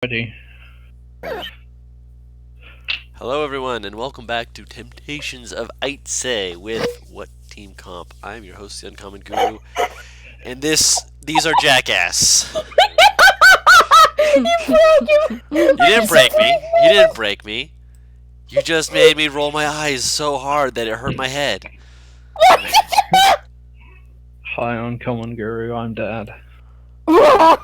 Ready. Hello everyone, and welcome back to Temptations of Ait'seh with What Team Comp. I'm your host, the Uncommon Guru, and these are Jackass. You didn't break me. You didn't break me. You just made me roll my eyes so hard that it hurt my head. Hi, Uncommon Guru, I'm Dad. Murder.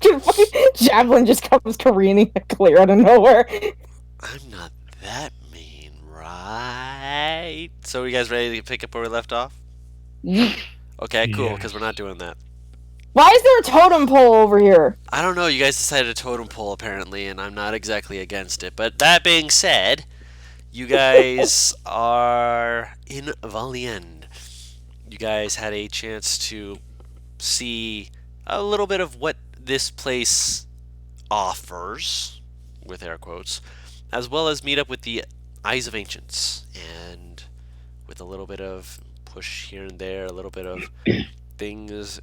Your fucking javelin just comes careening clear out of nowhere. I'm not that mean, right? So are you guys ready to pick up where we left off? Okay, cool, Yes. because we're not doing that. Why is there a totem pole over here? I don't know, you guys decided a totem pole apparently, and I'm not exactly against it. But that being said, you guys are in Valiend. You guys had a chance to see a little bit of what this place offers, with air quotes, as well as meet up with the Eyes of Ancients, and with a little bit of push here and there, a little bit of things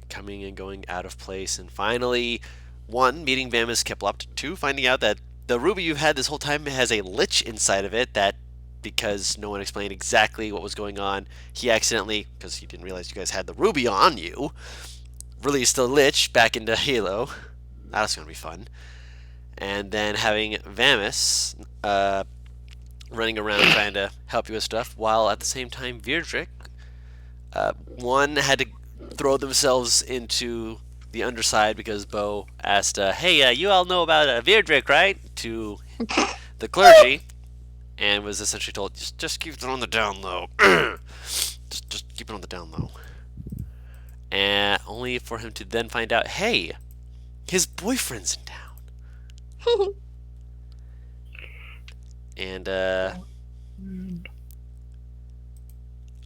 coming and going out of place, and finally, one, meeting Vamis Kiplopt, two, finding out that the ruby you've had this whole time has a lich inside of it that, because no one explained exactly what was going on, he accidentally, because he didn't realize you guys had the ruby on you, released the lich back into Halo. That's going to be fun. And then having Vamis running around trying to help you with stuff, while at the same time Virdrick, one had to throw themselves into the underside because Bo asked, hey, you all know about Virdrick, right? To the clergy, and was essentially told, just keep it on the down low. just keep it on the down low. And only for him to then find out, hey, his boyfriend's in town. And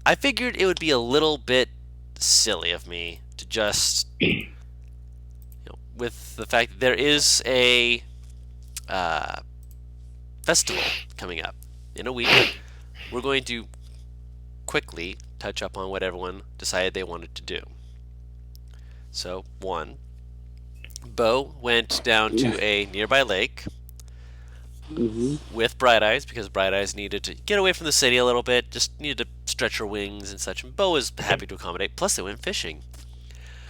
I figured it would be a little bit silly of me to just, with the fact that there is a festival coming up in a week, we're going to quickly touch up on what everyone decided they wanted to do. So, one, Bo went down to a nearby lake with Bright Eyes, because Bright Eyes needed to get away from the city a little bit, just needed to stretch her wings and such, and Bo was happy to accommodate. Plus, they went fishing.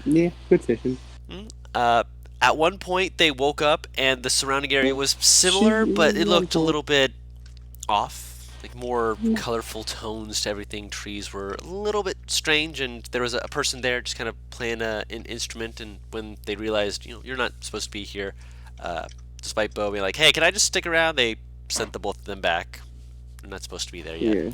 Yeah, good fishing. At one point, they woke up, and the surrounding area was similar, but it looked a little bit off. Like, more colorful tones to everything. Trees were a little bit strange, and there was a person there just kind of playing an instrument, and when they realized, you're not supposed to be here, despite Bo being like, hey, can I just stick around? They sent the both of them back. They're not supposed to be there yet.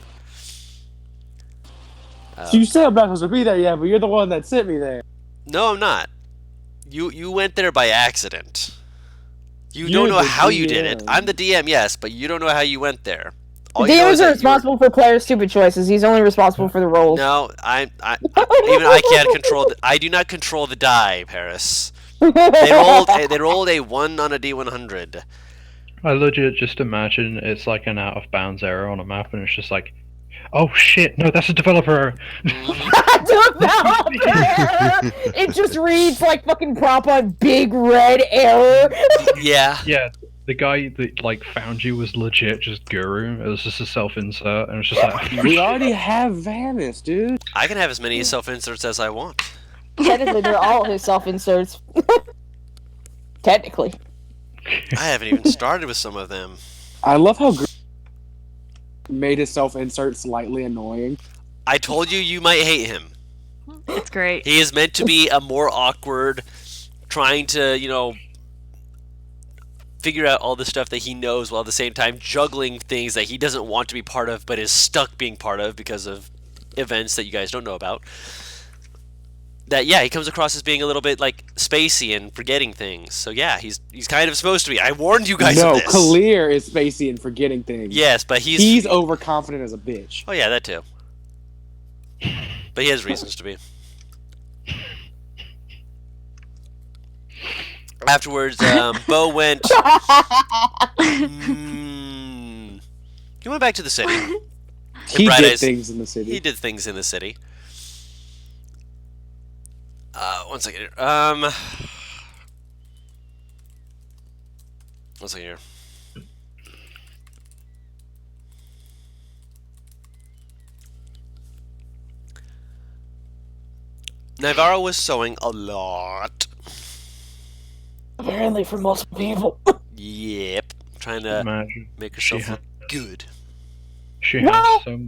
Yeah. So you said I'm not supposed to be there yet, but you're the one that sent me there. No, I'm not. You went there by accident. You You're don't know the how you did it. DM. I'm the DM, yes, but you don't know how you went there. The All you know is DMs are that responsible for players' stupid choices. He's only responsible for the rolls. No, even I can't control. I do not control the die, Paris. They rolled a 1 on a D100. I legit just imagine it's like an out of bounds error on a map, and it's just like, oh shit, no, that's a developer. It just reads like fucking prop on big red error. Yeah. Yeah, the guy that like found you was legit just Guru. It was just a self-insert, and it's just like, We already have Vanis, dude. I can have as many self-inserts as I want. Technically, they're all his self-inserts. Technically. I haven't even started with some of them. I love how made his self-insert slightly annoying. I told you might hate him. It's great. He is meant to be a more awkward, trying to, figure out all the stuff that he knows while at the same time juggling things that he doesn't want to be part of but is stuck being part of because of events that you guys don't know about. That, yeah, he comes across as being a little bit, like, spacey and forgetting things. So, yeah, he's kind of supposed to be. I warned you guys No, of this. Kalir is spacey and forgetting things. Yes, but He's overconfident as a bitch. Oh, yeah, that too. But he has reasons to be. Afterwards, Bo went... he went back to the city. He Bright did Eyes- things in the city. He did things in the city. One second here. Let's see here. Navarro was sewing a lot. Apparently for multiple people. Yep. Trying to Imagine. make She herself ha- look good. She No! has so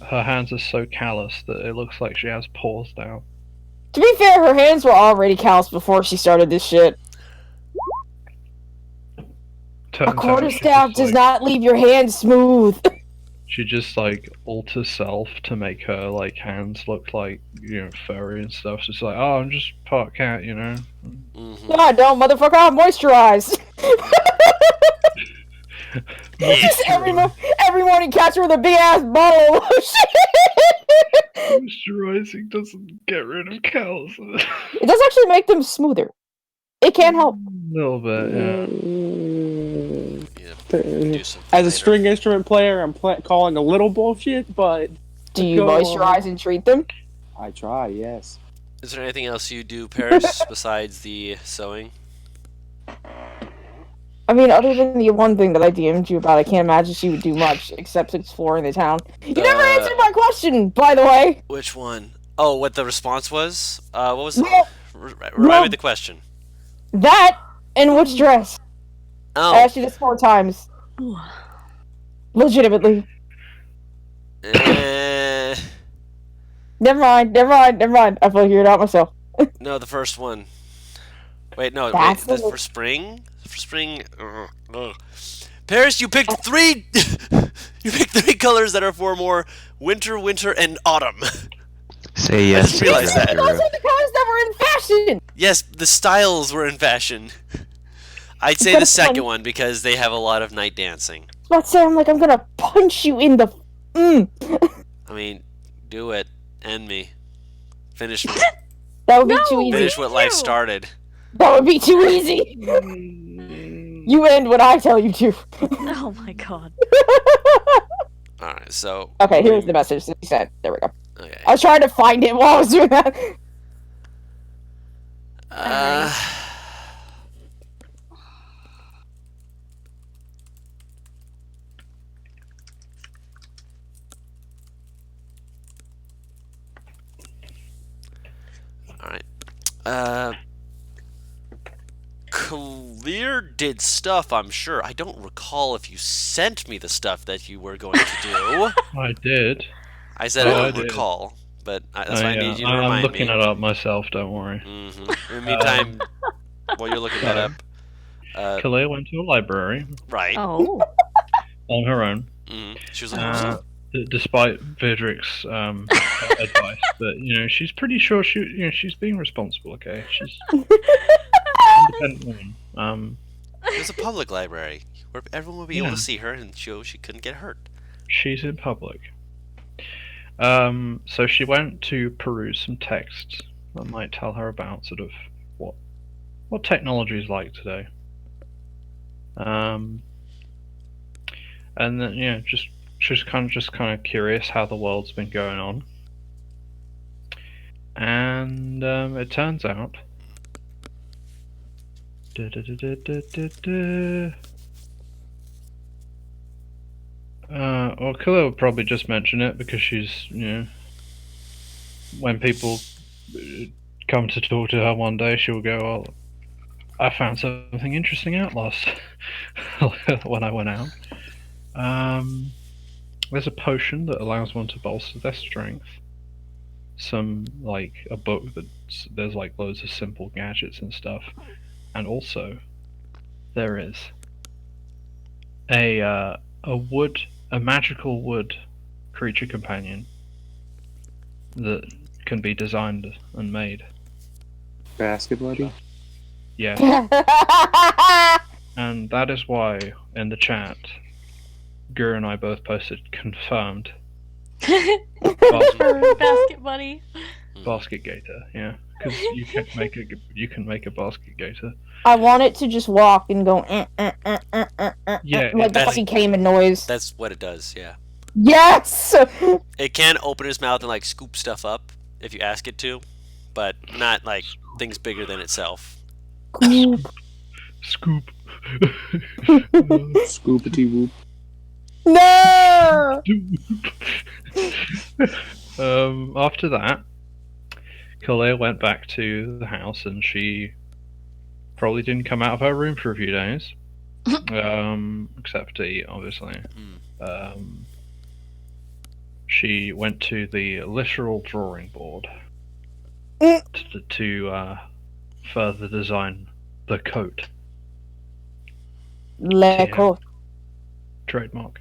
her hands are so callous that it looks like she has paws now. To be fair, her hands were already calloused before she started this shit. Turns A quarter out she staff just, does like, not leave your hands smooth. She just like alters self to make her like hands look like, you know, furry and stuff. So it's like, oh, I'm just part cat, you know. Mm-hmm. God, don't, motherfucker, I'm moisturized. Just every morning catch her with a big ass bottle of lotion. Moisturizing doesn't get rid of calluses. It does actually make them smoother. It can help. A little bit, yeah. Yeah, do some As a later. string instrument player, I'm calling a little bullshit, but Do you Go moisturize and treat them? I try. Yes. Is there anything else you do, Paris, besides the sewing? I mean, other than the one thing that I DM'd you about, I can't imagine she would do much except exploring the town. You never answered my question, by the way. Which one? Oh, what the response was? What was it? No, Remind me the question. that and which dress? I Oh. asked you this 4 times. Legitimately. Eh, Never mind. I figured it out myself. no, the first one. Wait, no, That's wait, the- for spring? For spring. Paris, you picked 3. You picked 3 colors that are for more winter, and autumn. Say yes. just realized that. Those are the colors that were in fashion. Yes, the styles were in fashion. I'd say the second one because they have a lot of night dancing. Let's say I'm gonna punch you in the. I mean, do it. End me. Finish me. That would be too easy. Finish what life started. That would be too easy. You end when I tell you to. Oh my god. Alright, so. Okay, here's the message that he sent. There we go. Okay. I was trying to find it while I was doing that. Alright. Clear did stuff, I'm sure. I don't recall if you sent me the stuff that you were going to do. I did. I said Oh, I I don't did. recall, but that's why I yeah, need you to I'm remind looking me. it up myself, don't worry. In the meantime, while you're looking that up, Kalia went to a library right. Oh. on her own, She was like, despite Vidric's advice. But you know, she's pretty sure she's being responsible. Okay, she's an independent woman. there's a public library where everyone would be able Yeah. to see her and show she couldn't get hurt. She's in public. So she went to peruse some texts that might tell her about sort of what technology is like today. And then she's kind of curious how the world's been going on. And it turns out well, Khalil would probably just mention it because she's, when people come to talk to her one day, she'll go, "Oh, I found something interesting out last when I went out. There's a potion that allows one to bolster their strength. A book there's like loads of simple gadgets and stuff, and also there is a magical wood creature companion that can be designed and made. Basket buddy. Yes, and that is why in the chat, Guru and I both posted confirmed Basket buddy. basket gator. Yeah, because you can make a basket gator. I want it to just walk and go. Yeah, like the that's- fucking caiman noise. That's what it does, yeah. Yes. It can open its mouth and like scoop stuff up if you ask it to, but not like things bigger than itself. Scoop. Scoopity whoop. No! After that, Kalia went back to the house and she probably didn't come out of her room for a few days. Except to eat, obviously. She went to the literal drawing board to further design the coat. Leco. Trademark.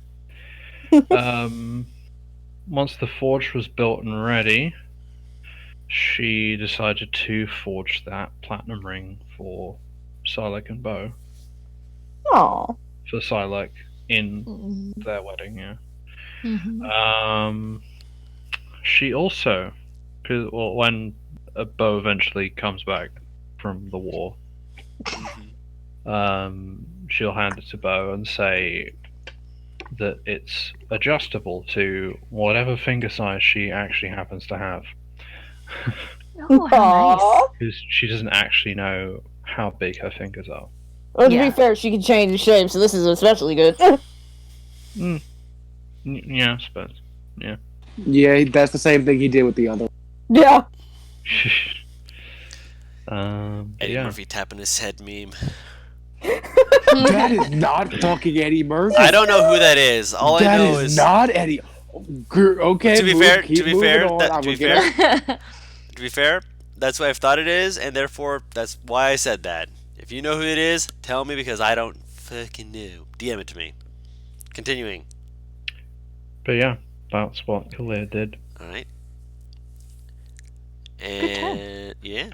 Once the forge was built and ready, she decided to forge that platinum ring for Silac and Bo. Aw. For Silac in their wedding, yeah. She also, when Bo eventually comes back from the war, she'll hand it to Bo and say that it's adjustable to whatever finger size she actually happens to have. Oh, how nice. Because she doesn't actually know how big her fingers are. Well, to Yeah. be fair, she can change the shape, so this is especially good. Yeah, I suppose. Yeah. Yeah, that's the same thing he did with the other. Yeah. Eddie yeah. Murphy tapping his head meme. That is not fucking Eddie Murphy. I don't know who that is. All I That know is is not Eddie. Okay. To be move- fair- keep to be moving fair, on. that- I to will be get fair- it. to be fair, that's what I've thought it is, and therefore that's why I said that. If you know who it is, tell me because I don't fucking know. DM it to me. Continuing. But yeah, that's what Kalia did. All right. Good time. And yeah,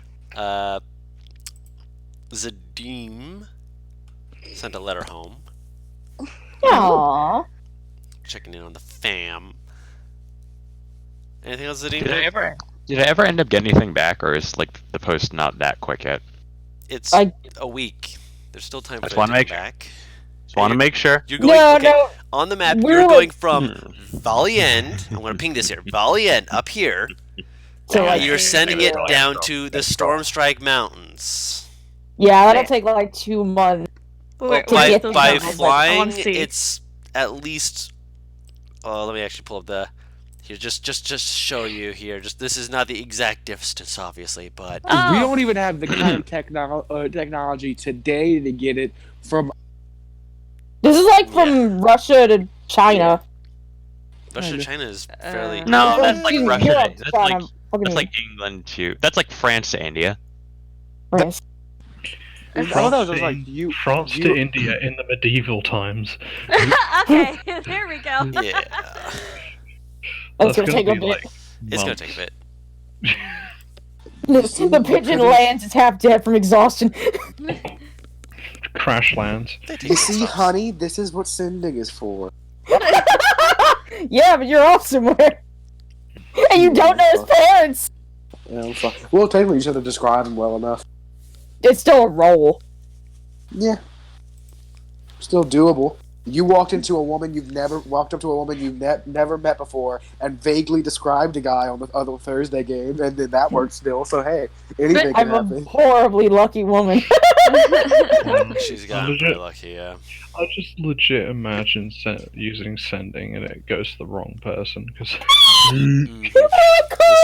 Zadim sent a letter home, Aww. checking in on the fam. Anything else, Zadim? Did I ever end up getting anything back, or is like the post not that quick yet? It's I- a week. There's still time for Just that wanna to make come back. Just want to make sure. You're going No, okay. no. On the map. We're You're like- going from Valley End. I'm gonna ping this here. Valley End up here. So, and like, you're sending it down to the Stormstrike Mountains. yeah, that'll take like 2 months. Wait, To By, get those by mountains, mountains? I flying, wanna see. it's at least. Oh, let me actually pull up the. Here, just show you here. Just this is not the exact distance, obviously, but Oh. We don't even have the kind of technology today to get it from. This is like from Russia to China. Russia, China is fairly. No, It's that's like Europe Russia. to That's China. like Fucking England to. That's like France to India. France. Oh, no, just like you. France you- to India in the medieval times. Okay, there we go. Yeah, That's gonna take a be bit. like it's gonna months. take a bit. The pigeon lands, it's half dead from exhaustion. Crash lands. They take You see, themselves. honey, this is what sending is for. Yeah, but you're off somewhere. And you don't know his parents. Yeah, well, technically, you should have described him well enough. It's still a roll. Yeah, still doable. You walked up to a woman you've never never met before, and vaguely described a guy on the other Thursday game, and then that worked still. So hey, anything can I'm a happen. horribly lucky woman. She's gotten Legit. pretty lucky, yeah. I just legit imagine using sending and it goes to the wrong person because Mhm. Oh,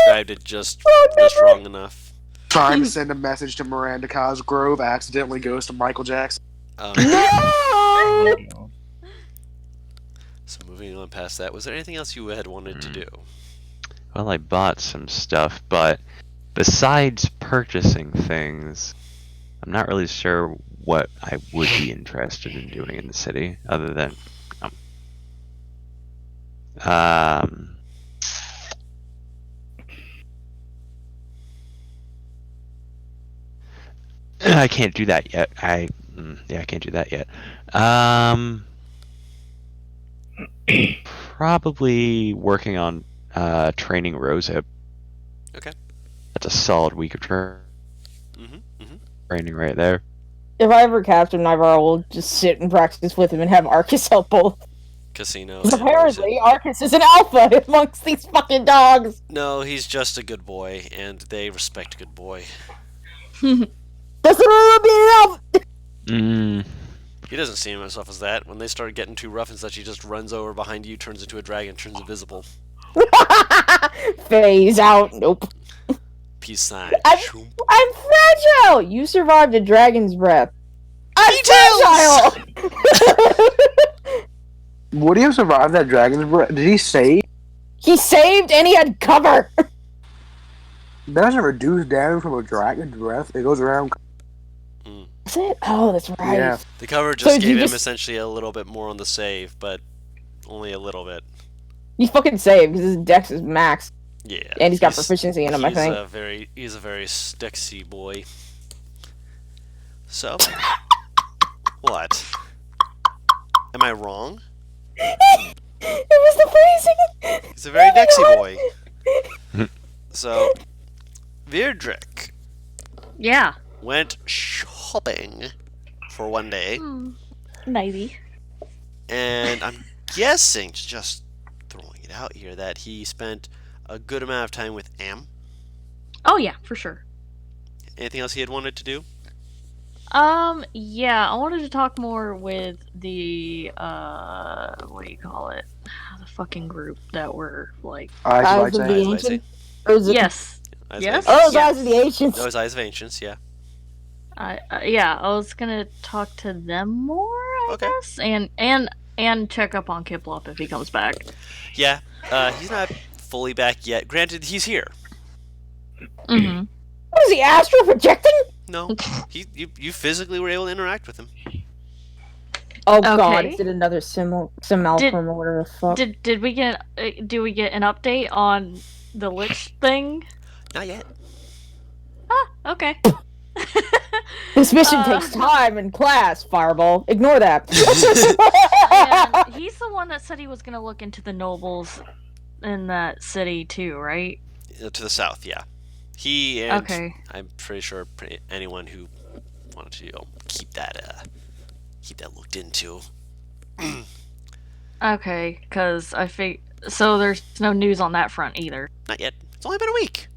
Described it just wrong enough. Trying to send a message to Miranda Cosgrove accidentally goes to Michael Jackson. No! So moving on past that, was there anything else you had wanted to do? Well, I bought some stuff, but besides purchasing things, I'm not really sure what I would be interested in doing in the city, other than I can't do that yet. I can't do that yet. Probably working on training Rosehip. Okay. That's a solid week of training right there. If I ever capture Nivara, we'll just sit and practice with him and have Arcus help both. Casino. 'Cause and apparently, Arcus is an alpha amongst these fucking dogs. No, he's just a good boy, and they respect good boy. Doesn't really be an alpha. He doesn't see himself as that. When they start getting too rough and such, he just runs over behind you, turns into a dragon, turns invisible. Phase out. Nope. Peace sign. I'm fragile. You survived a dragon's breath. I'm Details! fragile. Would he have survived that dragon's breath? Did he save? He saved and he had cover. That doesn't reduce damage from a dragon's breath. It goes around. Is it? Oh, that's right. Yeah. The cover just So gave you him just- essentially a little bit more on the save, but only a little bit. He fucking saved because his dex is max. Yeah. And he's got proficiency in him, I think. He's a very stexy boy. So, what? Am I wrong? It was the phrasing. He's a very dexy boy. So, Virdrick Yeah. went shopping for one day, Maybe. and I'm guessing, just throwing it out here, that he spent a good amount of time with Am. Oh yeah, for sure. Anything else he had wanted to do? Yeah, I wanted to talk more with the what do you call it? The fucking group that were like I Eyes of the Eyes of Ancient? Or is it- yes. Eyes of Yes? Ancients. Oh, it's Eyes of the Ancients. Those Eyes of Ancients, yeah. Yeah, I was gonna talk to them more, I Okay. guess, and check up on Kiplop if he comes back. Yeah, he's not fully back yet. Granted, he's here. Mm-hmm. What is he, astral projecting? No, you physically were able to interact with him. Oh god, Okay. is it another Simulacrum or whatever the fuck? Did we get do we get an update on the Lich thing? Not yet. Okay. This mission takes time in class, Fireball. Ignore that. And he's the one that said he was gonna look into the nobles in that city too, right? To the south, yeah. He and Okay. I'm pretty sure anyone who wanted to keep that looked into. Okay, because so there's no news on that front either. Not yet. It's only been a week.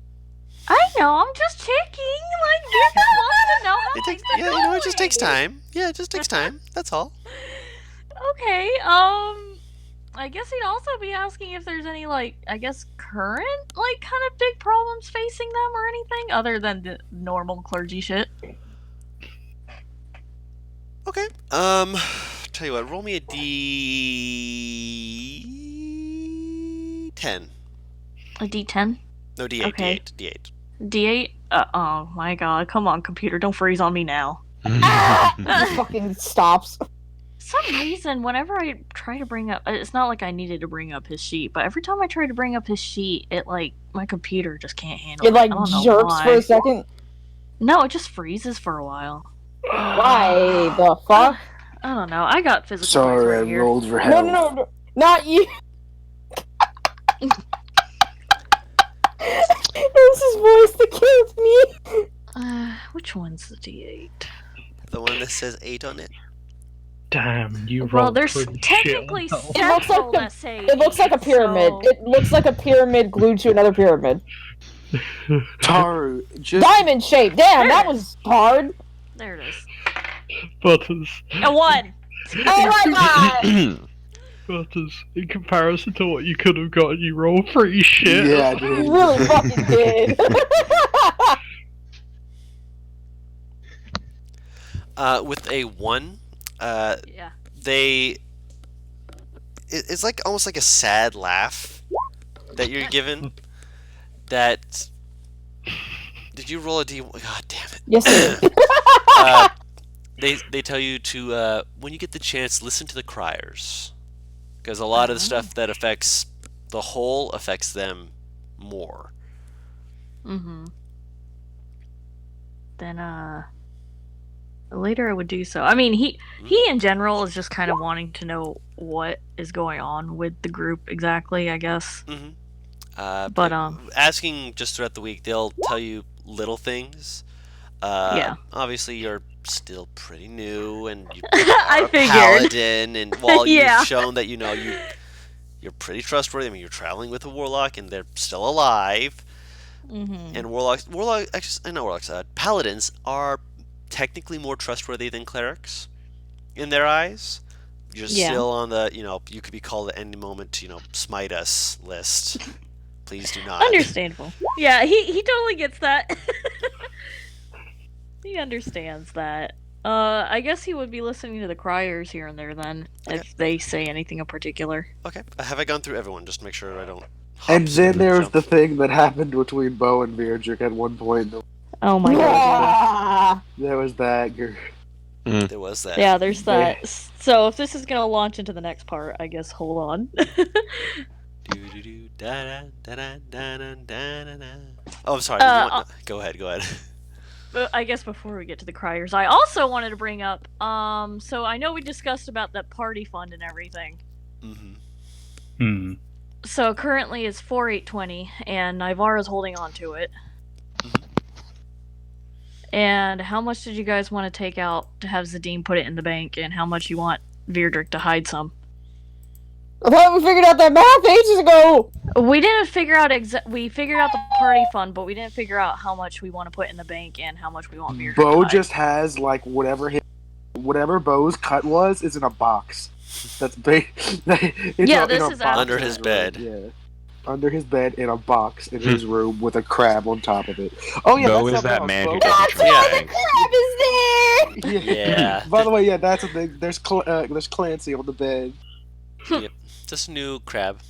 I know, I'm just checking. Like, you just want to know how It takes, things are yeah, you know, it just takes going. time. Yeah, it just takes time. That's all. Okay, I guess he'd also be asking if there's any, like, I guess current, like, kind of big problems facing them or anything other than the normal clergy shit. Okay. Tell you what, roll me a D10. A D10? No, D8, Okay. D8. D8? Oh my god, come on, computer, don't freeze on me now. He fucking stops. Some reason, whenever I try to bring up, it's not like I needed to bring up his sheet, but every time I try to bring up his sheet, it like my computer just can't handle It it. like I don't know jerks why. for a second. No, it just freezes for a while. Why the fuck? I don't know. I got physical Sorry, right I here. rolled for No, hell. no, not you. It was his voice that killed me. Which one's the D8? The one that says 8 on it. Damn, you Well, rolled there's pretty technically shit. It looks like several the- that say It looks like a 8, pyramid. so- It looks like a pyramid glued to another pyramid. Taru, just Diamond shape. Damn, that was hard. There it is. Butters, A 1! Oh my god. Butters, in comparison to what you could have gotten, you rolled pretty shit. yeah, You dude. really fucking did. With a 1, Yeah. it's like almost like a sad laugh that you're given. That did you roll a D? God damn it! Yes, sir. They tell you to when you get the chance, listen to the criers, because a lot of the stuff that affects the whole affects them more. Mm-hmm. Then, later I would do so. I mean, he in general is just kind of wanting to know what is going on with the group exactly, I guess. Mm-hmm. But, asking just throughout the week, they'll tell you little things. Yeah. Obviously, you're still pretty new, and you I are a figured. paladin, and while Yeah. you've shown that you're pretty trustworthy. I mean, you're traveling with a warlock, and they're still alive. Mm-hmm. And paladins are technically more trustworthy than clerics. in their eyes. You're Yeah. still on the, you could be called at any moment to, smite us list. Please do not. Understandable. Yeah, he totally gets that. He understands that. I guess he would be listening to the criers here and there then, Okay. if they say anything in particular. Okay. Have I gone through everyone? Just to make sure I don't. And then there's jump. the thing that happened between Bo and Virdrick at one point. Oh my god. Ah! There was that. There was that. Yeah, there's that. So if this is gonna launch into the next part, I guess hold on. Do-do-do, da-da, da-da, da-da, da-da-da. Oh, I'm sorry. Did you want... Go ahead. But I guess before we get to the criers, I also wanted to bring up. So I know we discussed about that party fund and everything. Hmm. So currently it's 4820, and Nivara's holding on to it. And how much did you guys want to take out to have Zadim put it in the bank, and how much you want Virdrick to hide some? I thought we figured out that math ages ago! We didn't figure out we figured out the party fund, but we didn't figure out how much we want to put in the bank and how much we want Virdrick Bo to hide. just has like whatever Bo's cut was is in a box. That's big. Yeah, this is under his bed. Yeah, under his bed in a box in his room with a crab on top of it. Oh yeah, Bo that's is that something man else. who Bo- doesn't trust the bank. Crab is there! Yeah. By the way, yeah, that's a thing. There's Clancy on the bed. Yep. Just a new crab.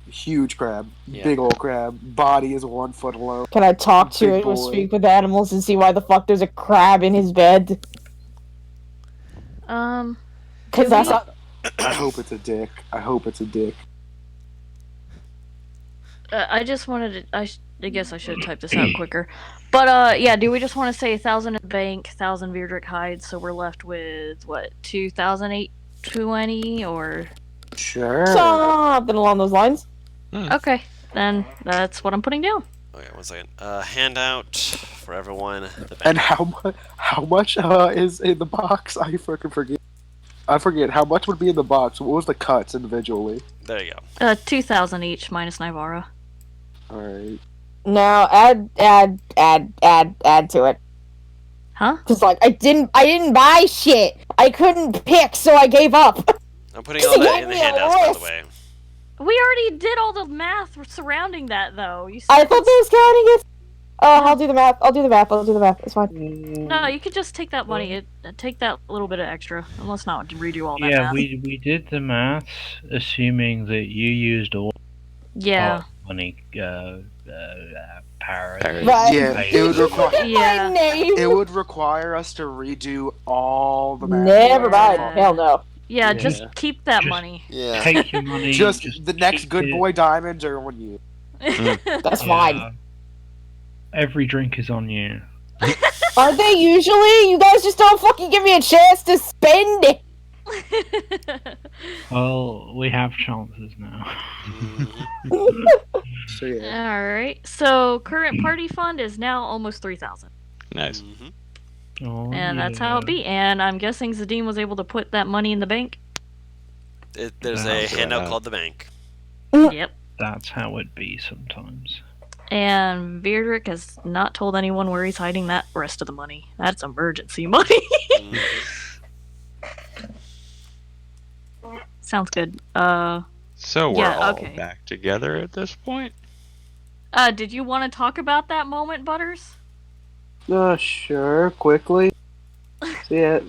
Huge crab, Yeah. big old crab. Body is 1 foot long. Can I talk to Big it or boy. speak with animals and see why the fuck there's a crab in his bed? Cause that's not... I hope it's a dick. I just wanted to. I guess I should have typed this out quicker. But yeah, do we just want to say 1,000 in the bank, 1,000 Virdrick hides, so we're left with what, 2,820 or? Sure. Something along those lines. Okay, then that's what I'm putting down. Okay, 1 second. Handout for everyone. The bank. And how much is in the box? I freaking forget. I forget how much would be in the box. What was the cuts individually? There you go. 2,000 each minus Nivara. All right. Now add to it. Huh? Cause like I didn't buy shit. I couldn't pick, so I gave up. I'm putting all that in the Give me a handouts, by the list. way. We already did all the math surrounding that, though. You I said thought they was counting it. I'll do the math. It's fine. no. You could just take that money. Take that little bit of extra, and let's not redo all that Yeah, math. we did the maths, assuming that you used all Yeah. money, Paris. Right. Yeah, it would require. Yeah. My name. It would require us to redo all the math. Never mind. Yeah. Hell no. Yeah, Yeah. just keep that Just- money. Yeah. Take your money. Just the next keep good it. boy diamonds are on you. That's Yeah. fine. Every drink is on you. Aren't they usually? You guys just don't fucking give me a chance to spend it. Well, we have chances now. So yeah. Alright, so current party fund is now almost 3,000. Nice. Oh, And that's how it be. And I'm guessing Zadim was able to put that money in the bank. There's a handout called the bank. Yep. That's how it be sometimes. And Virdrick has not told anyone where he's hiding that rest of the money. That's emergency money. Sounds good. So we're Yeah, all okay. back together at this point. Did you want to talk about that moment, Butters? Sure, quickly.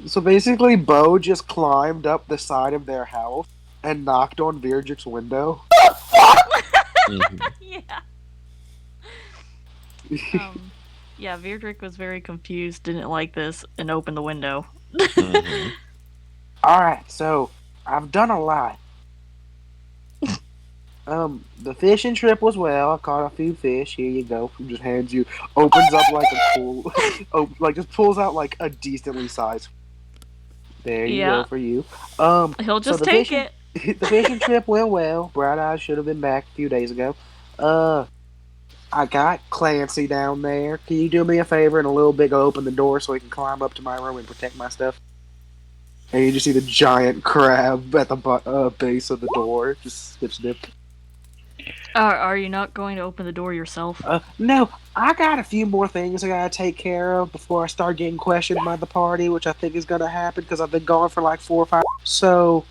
So basically, Bo just climbed up the side of their house and knocked on Virdrick's window. Yeah. Yeah, Virdrick was very confused, didn't like this, and opened the window. Alright, so I've done a lot. The fishing trip was well. I caught a few fish. Here you go. Just hands you, opens up like a cool, just pulls out like a decently sized. There you Yeah. go for you. He'll just the take fishing- it. The fishing trip went well. Bright Eyes should have been back a few days ago. I got Clancy down there. Can you do me a favor and a little bit go open the door so he can climb up to my room and protect my stuff? And you just see the giant crab at the base of the door, just snip snip. Are you not going to open the door yourself? No, I got a few more things I gotta take care of before I start getting questioned by the party, which I think is gonna happen because I've been gone for like 4 or 5. So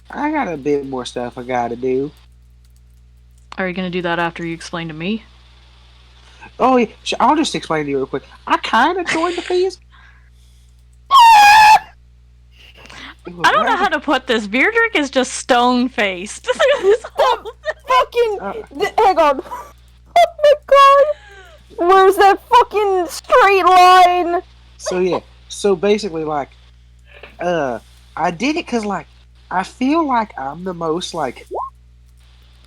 I got a bit more stuff I gotta do. Are you going to do that after you explain to me? Oh, yeah, I'll just explain to you real quick. I kind of joined the thieves. I don't know how to put this. Beardrick is just stone faced. This whole Hang on. Oh my god! Where's that fucking straight line? So yeah, so basically, like, I did it because like I feel like I'm the most like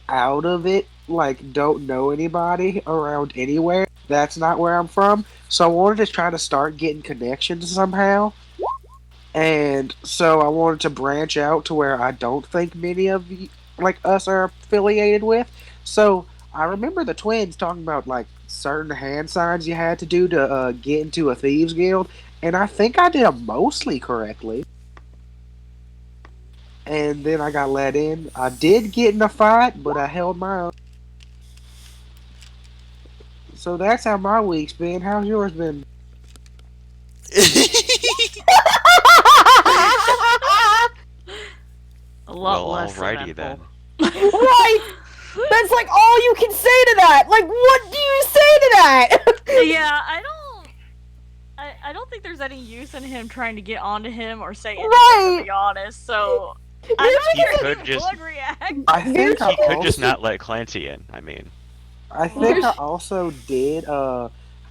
out of it. Like, don't know anybody around anywhere. That's not where I'm from. So I wanted to try to start getting connections somehow. And so I wanted to branch out to where I don't think many of like us are affiliated with. So I remember the twins talking about like certain hand signs you had to do to get into a thieves guild, and I think I did them mostly correctly. And then I got let in. I did get in a fight, but I held my own. So that's how my week's been. How's yours been? a lot Well, less alrighty eventful. Right! That's like all you can say to that! Like, what do you say to that? Yeah, I don't think there's any use in him trying to get onto him or say anything, Right. to be honest, so I'm not He sure could he just- would react. I think I He could just also- not let Clancy in. I mean, I think I also did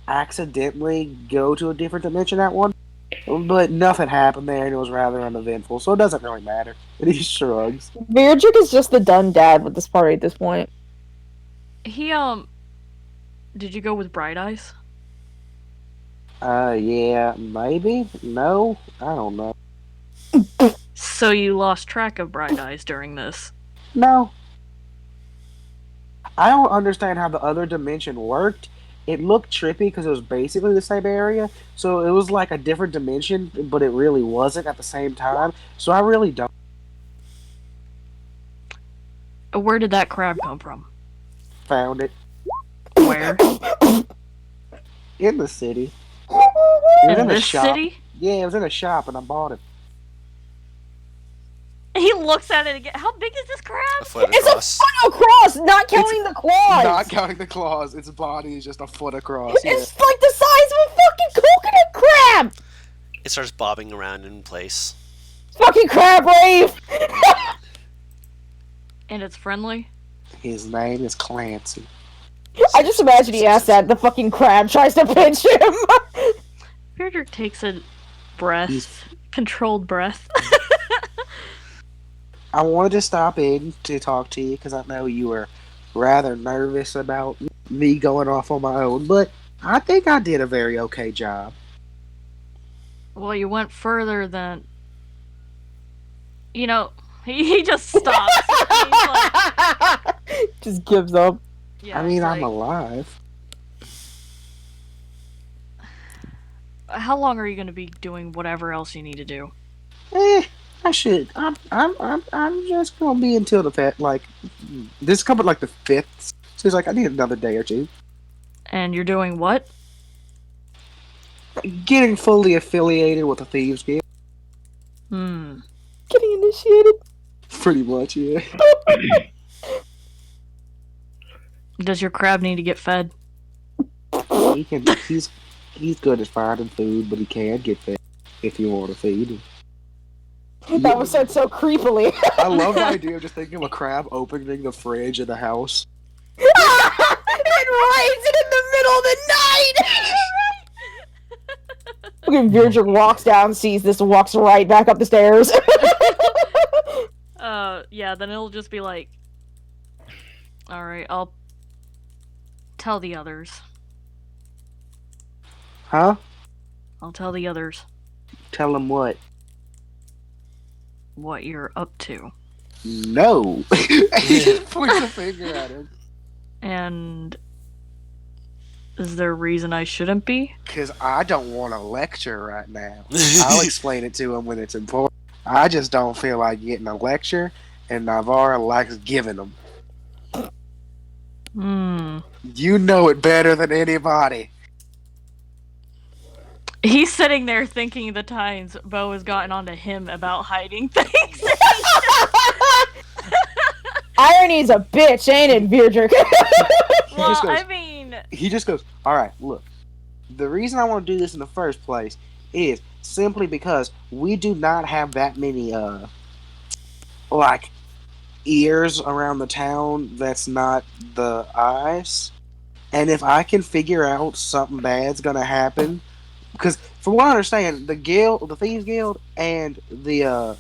accidentally go to a different dimension at one, but nothing happened there, and it was rather uneventful, so it doesn't really matter. And he shrugs. Beardrick is just the done dad with this party at this point. He, did you go with Bright Eyes? Yeah, maybe? No? I don't know. So you lost track of Bright Eyes during this. No. I don't understand how the other dimension worked. It looked trippy because it was basically the same area, so it was like a different dimension, but it really wasn't at the same time, so I really don't. Where did that crab come from? Found it. Where? In the city. It was In in a this shop. city? Yeah, it was in a shop, and I bought it. He looks at it again. How big is this A crab? foot It's across. a foot across, not counting the claws! Not counting the claws, its body is just a foot across. Yeah. It's like the size of a fucking coconut crab! It starts bobbing around in place. Fucking crab rave! And it's friendly? His name is Clancy. I just imagine he asked that, the fucking crab tries to pinch him! Beardrick takes a breath. He's- Controlled breath. I wanted to stop in to talk to you because I know you were rather nervous about me going off on my own, but I think I did a very okay job. Well, you went further than... You know, he just stops. He's like, Just gives up. yeah, I mean, it's I'm like, alive. how long are you going to be doing whatever else you need to do? I should. I'm just gonna be until the like this is coming like the 5th. So he's like, I need another day or two. And you're doing what? Getting fully affiliated with the Thieves Guild. Hmm. Getting initiated. Pretty much, yeah. Does your crab need to get fed? He can. He's good at finding food, but he can get fed if you want to feed him. That was said so creepily. I love the idea of just thinking of a crab opening the fridge in the house. It rains it in the middle of the night! Fucking Beardrick walks down, sees this, and walks right back up the stairs. Yeah, then it'll just be like... Alright, I'll tell the others. Huh? I'll tell the others Tell him what? what you're up to. No. He just points a finger at him. And... Is there a reason I shouldn't be? Because I don't want to lecture right now. I'll explain it to him when it's important. I just don't feel like getting a lecture, and Navarra likes giving them. Hmm. You know it better than anybody. He's sitting there thinking the times Bo has gotten onto him about hiding things. Irony's a bitch, ain't it, Beardrick? Well, just goes- I mean, He just goes, all right, look. The reason I want to do this in the first place is simply because we do not have that many, like, ears around the town that's not the eyes. And if I can figure out something bad's gonna happen, because from what I understand, the Thieves Guild, and the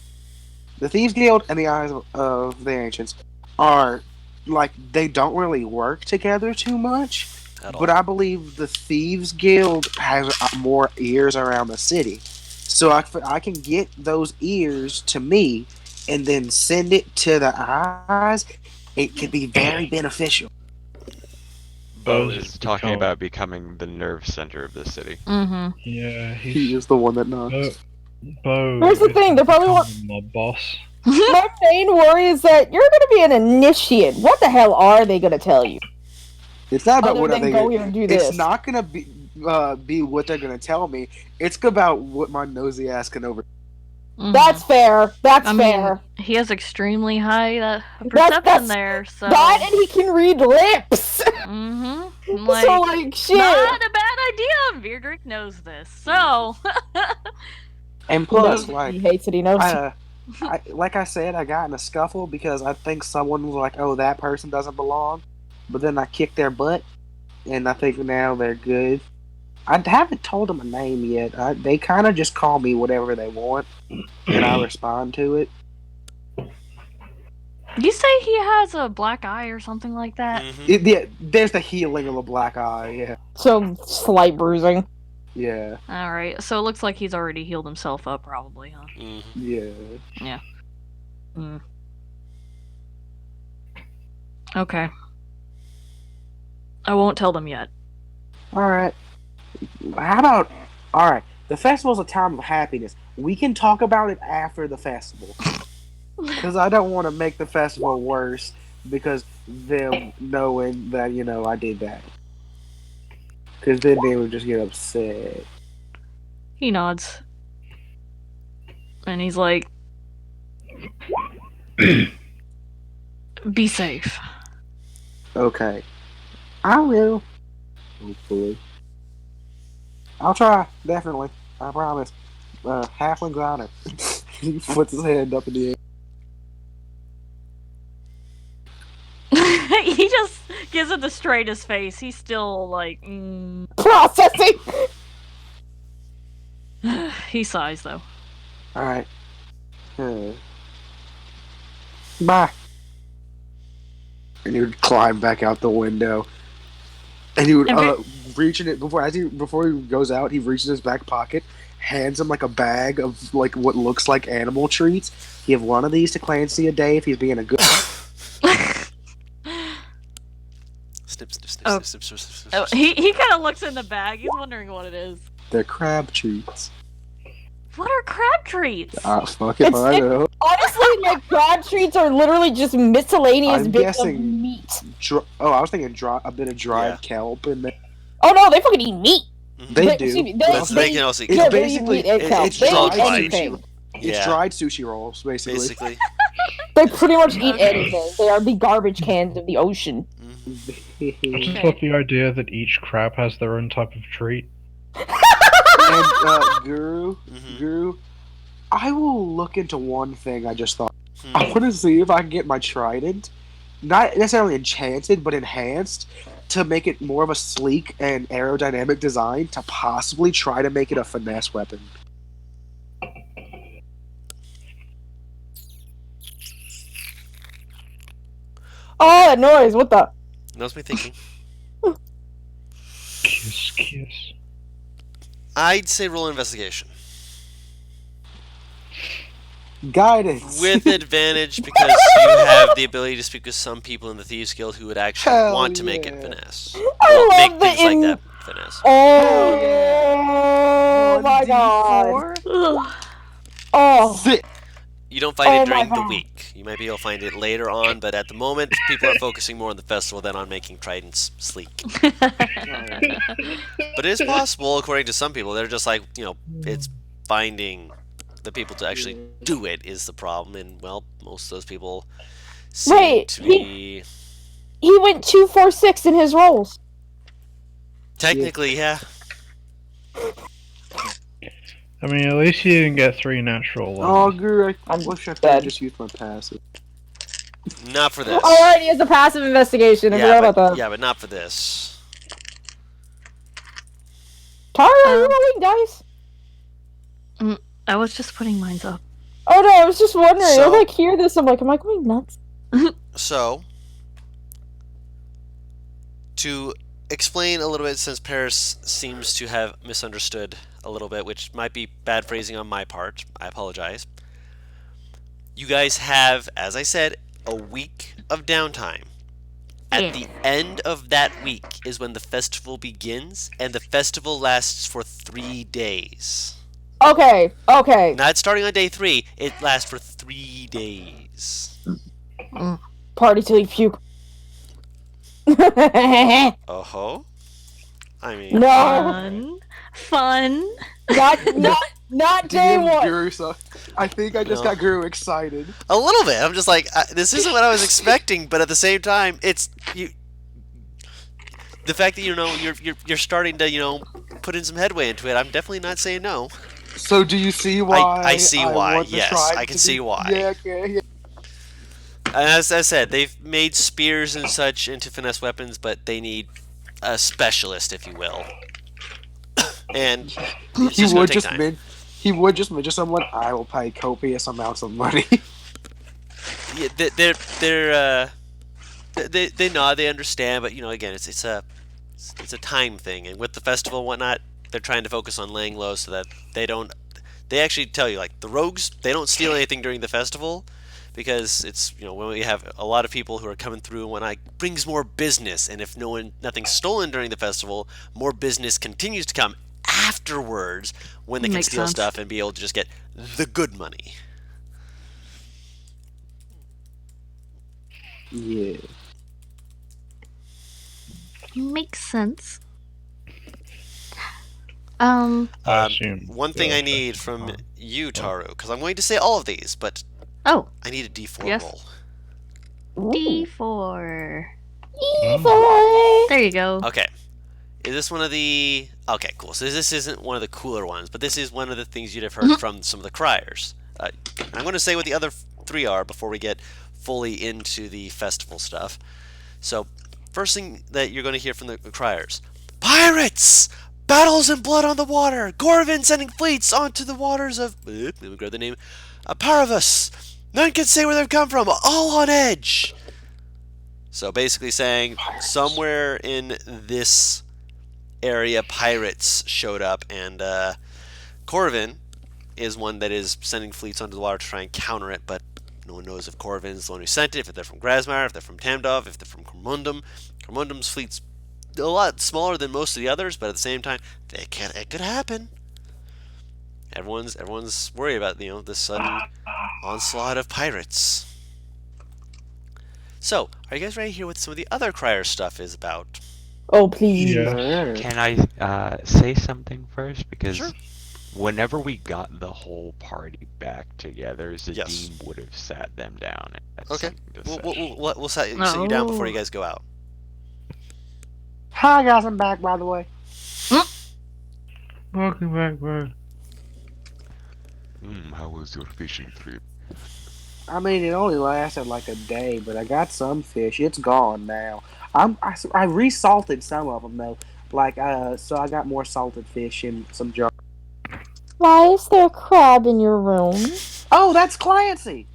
Thieves Guild and the Eyes of the Ancients are like they don't really work together too much. At all. But I believe the Thieves Guild has more ears around the city, so I can get those ears to me, and then send it to the Eyes. It could be very beneficial. Bo Bo's is talking become- about becoming the nerve center of the city. mm-hmm. Yeah, He is the one that knocks. Bo. Here's the is thing, they're probably becoming my boss. My main worry is that you're gonna be an initiate. What the hell are they gonna tell you? It's not about Other what I than think. go here and do this. It's not gonna be what they're gonna tell me. It's about what my nosy ass can over. That's fair. That's I fair. mean, he has extremely high That's- perception there, so. That and he can read lips. Mm-hmm. Like, so like shit. not a bad idea. Beardrick knows this, so. And plus, he like, hates it. He knows. like I said, I got in a scuffle because I think someone was like, "Oh, that person doesn't belong," but then I kicked their butt, and I think now they're good. I haven't told them a name yet. They kind of just call me whatever they want, and I respond to it. You say he has a black eye or something like that? Mhm. There's the healing of a black eye. Yeah, So slight bruising. yeah, Alright, so it looks like he's already healed himself up, probably, huh? Mhm. yeah. Okay. I won't tell them yet. All right. How about? All right. The festival's a time of happiness. We can talk about it after the festival. Because I don't want to make the festival worse because them knowing that I did that. Because then they would just get upset. He nods. And he's like, be safe. Okay. I will. Hopefully. I'll try. Definitely. I promise. Halfling's honor. He puts his hand up in the air. He just gives it the straightest face. He's still like, Processing. He sighs though. Alright. Bye. And he would climb back out the window. And he would reach in it before he goes out, he reaches in his back pocket, hands him like a bag of like what looks like animal treats. Give one of these to Clancy a day if he's being a good Snip, snip, snip, Oh. snip, snip, snip, snip, Oh, snip. he kind of looks in the bag. He's wondering what it is. they're crab treats. What are crab treats? Fuck if I know. Honestly, like crab treats are literally just miscellaneous I'm bits of guessing- meat. I was thinking a bit of dried Yeah. kelp in there. Oh no, they fucking eat meat. They Excuse do. me, But they can also eat It's yeah, kelp, they basically eat meat and kelp. it's They dried eat sushi. anything. It's Yeah. dried sushi rolls, basically. basically. They pretty much eat anything. They are the garbage cans of the ocean. Mhm. I just Okay. love the idea that each crab has their own type of treat. And Guru, Mhm. Guru, I will look into one thing I just thought. I Hmm. want to see if I can get my trident, not necessarily enchanted, but enhanced, to make it more of a sleek and aerodynamic design to possibly try to make it a finesse weapon. Oh, that noise! What the? Knows me thinking. Kiss, kiss. I'd say roll investigation. Guidance. With advantage because you have the ability to speak with some people in the Thieves Guild who would actually Hell want to make it yeah. finesse. I Well, love make the things like that finesse. Oh my god! 1d4. Ugh. Oh, Sick. You don't find it Oh during my the God. week. You might be able to find it later on, but at the moment, people are focusing more on the festival than on making tridents sleek. But it is possible, according to some people. They're just like, it's finding the people to actually do it is the problem, and well, most of those people seem Wait, to be He went 2-4-6 in his rolls. technically, yeah. I mean, at least you didn't get 3 natural Oh, ones. Guru, I I'm wish I could dead. have just used my passive. Not for this. Alright, he has a passive investigation. I forgot about that. Yeah, but not for this. Tara, are you rolling dice? I was just putting mine up. Oh no, I was just wondering. So- I hear this. I'm like, am I going nuts? So, to explain a little bit, since Paris seems to have misunderstood a little bit, which might be bad phrasing on my part, I apologize. You guys have, as I said, a week of downtime. At the end of that week is when the festival begins, and the festival lasts for 3 days. Okay. Not starting on day 3, it lasts for 3 days. Party till you puke. Oh-ho. I mean, No, Fun. not day Damn, one. Guru, so I think I just No. got Guru excited. a little bit. I'm just like, this isn't what I was expecting, but at the same time, it's you. The fact that you're starting to put in some headway into it. I'm definitely not saying no. So do you see why? I see why, want the yes, tribe I can to see be- why. Yeah, okay, yeah. As I said, they've made spears and such into finesse weapons, but they need a specialist, if you will. And it's He just gonna would take just time. he would just mention someone. I will pay copious amounts of money. Yeah, they nod, they understand, but again, it's a time thing, and with the festival and whatnot, they're trying to focus on laying low so that they don't. They actually tell you, like, the rogues, they don't steal anything during the festival, because it's when we have a lot of people who are coming through and whatnot, it brings more business, and if nothing's stolen during the festival, more business continues to come afterwards when they can Makes steal sense. stuff and be able to just get the good money. Yeah. Makes sense. I assume One thing I need from you, Taru, because I'm going to say all of these, but Oh, I need a D4 Yes. roll. D4. Oh. There you go. Okay. Is this one of the... Okay, cool. So this isn't one of the cooler ones, but this is one of the things you'd have heard from some of the criers. I'm going to say what the other 3 are before we get fully into the festival stuff. So, first thing that you're going to hear from the criers. Pirates! Battles and blood on the water! Corvin sending fleets onto the waters of... Let me grab the name. Paravus! None can say where they've come from! All on edge! So basically saying, somewhere in this area, pirates showed up, and Corvin is one that is sending fleets onto the water to try and counter it, but no one knows if Corvin's the one who sent it, if they're from Grasmar, if they're from Tamdov, if they're from Cormundum. Cormundum's fleet's a lot smaller than most of the others, but at the same time, it could happen. Everyone's worried about this sudden onslaught of pirates. So, are you guys ready to hear what some of the other crier stuff is about? Oh please. Yeah. Can I say something first? Because Sure. whenever we got the whole party back together, Zadim Yes. would have sat them down and had Okay. something to We'll, say. we'll sit you down before No. you guys go out. Hi guys, I'm back by the way. Welcome back, bro. How was your fishing trip? I mean, it only lasted like a day, but I got some fish. It's gone now. I resalted some of them though. So I got more salted fish in some jars. Why is there a crab in your room? Oh, that's Clancy.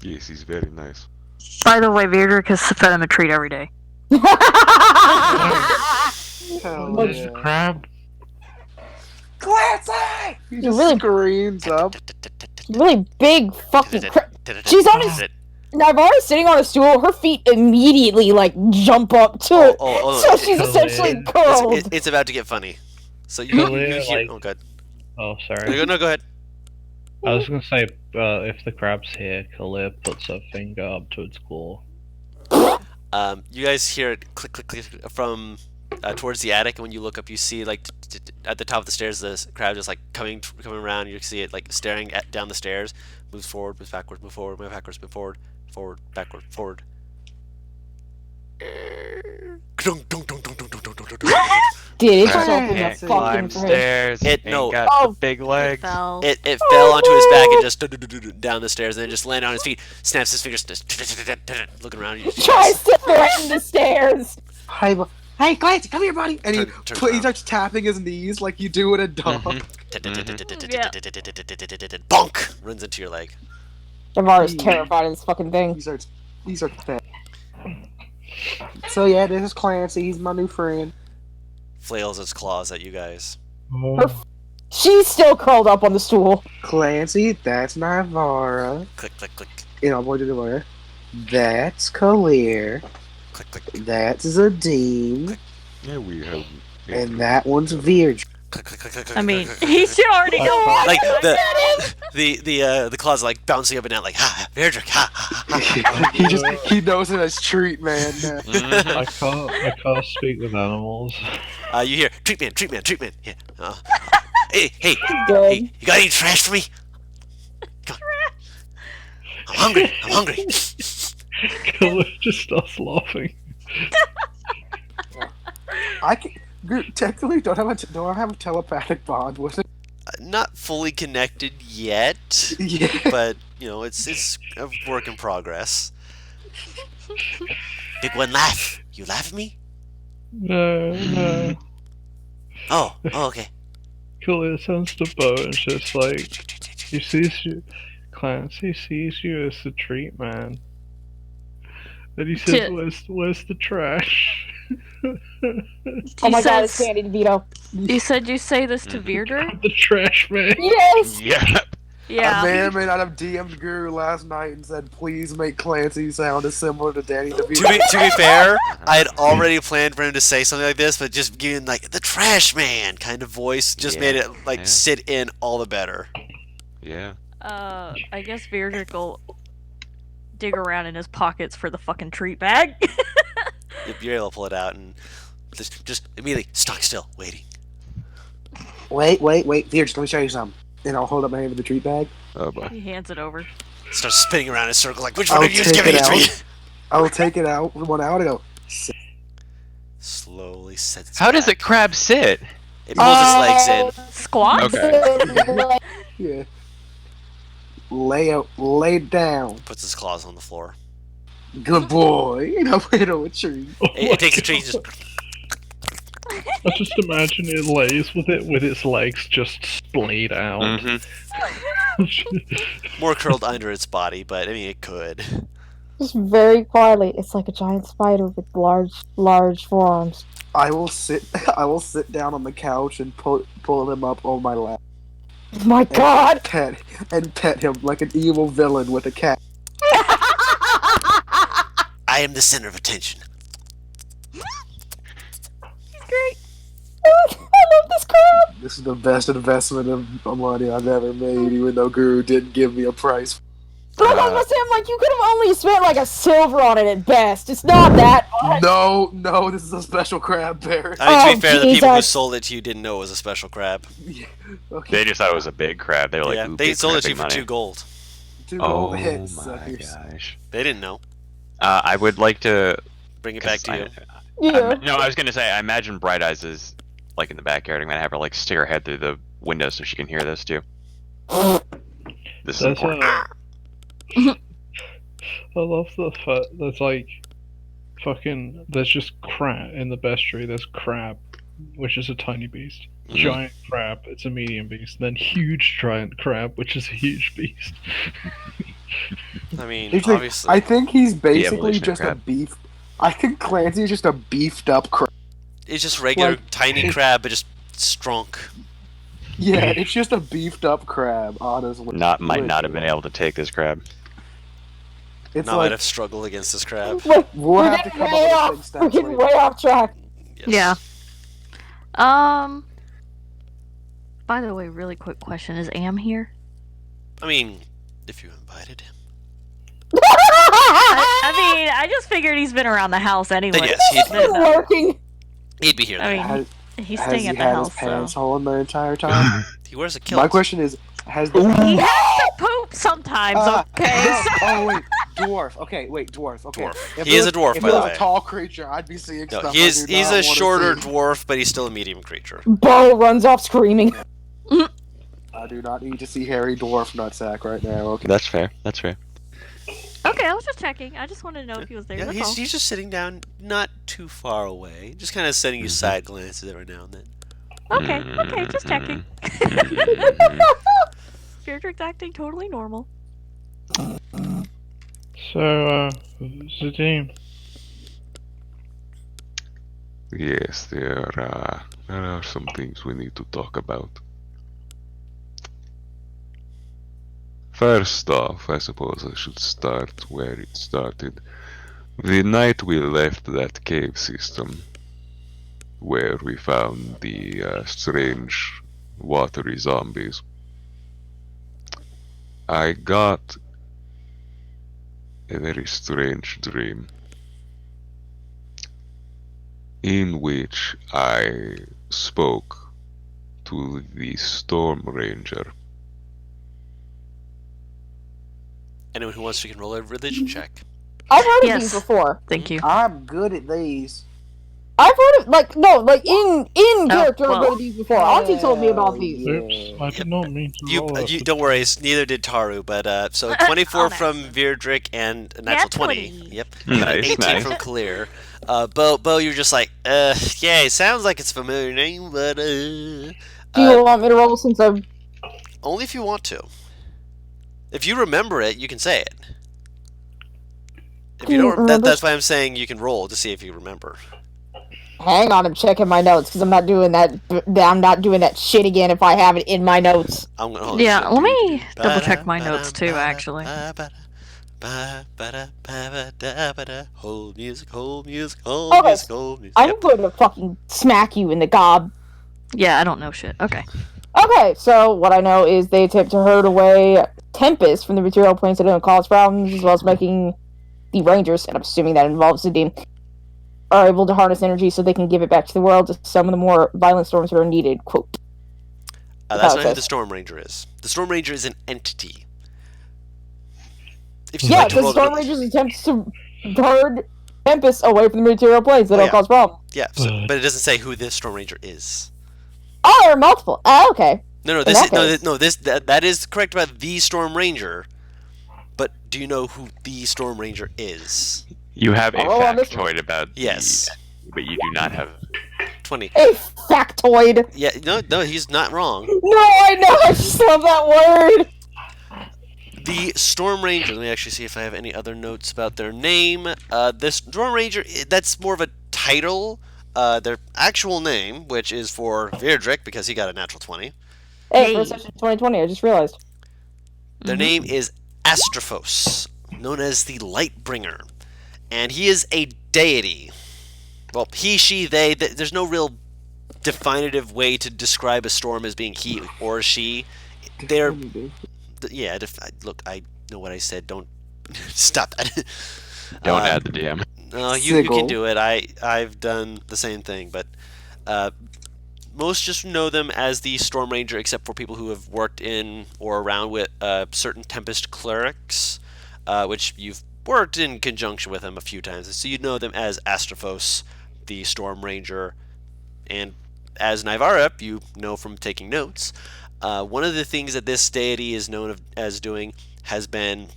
Yes, he's very nice. By the way, Beardrick has fed him a treat every day. Hell What's yeah. the crab? Clancy! He You just really- screams up. Really big fucking crab. She's on his- Navarra's sitting on a stool. Her feet immediately jump up to. Oh, So she's Hilarious. essentially curled. It's about to get funny. So you Hilarious, hear... like- Oh, God. Oh, No, sorry. go ahead. I was gonna say, if the crab's here, Kalia puts her finger up to its claw. You guys hear it click, click, click from towards the attic, and when you look up, you see like at the top of the stairs, the crab just like coming around. You see it like staring down the stairs. Moves forward, moves backwards, move forward, move backwards, move forward, forward, backward, forward. Did it Crab just open the can't fucking Climb fridge? stairs. It- ain't no. got Oh. the big It legs. fell. It fell onto his back and just down the stairs, and then just landed on his feet. Snaps his fingers, looking around. You Tries to threaten the stairs. Hey, Clancy, come here, buddy. And he Turns he around. starts tapping his knees like you do in a dog. Bonk! Runs into your leg. Navarro's terrified of this fucking thing. He starts So yeah, this is Clancy. He's my new friend. Flails its claws at you guys. She's still curled up on the stool. Clancy, that's Navarra. Click, click, click. You know, boy to Navarra. That's Kalir. Click, click, click. That's Zadim. Yeah, we have. And that one's Virg. Click, click, click, click, click, I mean, click, click. he should already know. Like what the claws are like bouncing up and down like ha Verdrick, ha ha ha. he knows it as treat man now. I can't speak with animals. You hear treatment. Yeah. Hey, Good. hey, you got any trash for me? Come on. I'm hungry. Kalia just starts laughing. I can, technically don't I have a telepathic bond with it? Not fully connected yet, Yeah. but you know it's a work in progress. Big one laugh. You laugh at me? No. Oh, okay. Kalia turns to Bo and just like, he sees you. Clancy sees you as the treat man. And he says, where's the trash? Oh my god, it's says, Sandy DeVito. you said you say this to Veerder? The trash man. Yes! Yeah. Yeah. A man may not have DM'd Guru last night and said, please make Clancy sound as similar to Danny DeVito. To be fair, I had already planned for him to say something like this, but just giving like the trash man kind of voice just made it like sit in all the better. Yeah. I guess Veerder will dig around in his pockets for the fucking treat bag. If you're able to pull it out and just immediately stock still, waiting. Wait, here, just let me show you something. And I'll hold up my hand with the treat bag. Oh boy. He hands it over. Starts spinning around in a circle like, which one I'll of you is take giving it it to me? out. I'll take it out, one out, and go, Slowly sets its How does back. a crab sit? It pulls its legs in. Squat? Okay. yeah. Lay down. Puts its claws on the floor. Good boy. And I'll put it on a tree. It takes a tree and just I just imagine it lays with its legs just splayed out. Mm-hmm. more curled under its body, but I mean it could. Just very quietly. It's like a giant spider with large forearms. I will sit down on the couch and pull him up on my lap. My god! Pet him like an evil villain with a cat. I am the center of attention. Great. I love this crab! This is the best investment of money I've ever made, even though Guru didn't give me a price. But I was gonna say, I'm like, you could have only spent like a silver on it at best. It's not that much. No, this is a special crab bear. I mean, to Oh, be fair, the people who Jesus. sold it to you didn't know it was a special crab. Okay. They just thought it was a big crab. They were like, Yeah, ooh, they big sold crab, it to you big for money. 2 gold. Two Oh gold hits. my gosh. They didn't know. I would like to. Bring it back to you. Yeah. No, I was gonna say. I imagine Bright Eyes is like in the backyard. I'm gonna have her like stick her head through the window so she can hear this too. This is There's important. I love the fact there's like fucking there's just crab in the bestiary. There's crab, which is a tiny beast. Mhm. Giant crab, it's a medium beast. Then huge giant crab, which is a huge beast. I mean, He's like- obviously. I think he's basically evolution of just a crab. beef. I think Clancy is just a beefed up crab. It's just regular like- tiny crab, but just strong. Yeah, it's just a beefed up crab, honestly. Might not have been able to take this crab. It's Not might like have struggled against this crab. Wait, we'll we're have to getting come way up with off. a We're thing getting stats way off track. Yes. Yeah. By the way, really quick question: is Am here? I mean, if you invited him. I mean, I just figured he's been around the house anyway. Then yes, He's been working. he'd be here. I Then. mean, he's Has staying he at the had house, his pants so. on the entire time? He wears a kilt. My question is, has the... He has to poop sometimes, okay? no. Oh wait, dwarf. Okay, wait, dwarf. Okay, Dwarf. If He it is was- a dwarf, if by it the was way. a tall creature, I'd be seeing No, stuff. he's I do a not wanna shorter see. dwarf, but he's still a medium creature. Bo runs off screaming. I do not need to see hairy dwarf nutsack right now. Okay. That's fair. That's fair. Okay, I was just checking. I just wanted to know if he was there. Yeah, That's all. he's just sitting down, not too far away, just kind of sending you side glances every now and then. Okay, just checking. Beardrick's acting totally normal. So, Zadim, Yes, there are some things we need to talk about. First off, I suppose I should start where it started. The night we left that cave system, where we found the strange watery zombies, I got a very strange dream in which I spoke to the Storm Ranger. Anyone who wants to can roll a religion check. I've heard of Yes. these before. Thank you. I'm good at these. I've heard of in character. well. I've heard of these before. Auntie told me about these. oops, I did not mean to roll You that. don't worry, neither did Taru, but so 24 Oh, from Virdrick and a natural Nat 20. 20. Yep. Nice, 18 nice. from Kalir. Bo, you're just like, yeah, it sounds like it's a familiar name, but Do you want me to roll since I've... only if you want to. If you remember it, you can say it. If you don't, Remember? that's why I'm saying you can roll to see if you remember. Hang on, I'm checking my notes because I'm not doing that. I'm not doing that shit again if I have it in my notes. I'm gonna hold Yeah, let me double check my notes too, actually. Hold music, hold music, Okay, hold music. I'm Yep. going to fucking smack you in the gob. Yeah, I don't know shit. Okay. Okay, so what I know is they attempt to herd away Tempest from the material planes that don't cause problems, as well as making the Rangers, and I'm assuming that involves the Dean, are able to harness energy so they can give it back to the world to some of the more violent storms that are needed. Quote. That's not who says. the Storm Ranger is. The Storm Ranger is an entity. If you'd Yeah, like to because roll Storm the- Rangers attempts to herd Tempest away from the material planes that Oh, don't yeah. cause problems. Yeah, but it doesn't say who this Storm Ranger is. Oh, there are multiple. Oh, okay. No, In that case. that is correct about the Storm Ranger. But do you know who the Storm Ranger is? You have a Oh, on this factoid about Yes. but you do not have. 20. A factoid. Yeah, no, he's not wrong. No, I know. I just love that word. The Storm Ranger. Let me actually see if I have any other notes about their name. The Storm Ranger. That's more of a title. Their actual name, which is for Virdrick, because he got a natural 20. Hey, Hey. for session 2020, I just realized. Their name is Astrophos, known as the Lightbringer, and he is a deity. Well, he, she, they. There's no real definitive way to describe a storm as being he or she. They're yeah. Look, I know what I said. Don't stop that. Don't add the DM. No, you can Sigil. do it. I've done the same thing, but most just know them as the Storm Ranger, except for people who have worked in or around with certain Tempest clerics, which you've worked in conjunction with them a few times. So you know them as Astrophos, the Storm Ranger, and as Naivarep, you know from taking notes. One of the things that this deity is known as doing has been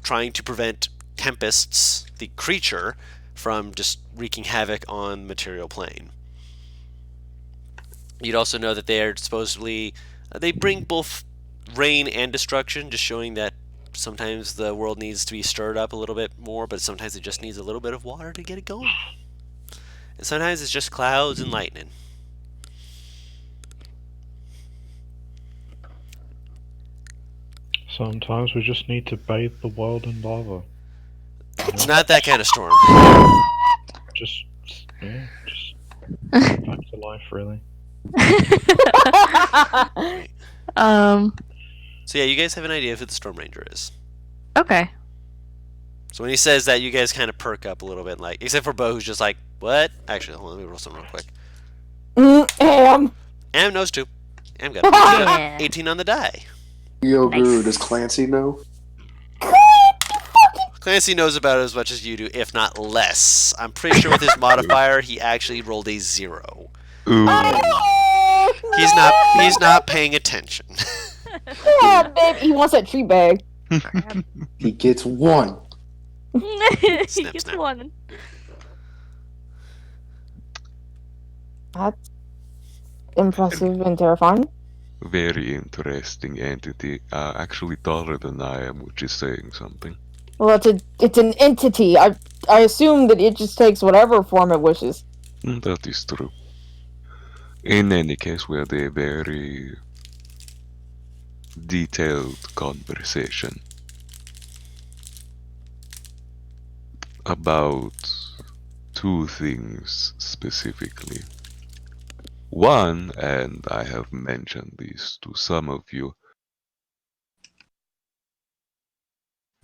trying to prevent tempests, the creature, from just wreaking havoc on the material plane. You'd also know that they are supposedly they bring both rain and destruction, just showing that sometimes the world needs to be stirred up a little bit more, but sometimes it just needs a little bit of water to get it going. And sometimes it's just clouds and lightning. Sometimes we just need to bathe the world in lava. It's not that kind of storm. Just back to life, really. So yeah, you guys have an idea of who the Storm Ranger is. Okay. So when he says that, you guys kind of perk up a little bit, like except for Bo, who's just like, "What?" Actually, hold on, let me roll something real quick. Am. Am knows too. Am got Yeah. 18 on the die. Yo, Guru, Nice. does Clancy know? Clancy knows about it as much as you do, if not less. I'm pretty sure with his modifier, he actually rolled a 0. Ooh. He's not paying attention. Yeah, babe, he wants that tree bag. Crap. He gets 1. He Snap, gets snap. one. That's impressive and terrifying. Very interesting entity. Actually taller than I am, which is saying something. Well, it's an entity. I assume that it just takes whatever form it wishes. That is true. In any case, we had a very detailed conversation about 2 things specifically. One, and I have mentioned this to some of you,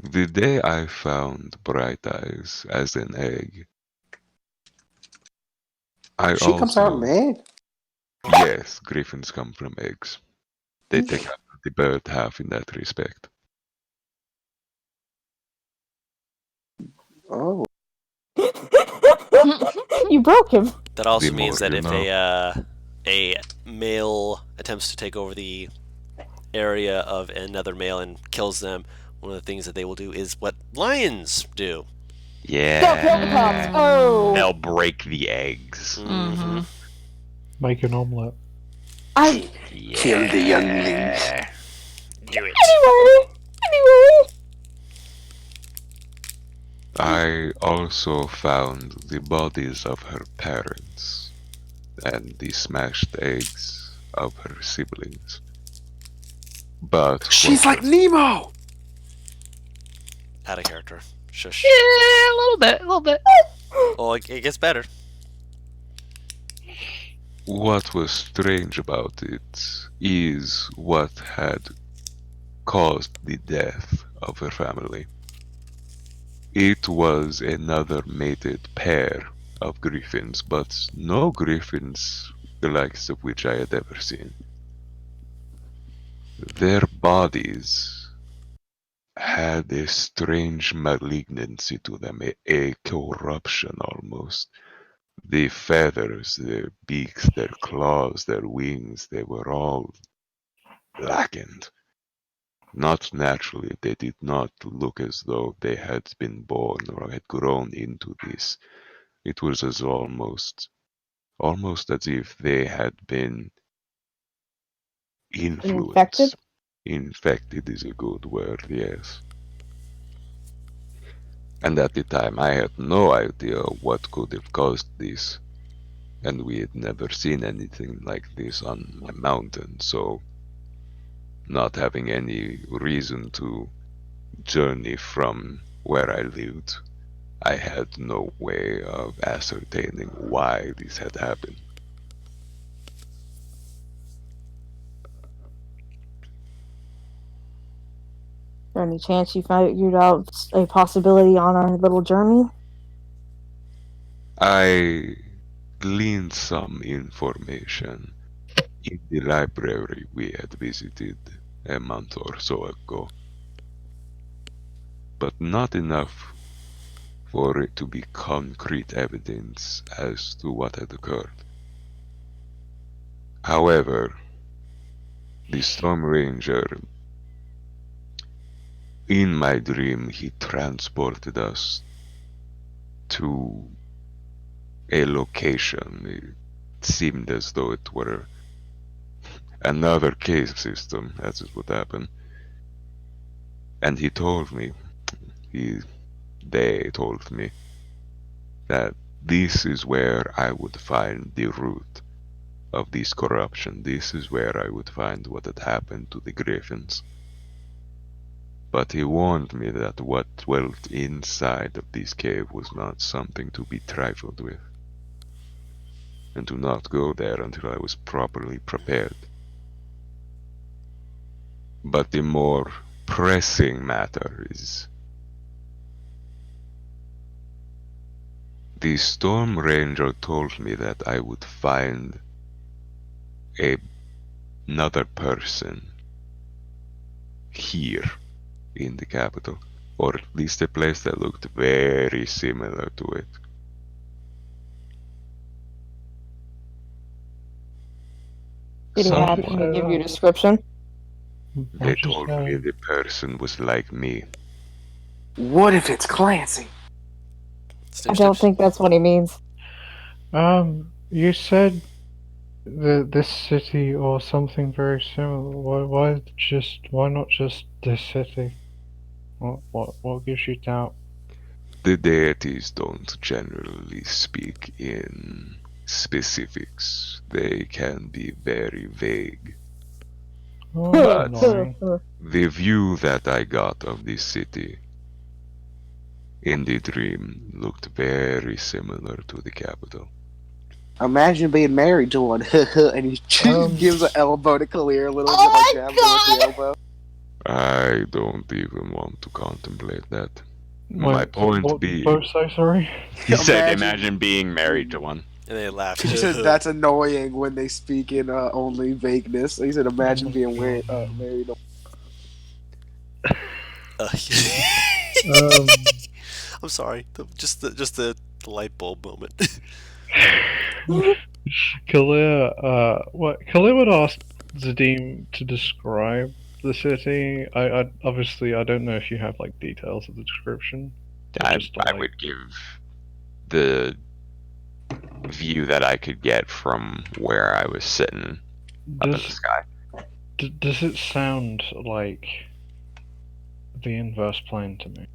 the day I found Bright Eyes as an egg, I She comes out also, mad. yes, griffins come from eggs. They take out the bird half in that respect. Oh. You broke him. That also The means more that you if know. a male attempts to take over the area of another male and kills them, one of the things that they will do is what lions do. Stop help cops. Yeah. Oh. They'll break the eggs. Mm-hmm. Make an omelette. I Kill the younglings. Do it. anyway. I also found the bodies of her parents and the smashed eggs of her siblings. But She's like Nemo! Out of character. Shush. Yeah, a little bit. Oh, it gets better. what was strange about it is what had caused the death of her family. It was another mated pair of griffins, but no griffins the likes of which I had ever seen. Their bodies had a strange malignancy to them, a corruption almost. The feathers, their beaks, their claws, their wings, they were all blackened. Not naturally, they did not look as though they had been born or had grown into this. It was as almost as if they had been Infected? influenced. Infected is a good word, yes. And at the time I had no idea what could have caused this. And we had never seen anything like this on my mountain, so not having any reason to journey from where I lived, I had no way of ascertaining why this had happened. Is there any chance you figured out a possibility on our little journey? I gleaned some information in the library we had visited a month or so ago, but not enough for it to be concrete evidence as to what had occurred. However, the Storm Ranger, in my dream, he transported us to a location. It seemed as though it were another cave system, as it would happen. And he told me, they told me, that this is where I would find the root of this corruption. This is where I would find what had happened to the griffins. But he warned me that what dwelt inside of this cave was not something to be trifled with, and to not go there until I was properly prepared. But the more pressing matter is the Storm Ranger told me that I would find a, another person here in the capital, or at least a place that looked very similar to it. Did he happen to give you a description? They told me the person was like me. What if it's Clancy? I don't think that's what he means. You said this city or something very similar. Why not just this city? What gives you doubt? The deities don't generally speak in specifics. They can be very vague. Oh, But- that's annoying. The view that I got of this city in the dream looked very similar to the capital. Imagine being married to one, and he gives an elbow to Kalir a little bit like that with the elbow. I don't even want to contemplate that. Wait, My point what being, both say sorry? He said, Imagine- imagine being married to one. And they laughed. He said that's annoying when they speak in only vagueness. He said, imagine being married to I'm sorry. Just the light bulb moment. Kalir would ask Zadim to describe the city. I obviously I don't know if you have like details of the description. I Just like- would give the view that I could get from where I was sitting up in the Does sky. does it sound like the inverse plane to me?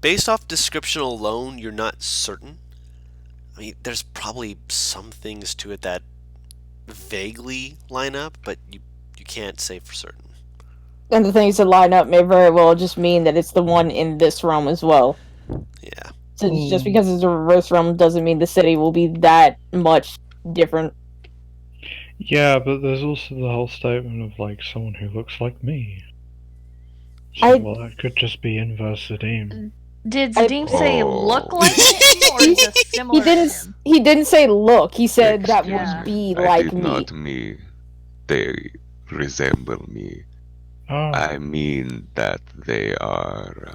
Based off description alone, you're not certain. I mean, there's probably some things to it that vaguely line up, but you can't say for certain. And the things that line up may very well just mean that it's the one in this realm as well. Yeah. So just because it's a reverse realm doesn't mean the city will be that much different. Yeah, but there's also the whole statement of like someone who looks like me. So, I- well, that could just be inverse Zadim. Did Zadim say Oh. look like him or just similar He didn't. to him? He didn't say look. He said that Excuse would Yeah. be I like did me. not mean they resemble me. Oh, I mean that they are.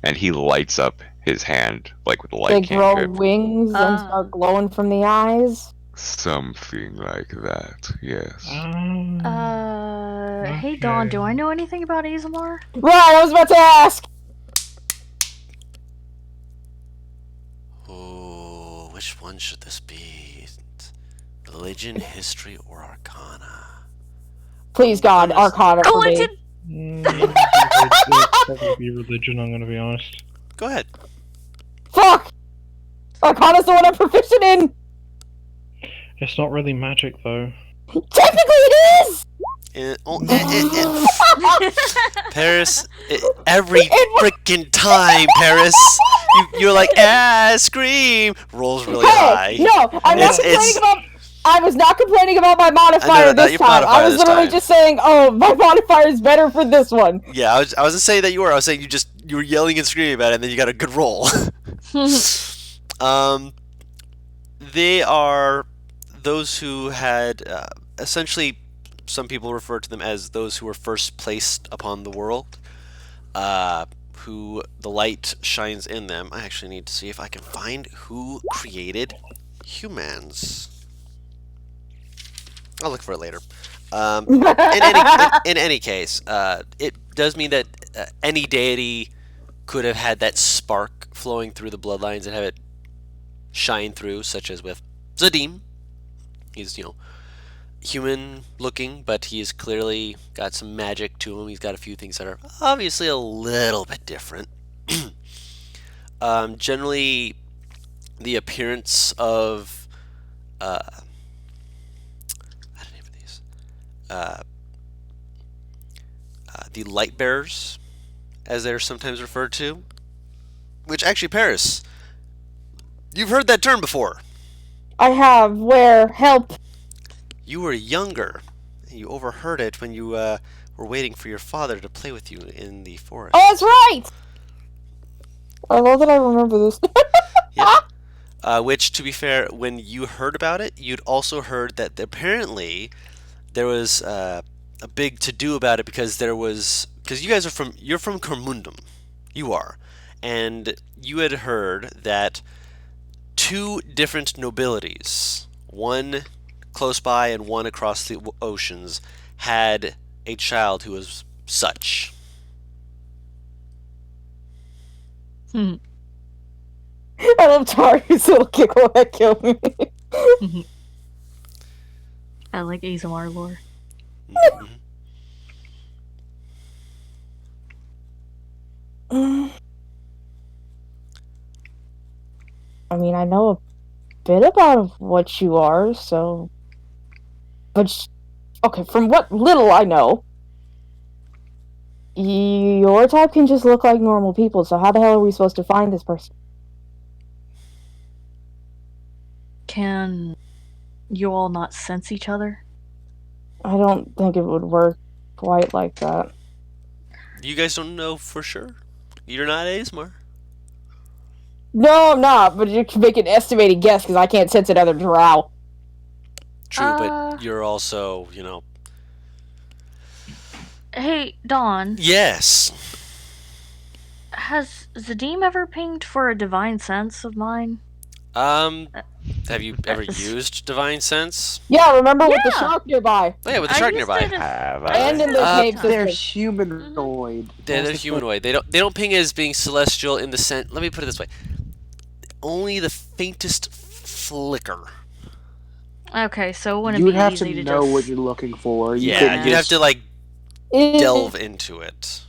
And he lights up his hand like with a They light grow cantrip. wings and Ah. start glowing from the eyes. Something like that. Yes. Hey Dawn, do I Okay. know anything about Azamar? Right, I was about to ask. Oh, which one should this be? Religion, history, or arcana? Please God, Arcana for me. Collected. It'd probably be religion. I'm gonna be honest. Go ahead. Fuck! Arcana's the one I'm proficient in! It's not really magic though. Technically it is! Paris, every It wa- freaking time, Paris, you're like, scream, rolls really high. Hey, no, I'm not It's- complaining about. I was not complaining about my modifier that this your time. I modifier was this literally time. just saying, oh, my modifier is better for this one. Yeah, I wasn't saying that you were. I was saying you were yelling and screaming about it, and then you got a good roll. They are those who had essentially. Some people refer to them as those who were first placed upon the world, who the light shines in them. I actually need to see if I can find who created humans. I'll look for it later. In any case, it does mean that any deity could have had that spark flowing through the bloodlines and have it shine through, such as with Zadim. He's, human looking, but he's clearly got some magic to him. He's got a few things that are obviously a little bit different. Generally, the appearance of I don't know for these. The light bearers, as they're sometimes referred to, which actually, Paris, you've heard that term before. I have. Where? Help. You were younger. You overheard it when you were waiting for your father to play with you in the forest. Oh, that's right! I love that I remember this. Yep. Which, to be fair, when you heard about it, you'd also heard that apparently there was a big to-do about it because you guys you're from Cormundum. You are. And you had heard that two different nobilities, one close by and one across the oceans, had a child who was such. Hmm. I love Tari's little giggle that killed me. I like ASMR lore. I mean, I know a bit about what you are, so... But, okay, from what little I know, your type can just look like normal people, so how the hell are we supposed to find this person? Can you all not sense each other? I don't think it would work quite like that. You guys don't know for sure? You're not ASMR. No, I'm not, but you can make an estimated guess because I can't sense another drow. True, but you're also, Hey, Dawn. Yes. Has Zadim ever pinged for a divine sense of mine? Have you ever used Divine Sense? Yeah, remember with the shark nearby. Oh yeah, with the shark nearby. And in the cave They're system. humanoid. They're humanoid. They don't ping as being celestial in the sense. Let me put it this way: only the faintest flicker. Okay, so it wouldn't You would be have easy to to know just... what you're looking for. Yeah, you'd have to delve into it.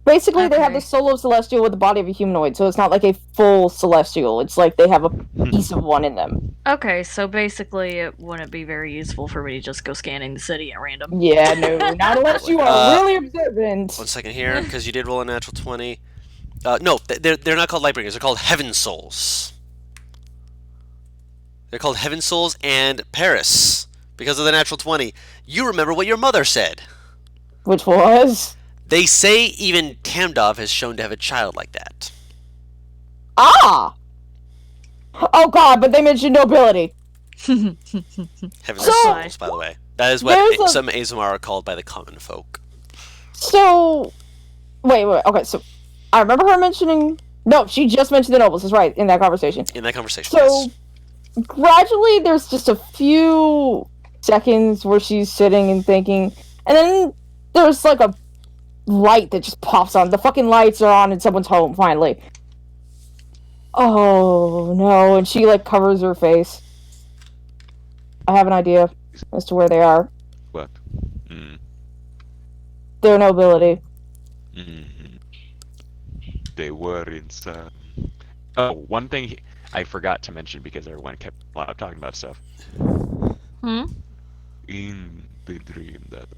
Basically, they have Okay. the soul of celestial with the body of a humanoid, so it's not like a full celestial. It's like they have a piece of one in them. Okay, so basically it wouldn't be very useful for me to just go scanning the city at random. Yeah, no, not unless you are really observant. 1 second here, because you did roll a natural 20. No, they're not called Lightbringers. They're called Heaven Souls. They're called Heaven Souls and Paris because of the natural 20. You remember what your mother said. Which was? They say even Tamdov has shown to have a child like that. Ah! Oh god, but they mentioned nobility. Heaven So- Souls, by the way. That is what There's a- some ASMR are called by the common folk. So... Wait, okay, so... I remember her mentioning... No, she just mentioned the nobles, that's right, in that conversation. In that conversation, So, yes. gradually, there's just a few seconds where she's sitting and thinking, and then there's like a light that just pops on. The fucking lights are on in someone's home, finally. Oh, no, and she, like, covers her face. I have an idea as to where they are. What? Mm. Their nobility. Mm-hmm. They were inside. Oh, one thing I forgot to mention because everyone kept talking about stuff. Hmm? In the dream, that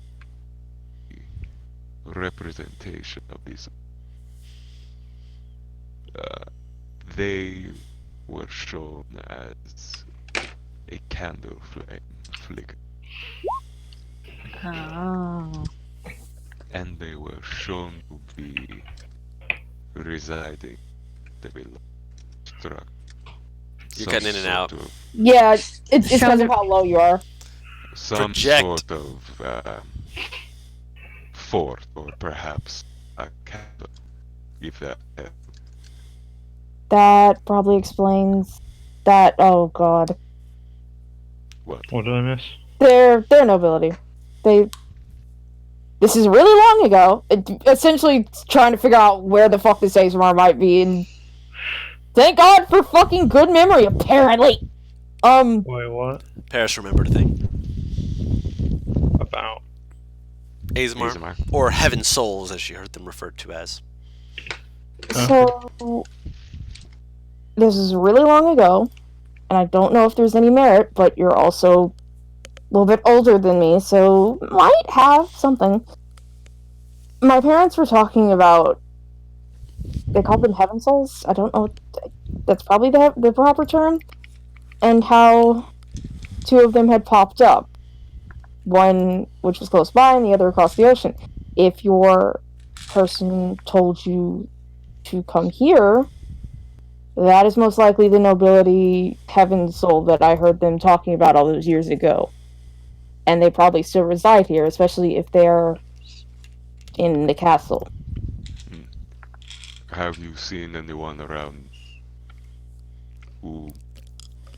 representation of these, they were shown as a candle flame flicker, Oh. and they were shown to be residing the below structure. You're cutting in and out. Yeah, it's because of how low you are. Some Project. sort of fort, or perhaps a candle, if that. That probably explains that. Oh god. What? What did I miss? Their nobility. This is really long ago. Essentially trying to figure out where the fuck this ASMR might be, and thank God for fucking good memory, apparently. Wait, what? Paris remembered a thing. About? ASMR. ASMR. Or Heaven Souls, as she heard them referred to as. So this is really long ago, and I don't know if there's any merit, but you're also a little bit older than me, so might have something. My parents were talking about, they called them Heaven Souls? I don't know, that's probably the proper term, and how two of them had popped up. one which was close by and the other across the ocean. If your person told you to come here, that is most likely the nobility heaven's soul that I heard them talking about all those years ago. And they probably still reside here, especially if they're in the castle. Have you seen anyone around who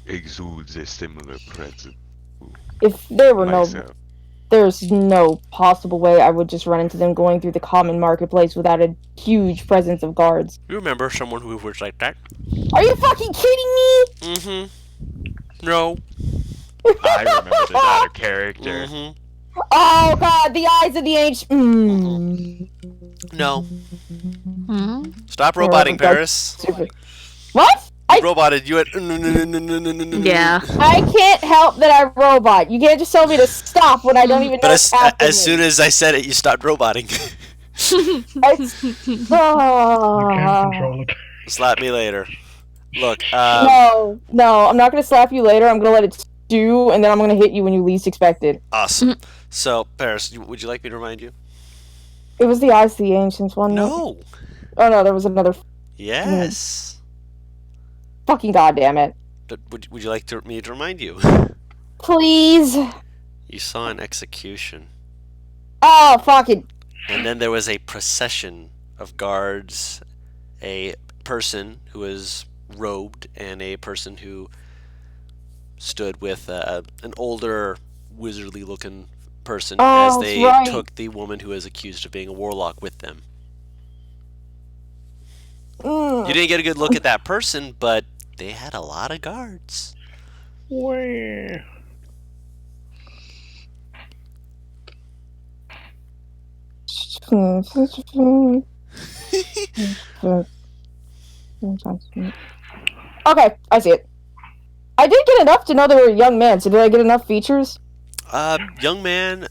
exudes a similar presence to If there were myself? there's no possible way I would just run into them going through the common marketplace without a huge presence of guards. You remember someone who was like that? Are you fucking kidding me? Mm-hmm. No. I remember this out of character. Mm-hmm. Oh god, the eyes of the ancient. No. Hmm? Stop roboting, Paris. Super. What? You roboted. You went. Yeah. I can't help that I robot. You can't just tell me to stop when I don't even know But what's happening. as soon as I said it, you stopped roboting. It's... You can't control it. Slap me later. Look, no, I'm not gonna slap you later. I'm gonna let it stew, and then I'm gonna hit you when you least expect it. Awesome. So, Paris, would you like me to remind you? It was the eyes of the ancients, wasn't it? No. Oh no, there was another. Yes. Fucking goddamn it! But would you like me to remind you? Please. You saw an execution. Oh fuck it. And then there was a procession of guards, a person who was robed, and a person who stood with an older, wizardly-looking person Oh, as they right. took the woman who was accused of being a warlock with them. You didn't get a good look at that person, but they had a lot of guards. Where? Okay, I see it. I did get enough to know they were a young man, so did I get enough features? Young man,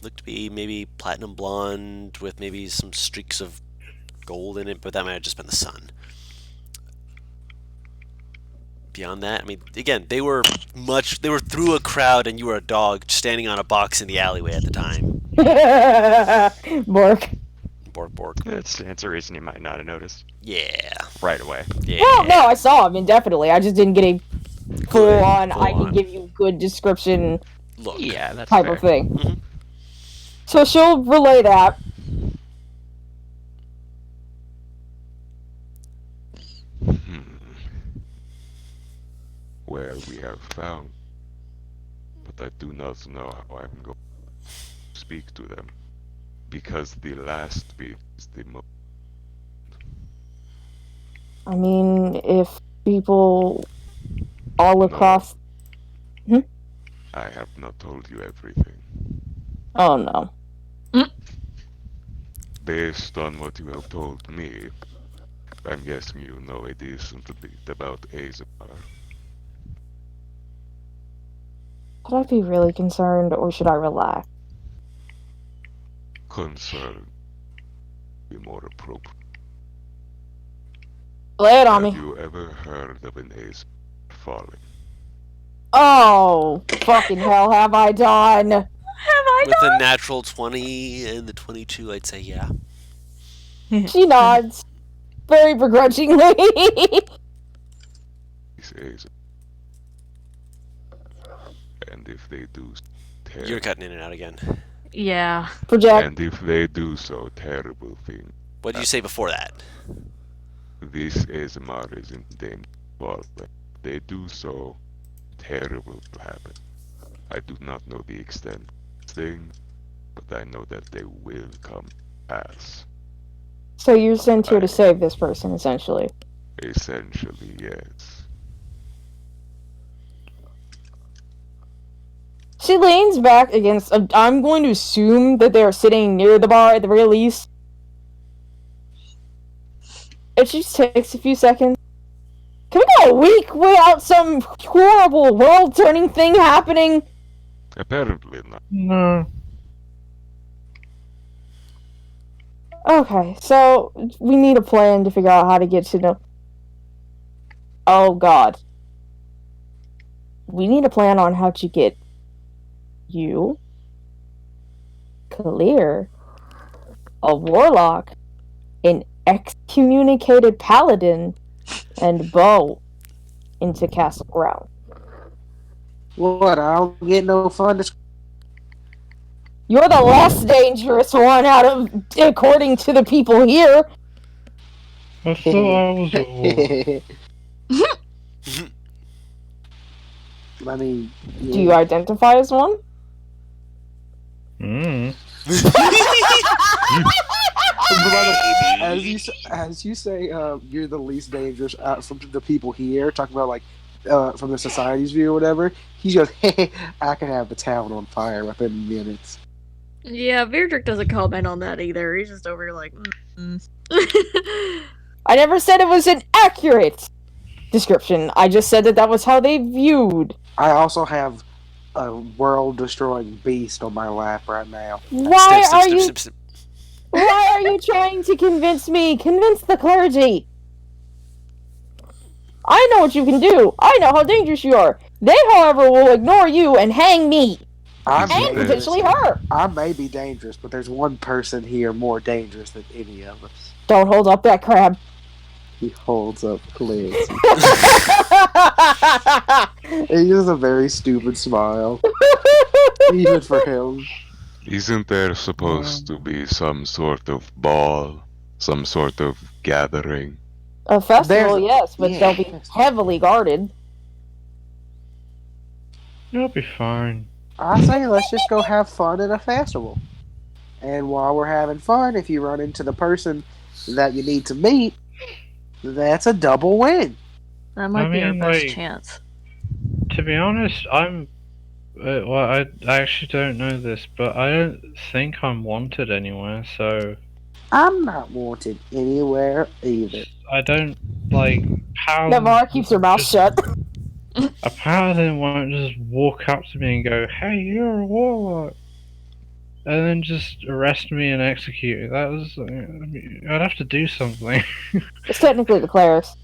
looked to be maybe platinum blonde with maybe some streaks of gold in it, but that might have just been the sun. Beyond that, I mean, again, they were through a crowd and you were a dog standing on a box in the alleyway at the time. Bork. Bork. That's a reason you might not have noticed Yeah. right away. Yeah. Well, no, I saw him indefinitely. I just didn't get a full-on, I full-on. can give you good description Look. Yeah, that's type fair. of thing. Mhm. So she'll relay that. Where we have found, but I do not know how I'm going to speak to them, because the last bit is the most. I mean, if people all No. across... I have not told you everything. Oh, no. Based on what you have told me, I'm guessing you know a decent bit about Ait'seh. Should I be really concerned, or should I relax? Concern be more appropriate. Lay it on Have me. you ever heard of an Ait'seh falling? Oh, fucking hell, have I done? Have I With done? a natural 20 and the 22, I'd say yeah. She nods. Very begrudgingly. These Ait'seh. And if they do You're cutting in and out again. Yeah. Project. and if they do so terrible thing, What did you say before that? this ASMR is in danger of falling. They do so, terrible will happen. I do not know the extent of this thing, but I know that they will come to pass. So you're sent here to save this person, essentially. Essentially, yes. She leans back against... I'm going to assume that they're sitting near the bar at the very least. It just takes a few seconds. Can we go a week without some horrible world-turning thing happening? Apparently not. No. Okay, so we need a plan to figure out how to get to know... Oh, God. we need a plan on how to get you, Clear, a warlock, an excommunicated paladin, and Bo into Castle Ground. What? I don't get no fun. You're the less dangerous one out of, according to the people here. I thought I was a warlock. I mean, yeah. Do you identify as one? As you say, you're the least dangerous from the people here. Talking about like from the society's view or whatever. He goes, "Hey, I can have the town on fire within minutes." Yeah, Beardrick doesn't comment on that either. He's just over here like, I never said it was an accurate description. I just said that was how they viewed. I also have a world-destroying beast on my lap right now. Why are you trying to convince me? Convince the clergy. I know what you can do. I know how dangerous you are. They, however, will ignore you and hang me. I'm And potentially her. I may be dangerous, but there's one person here more dangerous than any of us. Don't hold up that crab. He holds up Liz. He has a very stupid smile. Even for him. Isn't there supposed to be some sort of ball? Some sort of gathering? A festival, yes, but yeah. they'll be heavily guarded. You'll be fine. I say let's just go have fun at a festival. And while we're having fun, if you run into the person that you need to meet, that's a double win. that might be our mean, best like, chance. To be honest, I'm. Well, I actually don't know this, but I don't think I'm wanted anywhere, so. I'm not wanted anywhere either. I don't, like. How. Navarre keeps her mouth shut. A paladin won't just walk up to me and go, "Hey, you're a warlock," and then just arrest me and execute me. That was. I mean, I'd have to do something. It's technically the clerics.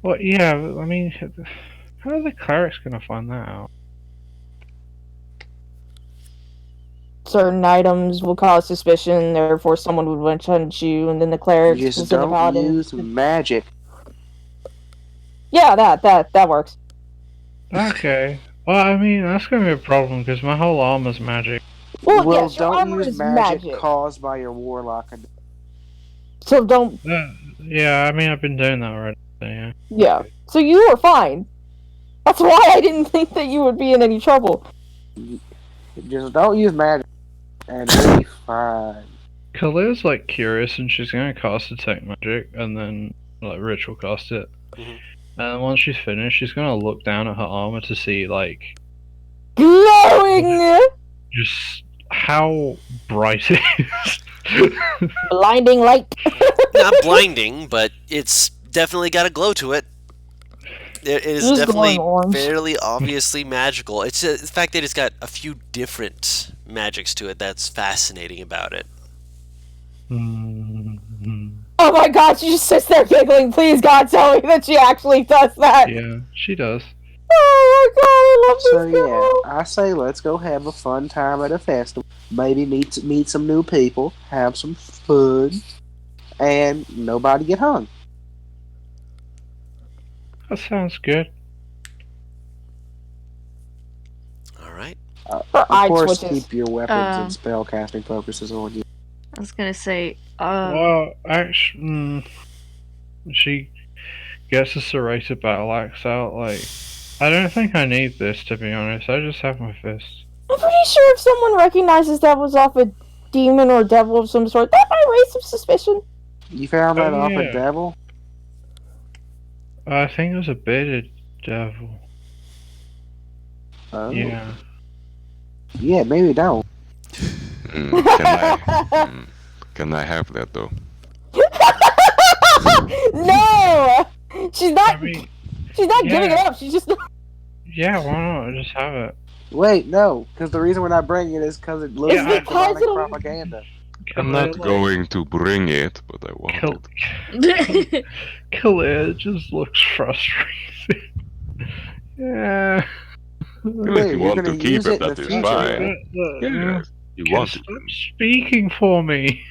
Well, yeah, I mean, how are the clerics gonna find that out? Certain items will cause suspicion, therefore someone would want to hunt you, and then the clerics You will just send the don't paladin. use magic. Yeah, that works. Okay. Well, I mean, that's gonna be a problem because my whole armor's magic. Well, Well, yes, your don't armor use is magic caused by your warlock. So don't. Yeah, I mean, I've been doing that already. So yeah. Yeah. So you were fine. That's why I didn't think that you would be in any trouble. Just don't use magic, and you'll be fine. Khalil's like curious, and she's gonna cast detect magic, and then like ritual cast it. Mhm. And once she's finished, she's gonna look down at her armor to see like Glowing, just how bright it is. blinding light. Not blinding, but it's definitely got a glow to it. It is Just definitely glowing orange. fairly obviously magical. It's the fact that it's got a few different magics to it that's fascinating about it. Oh my god, she just sits there giggling. Please, God, tell me that she actually does that. Yeah, she does. Oh my god, I love this So girl. yeah, I say let's go have a fun time at a festival. Maybe meet some new people, have some fun, and nobody get hung. That sounds good. All right. Her Of eye course, twitches. keep your weapons and spell casting focuses on you. I was gonna say, Well, actually, she gets a serrated battle axe out. Like, I don't think I need this, to be honest. I just have my fist. I'm pretty sure if someone recognizes that was off a demon or devil of some sort, that might raise some suspicion. You found that Oh, off yeah. a devil? I think it was a bearded devil. Oh. Yeah. Yeah, maybe don't. Can I have that though? No! She's not. I mean, She's not yeah. giving it up. She's just. yeah, why not? Just have it. Wait, no, because the reason we're not bringing it is because it looks It's like because demonic it'll- propaganda. I'm not going to bring it, but I want it. Khalil just looks frustrated. Yeah. Well, if you You're want gonna to keep use it, it in that the is future. fine. Yeah, you want Stop to. speaking for me.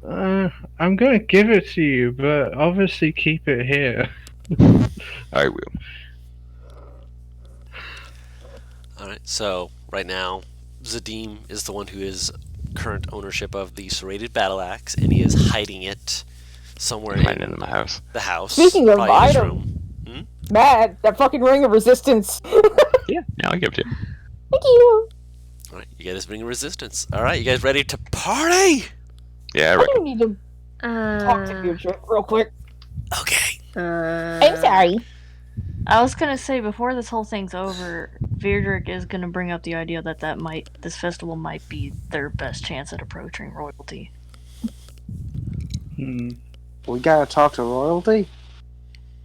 I'm gonna give it to you, but obviously keep it here. I will. Alright, so right now, Zadim is the one who is current ownership of the serrated battle axe, and he is hiding it somewhere Hiding in in my house. the house. Speaking of Probably in his item, room. Matt, that fucking ring of resistance. Yeah, now I give it to you. Thank you. Alright, you guys bring resistance. Alright, you guys ready to party? Yeah, I I reckon. do need to talk to Future real quick. Okay. I'm sorry. I was gonna say before this whole thing's over, Virdrick is gonna bring up the idea that this festival might be their best chance at approaching royalty. Hmm. We gotta talk to royalty.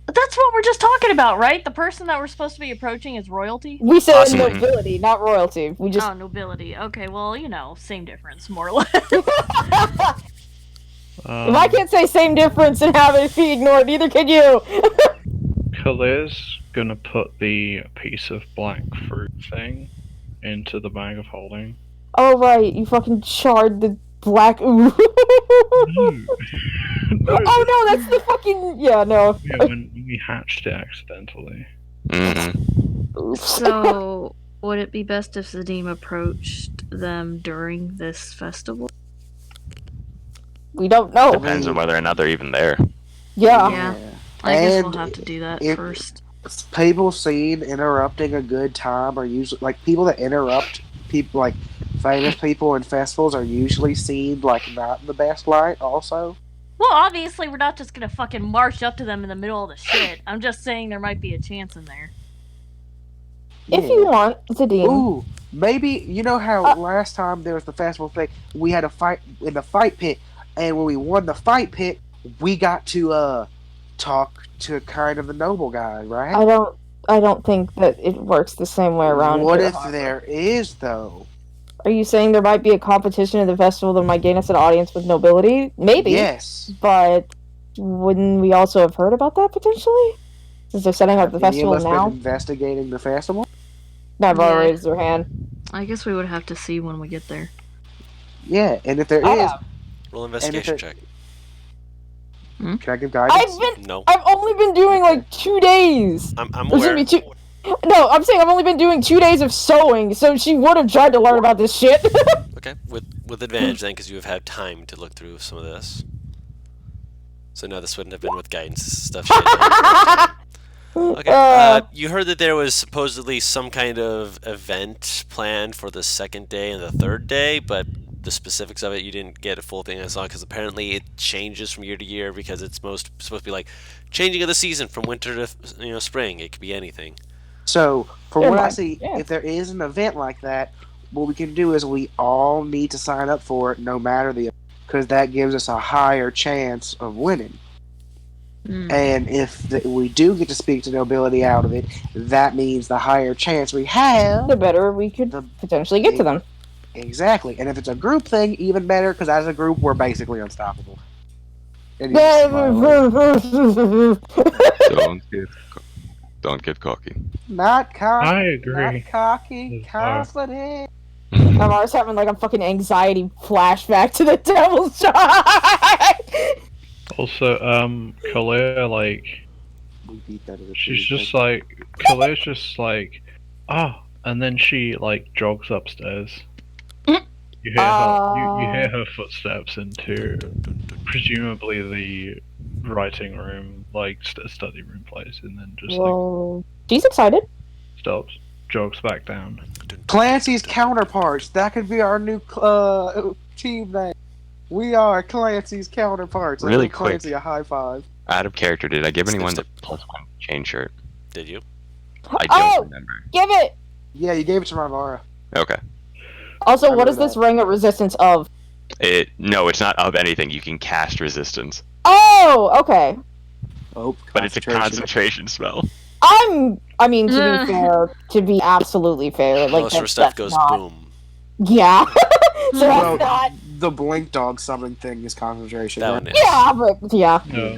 But that's what we're just talking about, right? The person that we're supposed to be approaching is royalty? We said Possibly. nobility, not royalty. We just Oh, nobility. Okay, well, same difference, more or less. If I can't say same difference and have it be ignored, neither can you. Khalir's gonna put the piece of black fruit thing into the bag of holding. Oh right, you fucking charred the black ooh. No, Oh no, that's the fucking no. yeah, when we hatched it accidentally. Mm-hmm. Oops. So, would it be best if Zadim approached them during this festival? We don't know. Depends on whether or not they're even there. Yeah. Yeah. I guess we'll And have to do that if- first. People seen interrupting a good time are usually like people that interrupt people like famous people in festivals are usually seen like not in the best light. Also, Well, obviously, we're not just gonna fucking march up to them in the middle of the shit. I'm just saying there might be a chance in there. If you want, Zadim. Ooh, maybe you know how last time there was the festival thing, we had a fight in the fight pit, and when we won the fight pit, we got to talk to kind of the noble guy, right? I don't think that it works the same way around. What here, if Harper. there is though? Are you saying there might be a competition at the festival that might gain us an audience with nobility? Maybe. Yes. But wouldn't we also have heard about that potentially? Since they're setting up the Have any festival of us now? been investigating the festival? Never Yeah. raised their hand. I guess we would have to see when we get there. Yeah, and if there I is, have. Roll investigation it- check. can I give guidance? No. I've only been doing like 2 days. I'm There's aware. gonna be No, I'm saying I've only been doing 2 days of sewing, so she would have tried to learn about this shit. Okay, with advantage then, because you have had time to look through some of this. So no, this wouldn't have been with guidance. This is stuff she had done. Okay, you heard that there was supposedly some kind of event planned for the second day and the third day, but the specifics of it you didn't get a full thing I saw because apparently it changes from year to year because it's supposed to be like changing of the season from winter to spring. It could be anything. So, from Never what I mind. see, Yeah. if there is an event like that, what we can do is we all need to sign up for it, no matter the, because that gives us a higher chance of winning. And if we do get to speak to nobility out of it, that means the higher chance we have. The better we could potentially get to them. Exactly. And if it's a group thing, even better, because as a group, we're basically unstoppable. And Don't get cocky. not cocky. I agree. Not cocky. With Bar. Confident. I'm always having like a fucking anxiety flashback to the devil's child. Also, Khalir, like, We beat that as a she's team. just like, Khalir's just like, and then she like jogs upstairs. You hear you hear her footsteps into presumably the writing room, like study room place, and then just Well, she's excited. stops, jogs back down. Clancy's counterparts. That could be our new team name. We are Clancy's counterparts. Really Give Clancy quick. a high five. Out of character, did I give Snip, anyone the snip. +1 chain shirt? Did you? I don't Oh! remember. Give it. Yeah, you gave it to Marvara. Okay. Also, I what is remember this that. ring of resistance of? No, it's not of anything. You can cast resistance, Oh, okay. Oh, but it's a concentration spell. To be fair, to be absolutely fair, like Most of her that's, stuff that's goes not. boom. Yeah. So Well, that's not. the blink dog summoning thing is concentration. That right? one is. Yeah, but yeah.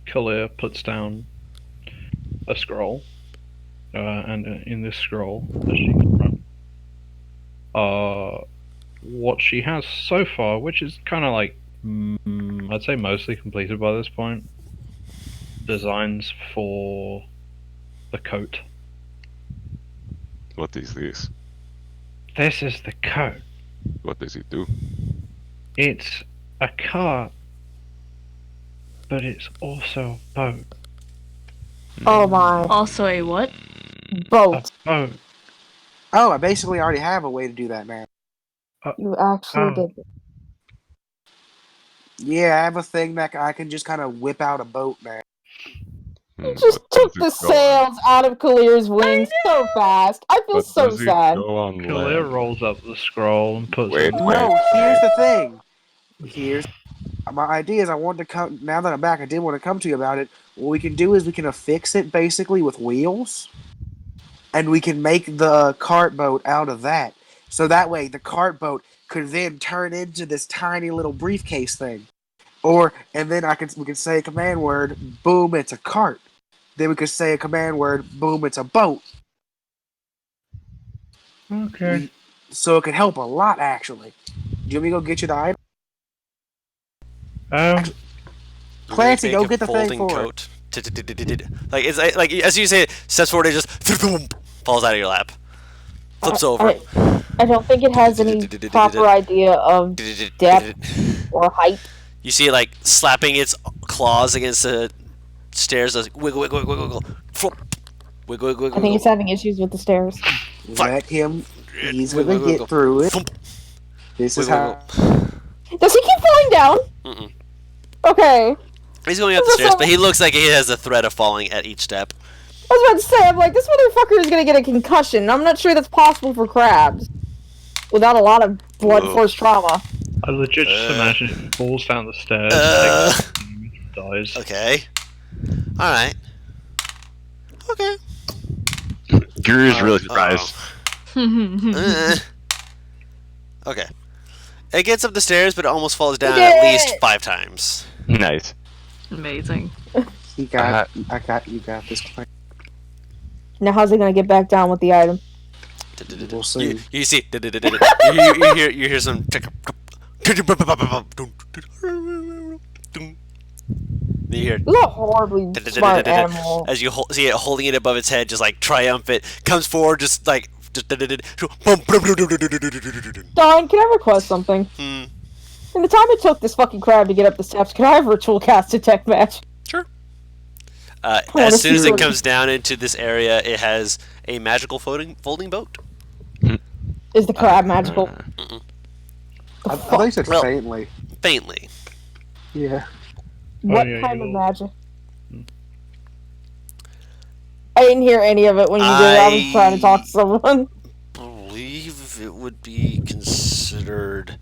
Khalir puts down a scroll, and in this scroll, as she can run, what she has so far, which is kind of like, I'd say mostly completed by this point, designs for the coat. What is this? This is the coat. What does it do? It's a cart, but it's also a boat. Oh my. Also a what? Boat. A boat. Oh, I basically already have a way to do that now. You actually Oh. did. Yeah, I have a thing that I can just kind of whip out a boat now. You just But took does the it go on- sails out of Kalir's wings so fast. I feel But so does it sad. go on Kalir land? rolls up the scroll and puts Wait, it in. wait. No, here's the thing. Here's my idea is I want to come now that I'm back. I did want to come to you about it. What we can do is we can affix it basically with wheels, and we can make the cart boat out of that. So that way, the cart boat could then turn into this tiny little briefcase thing, and then we can say a command word, boom, it's a cart. Then we could say a command word, boom, it's a boat. Okay. So it could help a lot actually. Do you want me to go get you the item? Um, Clancy, Make go a get the thing folding for it. coat. Like it's like as you say, it steps forward, it just falls out of your lap, flips over. I don't think it has any proper idea of depth or height. You see it like slapping its claws against the stairs. Like, wiggle, wiggle, wiggle, wiggle, flop. Wiggle, wiggle, wiggle. I think he's having issues with the stairs. Let him. He's Wiggle, gonna wiggle, get through it. Thump. This is Wiggle, how. wiggle. Does he keep falling down? Mm-mm. Okay. He's going up the stairs, but he looks like he has the threat of falling at each step. I was about to say, I'm like, this motherfucker is gonna get a concussion. I'm not sure that's possible for crabs. Without a lot of blood force trauma. I legit just imagine he falls down the stairs, dies. Okay. Alright. Okay. Guru's really surprised. Okay. It gets up the stairs, but it almost falls down Yeah. at least 5 times. Nice. Amazing. He got. I got. You got this. Plan. Now how's he gonna get back down with the item? We'll see. You see. You hear some. You hear. This is a horribly smart animal. As you see it holding it above its head, just like triumphant, comes forward, just like. Don, can I request something? Hmm. In the time it took this fucking crab to get up the steps, can I have virtual cast detect match? Sure. wanna As soon as see it what- comes down into this area, it has a magical folding boat. Is the crab magical? I thought you said Well- faintly. Faintly. Yeah. What yeah, kind of you'll- magic? I didn't hear any of it when you did it. I was trying to talk to someone. Believe it would be considered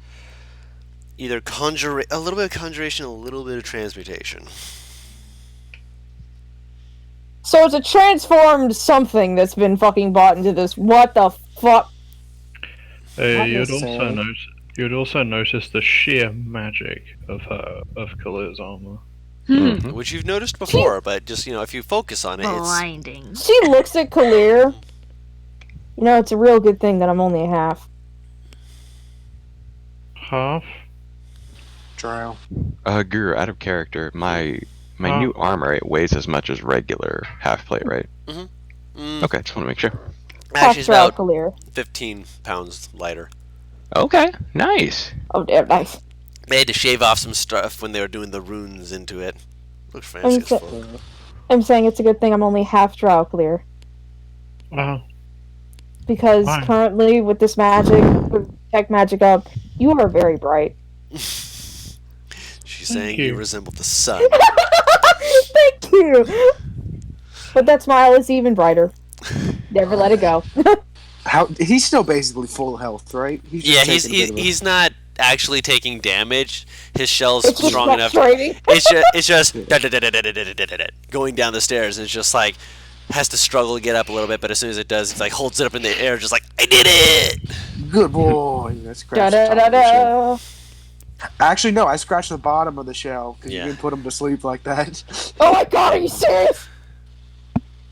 either a little bit of conjuration, a little bit of transmutation. So it's a transformed something that's been fucking bought into this. What the fuck? Not necessarily. You'd also notice the sheer magic of Kalir's armor. Which you've noticed before, but just, if you focus on it, it's... Blinding. She looks at Kalir. You know, it's a real good thing that I'm only a half. Half? Drow. Guru, out of character, my Huh? new armor, it weighs as much as regular half plate, right? Mm, Okay, just want to make sure. actually, it's Half about Kalir. 15 pounds lighter. Okay, nice. Oh, damn, nice. They had to shave off some stuff when they were doing the runes into it. Looks fancy I'm as so- fuck. I'm saying it's a good thing I'm only half Drow Kalir. Wow. Because Fine. currently, with this magic, with tech magic up, you are very bright. She's saying you. you resemble the sun. Thank you! But that smile is even brighter. Never let it go. How he's still basically full health, right? He's just Yeah, taking a bit of a- he's not actually taking damage. His shell's It's just strong enough. frustrating. It's just going down the stairs. And it's just like has to struggle to get up a little bit, but as soon as it does, he like holds it up in the air, just like I did it. Good boy. That's Da da da da. Actually, no. I scratched the bottom of the shell because Yeah. you can put him to sleep like that. Oh my god, are you serious?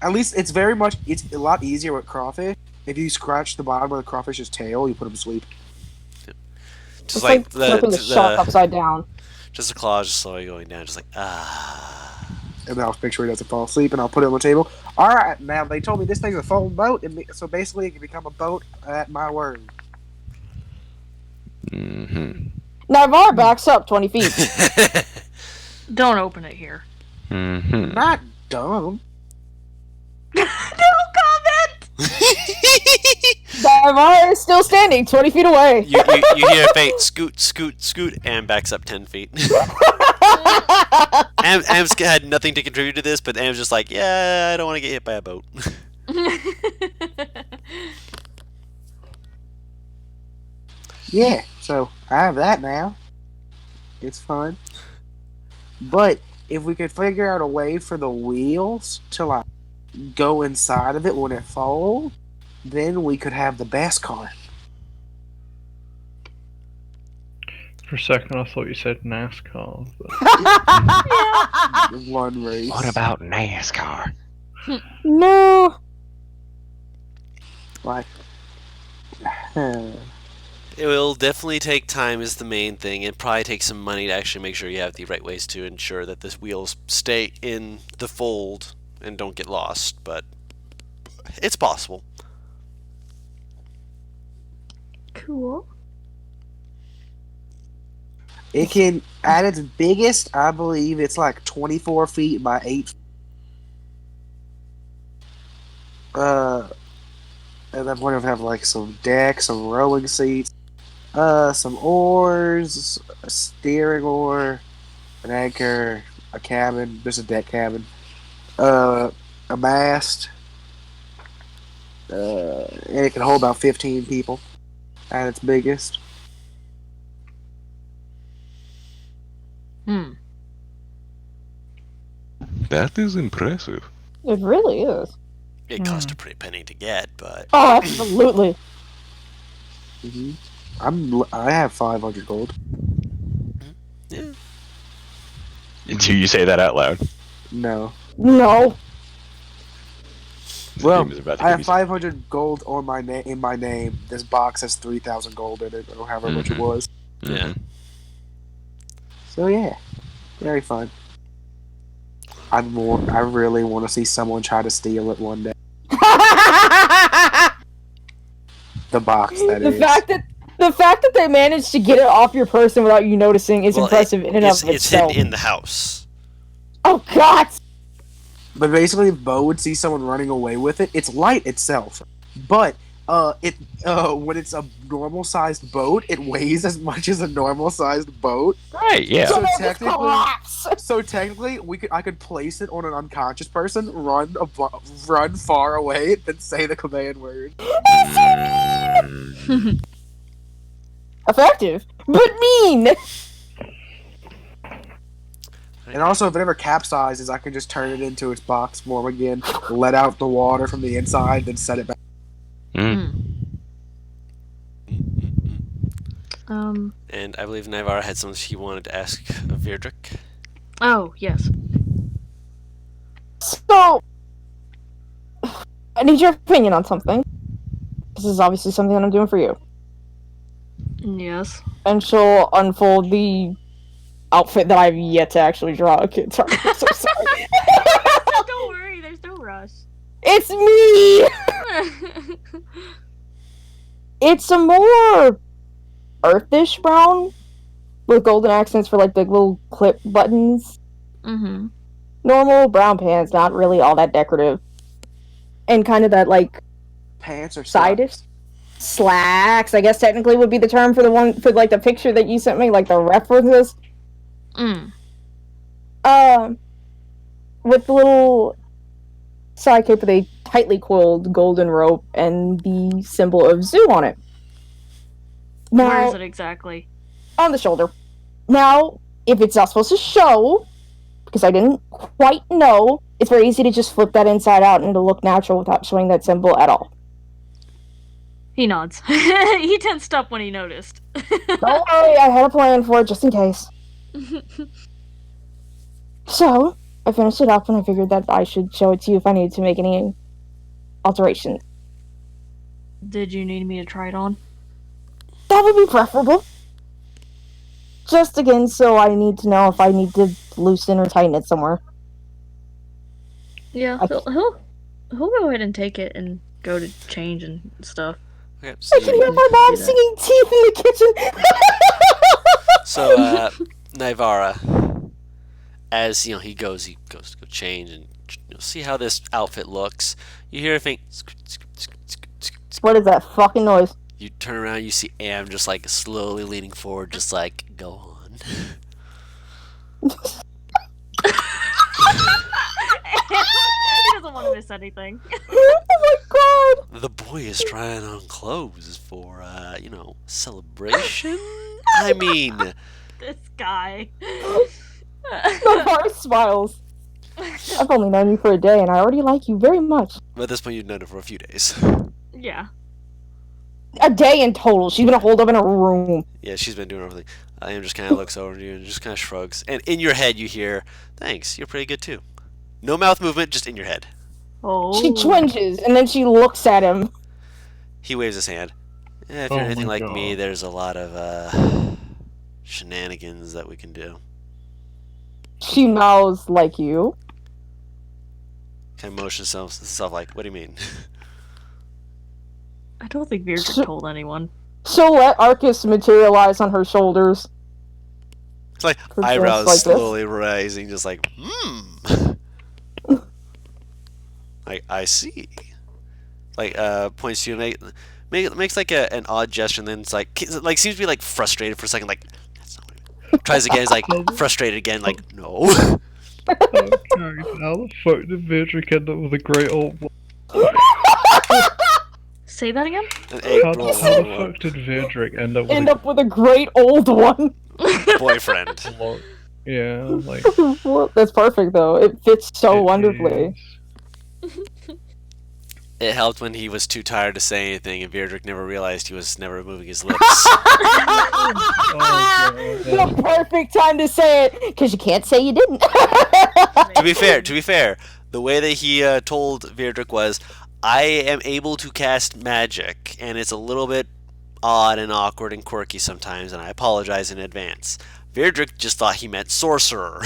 At least it's a lot easier with crawfish. If you scratch the bottom of the crawfish's tail, you put them to sleep. Just It's like like flipping the shark upside down. just the claws just slowly going down, just like And then I'll make sure he doesn't fall asleep, and I'll put it on the table. All right, now they told me this thing's a foam boat, so basically it can become a boat at my word. Mm-hmm. Navarre backs up 20 feet. Don't open it here. Mm-hmm. Not dumb. No comment! Navarre is still standing 20 feet away. you hear a faint scoot, scoot, scoot, and backs up 10 feet. Am's had nothing to contribute to this, but Am's just like, yeah, I don't want to get hit by a boat. Yeah, so I have that now. It's fun. But if we could figure out a way for the wheels to like go inside of it when it folds, then we could have the best car. For a second, I thought you said NASCAR. But... One race. What about NASCAR? No. Like, It will definitely take time is the main thing, and probably take some money to actually make sure you have the right ways to ensure that the wheels stay in the fold and don't get lost, but it's possible. Cool. it can, at its biggest, I believe it's like 24 feet by 8. And I'm going to have like some decks, some rowing seats, some oars, a steering oar, an anchor, a cabin, just a deck cabin, a mast, and it can hold about 15 people at its biggest. That is impressive. It really is. It cost a pretty penny to get, but Oh, absolutely. I have 500 gold. yeah. Do you say that out loud? No. No. The Well, game is about to I give have me 500 gold on my in my name. This box has 3,000 gold in it, or however much it Mhm. was. some- Yeah. So yeah, very fun. I really want to see someone try to steal it one day. The box, that the is. fact that they managed to get it off your person without you noticing is Well, impressive in and it's, of it's itself. hidden in the house. Oh God! But basically, if Bo would see someone running away with it, it's light itself. But when it's a normal sized boat, it weighs as much as a normal sized boat. Right, yeah. So So technically- collapse. So technically, I could place it on an unconscious person, run far away, then say the command word. Mm. Effective, but mean. And also, if it ever capsizes, I can just turn it into its box form again, let out the water from the inside, then set it back. And I believe Navarra had something she wanted to ask of Virdrick. Oh, yes. So, I need your opinion on something. This is obviously something that I'm doing for you. Yes. And she'll unfold the outfit that I've yet to actually draw. Okay, sorry. I'm so sorry. Don't worry, there's no rush. It's me! It's a more earthish brown with golden accents for like the little clip buttons. Mm-hmm. Normal brown pants, not really all that decorative. And kind of that like Pants or side-ish slacks, I guess technically would be the term for the one for like the picture that you sent me, like the references. With the little side cape with a tightly coiled golden rope and the symbol of zoo on it. Now, Where is it exactly? on the shoulder. Now, if it's not supposed to show, because I didn't quite know, it's very easy to just flip that inside out and to look natural without showing that symbol at all. He nods. He tensed up when he noticed. Don't worry, I had a plan for it just in case. So, I finished it up and I figured that I should show it to you if I needed to make any alterations. Did you need me to try it on? That would be preferable. Just again, so I need to know if I need to loosen or tighten it somewhere. Yeah, he'll go ahead and take it and go to change and stuff. Okay, so I can hear my mom singing teeth in the kitchen. So, Naivara, as he goes to go change and see how this outfit looks. You hear a thing. What is that fucking noise? You turn around, you see Am just like slowly leaning forward, just like, go on. He doesn't want to miss anything. Oh my god! The boy is trying on clothes for, celebration? I mean, This guy. My heart smiles. I've only known you for a day and I already like you very much. at this point you've known it for a few days. Yeah. A day in total. She's been holed up in a room. Yeah, she's been doing everything. Am just kind of looks over at you and just kind of shrugs. And in your head you hear, thanks, you're pretty good too. No mouth movement, just in your head. Oh. She twinges and then she looks at him. He waves his hand. Yeah, if you're Oh anything my like me, God. there's a lot of shenanigans that we can do. She mouths like you. Kind of motions himself like, what do you mean? I don't think Virdrick told anyone. She'll let Arcus materialize on her shoulders. It's like For eyebrows just like this. slowly rising, just like, I see. Like, points to you, makes like an odd gesture, and then it's like seems to be like frustrated for a second, like, that's not what I mean. Tries again, is like frustrated again, like, no. Okay, how the fuck did Vidrick end up with a great old one? Say that again? An egg How, roll how the fuck did Vidrick end up with End up with a great old one. boyfriend. a lot? Yeah, like. Well, that's perfect though. It fits so wonderfully. It helped when he was too tired to say anything, and Virdrick never realized he was never moving his lips. The perfect time to say it, because you can't say you didn't. To be fair, the way that he told Virdrick was, I am able to cast magic, and it's a little bit odd and awkward and quirky sometimes, and I apologize in advance. Virdrick just thought he meant sorcerer.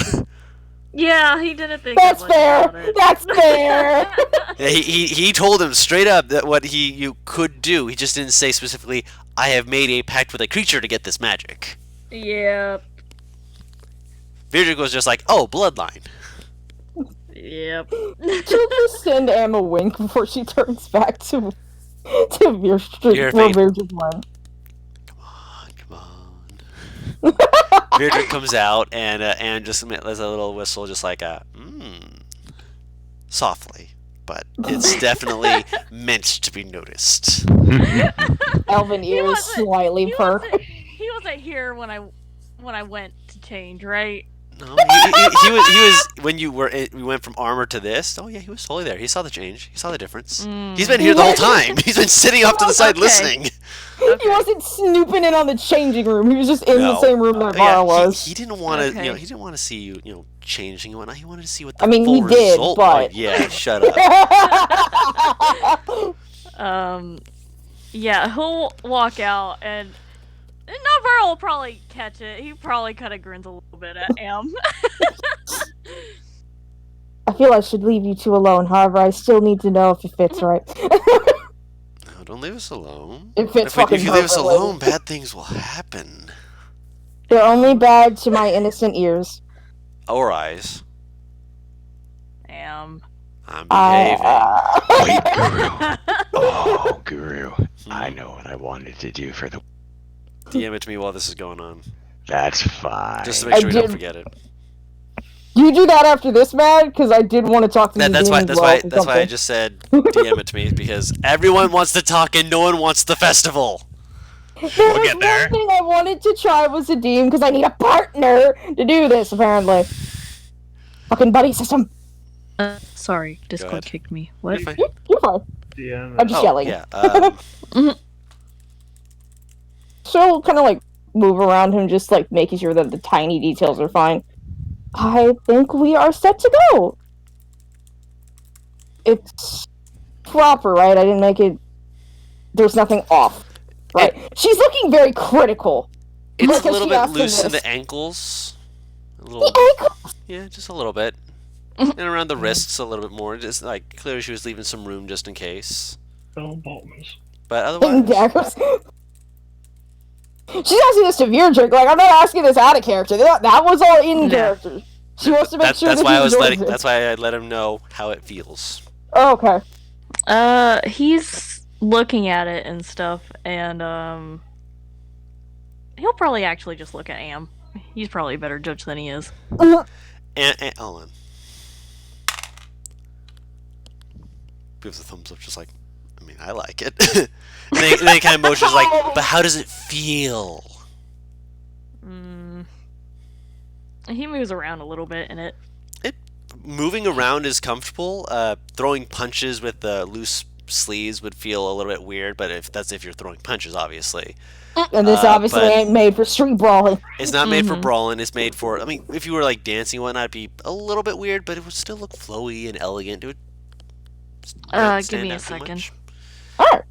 Yeah, he didn't think That's that much fair. about it. That's fair. Yeah, he told him straight up that what you could do. He just didn't say specifically, I have made a pact with a creature to get this magic. Yep. Virdrick was just like, oh, bloodline. Yep. She'll just send Am a wink before she turns back to Veer Street. Your Where face. Veer just went. Come on. Virdrick comes out and just does a little whistle, just like softly, but it's definitely meant to be noticed. Elven ears wasn't- slightly perk. He wasn't here when I went to change, right? No, he was when we went from armor to this. Oh yeah, he was totally there. He saw the change. He saw the difference. He's been here the whole time. He's been sitting off to the side Okay. listening. He wasn't snooping in on the changing room. He was just in the No. same room that Yeah, Vara was. he didn't want to. Okay. He didn't want to see you, changing and whatnot. He wanted to see what the I mean, full he did, result but- was. Yeah, shut up. Yeah, he'll walk out and Navarro will probably catch it. He probably kind of grins a little bit at Am. I feel I should leave you two alone. However, I still need to know if it fits right. No, don't leave us alone. It fits If you leave us perfectly. alone, bad things will happen. They're only bad to my innocent ears. Or eyes. Am. I'm behaving. Wait, Guru. Oh, Guru. I know what I wanted to do for the... DM it to me while this is going on. That's fine. Just to make I sure we don't did- forget it. You do that after this, Mad? Because I did want to talk to you. That's why I just said DM it to me, because everyone wants to talk and no one wants the festival. There was get there. one thing I wanted to try was a Deem because I need a partner to do this. Apparently, fucking buddy system. Sorry, ahead. Discord kicked me. What? You're fine. You're fine. Yeah, I'm just yelling. Yeah. She'll kind of like move around him, just like making sure that the tiny details are fine. I think we are set to go. It's proper, right? I didn't make it. There's nothing off, right? She's looking very critical. It's a because little she bit asked him loose in this. the ankles. A little, The ankle. yeah, just a little bit. And around the wrists a little bit more. Just like clearly she was leaving some room just in case. Bell bottoms. But And otherwise, daggers. She's asking a severe trick. Like, I'm not asking this out of character. That was all in character. She wants to make sure that's that why he I was enjoys letting. it. That's why I let him know how it feels. Oh, okay. He's looking at it and stuff, and he'll probably actually just look at Am. He's probably a better judge than he is. And hold on. Gives a thumbs up, just like, I mean, I like it. and then he kind of motions like, but how does it feel? He moves around a little bit in it. Moving around is comfortable. Throwing punches with the loose sleeves would feel a little bit weird, but if you're throwing punches, obviously. And this obviously but ain't made for street brawling. It's not made for brawling. It's made for. I mean, if you were like dancing and whatnot, it'd be a little bit weird, but it would still look flowy and elegant. It would. Not Give me stand a out too second. much. Alright.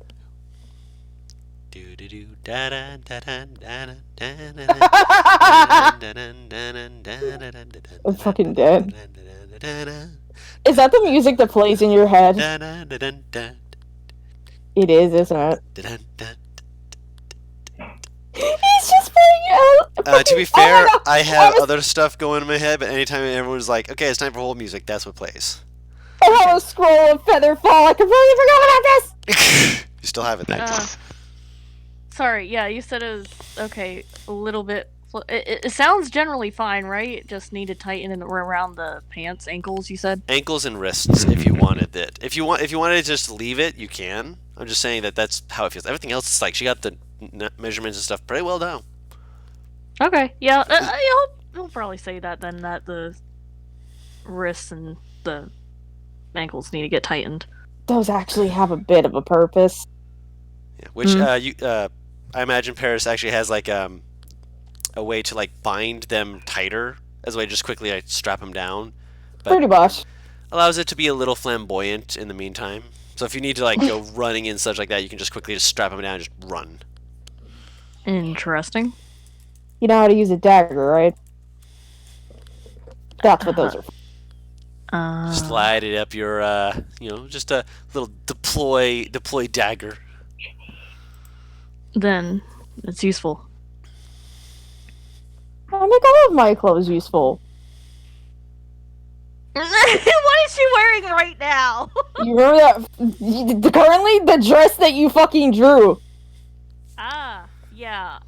Do do do da da da da da da da I'm fucking dead. Is that the music that plays in your head? It is, isn't it? He's just playing out. To be fair, I have other stuff going in my head, but anytime everyone's like, okay, it's time for hold music, that's what plays. I have a scroll of feather fall. I completely forgot about this. You still have it then. Sorry, yeah, you said it was okay. A little bit. It sounds generally fine, right? Just need to tighten it around the pants, ankles. You said. Ankles and wrists, if you wanted it. If you wanted to just leave it, you can. I'm just saying that's how it feels. Everything else is like she got the measurements and stuff pretty well down. Okay, yeah, he'll probably say that then, that the wrists and the ankles need to get tightened. Those actually have a bit of a purpose. Yeah, which I imagine Paris actually has like a way to like bind them tighter as a way to just quickly like strap them down. But Pretty much. allows it to be a little flamboyant in the meantime. So if you need to like go running and such like that, you can just quickly just strap them down and just run. Interesting. You know how to use a dagger, right? That's what those are for. Slide it up your, just a little deploy dagger. Then it's useful. I make all of my clothes useful. What is she wearing right now? You remember that? Currently, the dress that you fucking drew. Yeah.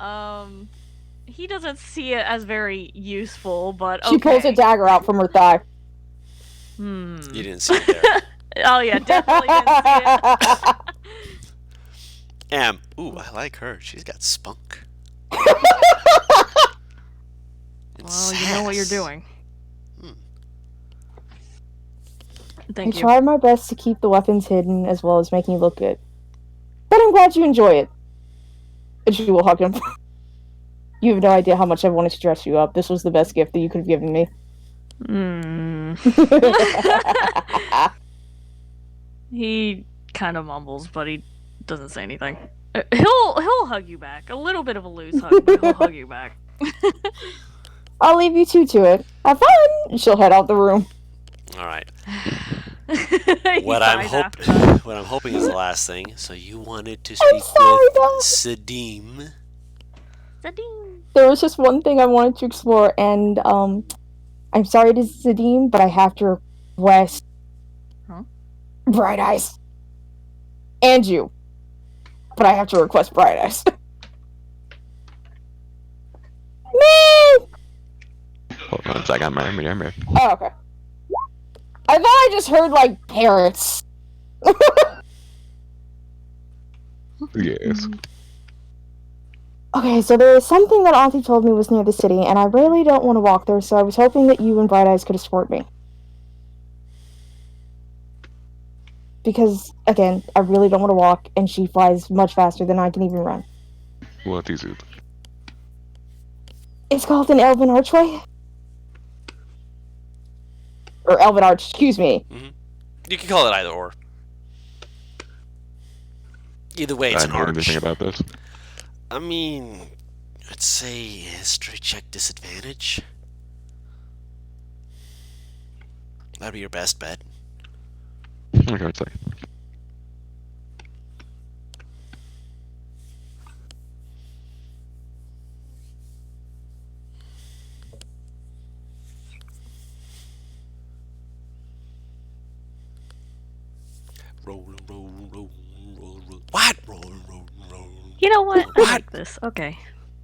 He doesn't see it as very useful, but okay. She pulls a dagger out from her thigh. You didn't see it there. Oh yeah, definitely didn't see it. Ooh, I like her. She's got spunk. Well, you know what you're doing. Thank I you. tried my best to keep the weapons hidden as well as making you look good. But I'm glad you enjoy it. And she will hug him. You have no idea how much I wanted to dress you up. This was the best gift that you could have given me. He kind of mumbles, but he doesn't say anything. He'll hug you back. A little bit of a loose hug, but he'll hug you back. I'll leave you two to it. Have fun! And she'll head out the room. All right. He What sighs after that. I'm hoping is the last thing. So you wanted to I'm speak sorry, with Dad. Sadim. Zading. There was just one thing I wanted to explore, and I'm sorry to Sadim, but I have to request Bright Eyes. And you. But I have to request Bright Eyes. Man! Hold on a second, I'm ready. Oh, okay. I thought I just heard, like, parrots. Yes. Okay, so there is something that Auntie told me was near the city, and I really don't want to walk there, so I was hoping that you and Bright Eyes could escort me. Because, again, I really don't want to walk, and she flies much faster than I can even run. What is it? It's called an Elven Archway. or Elven Arch, excuse me. You can call it either or. Either way, I it's didn't an hear arch. anything about this. I mean, I'd say history check disadvantage. That'd be your best bet. Okay, I'd say. Roll. What? Roll. You know what? I What? like this. Okay.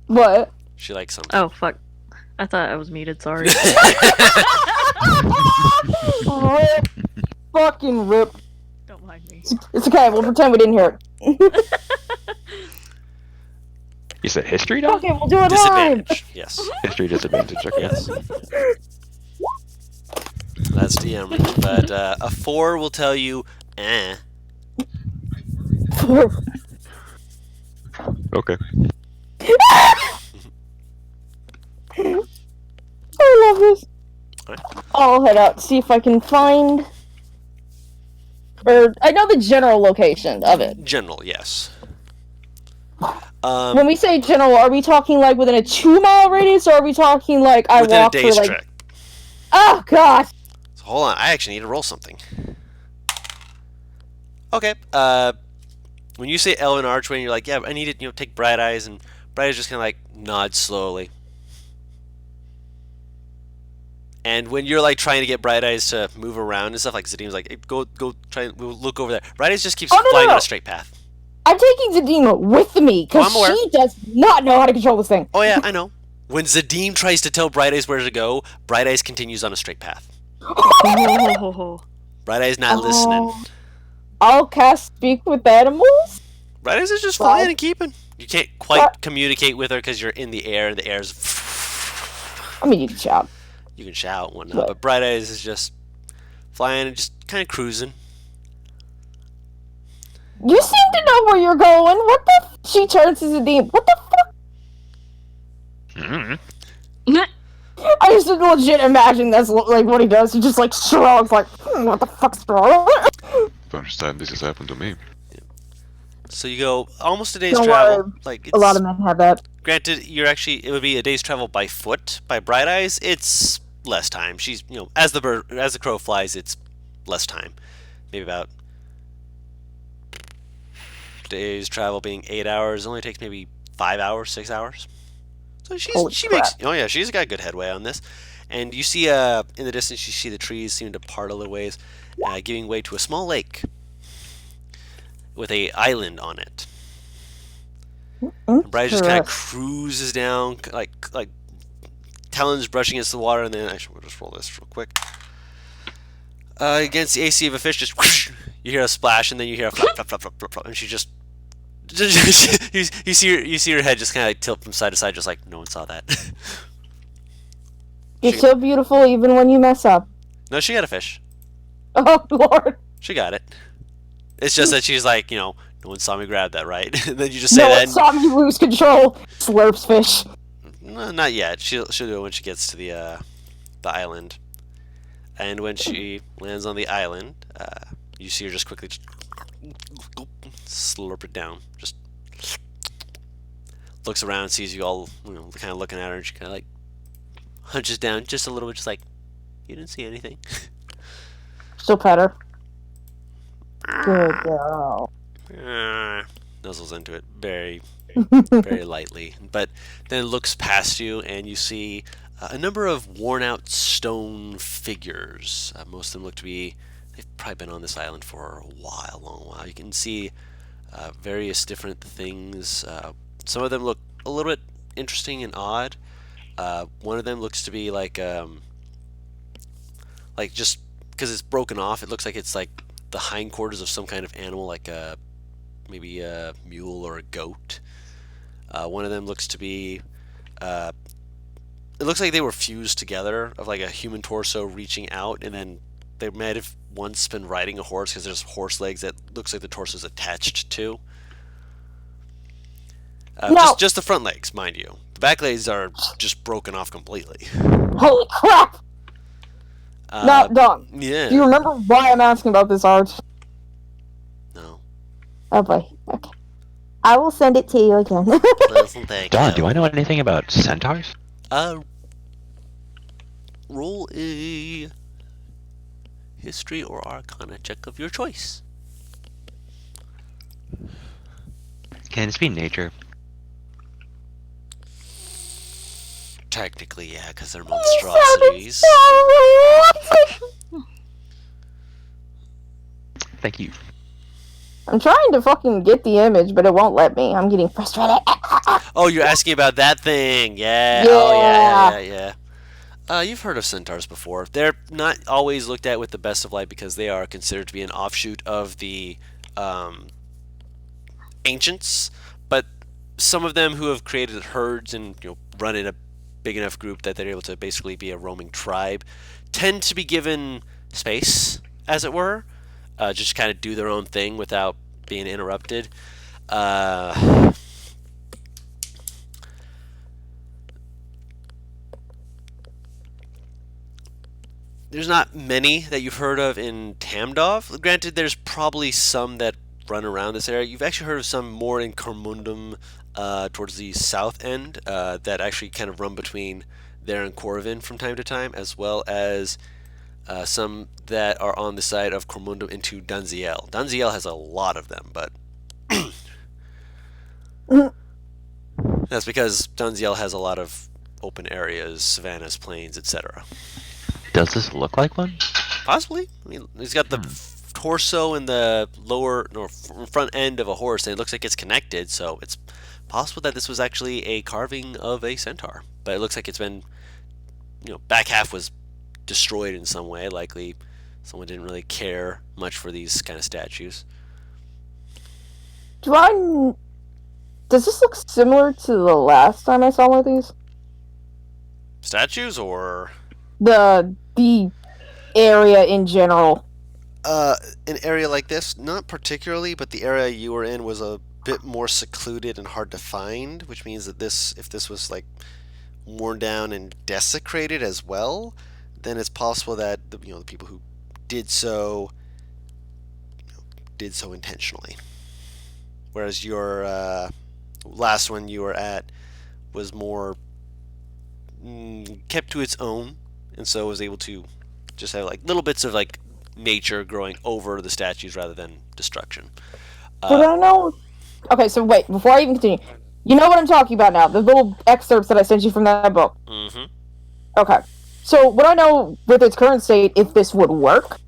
What? She likes something. Oh, fuck. I thought I was muted, sorry. Rip. Fucking rip. Don't mind me. It's okay, we'll pretend we didn't hear it. You said history, dog? Okay, we'll do it live. Disadvantage. Yes. History disadvantage. Okay. Yes. That's DM. But a 4 will tell you, Okay. I love this. Alright. I'll head out, see if I can find... Or, I know the general location of it. General, yes. When we say general, are we talking like within a 2-mile radius, or are we talking like I Within a walk for day's like... trek. Oh, God! So hold on, I actually need to roll something. Okay, when you say Elven Archway, and you're like, yeah, I need to, take Bright Eyes, and Bright Eyes just kind of like nods slowly. And when you're like trying to get Bright Eyes to move around and stuff, like Zadim's like, hey, go, we'll look over there. Bright Eyes just keeps flying on a straight path. I'm taking Zadima with me, because I'm aware. she does not know how to control this thing. Oh yeah, I know. When Zadim tries to tell Bright Eyes where to go, Bright Eyes continues on a straight path. Oh. Bright Eyes not listening. I'll cast Speak with Animals? Bright Eyes is just flying and keeping. You can't quite communicate with her because you're in the air, and the air's... I mean, you can shout. You can shout and whatnot, but Bright Eyes is just flying and just kind of cruising. You seem to know where you're going. What the She turns to Zadim. What the fuck? I just legit imagine that's like what he does. He just like shrugs like, what the fuck's wrong? First time this has happened to me. So you go almost a day's Don't travel. worry. Like it's, A lot of men have that. Granted, it would be a day's travel by foot. By Bright Eyes, it's less time. She's as the crow flies, it's less time. Maybe about days travel being 8 hours. It only takes maybe 5 hours, 6 hours. So she's got good headway on this. And you see in the distance, you see the trees seem to part a little ways, giving way to a small lake with a island on it. And Bright just kind of cruises down, like talons brushing against the water, and then actually we'll just roll this real quick. Against the AC of a fish, just whoosh, you hear a splash, and then you hear a flap, flap, flap, flap, flap, flap, and she just you see her head just kind of like tilt from side to side, just like no one saw that. You're so beautiful even when you mess up. No, she got a fish. Oh, Lord. She got it. It's just that she's like, no one saw me grab that, right? And then you just say no that. one saw me lose control. Slurps fish. No, not yet. She'll do it when she gets to the island. And when she lands on the island, you see her just quickly slurp it down. Just looks around, sees you all, kind of looking at her, and she kind of like hunches down just a little bit, just like, you didn't see anything. Still pet her. Good girl. Nuzzles into it very, very lightly, but then looks past you, and you see a number of worn-out stone figures. Most of them look to be, they've probably been on this island for a long while. You can see various different things. Some of them look a little bit interesting and odd. One of them looks to be like just because it's broken off, it looks like it's like the hindquarters of some kind of animal, like maybe a mule or a goat. One of them looks to be it looks like they were fused together, of like a human torso reaching out, and then they might have once been riding a horse, because there's horse legs that looks like the torso is attached to. Just the front legs, mind you. The back legs are just broken off completely. Holy crap! Not done. Yeah. Do you remember why I'm asking about this art? No. Oh boy. Okay. I will send it to you again. Listen, thank Don, you. do I know anything about centaurs? Roll a history or arcana check of your choice. Can this be nature? Technically, yeah, because they're monstrosities. Thank you. I'm trying to fucking get the image, but it won't let me. I'm getting frustrated. Oh, you're asking about that thing. Yeah. Yeah. Oh, yeah. You've heard of centaurs before. They're not always looked at with the best of light because they are considered to be an offshoot of the ancients. But some of them who have created herds and run in a big enough group that they're able to basically be a roaming tribe tend to be given space, as it were, just kind of do their own thing without being interrupted. There's not many that you've heard of in Tamdov. Granted, there's probably some that run around this area. You've actually heard of some more in Cormundum, towards the south end, that actually kind of run between there and Corvin from time to time, as well as some that are on the side of Cormundum into Dunziel. Dunziel has a lot of them, but that's because Dunziel has a lot of open areas, savannas, plains, etc. Does this look like one? Possibly. I mean, he's got the torso and the front end of a horse, and it looks like it's connected, so it's possible that this was actually a carving of a centaur. But it looks like it's been, back half was destroyed in some way. Likely someone didn't really care much for these kind of statues. Does this look similar to the last time I saw one of these? Statues or The area in general. an area like this? Not particularly, but the area you were in was a bit more secluded and hard to find, which means that if this was like worn down and desecrated as well, then it's possible that the people who did so intentionally. Whereas your last one you were at was more kept to its own, and so was able to just have like little bits of like nature growing over the statues rather than destruction. But I know. Okay, so wait, before I even continue, you know what I'm talking about now? The little excerpts that I sent you from that book. Mm-hmm. Okay, so what I know with its current state, if this would work.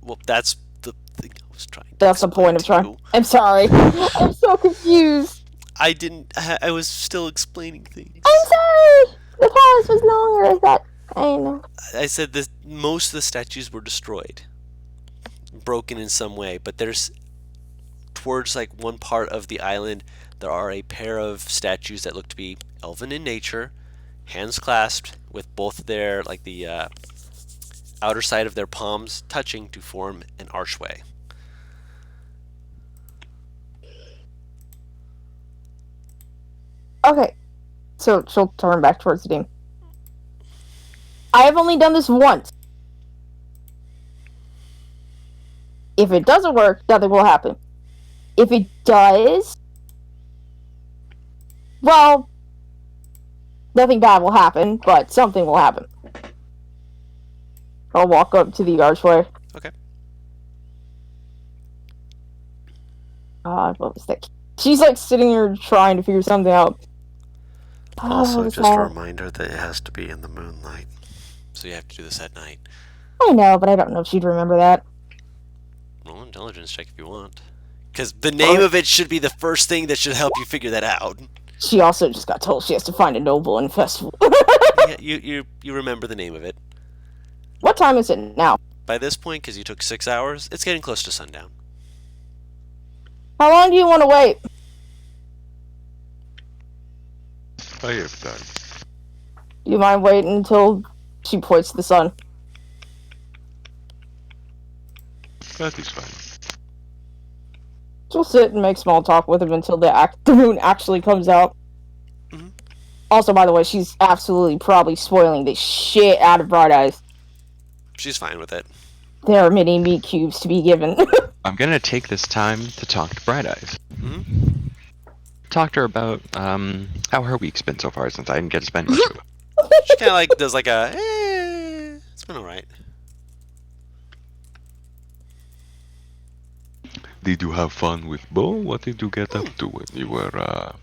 Well, that's the thing I was trying to That's the point of trying. you. I'm sorry. I'm so confused. I didn't. I was still explaining things. I'm sorry. The pause was longer. I know. I said that most of the statues were destroyed, broken in some way, but there's towards like one part of the island there are a pair of statues that look to be elven in nature, hands clasped with both their like the outer side of their palms touching to form an archway. Okay, so she'll turn back towards the team. I have only done this once. If it doesn't work, nothing will happen. If it does, well, nothing bad will happen, but something will happen. I'll walk up to the archway. Okay. What was that? She's like sitting here trying to figure something out. Also, What just was a that? reminder that it has to be in the moonlight, so you have to do this at night. I know, but I don't know if she'd remember that. Roll intelligence check if you want, because the name of it should be the first thing that should help you figure that out. She also just got told she has to find a noble in festival. Yeah, you remember the name of it. What time is it now? By this point, because you took 6 hours, it's getting close to sundown. How long do you want to wait? I have time. Do you mind waiting until she points to the sun? That is fine. She'll sit and make small talk with him until the moon actually comes out. Mm-hmm. Also, by the way, she's absolutely probably spoiling the shit out of Bright Eyes. She's fine with it. There are many meat cubes to be given. I'm gonna take this time to talk to Bright Eyes. Mhm. Talk to her about how her week's been so far since I didn't get to spend much of it. She kind of like does like a, it's been alright. Did you have fun with Bo? What did you get up to when you were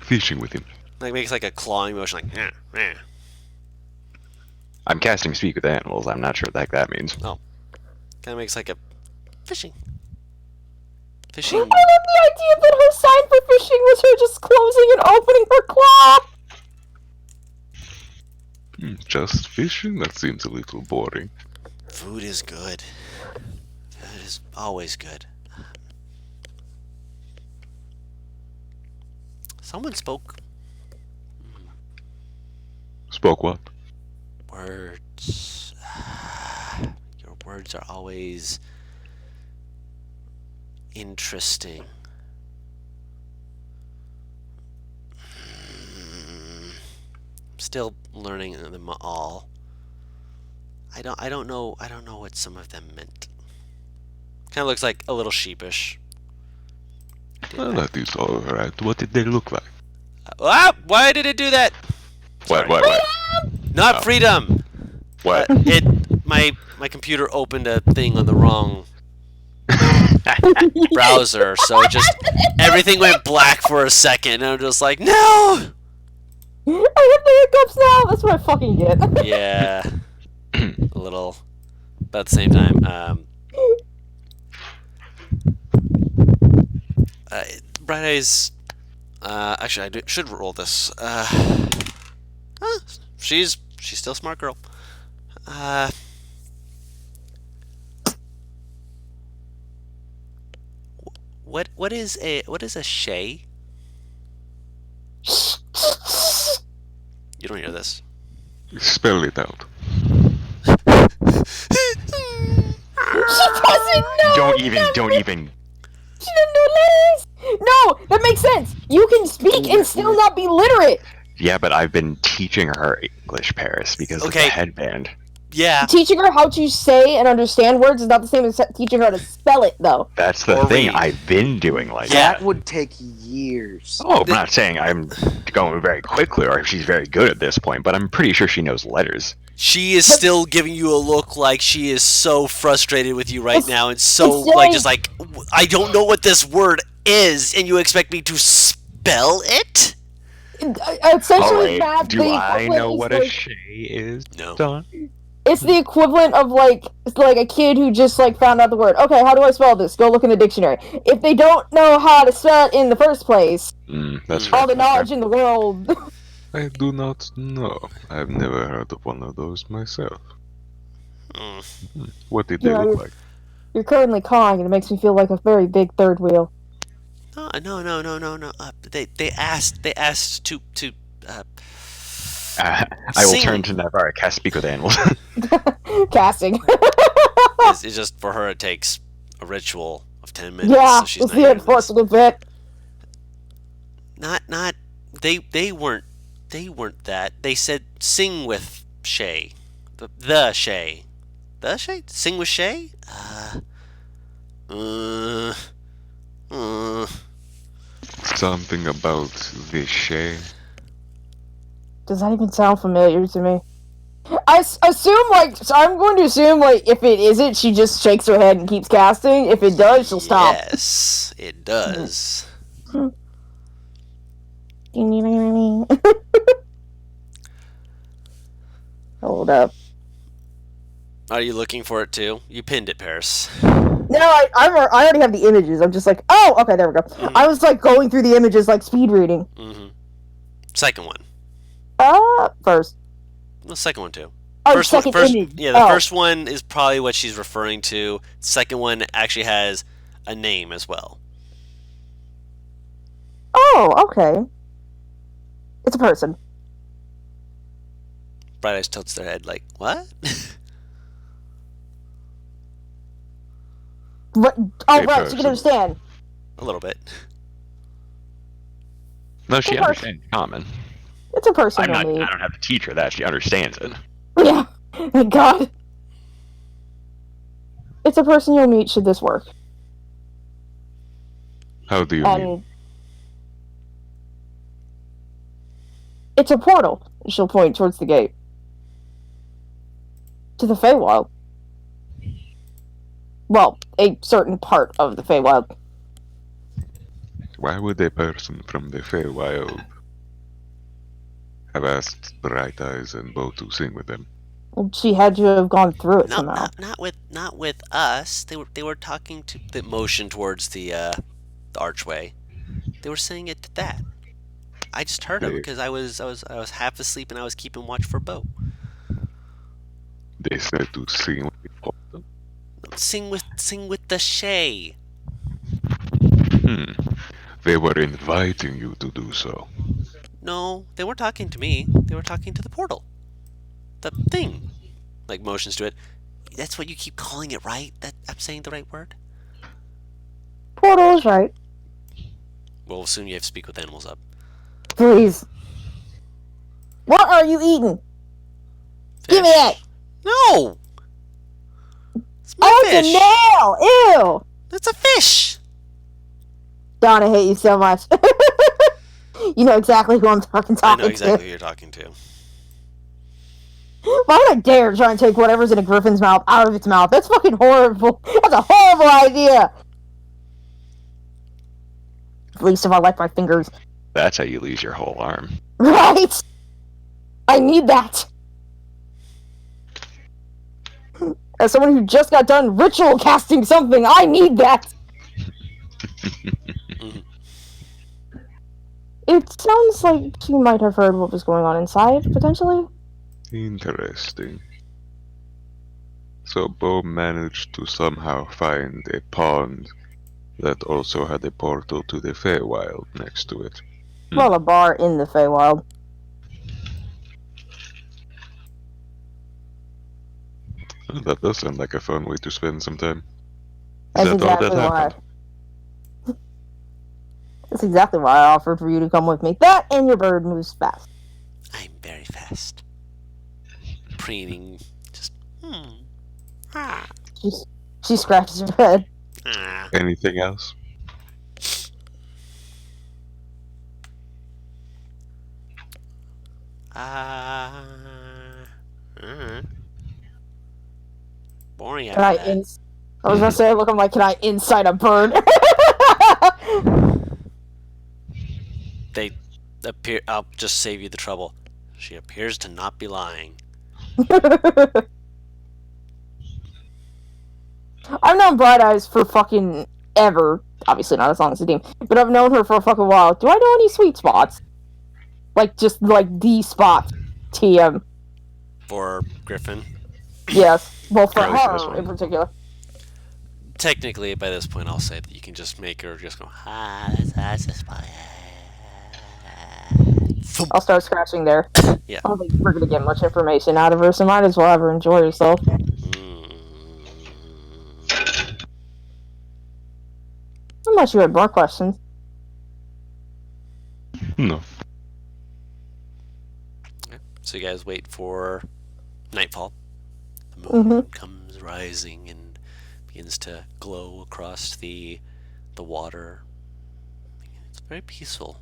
fishing with him? Like makes like a clawing motion, like, I'm casting Speak with Animals. I'm not sure what the heck that means. kind of makes like a fishing. I love the idea that her sign for fishing was her just closing and opening her claw. Just fishing? That seems a little boring. Food is good. Food is always good. Someone spoke Spoke what? words. Your words are always interesting. Still learning them all. I don't know what some of them meant. Kind of looks like a little sheepish. Well, that is alright. What did they look like? Why did it do that? What? Not Oh. freedom. What? My computer opened a thing on the wrong browser, so it just everything went black for a second, and I'm just like, no. I have the hiccups now. That's what I fucking get. Yeah, a little, but at the same time, Bright Eyes. Actually, should roll this. She's still a smart girl. What is a shay? You don't hear this. Spell it out. She doesn't know. Don't even. She doesn't know letters. No, that makes sense. You can speak and still not be literate. Yeah, but I've been teaching her English, Paris, because of the Okay. headband. Yeah. Teaching her how to say and understand words is not the same as teaching her to spell it, though. That's the Or thing. read. I've been doing like Yeah. That would take years. Oh, I'm not saying I'm going very quickly or she's very good at this point, but I'm pretty sure she knows letters. She is still giving you a look like she is so frustrated with you right It's- now, and so it's like like- just like, I don't know what this word is, and you expect me to spell it? Essentially, Alright, that do the I equivalent know is what a like- shay is, No. Don? It's the equivalent of like a kid who just like found out the word. Okay, how do I spell this? Go look in the dictionary. If they don't know how to spell it in the first place, That's all the fair. knowledge in the world. I do not know. I've never heard of one of those myself. Mm. What did they Yeah, look you're- like? You're currently cawing, and it makes me feel like a very big third wheel. No. They asked to I will Sing. turn to Navarre, cast Speak with Animals. Casting. it's just for her it takes a ritual of 10 minutes. Yeah, so she's it's not the hearing this. unfortunate bit. Not they weren't that. They said sing with Shay. The Shay. The Shay? Sing with Shay? Something about the shay. Does that even sound familiar to me? Assume, like, so I'm going to assume, like, if it isn't, she just shakes her head and keeps casting. If it does, she'll stop. Yes, it does. Hold up. Are you looking for it too? You pinned it, Paris. No, I already have the images. I'm just like, oh, okay, there we go. I was, like, going through the images, like, speed reading. Mm-hmm. Second one. First. The second one too. Oh, First second image. Yeah, the Oh. first one is probably what she's referring to. Second one actually has a name as well. Oh, okay. It's a person. Bright Eyes tilts their head like, what? But, oh, Hey, right, she person. can understand. A little bit. No, she Of course. understands common. It's a person I you'll need. don't have to teach her that. She understands it. Yeah. Thank God. It's a person you'll meet should this work. How do you mean? And it's a portal. She'll point towards the gate. To the Feywild. Well, a certain part of the Feywild. Why would a person from the Feywild have asked Bright Eyes and Bo to sing with them? Well, she had to have gone through it No, somehow. not with us. They were talking to the motion towards the archway. They were saying it to that. I just heard them They, because I was half asleep and I was keeping watch for Bo. they said to sing with the portal. Sing with the Shay. They were inviting you to do so. No, they weren't talking to me. They were talking to the portal. The thing. Like motions to it. That's what you keep calling it, right? That I'm saying the right word? Portal is right. Well, soon you have to speak with animals up. Please. What are you eating? Give me Fish. that. No! It's my Oh, fish! it's a nail! Ew! It's a fish! Don, I hate you so much. You know exactly who I'm talking I know to. exactly who you're talking to. Why would I dare try and take whatever's in a griffin's mouth out of its mouth? That's fucking horrible. That's a horrible idea. At least if I like my fingers. That's how you lose your whole arm. Right? I need that. As someone who just got done ritual casting something, I need that. It sounds like she might have heard what was going on inside, potentially. Interesting. So Bo managed to somehow find a pond that also had a portal to the Feywild next to it. Well, a bar in the Feywild. Oh, that does sound like a fun way to spend some time. That's Is that all that exactly why. happened? That's exactly why I offered for you to come with me. That and your bird moves fast. I'm very fast. Preening. Just, She scratches her head. Anything else? Boring Can I after that. I was gonna say, look, I'm like, can I inside a bird? They appear. I'll just save you the trouble. She appears to not be lying. I've known Bright Eyes for fucking ever. Obviously not as long as the team, but I've known her for a fucking while. Do I know any sweet spots? Like, just, like, the spot. TM. For Griffin. Yes. Well, for At least this her one. in particular. Technically, by this point, I'll say that you can just make her just go, that's a spot. I'll start scratching there. Yeah. I don't think we're gonna get much information out of her, so might as well have her enjoy herself. Unless you had more questions. No. So you guys wait for nightfall. The moon comes rising and begins to glow across the water. It's very peaceful,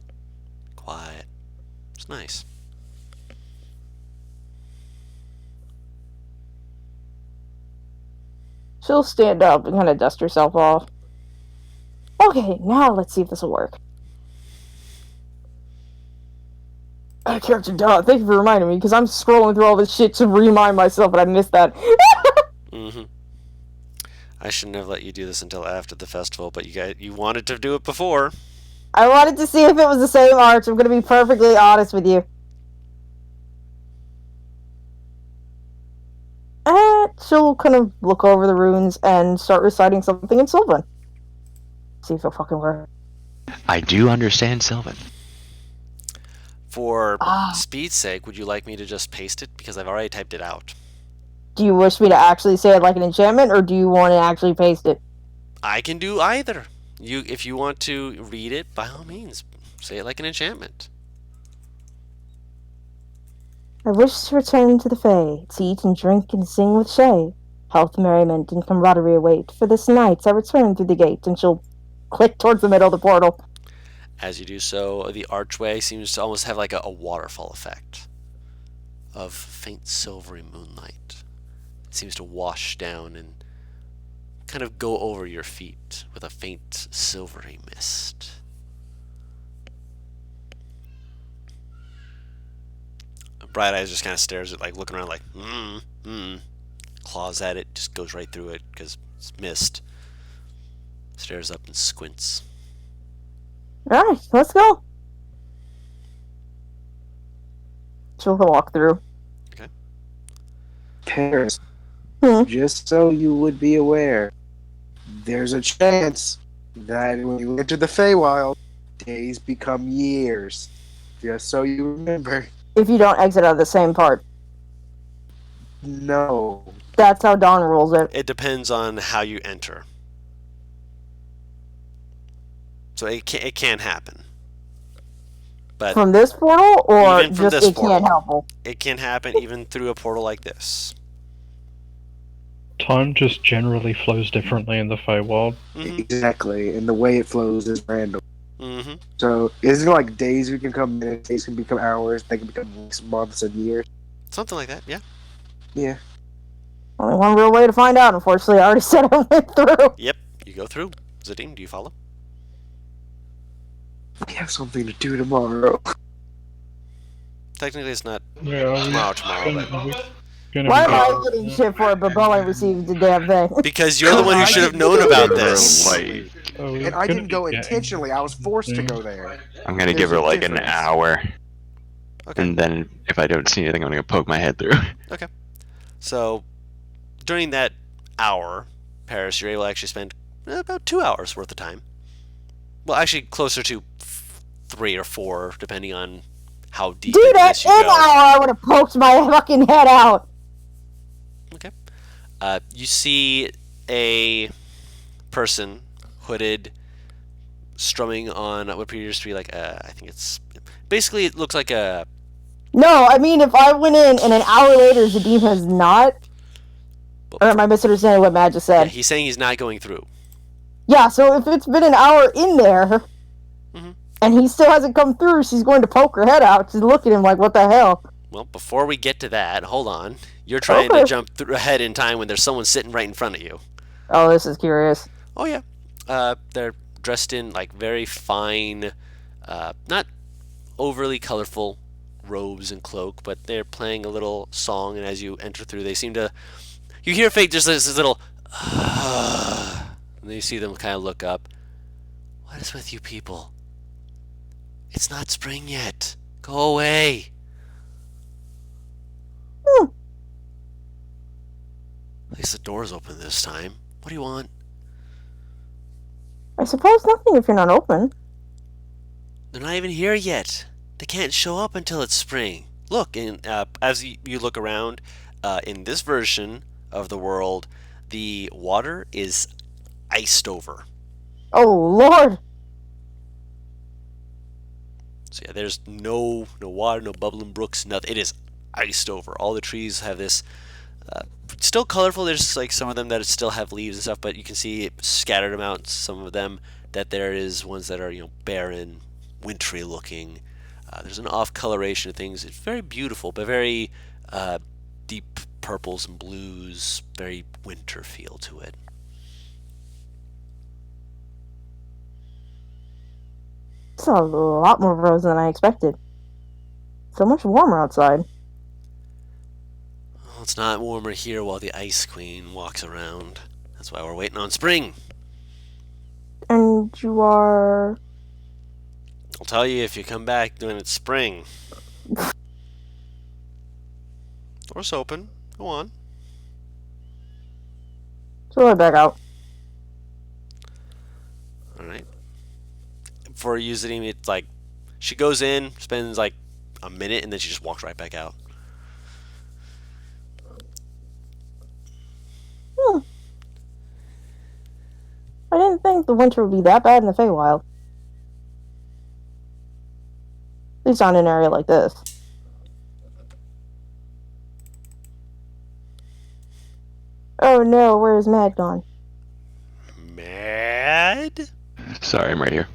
quiet. It's nice. She'll stand up and kind of dust herself off. Okay, now let's see if this will work. Character dot, thank you for reminding me, because I'm scrolling through all this shit to remind myself that I missed that. I shouldn't have let you do this until after the festival, but you wanted to do it before. I wanted to see if it was the same arch, I'm gonna be perfectly honest with you. She'll kind of look over the runes and start reciting something in Sylvan. See if it'll fucking work. I do understand Sylvan. For speed's sake, would you like me to just paste it? Because I've already typed it out. Do you wish me to actually say it like an enchantment, or do you want to actually paste it? I can do either. If you want to read it, by all means, say it like an enchantment. I wish to return to the Fae, to eat and drink and sing with Shay. Health, merriment, and camaraderie await. For this night I return through the gate, and she'll click towards the middle of the portal. As you do so, the archway seems to almost have like a waterfall effect of faint silvery moonlight. It seems to wash down and kind of go over your feet with a faint silvery mist. Bright Eyes just kind of stares at, like, looking around like, claws at it, just goes right through it because it's mist. Stares up and squints. Alright, let's go. She'll walk through. Paris, Hmm. just so you would be aware, there's a chance that when you enter the Feywild, days become years. Just so you remember. If you don't exit out of the same part. No. That's how Dawn rules it. It depends on how you enter. So it can happen. But From this portal, or even from just this it can't help it? it can happen even through a portal like this. Time just generally flows differently in the Feywild. Exactly, and the way it flows is random. Mm-hmm. So isn't it like days can become minutes, days can become hours, they can become weeks, months, and years? Something like that, yeah. Yeah. Only one real way to find out, unfortunately. I already said I went through. Yep, you go through. Zadim, do you follow? We have something to do tomorrow. Technically, it's not Yeah, tomorrow, but Why am I getting shit for it, but Bo ain't received the damn thing? because you're the one who should have known about this. And I didn't go intentionally, I was forced to go there. I'm gonna give her like an difference. hour, Okay. and then if I don't see anything, I'm gonna poke my head through. So, during that hour, Paris, you're able to actually spend about 2 hours worth of time. Well, actually, closer to 3 or 4, depending on how deep Dude, into at this you an go. hour I would have poked my fucking head out. You see a person hooded, strumming on what appears to be like I think it's basically, it looks like a. No, I mean, if I went in and an hour later Zadim has not, or am I misunderstanding what Matt just Yeah, said? he's saying he's not going through. Yeah, so if it's been an hour in there, Mhm. and he still hasn't come through, she's going to poke her head out. She's looking at him like, what the hell? Well, before we get to that, hold on. You're trying to Okay. jump ahead in time when there's someone sitting right in front of you. Oh, this is curious. Oh yeah, they're dressed in like very fine, not overly colorful robes and cloak, but they're playing a little song. And as you enter through, they seem to. You hear fake just this little, and then you see them kind of look up. What is with you people? It's not spring yet. Go away. At least the door's open this time. What do you want? I suppose nothing if you're not open. They're not even here yet. They can't show up until it's spring. Look, as you look around, in this version of the world, the water is iced over. Oh, Lord. So yeah, there's no water, no bubbling brooks, nothing. It is iced over. All the trees have this, still colorful. There's like some of them that still have leaves and stuff, but you can see scattered amounts. Some of them that there is ones that are barren, wintry looking. There's an off coloration of things. It's very beautiful, but very deep purples and blues. Very winter feel to it. It's a lot more frozen than I expected. So much warmer outside. Well, it's not warmer here while the Ice Queen walks around. That's why we're waiting on spring. And you are... I'll tell you if you come back when it's spring. Door's open. Go on. So right back out. Alright. For using it, like, she goes in, spends like a minute, and then she just walks right back out. I didn't think the winter would be that bad in the Feywild. At least not in an area like this. Oh no, where's Mad gone? Mad? Sorry, I'm right here.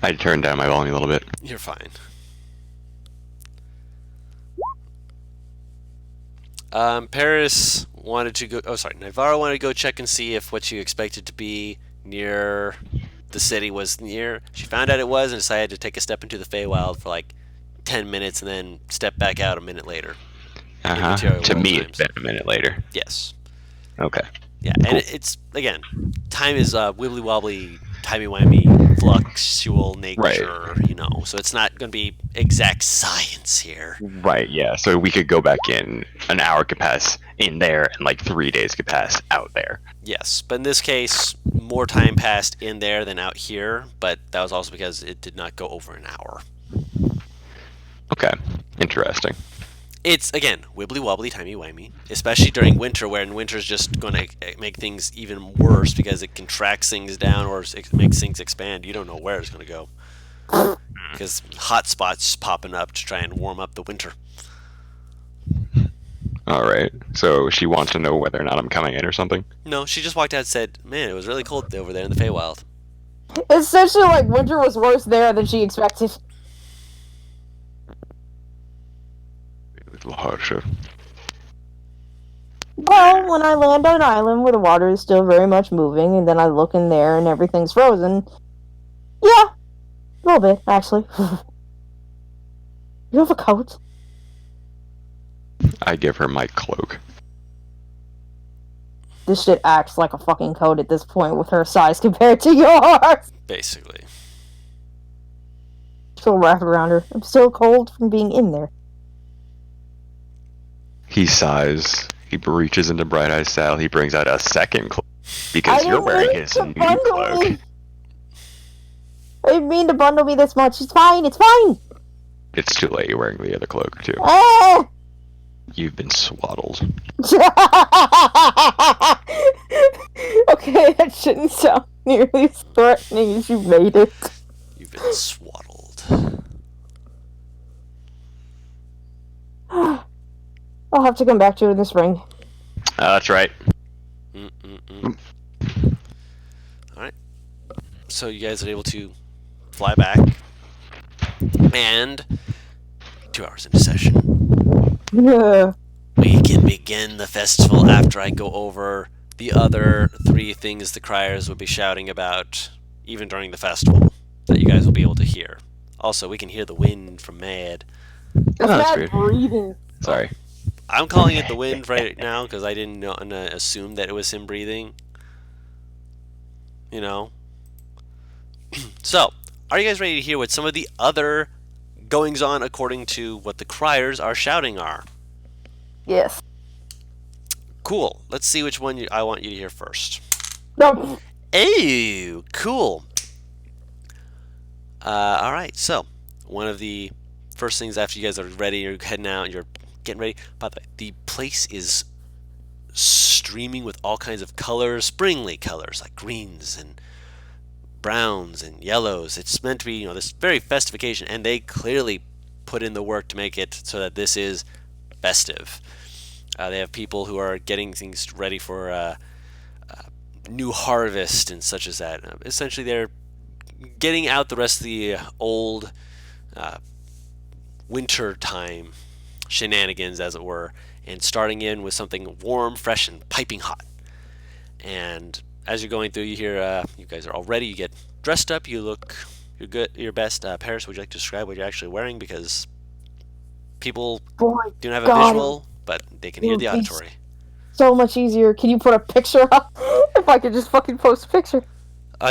I turned down my volume a little bit. You're fine. Paris wanted to go. Oh, sorry. Navarro wanted to go check and see if what you expected to be near the city was near. She found out it was and decided to take a step into the Feywild for like 10 minutes and then step back out a minute later. Material To world me, times. it's been a minute later. Yes. Okay. Yeah, and it's, again, time is wibbly wobbly, timey wimey, fluxual nature, you know, so it's not going to be exact science here. Right, yeah. So we could go back in, an hour could pass in there, and like 3 days could pass out there. Yes, but in this case, more time passed in there than out here, but that was also because it did not go over an hour. Okay, interesting. It's, again, wibbly wobbly, timey wimey, especially during winter, where in winter is just going to make things even worse because it contracts things down or it makes things expand. You don't know where it's going to go because hot spots popping up to try and warm up the winter. Alright, so she wants to know whether or not I'm coming in or something? No, she just walked out and said, "Man, it was really cold over there in the Feywild." Essentially, like, winter was worse there than she expected. A little harsher. Well, when I land on an island where the water is still very much moving, and then I look in there and everything's frozen, yeah, a little bit, actually. You have a coat? I give her my cloak. This shit acts like a fucking coat at this point with her size compared to yours. Basically. Still wrapped around her. I'm still cold from being in there. He sighs. He reaches into Bright Eye's saddle. He brings out a second cloak because I you're didn't wearing mean his to new bundle cloak. me. I didn't mean to bundle me this much. It's fine. It's fine. It's too late. You're wearing the other cloak too. Ah! You've been swaddled. Okay, that shouldn't sound nearly as threatening as you made it. You've been swaddled. I'll have to come back to it in the spring. That's right. Alright. So you guys are able to fly back. And 2 hours into session. We can begin the festival after I go over the other 3 things the criers will be shouting about, even during the festival, that you guys will be able to hear. Also, we can hear the wind from Mad. It's that's not weird. breathing. Sorry. I'm calling it the wind right now because I didn't assume that it was him breathing. You know? So, are you guys ready to hear what some of the other goings on according to what the criers are shouting are? Yes. Cool. Let's see which one I want you to hear first. No. Oh, cool. All right. So, one of the first things after you guys are ready, you're heading out, you're getting ready. By the way, the place is streaming with all kinds of colors, springly colors like greens and browns and yellows. It's meant to be, this very festive occasion, and they clearly put in the work to make it so that this is festive. They have people who are getting things ready for new harvest and such as that. Essentially, they're getting out the rest of the old winter time shenanigans, as it were, and starting in with something warm, fresh, and piping hot. And as you're going through, you hear you guys are all ready. You get dressed up. You look your best. Paris, would you like to describe what you're actually wearing? Because people don't have a visual, but they can hear the auditory. So much easier. Can you put a picture up? If I could just fucking post a picture.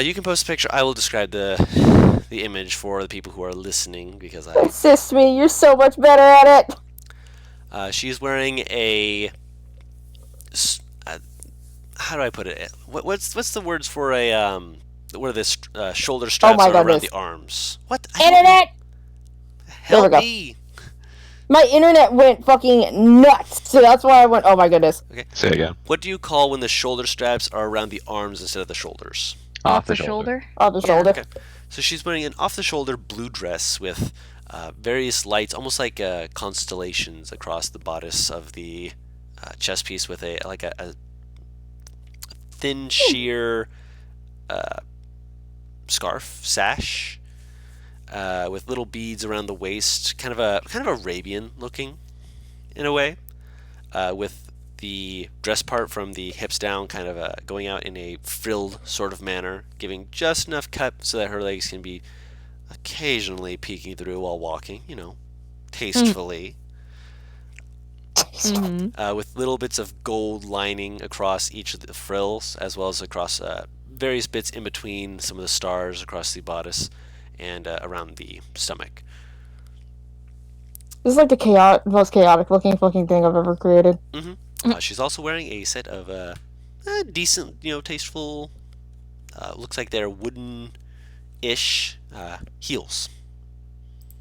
You can post a picture. I will describe the image for the people who are listening because Assist me. You're so much better at it. she's wearing a. How do I put it? What's the words for a where the shoulder straps my are around goodness. the arms? What? Internet. Help There we go. me. My internet went fucking nuts. So that's why I went, oh my goodness. Okay. Say it again. What do you call when the shoulder straps are around the arms instead of the shoulders? Off the shoulder. On the Yeah. shoulder. Okay. So she's wearing an off-the-shoulder blue dress with various lights, almost like constellations across the bodice of the chest piece, with a thin sheer scarf sash with little beads around the waist, kind of Arabian looking in a way, with the dress part from the hips down kind of going out in a frilled sort of manner, giving just enough cut so that her legs can be occasionally peeking through while walking, tastefully. With little bits of gold lining across each of the frills, as well as across various bits in between some of the stars across the bodice and around the stomach. This is like the most chaotic looking fucking thing I've ever created. She's also wearing a set of decent, tasteful, looks like they're wooden-ish heels.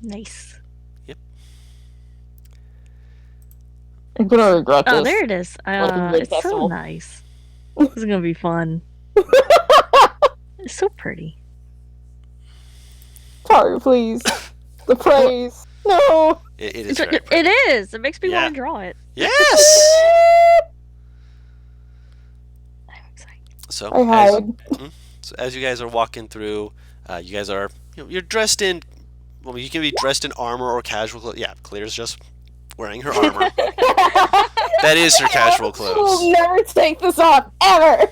Nice. Yep. I'm gonna regret this. Oh, there it is. Welcome to the It's so festival. nice. This is gonna be fun. It's so pretty. Sorry, please. The praise. No. It is very pretty. It is. It makes me Yeah. want to draw it. Yes! I'm excited. So, I hide. as you guys are walking through, you guys are, you're dressed in, well, you can be dressed in armor or casual clothes. Yeah, Claire's just wearing her armor. That is her casual clothes. We'll never take this off, ever.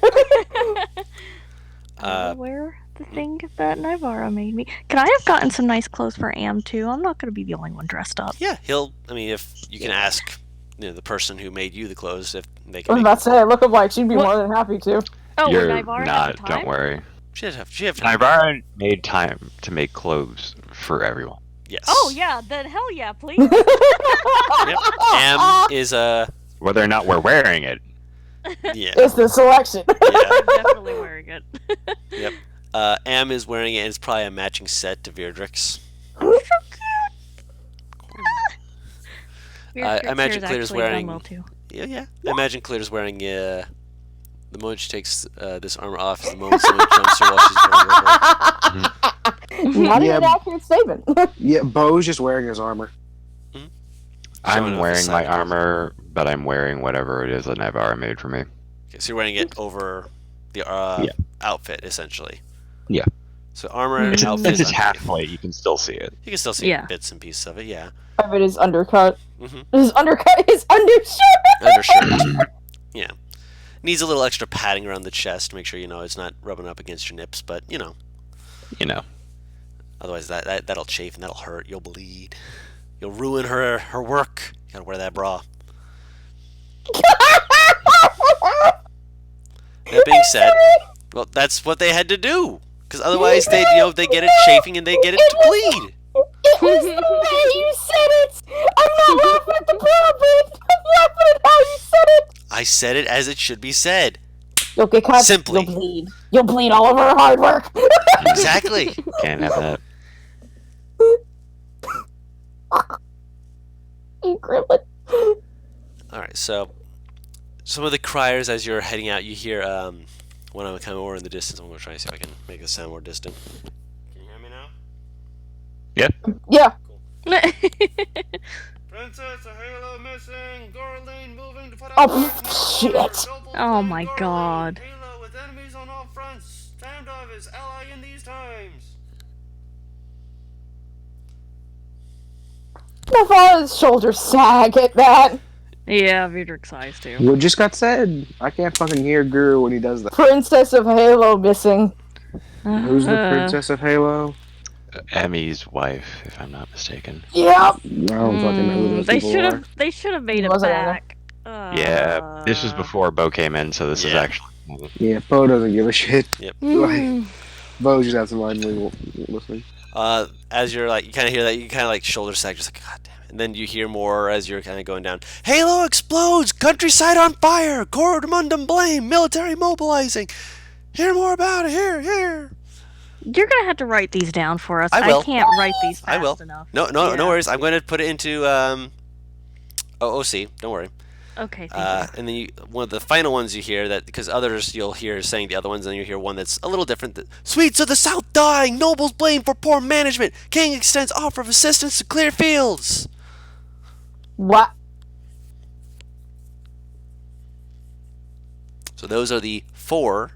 I will wear the thing that Naivara made me. Can I have gotten some nice clothes for Am too? I'm not gonna be the only one dressed up. Yeah, if you can ask the person who made you the clothes if they I can was make about to say, look up like she'd be What? more than happy to. Oh, You're would Naivara have not. the time? Don't worry. She'd have Naivara made time to make clothes for everyone. Yes. Oh yeah, then hell yeah, please. Yep. Am is Whether or not we're wearing it. yeah. It's the selection. Yeah. I'm definitely wearing it. Yep. Am is wearing it, and it's probably a matching set to Virdrix. I imagine Claire's wearing. Well too. Yeah. I imagine Claire's wearing. The moment she takes this armor off is the moment someone jumps her while she's wearing it. Not Yeah. an accurate statement. Yeah, Bo's just wearing his armor. Showing I'm off his wearing my side. armor, but I'm wearing whatever it is that Naivara made for me. Okay, so you're wearing it over the Yeah. outfit, essentially. Yeah. So armor and It's outfit is just half underneath. plate. You can still see it. You can still see Yeah. bits and pieces of it, yeah. Of it is undercut. Mm-hmm. His undercut is undershirt. Undershirt. Yeah. Needs a little extra padding around the chest to make sure it's not rubbing up against your nips, but You know. otherwise that'll chafe and that'll hurt. You'll bleed. You'll ruin her work. You gotta wear that bra. That being said, well, that's what they had to do, because otherwise they get it chafing and they get it to bleed. It was the way you said it. I'm not laughing at the problem. I'm laughing at how you said it. I said it as it should be said. You'll get cut. Simply. You'll bleed. You'll bleed all over our hard work. Exactly. Can't have that. You gremlin. All right, so some of the criers as you're heading out, you hear when I'm kind of more in the distance. I'm gonna try to see if I can make the sound more distant. Can you hear me now? Yeah. Princess, a halo missing. Gorlane moving to put Oh, out fire. shit. Oh my god. Halo with enemies on all fronts. Standoff is ally in these times. My father's shoulders sag at that. Yeah, Virdrix eyes too. What just got said? I can't fucking hear Guru when he does that. Princess of Halo missing. Who's the Princess of Halo? Emmy's wife, if I'm not mistaken. Yep. I don't fucking know who those They people should are. have. They should have made it Wasn't in there. back. Yeah, this was before Bo came in, so this is Yeah. actually. Yeah, Bo doesn't give a shit. Mm. Bo just has to mind listening. As you're you kind of hear that, you kind of shoulder sag, just like, God damn it. And then you hear more as you're kind of going down. Halo explodes, countryside on fire, Coromundum blame, military mobilizing. Hear more about it, here. You're gonna have to write these down for us. I will. can't write these fast I will. enough. No Yeah. worries. I'm going to put it into OC. Don't worry. Okay, thank you. And then one of the final ones you hear that because others you'll hear saying the other ones, and then you hear one that's a little different. That, Sweets of the South dying, nobles blamed for poor management. King extends offer of assistance to clear fields. What? So those are the 4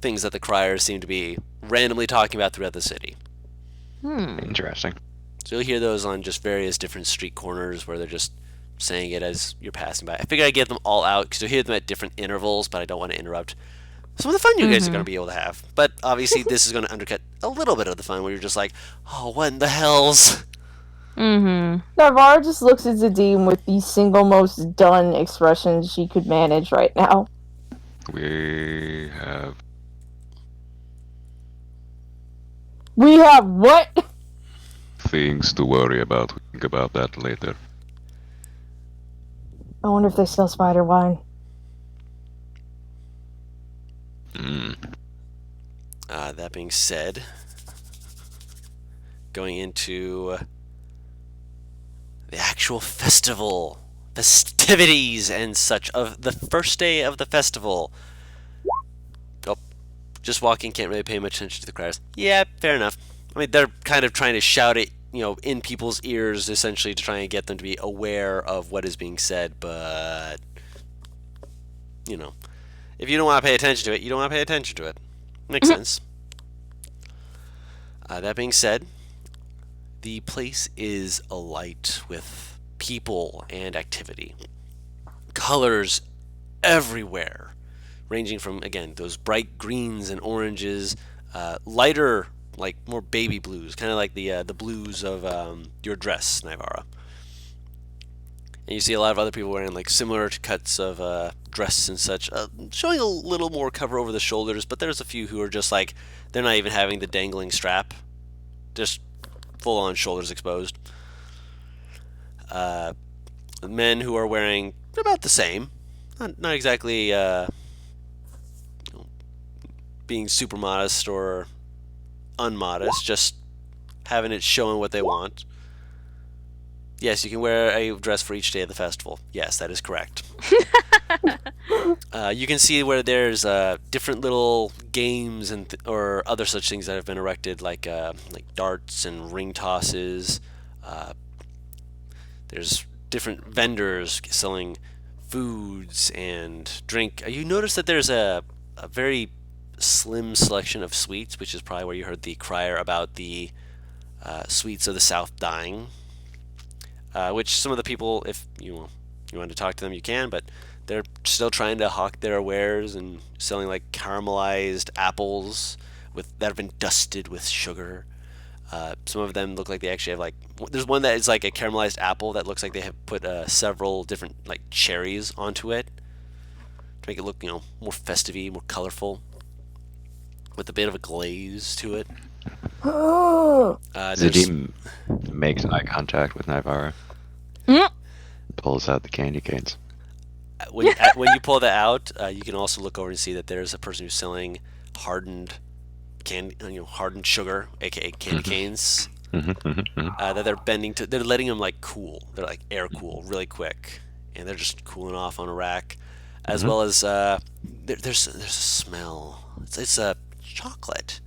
things that the criers seem to be randomly talking about throughout the city. Interesting. So you'll hear those on just various different street corners where they're just saying it as you're passing by. I figured I'd get them all out because you'll hear them at different intervals, but I don't want to interrupt some of the fun you guys are going to be able to have. But obviously, this is going to undercut a little bit of the fun where you're just like, oh, what in the hells? Navarre just looks at Zadim with the single most done expression she could manage right now. We have We have what? things to worry about. We think about that later. I wonder if they sell spider wine. That being said, going into the actual festival, festivities and such of the first day of the festival. Oh, just walking, can't really pay much attention to the crowds. Yeah, fair enough. I mean, they're kind of trying to shout it, in people's ears, essentially, to try and get them to be aware of what is being said, but, if you don't want to pay attention to it, you don't want to pay attention to it. Makes sense. That being said, the place is alight with people and activity. Colors everywhere, ranging from, again, those bright greens and oranges, lighter, like more baby blues, kind of like the blues of your dress, Naivara. And you see a lot of other people wearing like similar cuts of dress and such, showing a little more cover over the shoulders, but there's a few who are just like, they're not even having the dangling strap, just full on shoulders exposed. Men who are wearing about the same, not exactly being super modest or unmodest, just having it showing what they want. Yes, you can wear a dress for each day of the festival. Yes, that is correct. You can see where there's different little games or other such things that have been erected, like darts and ring tosses. There's different vendors selling foods and drink. You notice that there's a very slim selection of sweets, which is probably where you heard the crier about the sweets of the South dying. Which some of the people, if you want to talk to them, you can, but they're still trying to hawk their wares and selling like caramelized apples that have been dusted with sugar. Some of them look like they actually have there's one that is like a caramelized apple that looks like they have put several different like cherries onto it to make it look more festive-y, more colorful, with a bit of a glaze to it. Zadim makes eye contact with Naivara. Pulls out the candy canes. When you pull that out, you can also look over and see that there's a person who's selling hardened hardened sugar, aka candy canes, that they're bending to. They're letting them cool. They're like air cool really quick, and they're just cooling off on a rack, as well as there's a smell. It's a chocolate.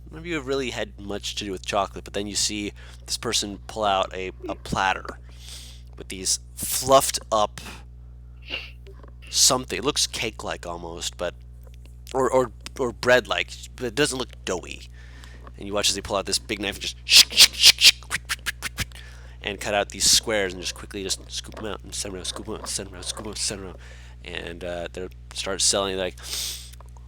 None of you have really had much to do with chocolate, but then you see this person pull out a platter with these fluffed up something. It looks cake-like almost, but or bread-like, but it doesn't look doughy. And you watch as they pull out this big knife and just and cut out these squares and just quickly just scoop them out and send them around, scoop them out, send them around, scoop them out, send them around, and they start selling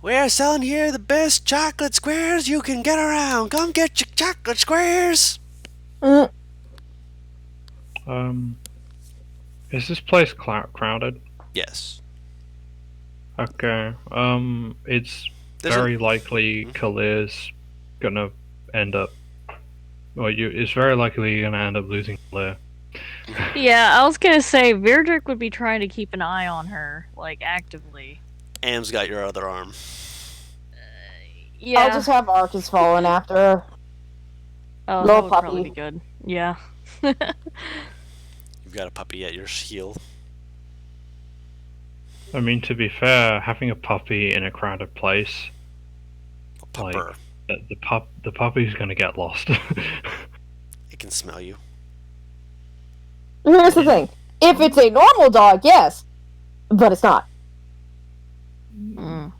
We're selling here the best chocolate squares you can get around. Come get your chocolate squares. Is this place crowded? Yes. Okay. It's There's very likely Kalir's gonna end up. Well, it's very likely you're gonna end up losing Kalir. Yeah, I was gonna say Virdrick would be trying to keep an eye on her, actively. Am's got your other arm. Yeah. I'll just have Arcus falling after her. Oh, Little that would puppy. probably be good. Yeah. You've got a puppy at your heel. I mean, to be fair, having a puppy in a crowded place, Pupper. the puppy's gonna get lost. It can smell you. Here's the thing. If it's a normal dog, yes. But it's not. Mm.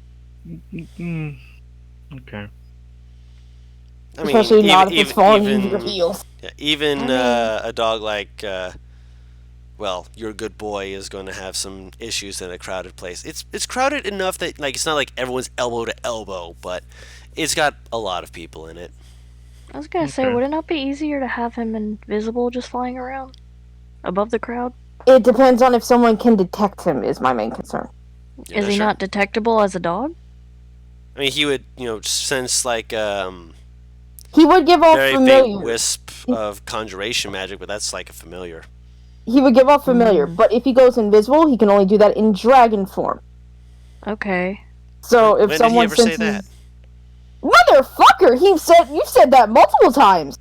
Okay. I mean, Especially not if even, it's falling even, into your heels. yeah, even I mean- a dog like, well, your good boy is going to have some issues in a crowded place. It's crowded enough that like it's not like everyone's elbow to elbow, but it's got a lot of people in it. I was gonna say, Okay. would it not be easier to have him invisible just flying around above the crowd? It depends on if someone can detect him, is my main concern. You're Is he sure? not detectable as a dog? I mean, he would, sense like He would give off very faint familiar. wisp of conjuration magic, but that's like a familiar. He would give off familiar, but if he goes invisible, he can only do that in dragon form. Okay. So When if did he someone ever say senses, that? motherfucker, you've said that multiple times.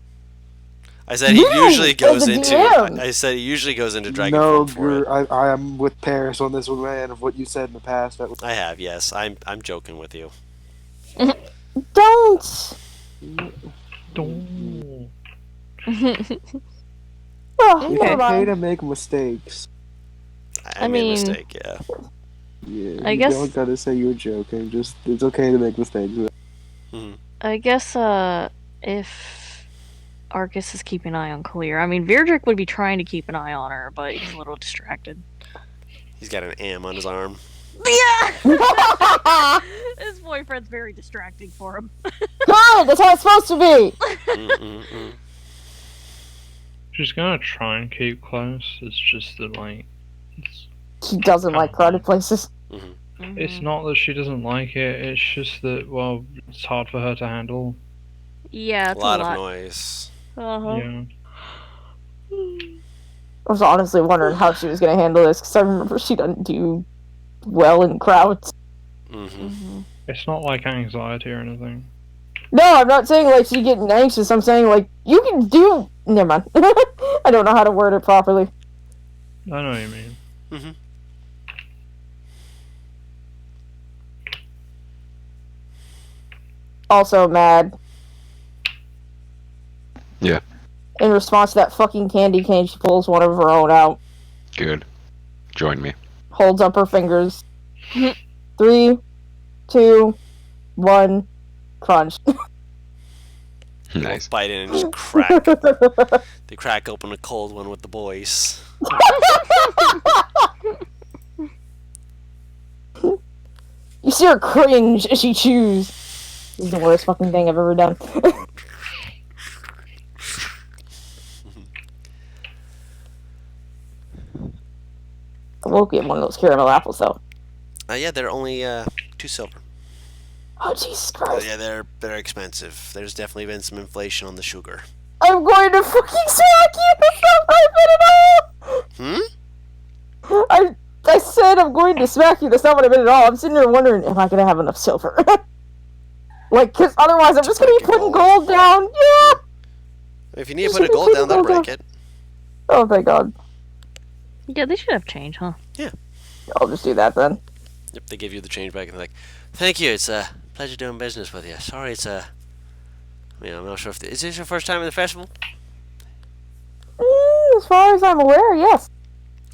I said he You, usually goes as a into. DM. I said he usually goes into dragon No, form for it. I am with Paris on this one, man. Of what you said in the past. That was, I have, yes. I'm joking with you. Don't. Don't. Oh, it's never okay mind. to make mistakes. I I made a mean- mistake. Yeah. Yeah, I you guess- don't gotta say you're joking. Just it's okay to make mistakes. I guess if Arcus is keeping an eye on Clear, I mean Virdrick would be trying to keep an eye on her, but he's a little distracted. He's got an am on his arm. Yeah. His boyfriend's very distracting for him. Good, that's how it's supposed to be. Mm-mm-mm. She's gonna try and keep close. It's just that, like, She doesn't like crowded places. it's not that she doesn't like it. It's just that, well, it's hard for her to handle. Yeah, A it's lot a of lot. noise. Uh-huh. Yeah. I was honestly wondering how she was going to handle this, because I remember she doesn't do well in crowds. Mm-hmm. It's not like anxiety or anything. No, I'm not saying like she getting anxious. I'm saying like you can do. Never mind. I don't know how to word it properly. I know what you mean. Mm-hmm. Also mad. Yeah. In response to that fucking candy cane, she pulls one of her own out, Good. Join me. holds up her fingers. 3, 2, 1, crunch. Both Nice. bite in and just crack. They crack open a cold one with the boys. You see her cringe as she chews. This is the worst fucking thing I've ever done. I will get one of those caramel apples though. Yeah, they're only 2 silver. Oh Jesus Christ! Yeah, they're expensive. There's definitely been some inflation on the sugar. I'm going to fucking smack you! That's not what I meant at all! I said I'm going to smack you. That's not what I meant at all. I'm sitting there wondering, am I gonna have enough silver? Like, cause otherwise I'm just gonna be break your putting gold. gold down. Yeah. If you need to Just put a be gold putting down, they'll gold break it. Oh thank God. Yeah, they should have change, huh? I'll just do that then. Yep, they give you the change back and they're like, "Thank you. It's a pleasure doing business with you. Sorry, it's a. I'm not sure if is this your first time in the festival? As far as I'm aware, yes.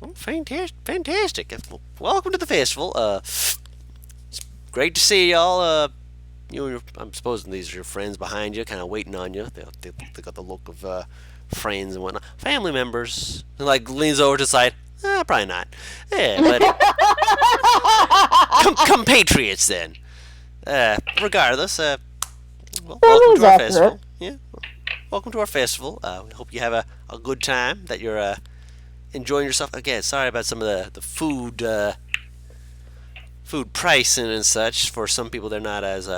Oh, fantastic! Well, welcome to the festival. It's great to see y'all. I'm supposing these are your friends behind you, kind of waiting on you. They got the look of friends and whatnot, family members. And like leans over to the side. Probably not. Yeah, but compatriots then. Regardless, well, welcome to our accurate. festival. Yeah, welcome to our festival. We hope you have a good time. That you're enjoying yourself. Again, sorry about some of the food pricing and such. For some people, they're not as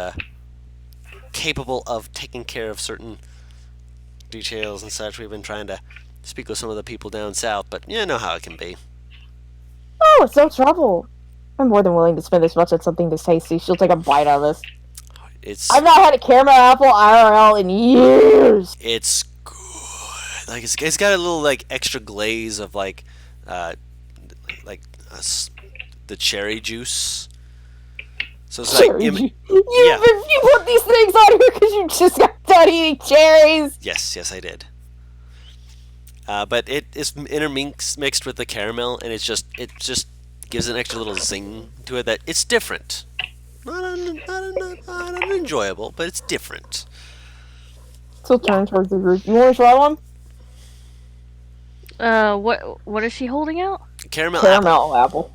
capable of taking care of certain details and such. We've been trying to speak with some of the people down south, but you know how it can be. Oh, it's no trouble. I'm more than willing to spend as much on something this tasty. She'll take a bite out of this. It's I've not had a caramel apple IRL in years. it's good. Like it's got a little like extra glaze of like the cherry juice. So it's like Cherry im- juice. yeah. You put these things on here because you just got done eating cherries. Yes, I did. But it is mixed with the caramel, and it just gives an extra little zing to it that it's different. Not unenjoyable, but it's different. Still turn towards the group. You want to try one? What is she holding out? Caramel apple. Caramel apple.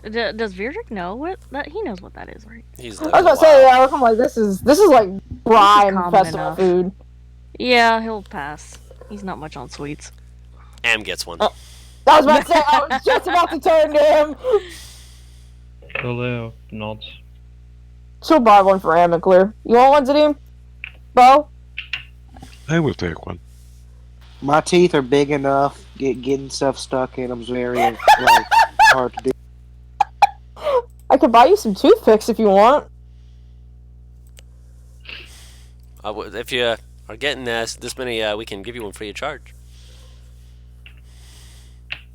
Does Virdrick know what that? He knows what that is, right? He's I was like, gonna say, yeah, I'm like, this is like prime common festival enough. food. Yeah, he'll pass. He's not much on sweets. Am gets one. I was about to say, I was just about to turn to him. Galileo nods. She'll buy one for Am and Clear. You want one, Zadim? Bo? I will take one. My teeth are big enough. Getting stuff stuck in them's very hard to do. I could buy you some toothpicks if you want. If you are getting this many, we can give you one free of charge.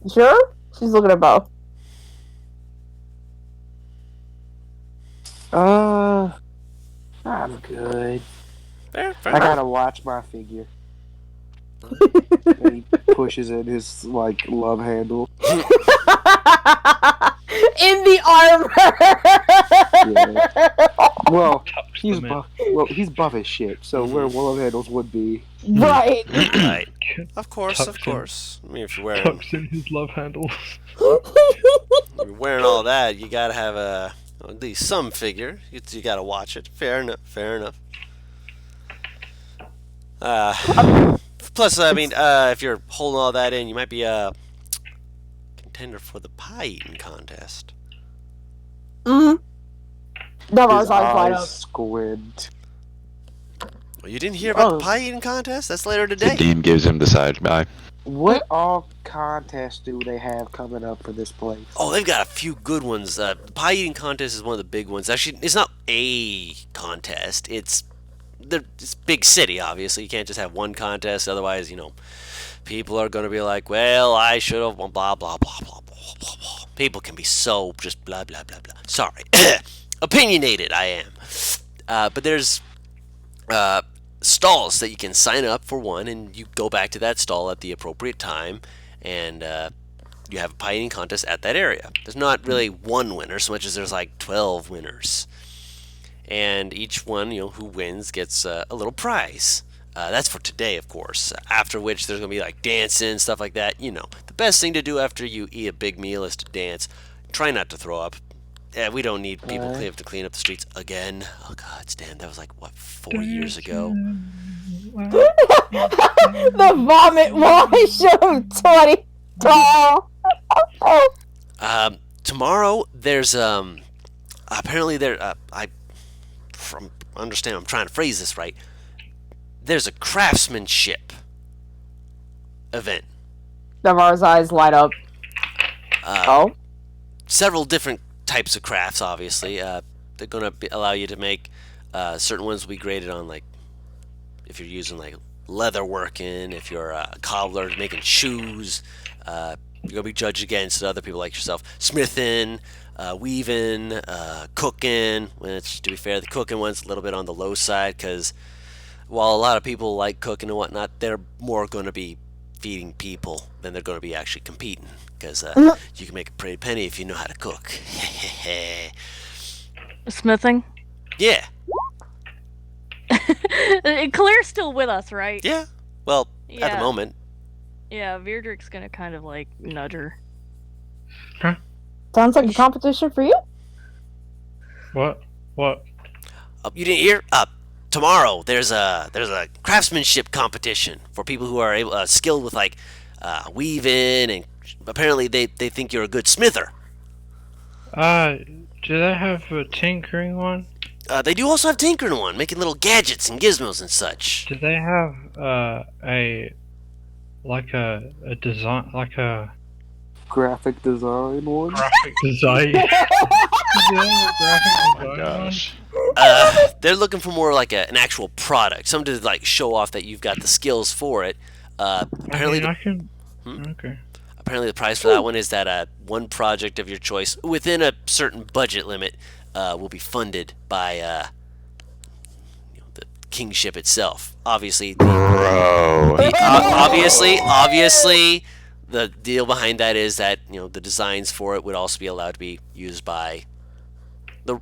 You sure? She's looking at Bo. I'm good. Fair I gotta watch my figure. And he pushes in his love handle. In the armor. Yeah. Well, Tucks he's them in. buff. Well, he's buff as shit. So where love handles would be. Right. Right. Of course, Tucks of in. course. I mean, if you're Tucks in his love handles. wearing all that, you gotta have at least some figure. You gotta watch it. Fair enough. Fair enough. Plus, I mean, if you're holding all that in, you might be a contender for the pie eating contest. Mm-hmm. Never His eyes light up. eyes squint. Well, you didn't hear about Oh. the pie eating contest? That's later today. Dean gives him the side eye. What all contests do they have coming up for this place? Oh, they've got a few good ones. The pie eating contest is one of the big ones. Actually, it's not a contest. It's big city, obviously. You can't just have one contest. Otherwise, people are going to be like, well, I should have, blah, blah, blah, blah, blah, blah, blah. People can be so just blah, blah, blah, blah. Sorry. Opinionated, I am. But there's stalls that you can sign up for one, and you go back to that stall at the appropriate time, and you have a pie eating contest at that area. There's not really one winner so much as there's like 12 winners. And each one, who wins gets a little prize. That's for today, of course. After which there's going to be like dancing, stuff like that. The best thing to do after you eat a big meal is to dance. Try not to throw up. We don't need people to clean up the streets again. Oh, God, Stan, that was like, 4 years ago? The vomit wash of 20 tall. Tomorrow, there's, apparently I'm trying to phrase this right. There's a craftsmanship event. Navarre's eyes light up. Several different types of crafts, obviously. They're going to allow you to make certain ones will be graded on, like, if you're using, like, leather working, if you're a cobbler making shoes, you're going to be judged against other people like yourself. Smithing, weaving, cooking. Which, to be fair, the cooking one's a little bit on the low side because while a lot of people like cooking and whatnot, they're more going to be feeding people than they're going to be actually competing because you can make a pretty penny if you know how to cook. Smithing. Yeah. Claire's still with us, right? Yeah. Well, at the Yeah. moment. Yeah, Virdrick's gonna kind of like nudge her. Sounds like a competition for you. What? You didn't hear? Tomorrow there's a craftsmanship competition for people who are able skilled with like weaving, and apparently they think you're a good smither. Do they have a tinkering one? They do also have tinkering one, making little gadgets and gizmos and such. Do they have a design, like a Graphic design one. graphic design? Do they have a graphic design one? Gosh. They're looking for more like an actual product, something to like show off that you've got the skills for it. Apparently, I can. Hmm? Okay. apparently the prize for that one is that one project of your choice within a certain budget limit will be funded by the kingship itself. Obviously, Bro. obviously, the deal behind that is that the designs for it would also be allowed to be used by the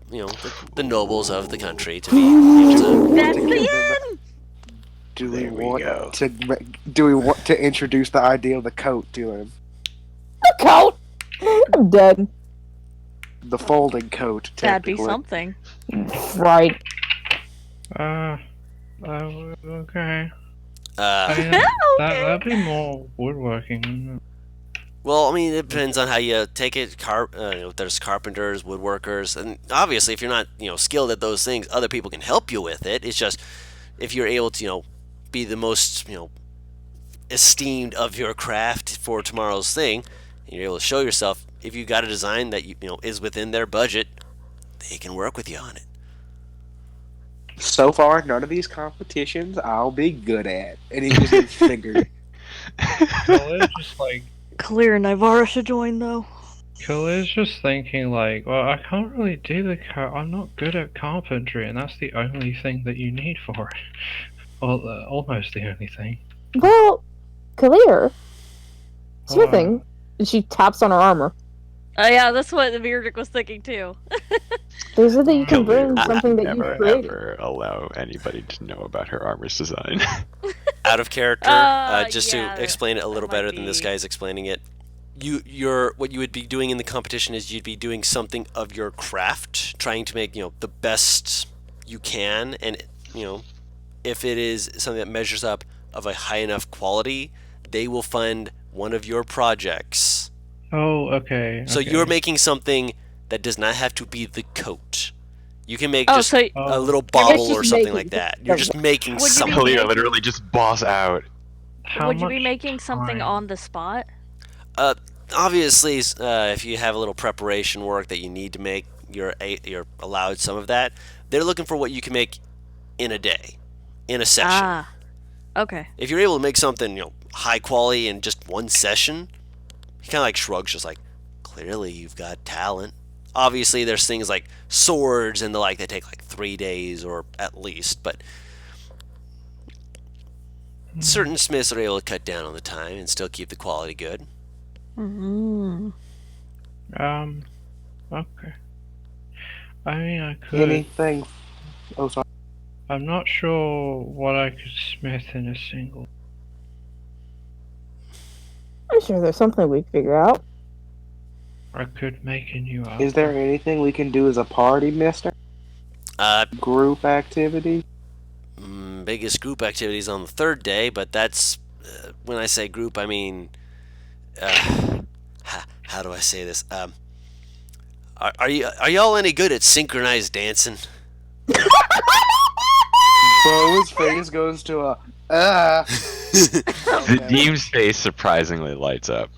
nobles of the country to be able to. That's To the give them end. Do we There we want go. to introduce the idea of the coat to him? The coat. I'm dead. The folding coat. That'd be technically. something. Right. Okay. Uh, That'd be more woodworking. Well, I mean, it depends on how you take it. There's carpenters, woodworkers, and obviously, if you're not, skilled at those things, other people can help you with it. It's just if you're able to, be the most, esteemed of your craft for tomorrow's thing, and you're able to show yourself. If you got a design that is within their budget, they can work with you on it. So far, none of these competitions I'll be good at. And he just fingered. Khalid's just like, Clear Nivara should join though. Khalid's just thinking like, well, I can't really do I'm not good at carpentry, and that's the only thing that you need for it. Well, almost the only thing. Well, Kalir, smithing. And she taps on her armor. Oh yeah, that's what the Beardick was thinking too. There's that you can Kalir bring something that you never created. ever allow anybody to know about her armor's design. Out of character, just yeah, to explain it a little that might better than this be- guy's explaining it. What you would be doing in the competition is you'd be doing something of your craft, trying to make the best you can, and if it is something that measures up of a high enough quality, they will fund one of your projects. Oh, okay. So okay. you're making something that does not have to be the coat. You can make Oh, just so a little just bottle or something making like that. You're just making Would you be something. Kalir literally just boss out. How would you be much making something time? on the spot? Obviously, if you have a little preparation work that you need to make, you're allowed some of that. They're looking for what you can make in a day, in a session. Ah, okay. If you're able to make something high quality in just one session, he kind of like shrugs, just like, clearly you've got talent. Obviously, there's things like swords and the like that take like 3 days or at least, but certain smiths are able to cut down on the time and still keep the quality good. Mm-hmm. Okay. I mean, I could. Anything. Oh, sorry. I'm not sure what I could smith in a single. I'm sure there's something we can figure out. I could make a new outfit. Is there anything we can do as a party, mister? Group activity? Biggest group activities on the third day, but that's when I say group, I mean how do I say this? Are y'all any good at synchronized dancing? Bo's face goes to a The Deem's face surprisingly lights up.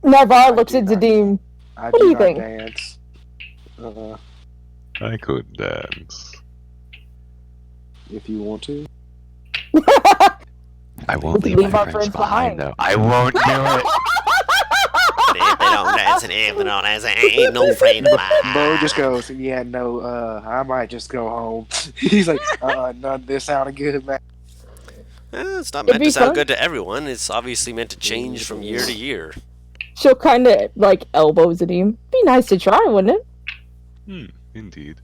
Navar looks at Zadim. I What do do you not think? dance. I could dance. If you want to. I won't We leave leave my our friends friends behind, behind. though. I won't do it. But if they don't dance and if they don't dance, I ain't no friend of mine. Bo just goes, yeah, no, I might just go home. He's like, none of this sounded good, man. It's not It'd meant be to sound fun. good to everyone. It's obviously meant to change from year to year. She'll kind of like elbow Zadim. Be nice to try, wouldn't it? Indeed.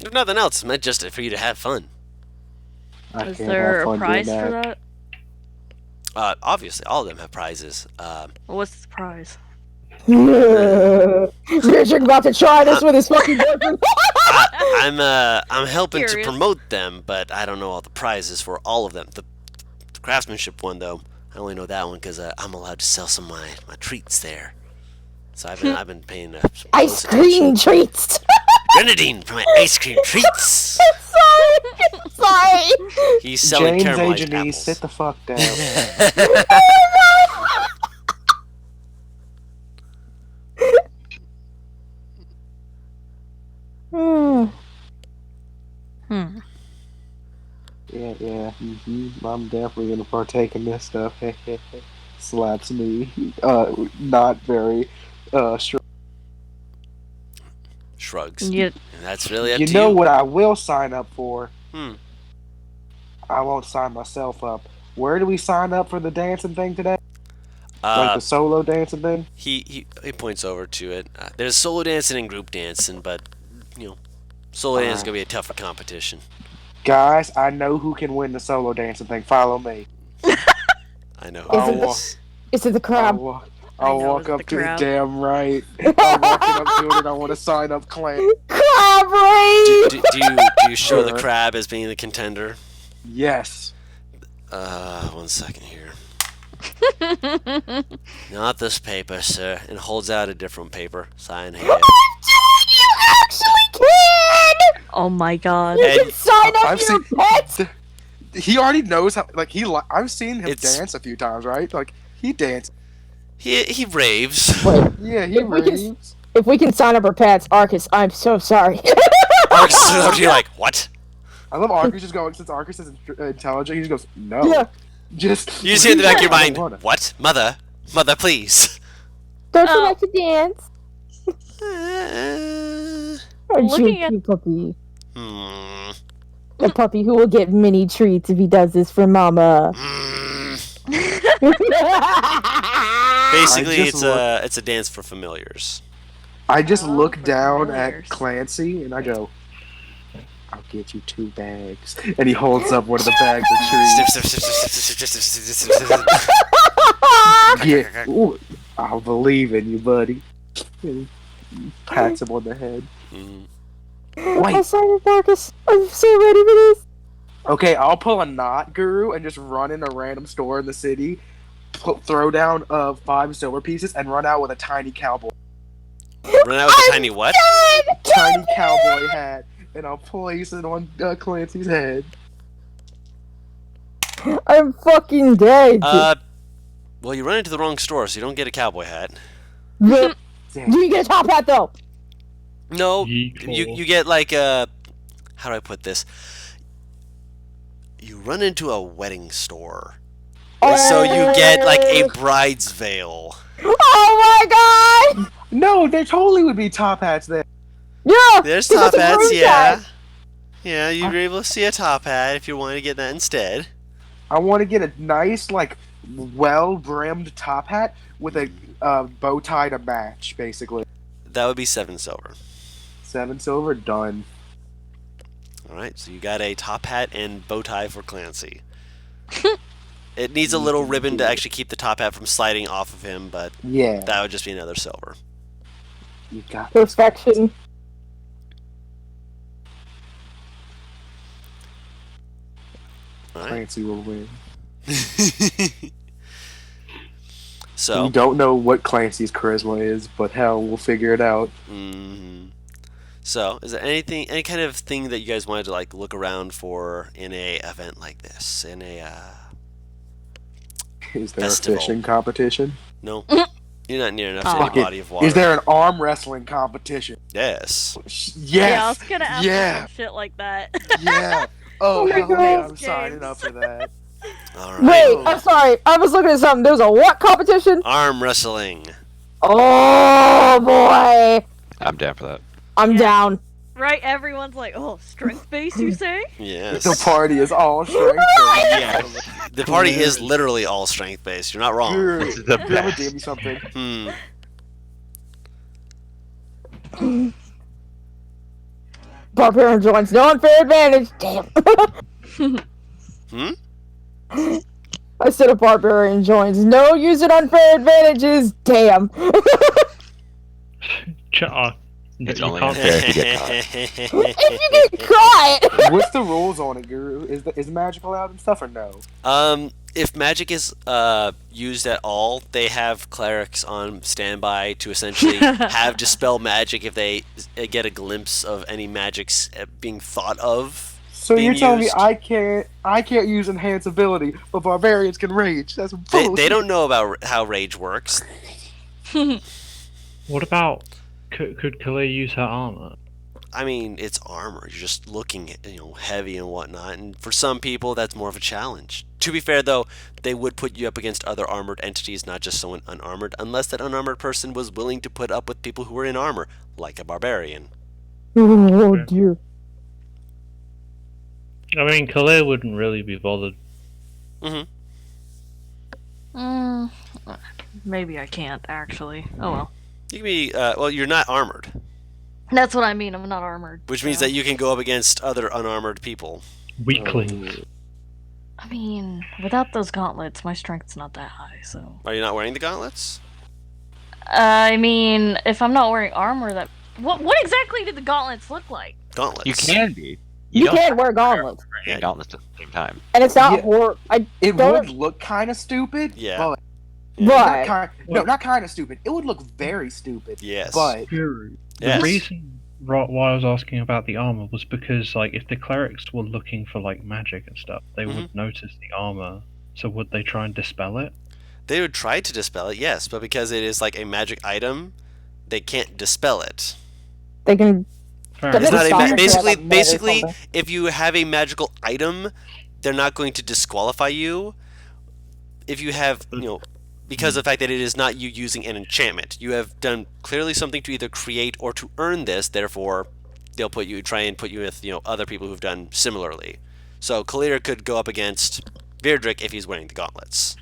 If nothing else, it's meant just for you to have fun. I Is can't there have a fun prize doing for that. that? Obviously, all of them have prizes. What's the prize? Richard about to try this with his fucking boyfriend. I'm helping to Curious. promote them, but I don't know all the prizes for all of them. The craftsmanship one, though, I only know that one because I'm allowed to sell some of my treats there. So I've been paying some Ice close cream attention. treats. Grenadine for my ice cream treats. Sorry. He's selling James A. caramelized Janice, apples. sit the fuck down. Hmm. Hmm. Yeah, I'm definitely gonna partake in this stuff. slaps me. Not very sure. Shrugs. You, And that's really up You to know you. what I will sign up for? Hmm. I won't sign myself up. Where do we sign up for the dancing thing today? Like the solo dancing thing? He points over to it. There's solo dancing and group dancing, but solo dancing is gonna be a tougher competition. Guys, I know who can win the solo dancing thing. Follow me. I know. Is I'll it the- walk. Is it the crab? I'll know, walk it's the up to it. crab. Damn right. I'm walking up to it and I want to sign up Clan. Crab do, raid! do you show the Sure. crab as being the contender? Yes. 1 second here. Not this paper, sir. And holds out a different paper. Sign here. You actually can! oh my god. You And can sign up I've your seen- pets! He already knows how. Like I've seen him It's- dance a few times, right? Like he danced. He raves. Wait, Yeah, he If we can- raves. if we can sign up our pets, Arcus, I'm so sorry. Arcus is up to you like, what? I love Arcus just going, since Arcus is intelligent, he just goes, no. Yeah. Just. You just hear in the back of your I mind, don't wanna. what? Mother, please. Don't you Oh. like to dance? Aren't you Looking a at- cute puppy? Hmm. A puppy who will get many treats if he does this for Mama. Basically, just it's a dance for familiars. I just Oh, look for down familiars. at Clancy and I go, I'll get you 2 bags. And he holds up one of the bags of trees. Yeah. Ooh, I'll believe in you, buddy. And he pats him on the head. Mhm. I signed up, Arcus. I'm so ready for this. Okay, I'll pull a knot, Guru, and just run in a random store in the city, throw down 5 silver pieces, and run out with a tiny cowboy. Run out with a tiny what? Tiny cowboy hat. And I'll place it on Clancy's head. I'm fucking dead. Well, you run into the wrong store, so you don't get a cowboy hat. But Damn. you get a top hat though. No, Yeehaw. you get like a. How do I put this? You run into a wedding store, so you get like a bride's veil. Oh my god! No, there totally would be top hats there. Yeah! There's 'cause top it's a hats, groom yeah. hat. Yeah, you'd be able to see a top hat if you wanted to get that instead. I want to get a nice, like, well-brimmed top hat with a bow tie to match, basically. That would be 7 silver. 7 silver, done. Alright, so you got a top hat and bow tie for Clancy. It needs a little ribbon to actually keep the top hat from sliding off of him, but Yeah, that would just be another silver. you got this. Perfection. Alright. Clancy will win. So, We don't know what Clancy's charisma is, but hell, we'll figure it out. mhm. So, is there any kind of thing that you guys wanted to like look around for in a event like this? In a Is there Festival. a fishing competition? no, you're not near enough to Oh. any body of water. Is there an arm wrestling competition? Yes. Yes. Yeah, I was gonna ask Yeah. some shit like that. Yeah. Oh, Oh my hell yeah, God. I'm signing up for that. All right. Wait, I'm sorry. I was looking at something. There's a what competition? Arm wrestling. Oh boy. I'm down for that. I'm Yeah. down. Right? Everyone's like, oh, strength base, you say? Yes. The party is all strength. Yes. The party is literally all strength based. You're not wrong. Guru, This is the Guru, best. give me something. Barbarian joins. No unfair advantage. Damn. Hmm? I said a barbarian joins. No using unfair advantages. Damn. It's You only can't- unfair if you get caught. If you get caught. What's the rules on it, Guru? Is magic allowed and stuff or no? If magic is used at all, they have clerics on standby to essentially have dispel magic if they get a glimpse of any magics being thought of. So Being you're telling me used. I can't use enhance ability, but barbarians can rage? That's bullshit. They don't know about how rage works. What about could Khalil use her armor? I mean, it's armor. You're just looking at, heavy and whatnot. And for some people, that's more of a challenge. To be fair, though, they would put you up against other armored entities, not just someone unarmored, unless that unarmored person was willing to put up with people who were in armor, like a barbarian. Oh dear. I mean, Khalil wouldn't really be bothered. Maybe I can't, actually. Oh well. You can be, you're not armored, That's what I mean, I'm not armored. which means that you can go up against other unarmored people. Weaklings. I mean, without those gauntlets, my strength's not that high, so... Are you not wearing the gauntlets? I mean, if I'm not wearing armor, that... What exactly did the gauntlets look like? Gauntlets. You can be. You don't can wear gauntlets. wear gauntlets at the same time. And it's not Yeah. horror. It Don't- would look kind of stupid. Yeah. But But not kind of stupid. It would look very stupid. Yes. But The Yes. reason why I was asking about the armor was because, like, if the clerics were looking for, like, magic and stuff, they would notice the armor. So would they try and dispel it? They would try to dispel it, yes, but because it is like a magic item, they can't dispel it. they can. Fair Does It's it not stop a it for, basically like, a minute or basically something? if you have a magical item, they're not going to disqualify you. If you have, because of the fact that it is not you using an enchantment, you have done clearly something to either create or to earn this. Therefore, they'll try and put you with other people who've done similarly. So Kalir could go up against Virdrick if he's wearing the gauntlets.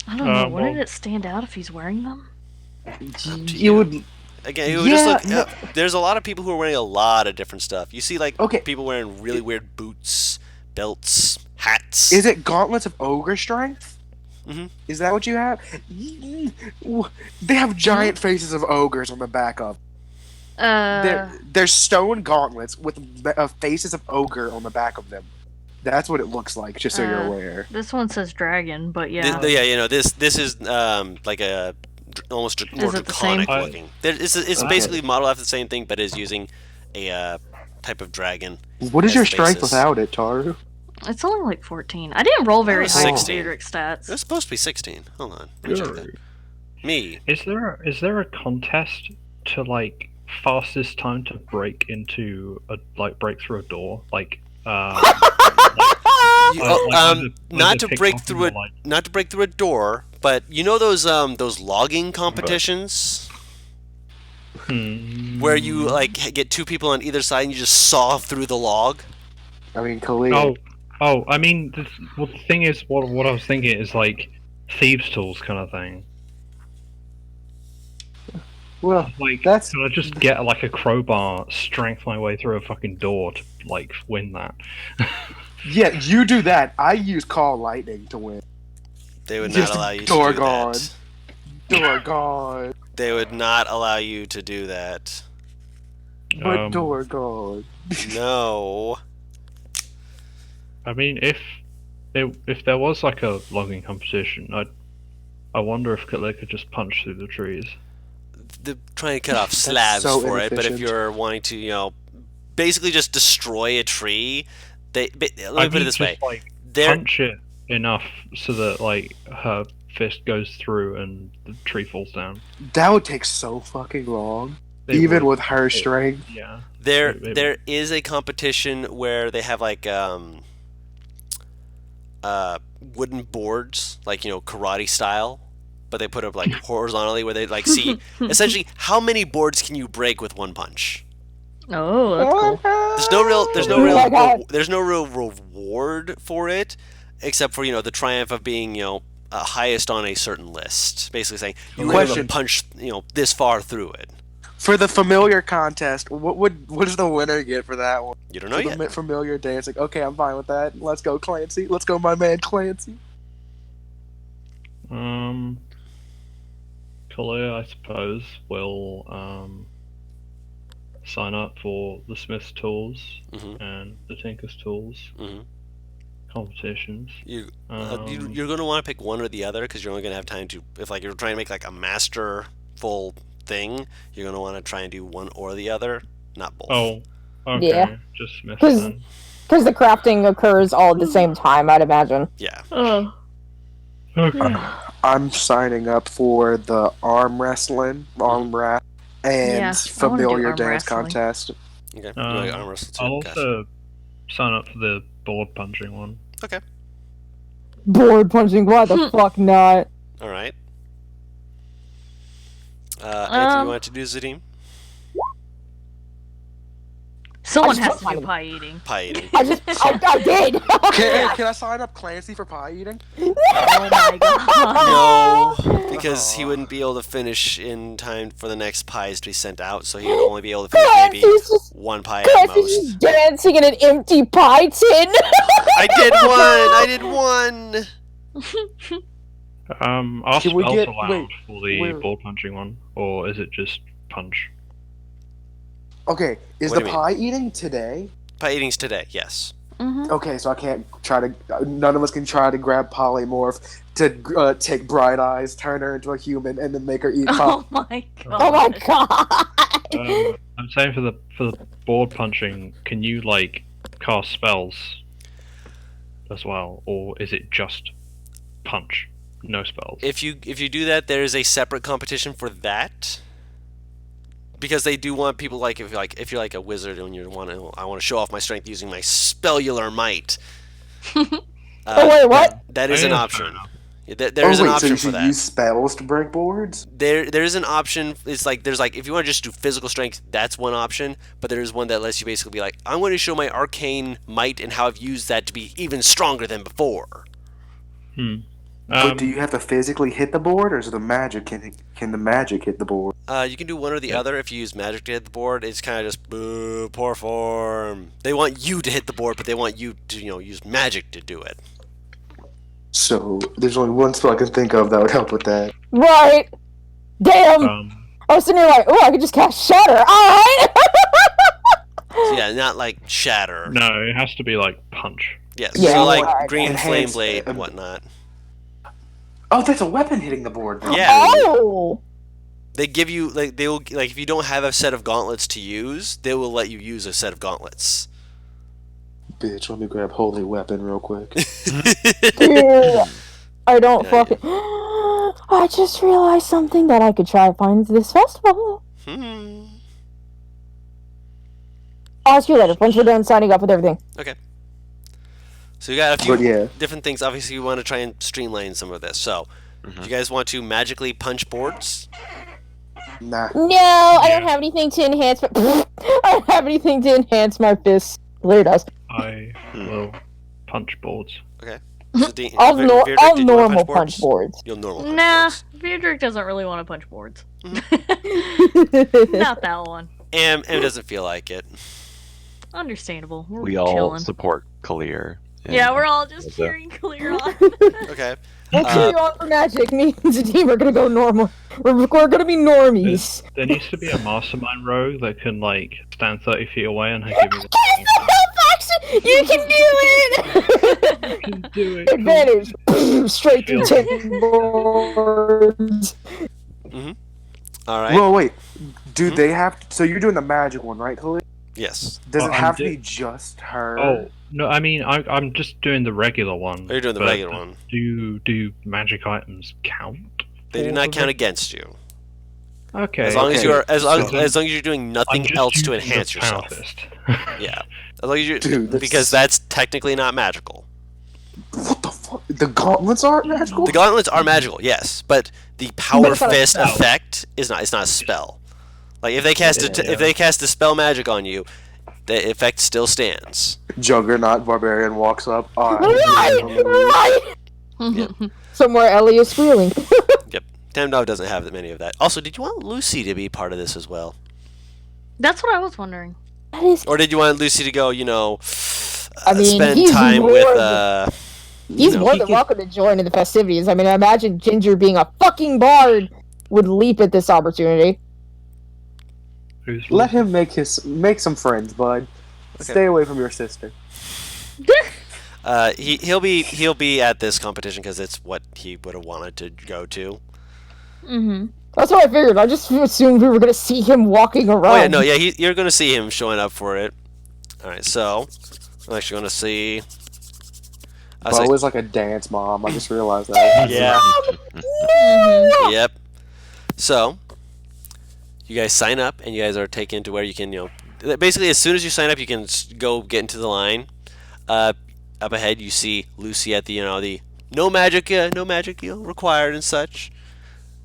I don't know, wouldn't well- it stand out if he's wearing them? you would. Again, it would just Yeah, look. There's a lot of people who are wearing a lot of different stuff. You see, like Okay. people wearing really weird boots, belts, hats. Is it gauntlets of ogre strength? Mhm. Is that what you have? They have giant faces of ogres on the back of. They're stone gauntlets with faces of ogre on the back of them. That's what it looks like. Just so you're aware. This one says dragon, but yeah. Yeah, this is like a almost more Is it the same? draconic looking. It's basically modeled after the same thing, but is using a type of dragon. What is as your the strength basis. without it, Taru? It's only like 14. I didn't roll very was high on 16. Daedric stats. It was supposed to be 16. Hold on, let me check that. Me. Is there a contest to, like, fastest time to break through a door? Not to break through a door, but you know those logging competitions where you like get two people on either side and you just saw through the log. I mean, Khalil. I mean, the thing is, what I was thinking is, like, thieves' tools kind of thing. Well, Like, that's can I just get, like, a crowbar, strength my way through a fucking door to, like, win that? yeah. You do that. I use call lightning to win. They would Just not allow you to door do gone. that. Door gone. They would not allow you to do that. But door gone. No. I mean, if there was, like, a logging competition, I wonder if Khalid could just punch through the trees. They're trying to cut off slabs so for it, but if inefficient. you're wanting to, basically just destroy a tree, let me put it this way. Like, They're punch it enough so that, like, her fist goes through and the tree falls down. That would take so fucking long. They Even would- with her strength. Yeah. there is a competition where they have like wooden boards, like karate style, but they put up like horizontally where they like see essentially how many boards can you break with one punch. Oh, that's cool. Oh my God. There's no real reward for it, except for the triumph of being highest on a certain list. Basically saying you were able to Question. punch this far through it. For the familiar contest, what does the winner get for that one? You don't know For yet. the familiar dancing. Okay, I'm fine with that. Let's go, Clancy. Let's go, my man, Clancy. Kalia, I suppose, will sign up for the Smith's tools Mhm. and the Tinker's tools Mhm. competitions. You're Um, going to want to pick one or the other because you're only going to have time to. If like you're trying to make like a masterful thing, you're going to want to try and do one or the other, not both. Oh, okay. Yeah. Just Smith 'Cause- then. Because the crafting occurs all at the same time, I'd imagine. Yeah. Oh. Okay. I'm signing up for the arm wrestling, arm wrestling, and Yeah, I wanna do familiar arm dance wrestling. contest. Okay. You want to arm wrestle too? I'll Gotcha. also sign up for the board punching one. Okay. Board punching, why the fuck not? All right. Anything you want to do, Zadim? Someone just has want to do mine. pie eating. Pie eating. I did. Can I sign up Clancy for pie eating? Oh my god. No, because he wouldn't be able to finish in time for the next pies to be sent out, so he would only be able to finish maybe Clancy's just, one pie at Clancy's most. just dancing in an empty pie tin. I did one! I did one! Are Can we spells get- allowed wait, for the wait. board punching one, or is it just punch? Okay, is What the do you mean? pie eating today? Pie eating's today, yes. Okay, so I can't try to. None of us can try to grab polymorph to take Bright Eyes, turn her into a human, and then make her eat pie. Oh my god. Oh my god. I'm saying for the board punching, can you like cast spells as well, or is it just punch, no spells? If you do that, there is a separate competition for that. Because they do want people like if you're like a wizard and I want to show off my strength using my spellular might. Oh wait, what? That is an Yeah, option. fair enough. Yeah, there is an so option you for should that. use spells to break boards? There is an option. It's like there's like if you want to just do physical strength, that's one option. But there is one that lets you basically be like, I'm going to show my arcane might and how I've used that to be even stronger than before. But do you have to physically hit the board, or is it the magic? Can the magic hit the board? You can do one or the other. If you use magic to hit the board, it's kind of just boo, poor form. They want you to hit the board, but they want you to use magic to do it. So there's only one spell I can think of that would help with that. Right. Damn. I was sitting there like, oh, I could just cast Shatter. Alright. So yeah, not like shatter. No, it has to be like punch. Yes. Yeah, so like alright. green flame Enhanced, blade and whatnot. Oh, that's a weapon hitting the board. Now. Yeah. Oh. They give you like they will like if you don't have a set of gauntlets to use, they will let you use a set of gauntlets. Bitch, let me grab holy weapon real quick. Dude, I don't Yeah, fucking. I just realized something that I could try to find this festival. I'll ask you later once we're done signing up with everything. Okay. So you got a few But yeah. different things. Obviously, you want to try and streamline some of this. So, you guys want to magically punch boards? Nah. No, I don't have anything to enhance my. I don't have anything to enhance my fists. Later does. I will punch boards. Okay. So Dean- I'll, Ver- nor- Verdrick, I'll did you wanna normal punch boards. You'll normal punch Nah, boards. Beardrick doesn't really want to punch boards. Not Not that one. Am doesn't feel like it. Understandable. We're We all chilling. support Kalir. Yeah, we're all just That's cheering clear on. Okay. We'll carry on for magic. Me and Zadim are gonna go normal. We're gonna be normies. There needs to be a mastermind rogue that can like stand 30 feet away and give me the You can do it! can do it. Advantage! Straight through 10 boards. All right. Well, wait. Do they have? So you're doing the magic one, right, Khalid? Yes. Does Oh, it I'm have to di- be just her? Oh no, I mean I'm just doing the regular one. Oh, you're doing the but regular one. Do magic items count? They do for not the count reg- against you. Okay. As long as okay. you are as long So as long as you're doing I'm nothing just else to using the enhance yourself. power fist. Yeah. As long as you Dude, because that's technically not magical. What the fuck? The gauntlets aren't magical. The gauntlets are magical, yes, but the power But it's not a fist spell. effect is not. It's not a spell. Like if they cast if they cast a spell magic on you, the effect still stands. Juggernaut barbarian walks up. Right! Somewhere Ellie is squealing. Yep. Tamdov doesn't have that many of that. Also, did you want Lucy to be part of this as well, That's what I was wondering. That is. or did you want Lucy to go? I mean, spend he's time more with. than- He's know, more he than could- welcome to join in the festivities. I mean, I imagine Ginger being a fucking bard would leap at this opportunity. Who's Let him make some friends, bud. Stay away from your sister. he'll be at this competition because it's what he would have wanted to go to. Mm-hmm. That's what I figured. I just assumed we were gonna see him walking around. Oh yeah, no, yeah, you're gonna see him showing up for it. All right, so I'm actually gonna see. So, Bo is like a dance mom. I just realized that. yeah. Mhm. Yep. So, you guys sign up, and you guys are taken to where you can, basically as soon as you sign up, you can go get into the line. Up ahead, you see Lucy at the no magic, required and such,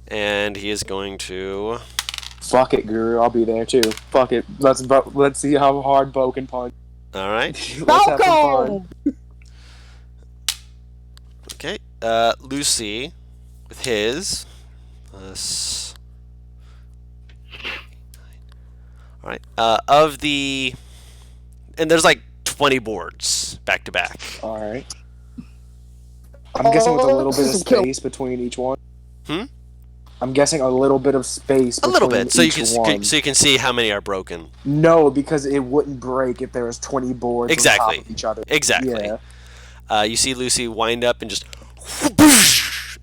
and he is going to. Fuck it, Guru. I'll be there too. Fuck it. Let's see how hard Bo can punch. All right. Let's have some fun. Falco! Okay. Lucy, with his. All right. And there's like 20 boards back to back. All right. I'm guessing with a little bit of space between each one. I'm guessing a little bit of space. A little bit, so you one. can see how many are broken. No, because it wouldn't break if there was 20 boards Exactly. on top of each other. Exactly. Yeah. You see Lucy wind up and just,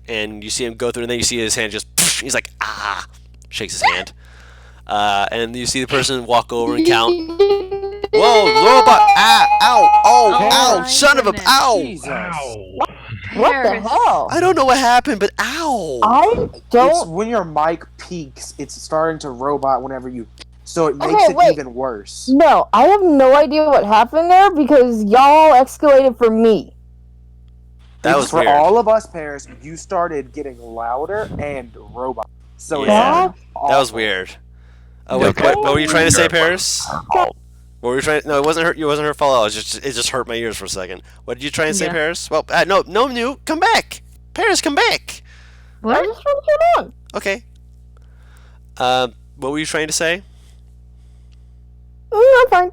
and you see him go through, and then you see his hand just. He's like shakes his hand, and you see the person walk over and count. Whoa, robot! Ow! my Son of a goodness. ow! Jesus. What the Paris. hell? I don't know what happened, but ow! I It's don't. when your mic peaks, it's starting to robot whenever you. So it makes Okay, it wait. even worse. No, I have no idea what happened there because y'all escalated for me. That was for weird. all of us, Paris. You started getting louder and robot. So Yeah. it's That was awful. weird. Wait, Okay. what were you trying to say, Paris? What were you trying? No, it wasn't her. It wasn't her fault. It just hurt my ears for a second. What did you try and say, Yeah. Paris? Well, no, come back, Paris, come back. I What? just trying to turn on. Okay. What were you trying to say? I'm fine.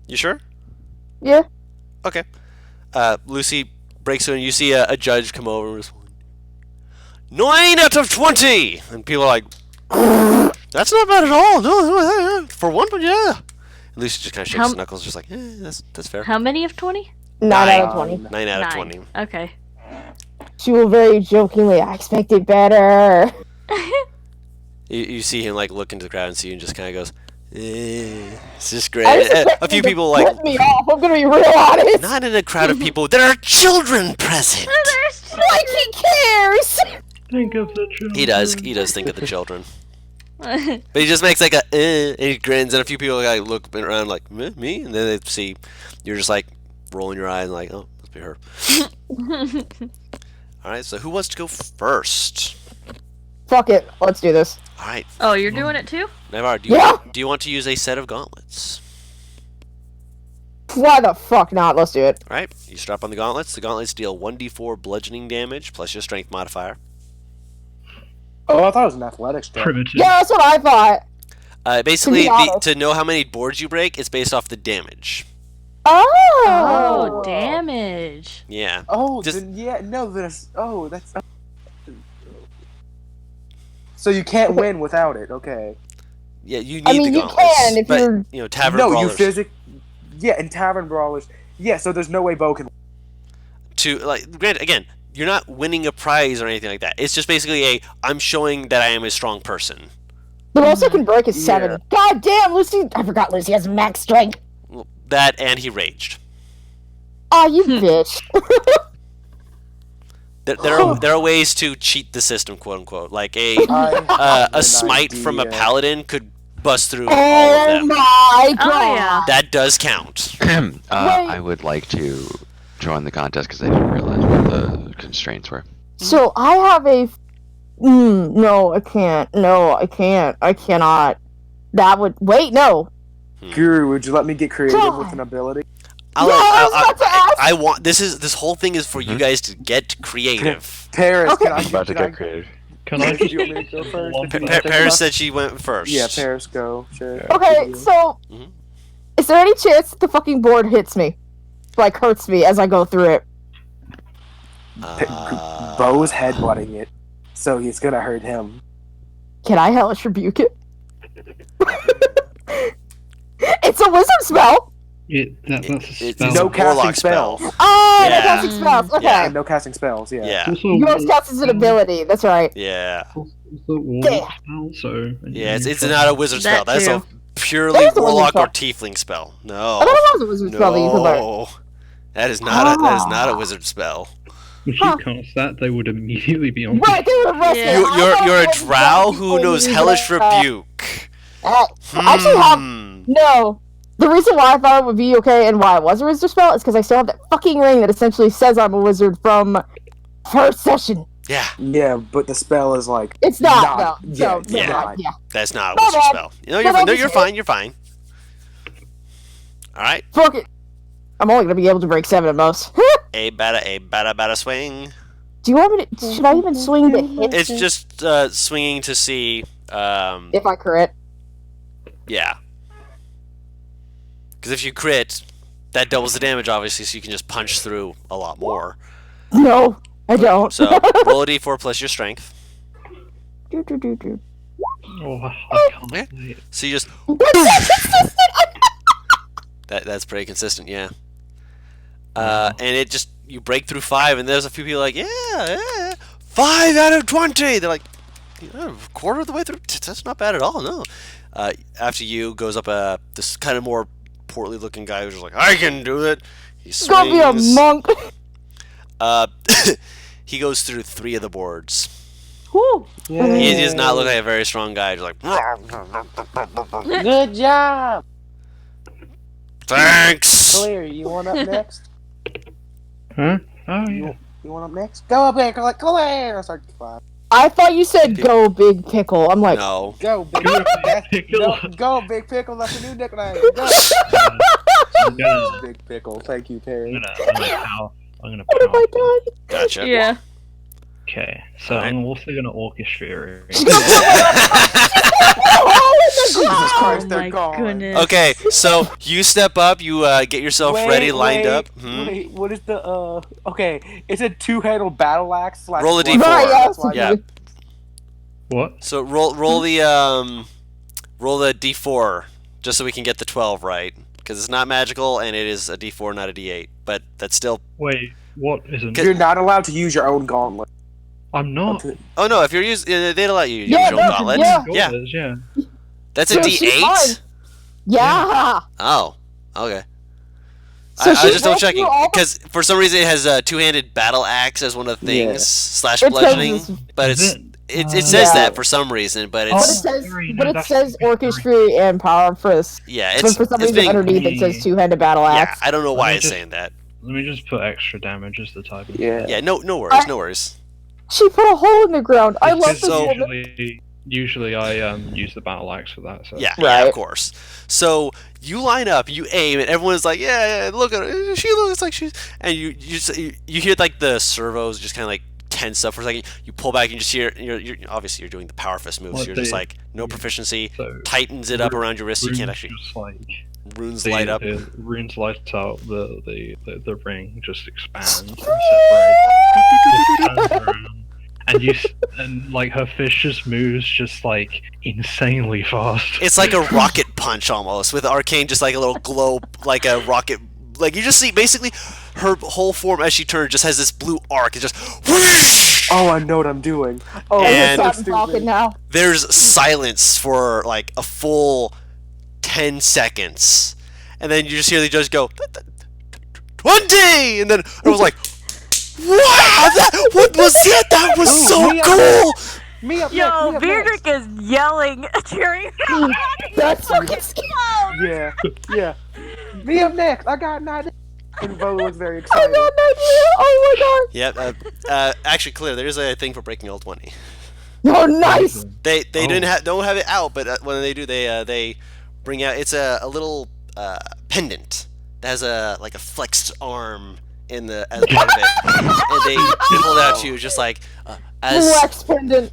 You sure? Yeah. Okay. Lucy breaks through, and you see a judge come over and respond, 9 out of 20, and people are like, that's not bad at all. No, for one, but yeah. And Lucy just kind of shakes his knuckles, just like, that's fair. How many of 20? 9 out of 20. 9 out of 9. 20. Okay. She will very jokingly, I expected better. You see him like look into the crowd and see you and just kind of goes, it's just great. I just expected A few him to people like, flip me off. I'm gonna be real honest. not in a crowd of people. There are children present. Like he cares. Think of the children. He does think of the children, but he just makes like a and he grins, and a few people like look around like me, and then they see you're just like rolling your eyes and like, oh, must be her. All right, so who wants to go first? Fuck it. Let's do this. All right, Oh, you're doing it too? Navar, Yeah. do you want to use a set of gauntlets? Why the fuck not? Let's do it. All right, you strap on the gauntlets. The gauntlets deal 1d4 bludgeoning damage plus your strength modifier. Oh, I thought it was an athletics check. Primitive. Yeah, that's what I thought. Basically, honest. to know how many boards you break, it's based off the damage. Oh. Oh, damage. Yeah. Oh, Just- then, yeah, no, that's. Oh, that's. So you can't win without it. Okay. Yeah, you need I mean, the you gauntlets. can if but, you're. Tavern No, brawlers. Yeah, in tavern brawlers. Yeah, so there's no way Bo can. Granted, again, you're not winning a prize or anything like that. It's just basically I'm showing that I am a strong person. But also can break is 7. Yeah. God damn, Lucy! I forgot Lucy has max strength. Well, that and he raged. Aw, you bitch. There are ways to cheat the system, quote unquote. Like I have a an smite from a idea. paladin could bust through all of Oh them. my god. Oh, yeah. That does count. I would like to join the contest because I didn't realize what the constraints were. So I have a. No, I can't. No, I can't. I cannot. That would. Wait, no. Guru, would you let me get creative God. with an ability? I want this whole thing is for you guys to get creative. Paris, Okay. can I? I'm about to can I- get creative. Can I Do just you want me to go first? One If you thing. want to take Paris off? said she went first. Yeah, Paris, go. Sure. Okay, so. Mhm. Is there any chance the fucking board hits me? Like, hurts me as I go through it? Bo's headbutting it, so it's gonna hurt him. Can I hellish rebuke it? It's a wizard spell! That's a It's spell. No a warlock casting spells. Oh, Yeah. no casting spells. Okay. Yeah. And no casting spells. Yeah. Yeah. Also, Yours counts as an ability. That's right. Yeah. Also warlock spell, so Yeah, it's not a wizard spell. That That's a too. purely That is a wizard warlock spell. or tiefling spell. I No. thought it was a wizard spell that you could learn. No. That is not a wizard spell. If you cast that, they would immediately be on. Right, they would arrest Yeah. me. You're a drow who knows hellish rebuke. Actually, no. The reason why I thought it would be okay and why it was a wizard spell is because I still have that fucking ring that essentially says I'm a wizard from first session. Yeah. Yeah, but the spell is like. It's not, though. Yeah, So, yeah. never mind, yeah. That's not a My wizard bad. spell. You're fine. You're fine. All right. Fuck it. I'm only gonna be able to break 7 at most. A bada swing. Do you want me to? Should I even swing to hit? It's just swinging to see. If I crit. Yeah. Because if you crit, that doubles the damage, obviously, so you can just punch through a lot more. No, I don't. So roll a d4 plus your strength. Do. Oh, I can't Yeah. play it. So you just that's pretty consistent, yeah. And it just you break through 5, and there's a few people like, yeah, 5 out of 20. They're like, a quarter of the way through. That's not bad at all. No. After you goes up this kind of more portly looking guy who's just like, I can do it. He It's gonna be a swings. monk. He goes through 3 of the boards. Whew. He does not look like a very strong guy. Just like, Good job! thanks. Clear, you want up next? Huh? Oh yeah. You want up next? Go up here, like, Claire! Start to clap. I thought you said go big pickle. I'm like, No. Go, big Go, Big Pickle. Go, Big Pickle, that's a new nickname. Go! I'm gonna, Big Pickle, thank you, Perry. I'm gonna what have I power. done? Gotcha. Yeah. Okay, so Alright. I'm also gonna Orcish Fury. Jesus Christ, Oh they're my gone. goodness. Okay, so you step up, you get yourself ready, lined up. Wait, what is the, okay, it's a two-handled battle axe slash... Roll a sword. d4. Right, That's why- Yeah. What? So roll the d4 just so we can get the 12 right, because it's not magical and it is a d4, not a d8. But that's still. Wait, what isn't? You're not allowed to use your own gauntlet. I'm not. Oh no, if you're using, they'd allow you to use Yeah, your own no, gauntlet. yeah. Yeah, Yeah. that's a So she's d8. fine. Yeah. Oh, okay. So I she just double went checking through all the- because for some reason it has a two-handed battle axe as one of the things Yeah. slash It says bludgeoning, it's- but Is it says Yeah. that for some reason, but But it it's says, Fury, but no, it that's says Fury. Orcish Fury and Power Fist. yeah, But it's for some it's reason being underneath it says two-handed battle axe. yeah. I don't know why Let me it's just- saying that. Let me just put extra damage as the type. Of Yeah, no worries, no worries. She put a hole in the ground. I love Because this so- woman. usually I use the battle axe for that. So. Yeah, Right. of course. So you line up, you aim, and everyone's like, "Yeah, look at her. She looks like she's." And you hear like the servos just kind of like tense up for a second. You pull back and you just hear. You're obviously you're doing the power fist move, so Like you're just the- like no proficiency. So Tightens it up around your wrist. So you can't runes actually just like runes the, light up. The runes light out. The ring just expands and separates. Turns around. And like her fist just moves just like insanely fast. It's like a rocket punch almost, with arcane just like a little glow, like a rocket. Like you just see basically her whole form as she turns just has this blue arc. It just whoosh! Oh, I know what I'm doing. Oh, And- that's I'm so talking stupid. now. There's silence for like a full 10 seconds, and then you just hear the judge go 20, and then I was like, wow, what was that? That was Ooh, so me up cool. Me up Yo, next, me up Beardrick is yelling, cheering. That's fucking scary. next. Yeah. Me up next. I got an idea. And Bo was very I excited. got an idea. Oh Yep. Actually, clear. There's a thing for breaking all 20. my god. Oh, nice. They Oh. don't have it out, but when they do, they bring out. It's a little pendant that has a flexed arm in the as part of it, and they pull it out to you just like as Flex pendant.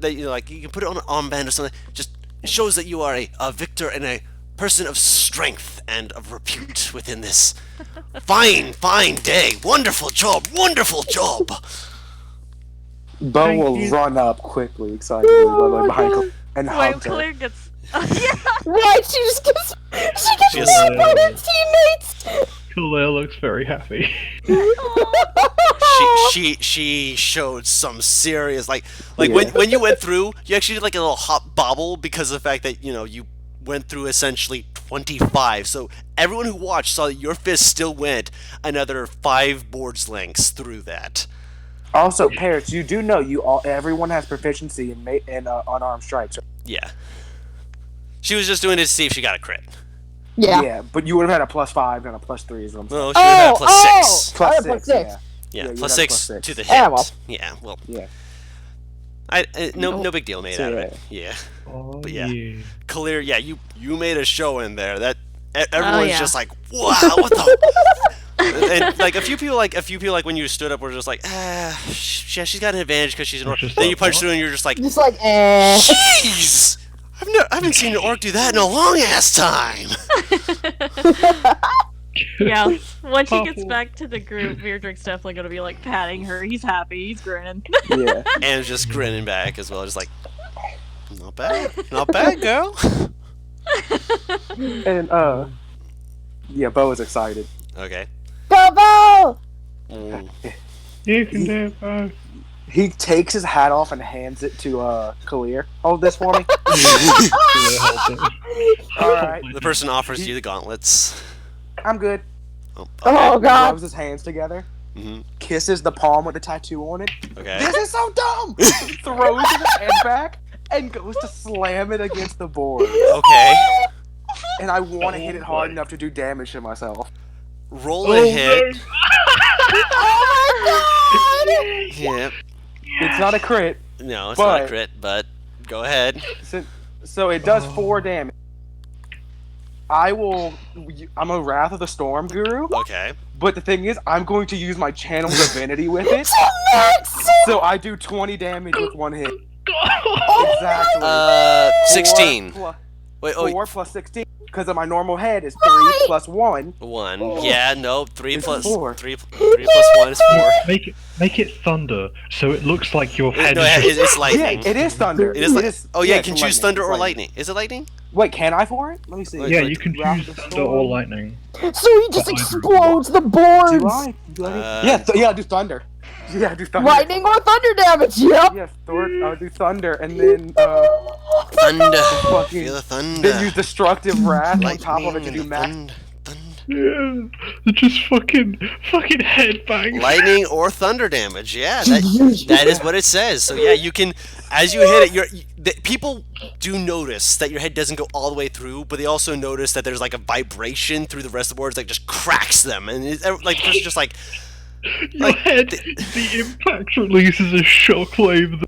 they like you can put it on an armband or something. Just shows that you are a victor and a person of strength and of repute within this fine day. Wonderful job. Bo Thank will you. run up quickly, excitedly, Oh, behind God. and Wait, hug her. Claire gets. Right, she just gets Just- loved by her teammates. Khalil looks very happy. she showed some serious like Yeah. when you went through, you actually did like a little hop bobble because of the fact that you went through essentially 25. So everyone who watched saw that your fist still went another 5 board's lengths through that. Also, Parrots, you do know everyone has proficiency in unarmed strikes. Yeah. She was just doing it to see if she got a crit. Yeah. But you would have had a +5 and a +3 is what I'm saying. Well, she would have had a +6. I Plus had six, +6. yeah. Yeah, you plus had a six +6. to the hit. Yeah, well. Yeah, well, Yeah. no big deal made So, out of yeah. it. Yeah, Oh, but yeah, Kalir, yeah, you made a show in there. That Oh, everyone's yeah. just like, wow, what the? And like a few people, when you stood up, were just like, yeah, she's got an advantage because she's an orc. Just Then like, you punch what? through, and you're just like, Just like, jeez, I haven't seen an orc do that in a long ass time. Yeah, once she gets Purple. back to the group, Beardrick's definitely gonna be like patting her. He's happy. He's grinning. Yeah. And just grinning back as well, just like, not bad, girl. And, yeah, Bo is excited. Okay. Bobo! Mm. You can do it, bro. He takes his hat off and hands it to, Kalir. Hold this for me. Alright. The person offers you the gauntlets. I'm good. Oh, Oh, okay. God. Rubs his hands together. hmm Kisses the palm with the tattoo on it. Okay. This is so dumb! Throws his head back and goes to slam it against the board. Okay. And I want to hit it hard enough to do damage to myself. Roll a hit. Oh my god! Yep. It's not a crit, No, it's not a But- crit, but go ahead. so it does 4 damage. I'm a Wrath of the Storm guru, Okay. but the thing is, I'm going to use my Channel Divinity with it, so I do 20 damage with 1 hit. Exactly. 16. 4 Wait, oh, 4 plus 16, because of my normal head is 3 plus 1. 1. Yeah, no, 3 It's plus 4. 3 plus 1 is 4. Make it thunder, so it looks like your head No, is it's Yeah, lightning. it is thunder. It is like, oh yeah, yeah, you can it's choose thunder It's or lightning. Is it lightning? Wait, can I for it? Let me see. Wait, Yeah, wait, you can Wrath choose of the thunder or Storm. lightning. So he just explodes the boards! Do I? Yeah, do thunder. Yeah, do thunder. Lightning or thunder damage, yep! Yeah, I'll do thunder, and then Thunder. fucking- Feel the thunder. then use destructive wrath on top of it to Lightning do and max. thunder. Yeah, it just fucking headbang. Lightning or thunder damage. Yeah, that is what it says. So yeah, you can, as you hit it, people do notice that your head doesn't go all the way through, but they also notice that there's like a vibration through the rest of the boards that just cracks them, and like the person's just like, Your like, head, the impact releases a shockwave.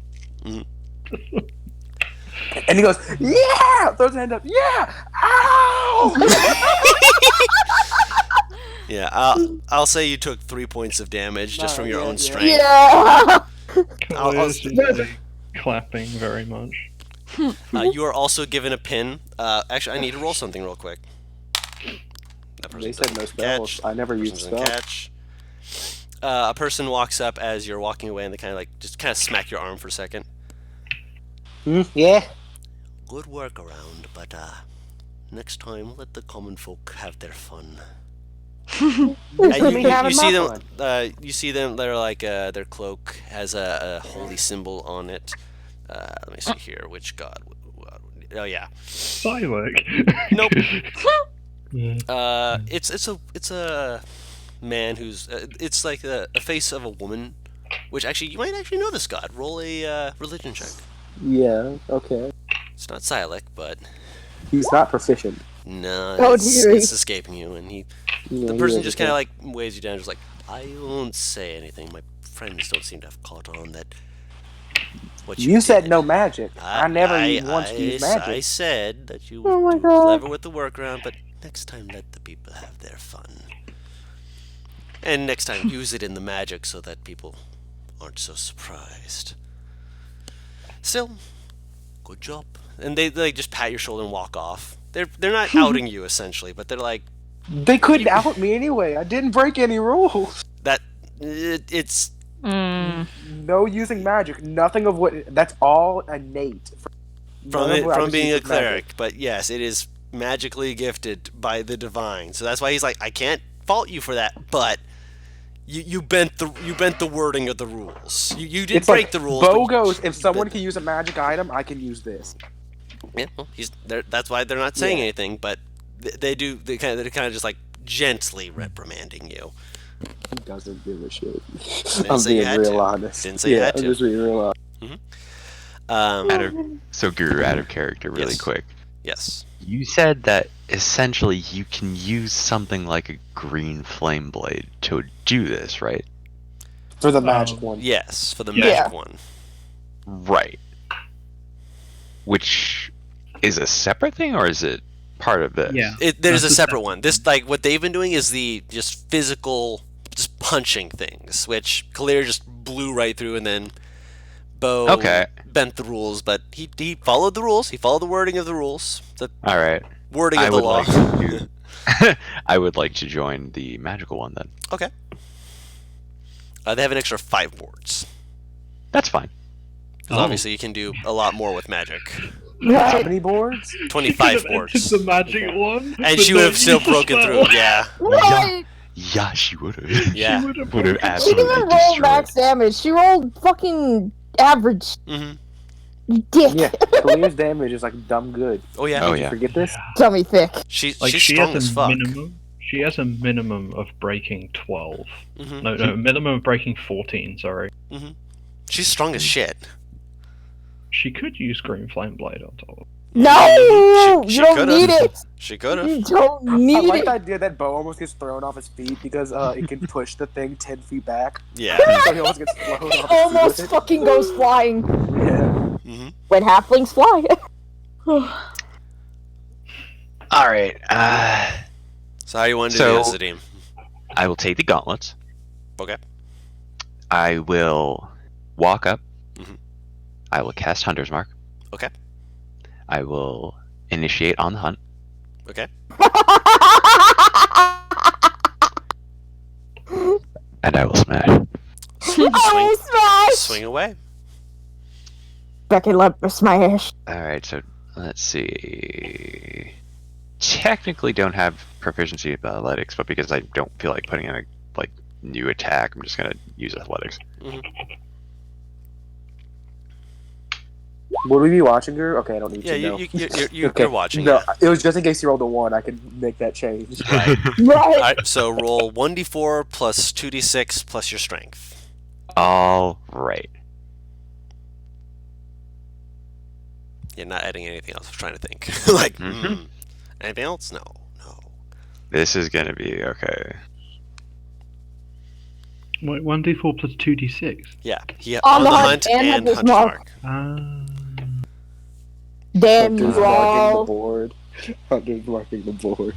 And he goes, yeah! Throws his hand up, yeah! Ow! yeah. I'll say you took 3 points of damage just from your own strength. Yeah! Kalia's just like, clapping very much. You are also given a pin. Actually, I need to roll something real quick. That person They said no doesn't spells. I never used Person doesn't spells. catch. A person walks up as you're walking away, and they kind of smack your arm for a second. Yeah. Good work around, but next time let the common folk have their fun. And you see them. You see them. They're like their cloak has a holy symbol on it. Let me see here. Which god? Oh yeah. Silek. Nope. Yeah. It's a man who's it's like a face of a woman, which actually you might actually know this god. Roll a religion check. Yeah, okay. It's not Silek, but He's not proficient. no, Oh, it's dearie. escaping you, and Yeah, the he person is just okay. kind of like waves you down, just like, I won't say anything. My friends don't seem to have caught on that. What You said did. no magic. I never once used magic. I said that you Oh my were God. clever with the workaround, but next time let the people have their fun. And next time use it in the magic so that people aren't so surprised. Still, good job. And they just pat your shoulder and walk off. They're not outing you essentially, but they're like They couldn't out me anyway. I didn't break any rules. that. It's No using magic. Nothing of what. That's all innate. from being a cleric, but yes, it is magically gifted by the divine. So that's why he's like, I can't fault you for that, but you bent the wording of the rules. You did It's break like the rules. Bo but goes, you if someone bent can use a magic item, I can use this. Yeah, well, that's why they're not saying Yeah. anything, but They're kind of just like gently reprimanding you. He doesn't give a shit. Didn't I'm say you being had real to. honest. Didn't say you Yeah, had I'm to. just being real honest. So Guru, out of character, really Yes. quick. Yes. You said that essentially you can use something like a green flame blade to do this, right? For the magic one. Yes, for the Yeah. magic one. Right. Which is a separate thing, or is it part of this? Yeah. There's a That's a separate one. This, like, what they've been doing is the just physical, just punching things, which Kalir just blew right through, and then Bo Okay. bent the rules, but he followed the rules. He followed the wording of the rules, the All right. wording I of the would law. like to. I would like to join the magical one then. Okay. They have an extra 5 boards. That's fine. 'Cause obviously you can do a lot more with magic. How Right. many boards? 25 boards. the magic one, And she would have still broken through. Yeah. Right. Yeah, she would have. Yeah. Would have She didn't absolutely even roll destroyed. max damage. She rolled fucking average. hmm You dick. Yeah, Kalir's damage is like dumb good. Oh yeah. Oh Did you yeah. forget this? Tummy thick. She's Like she strong has as a fuck. minimum. She has a minimum of breaking 12. hmm No, minimum of breaking 14. Sorry. She's strong as shit. She could use Green Flame Blade on top. No, She you don't could've. need it. She could have. You don't I need like it. the idea that Bo almost gets thrown off his feet because it can push the thing 10 feet back. Yeah. So he almost gets thrown off his feet Almost with it. fucking goes flying Yeah. hmm when halflings fly. All right. So how you want to So- do this, Zadim? I will take the gauntlets. Okay. I will walk up. Mhm. I will cast Hunter's Mark. Okay. I will initiate on the hunt. Okay. And I will smash. Oh, smash! Swing away. Becky love smash. Alright, so let's see. Technically don't have proficiency in athletics, but because I don't feel like putting in a new attack, I'm just gonna use athletics. Would we be watching her? Okay, I don't need Yeah, to know. you're Okay. watching. No, Yeah. it was just in case you rolled a 1, I could make that change. Right. Right. All right. So roll 1d4 plus 2d6 plus your strength. All right. You're not adding anything else. I was trying to think. Like, Mhm. anything else? No. This is gonna be okay. Wait, 1d4 plus 2d6. Yeah. He On the hunt and Hunter's Hunter's Mark. Damn Hunter's you marking the all. board. Hunter's marking the board.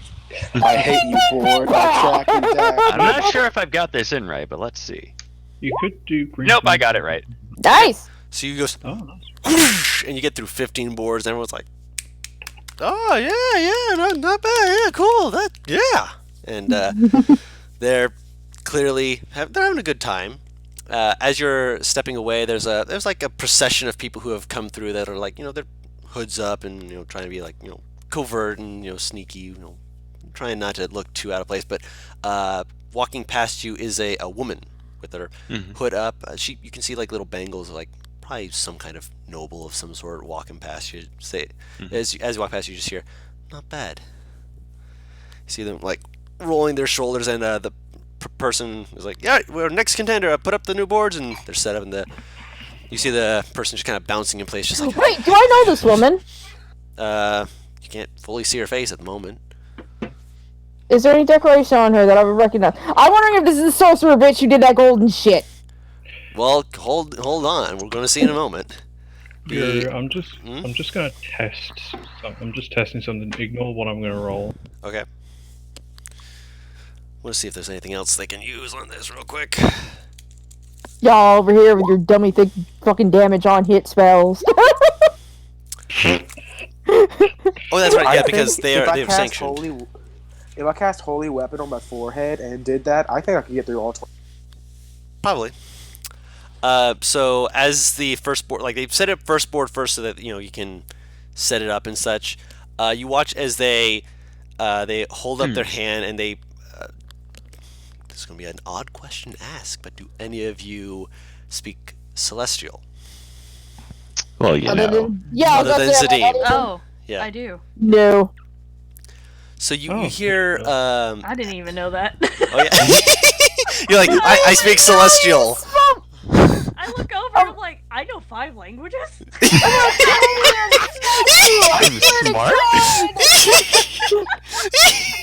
I hate you, board. I'll track you down. I'm not sure if I've got this in right, but let's see. You could do Green Nope, Flame. I got it right. Nice. So you go, Oh, nice. whoosh, and you get through 15 boards, and everyone's like, "Oh yeah, not bad, yeah, cool, yeah." And they're clearly they're having a good time. As you're stepping away, there's like a procession of people who have come through that are like, their hoods up and trying to be like covert and sneaky, trying not to look too out of place. But walking past you is a woman with her Mhm. hood up. You can see like little bangles of like probably some kind of noble of some sort walking past you. As you walk past, you just hear, "Not bad." You see them like rolling their shoulders, and the person is like, "Yeah, we're next contender. Put up the new boards," and they're set up. And you see the person just kind of bouncing in place, just like, Wait, do I know this woman? you can't fully see her face at the moment. Is there any decoration on her that I would recognize? I'm wondering if this is the sorcerer bitch who did that golden shit. Well, hold on. We're going to see in a moment. Yeah, I'm just Hmm? gonna test. I'm just testing something. Ignore what I'm gonna roll. Okay. Let's see if there's anything else they can use on this real quick. Y'all over here with your dummy thick fucking damage on hit spells. Oh, that's right. I Yeah, think because they if I have cast sanctioned. If I cast Holy Weapon on my forehead and did that, I think I could get through all 20. Probably. So as the first board, like they've set up first board first, so that you can set it up and such. You watch as they hold up their hand and they. This is gonna be an odd question to ask, but do any of you speak Celestial? Well, you know. Yeah, Other than Zadim. Oh, Yeah. I do. No. So you Oh, hear I didn't even know that. oh yeah. You're like, I speak celestial. I look over and I'm like, I know 5 languages? I'm smart.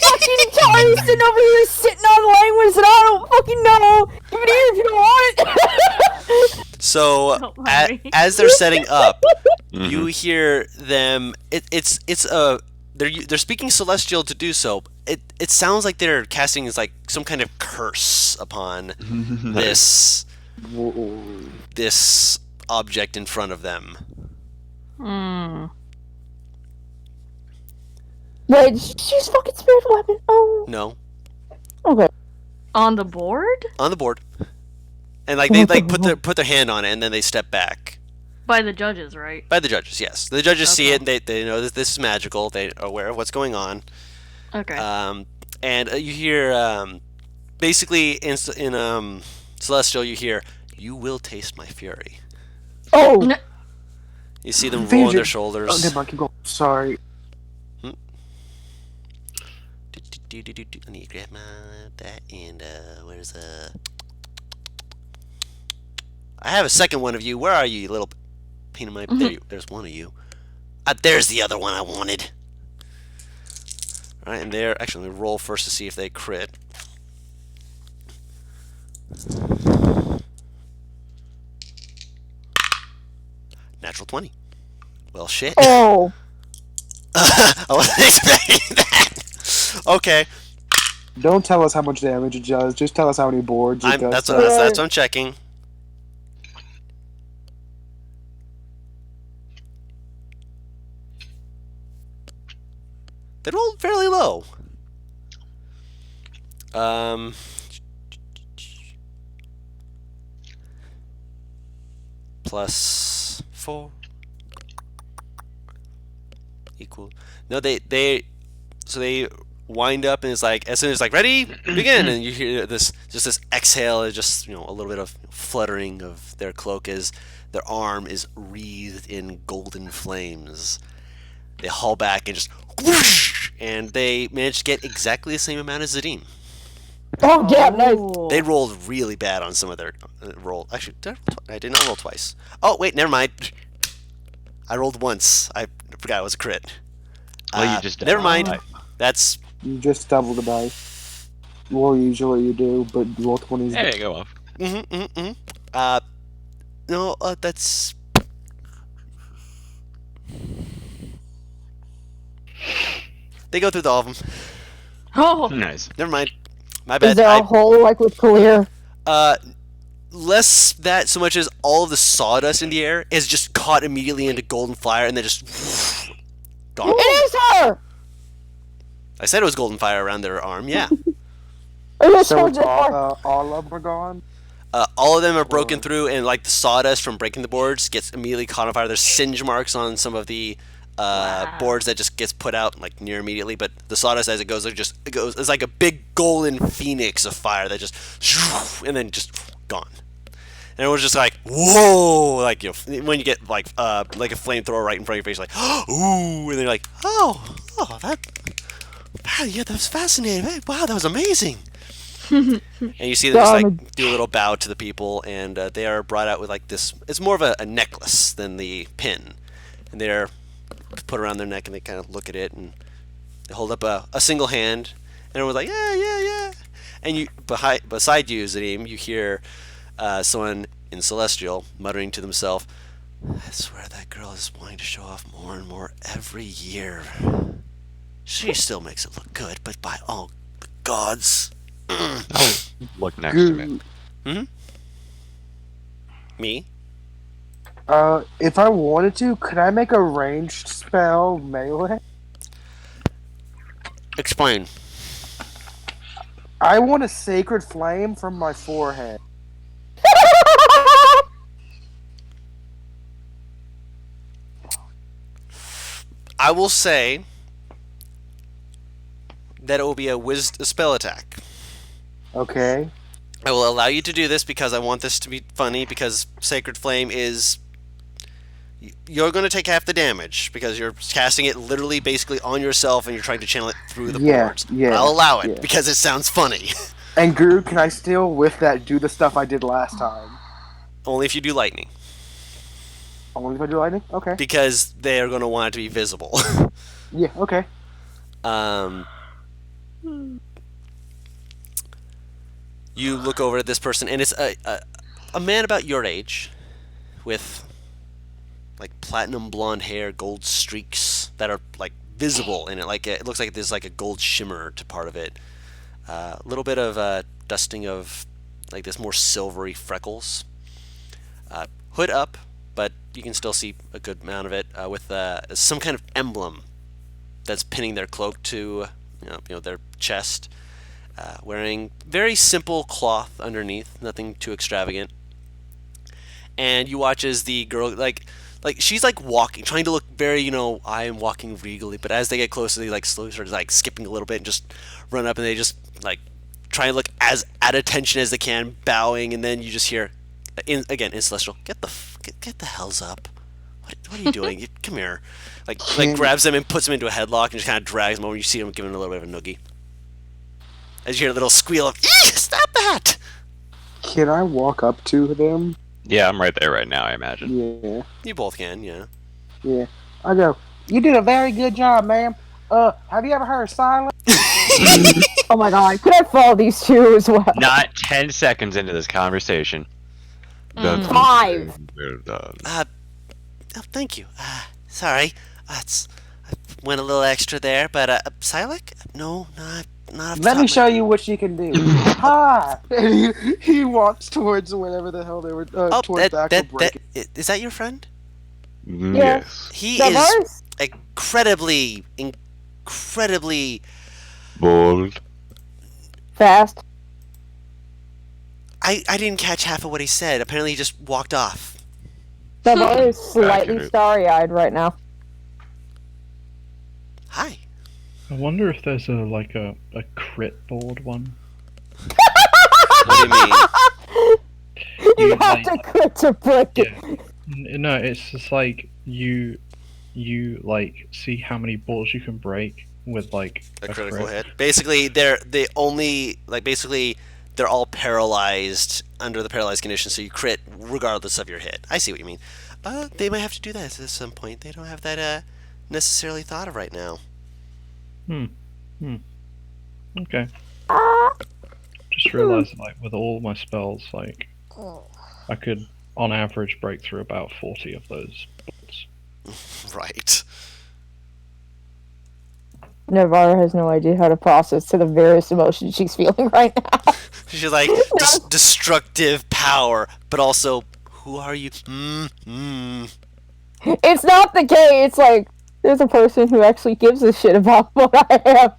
Fucking Charlie's sitting over here sitting on language that I don't fucking know. Give it here if you don't want it. So Don't mind me. as they're setting up, Mhm. you hear them. It's they're speaking celestial to do so. It sounds like they're casting like some kind of curse upon Nice. this object in front of them. Hmm. Wait, she's fucking spiritual weapon. Oh. No, Okay. On the board? on the board, and like they like put their hand on it, and then they step back. By the judges, right? By the judges, yes. The judges see Okay. it, and they know that this is magical. They are aware of what's going on. Okay. And you hear basically in celestial, you hear, "You will taste my fury." Oh. N- You see them roll on their Oh, shoulders. never mind, keep going. Sorry. I need to grab my that and where's I have a second one of you. Where are you, you little pain in my? There's one of you. There's the other one I wanted. All right, and they're actually let me roll first to see if they crit. Natural 20. Well, shit. Oh. I wasn't expecting that. Okay, Don't tell us how much damage it does. Just tell us how many boards it does. that's to what, us. that's what I'm checking. They rolled fairly low. Plus 4 equal. No, they so they wind up and it's like as soon as like ready begin and you hear this exhale and just a little bit of fluttering of their cloak as their arm is wreathed in golden flames. They haul back and just whoosh, and they manage to get exactly the same amount as Zadim. Oh, damn, nice. They rolled really bad on some of their roll. Actually, I did not roll twice. Oh wait, never mind. I rolled once. I forgot it was a crit. Well, you just never mind. died. That's You just double the dice. Well, usually you do, but roll 20s. Hey, go off. no. That's they go through all of them. Oh, Nice. Never mind. My Is bad. there a hole like with Clear? Less that so much as all of the sawdust in the air is just caught immediately into golden fire and then just gone. It is her! I said it was golden fire around their arm. Yeah. It is So her. it's all of them are gone? All of them are broken through, and like the sawdust from breaking the boards gets immediately caught on fire. There's singe marks on some of the boards that just gets put out like near immediately. But the sawdust as it goes, it goes. It's like a big golden phoenix of fire that just and then just gone. And it was just like whoa, like when you get like a flamethrower right in front of your face, like ooh, and then you're like oh that. Wow, yeah, that was fascinating. Hey, wow, that was amazing. And you see them just like do a little bow to the people, and they are brought out with like this. It's more of a necklace than the pin, and they're put around their neck, and they kind of look at it, and they hold up a single hand, and everyone's like, yeah. And you beside you, Zadim, you hear someone in Celestial muttering to themselves, "I swear that girl is wanting to show off more and more every year. She still makes it look good, but by all the gods." Look next to me. Me? If I wanted to, could I make a ranged spell melee? Explain. I want a sacred flame from my forehead. I will say that it will be a spell attack. Okay. I will allow you to do this because I want this to be funny, because Sacred Flame is You're going to take half the damage because you're casting it literally basically on yourself and you're trying to channel it through the boards. Yeah, I'll allow it yeah. because it sounds funny. And Guru, can I still, with that, do the stuff I did last time? Only if you do lightning. Only if I do lightning? Okay. Because they are going to want it to be visible. Yeah, okay. You look over at this person, and it's a man about your age, with like platinum blonde hair, gold streaks that are like visible in it. Like it looks like there's like a gold shimmer to part of it. A little bit of dusting of like this more silvery freckles. Hood up, but you can still see a good amount of it with some kind of emblem that's pinning their cloak to their chest. Wearing very simple cloth underneath, nothing too extravagant. And you watch as the girl, like she's like walking, trying to look very, I am walking regally. But as they get closer, they like slowly start like skipping a little bit and just run up, and they just like try and look as at attention as they can, bowing. And then you just hear, in Celestial, get the hells up. What are you doing? Come here. Like grabs them and puts them into a headlock and just kind of drags them over. You see them giving a little bit of a noogie. As you hear a little squeal of, stop that! Can I walk up to them? Yeah, I'm right there right now, I imagine. Yeah. You both can, yeah. Yeah. I go, you did a very good job, ma'am. Have you ever heard of silence? Oh my god, could I follow these two as well? Not 10 seconds into this conversation. That's 5. well done. Oh, thank you. Sorry. I went a little extra there, but, Silik? No, not off the Let top me of show my- you what you can do. Hi! And he walks towards whatever the hell they were, towards the actual break. Is that your friend? Yes. He That is was? incredibly Bold. Fast. I didn't catch half of what he said. Apparently he just walked off. That was slightly Accurate. starry-eyed right now. Hi. I wonder if there's a crit board one. What do you mean? You have like- to crit to break it. No, it's just like you like see how many balls you can break with like A critical crit. hit. Basically, they're all paralyzed under the paralyzed condition, so you crit regardless of your hit. I see what you mean. They might have to do that at some point. They don't have that necessarily thought of right now. Okay. Just realized like with all my spells, like I could on average break through about 40 of those boards. Right. Navarra has no idea how to process to the various emotions she's feeling right now. She's like destructive power, but also, who are you? It's not the case. It's like there's a person who actually gives a shit about what I am,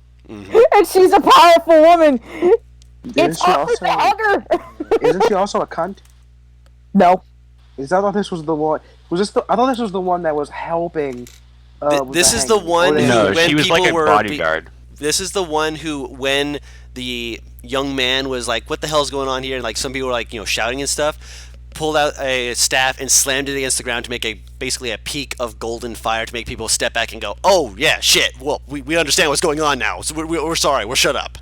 and she's a powerful woman. It's awkward to hug her. Isn't she also a cunt? No. I thought this was the one. I thought this was the one that was helping. With This the is the hanging. one Or who- No, when she was like people a were bodyguard. This is the one who, when the young man was like, "What the hell's going on here?" and like some people were like, shouting and stuff, pulled out a staff and slammed it against the ground to make basically a peak of golden fire to make people step back and go, "Oh yeah, shit. Well, we understand what's going on now. So we're sorry. We're shut up."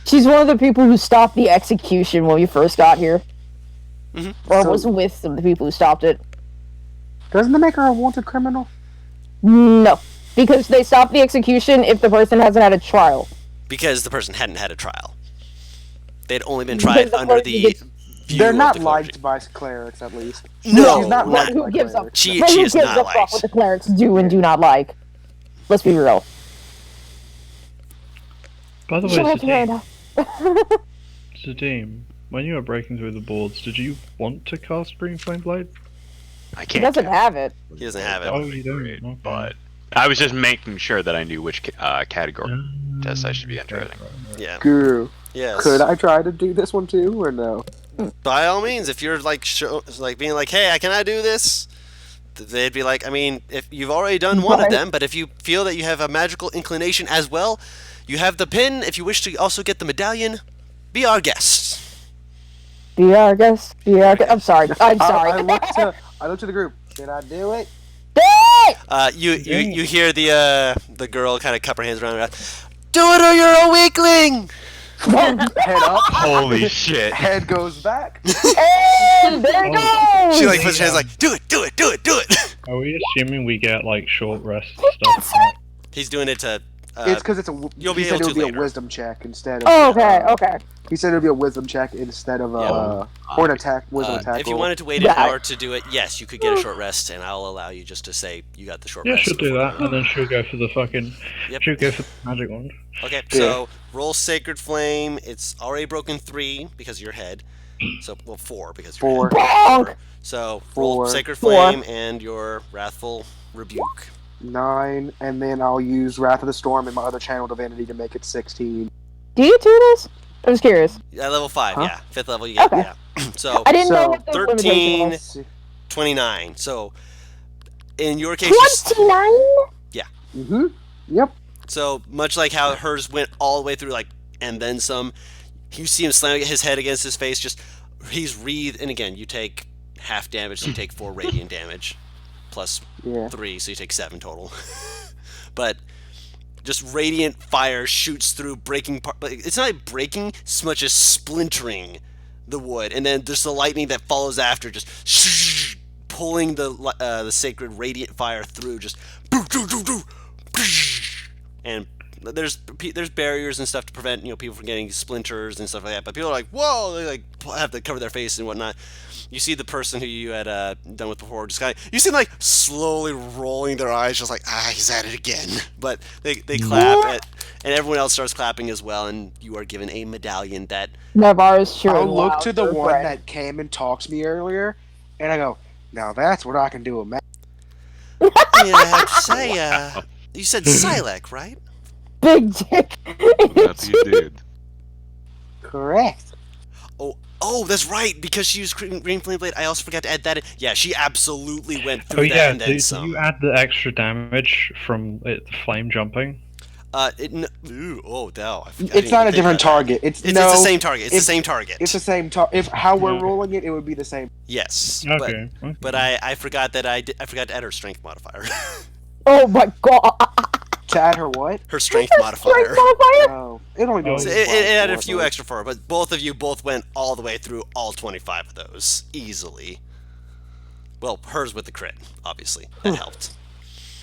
She's one of the people who stopped the execution when we first got here. Or was with some of the people who stopped it. Doesn't that make her a wanted criminal? No. Because they stop the execution if the person hasn't had a trial. Because the person hadn't had a trial. They'd only been tried the under person the gets- view They're of not the clergy. liked by clerics, at least. No, she's not not- liked Who by gives up? clerics. She Who is gives not a fuck liked. what the clerics do and do not like? Let's be real. By the She'll way, have to hand Zadim, when you were breaking through the boards, did you want to cast Green Flame Blade? I He can't. doesn't have it. He doesn't have it. Oh, you don't. Great, Okay. but I was just making sure that I knew which category test I should be entering. Yeah. Guru, Yes. could I try to do this one too, or no? By all means, if you're like being like, "Hey, can I do this?" They'd be like, I mean, if you've already done one of Right. them, but if you feel that you have a magical inclination as well, you have the pin. If you wish to also get the medallion, be our guest. Be our guest. Be our guest. I'm sorry. I'm sorry. I looked to the group. Should I do it? Do it! You hear the girl kind of cup her hands around her. Do it or you're a weakling. Head up. Holy shit. Head goes back. And there it goes! She like puts her hands like, do it. Are we assuming we get like short rest stuff? He's doing it to. It's because it's a. You'll be he said able it would to be later. a wisdom check instead of. Oh, okay. He said it would be a wisdom check instead of Yeah. or an attack. Wisdom attack. If you roll. wanted to wait an Yeah. hour to do it, yes, you could get a short rest, and I'll allow you just to say you got the short Yeah, rest. she'll do before that, and then she'll go for the fucking. Yep. She'll go for the magic wand. Okay, so roll Sacred Flame. It's already broken 3 because of your head. So, well, 4 because of your 4. head. Bonk! So, roll 4. Sacred 4. Flame and your Wrathful Rebuke. 9, and then I'll use Wrath of the Storm and my other channel divinity to make it 16. Do you do this? I was curious. Yeah, level 5, Huh? yeah. 5th level, you get, Okay. yeah. So, I didn't know So, what the 13 limitation was. 29. So, in your case, you 29? Mm-hmm. Yep. so much like how hers went all the way through, like, and then some, you see him slam his head against his face, just, he's wreathed, and again, you take half damage, so you take 4 radiant damage, plus Yeah. 3, so you take 7 total. But just radiant fire shoots through, breaking part. But it's not like breaking so much as splintering the wood, and then there's the lightning that follows after, just pulling the sacred radiant fire through, just and there's barriers and stuff to prevent people from getting splinters and stuff like that. But people are like, whoa, they like have to cover their face and whatnot. You see the person who you had done with before, just kind of, you see them like slowly rolling their eyes, just like, he's at it again. But they clap, and everyone else starts clapping as well, and you are given a medallion that. Navarre's sure. I'll look to the louder, one right? that came and talked to me earlier, and I go, now that's what I can do with magic. Yeah, I have to say, you said Silek, right? Big dick. That you did. Correct. Oh, that's right, because she used Green Flame Blade. I also forgot to add that in. Yeah, she absolutely went Oh through that yeah, and then do some. you add the extra damage from it flame jumping? No, I It's not a different target. It's the same target. It's the it's- same target. It's the same target. If how we're Okay. rolling it, it would be the same. Yes. Okay. But I forgot that I forgot to add her strength modifier. Oh my god. To add her what? Her strength Strength modifier. modifier? No, it only Oh. goes. So it added a few extra for her, but both of you went all the way through all 25 of those easily. Well, hers with the crit, obviously. That helped.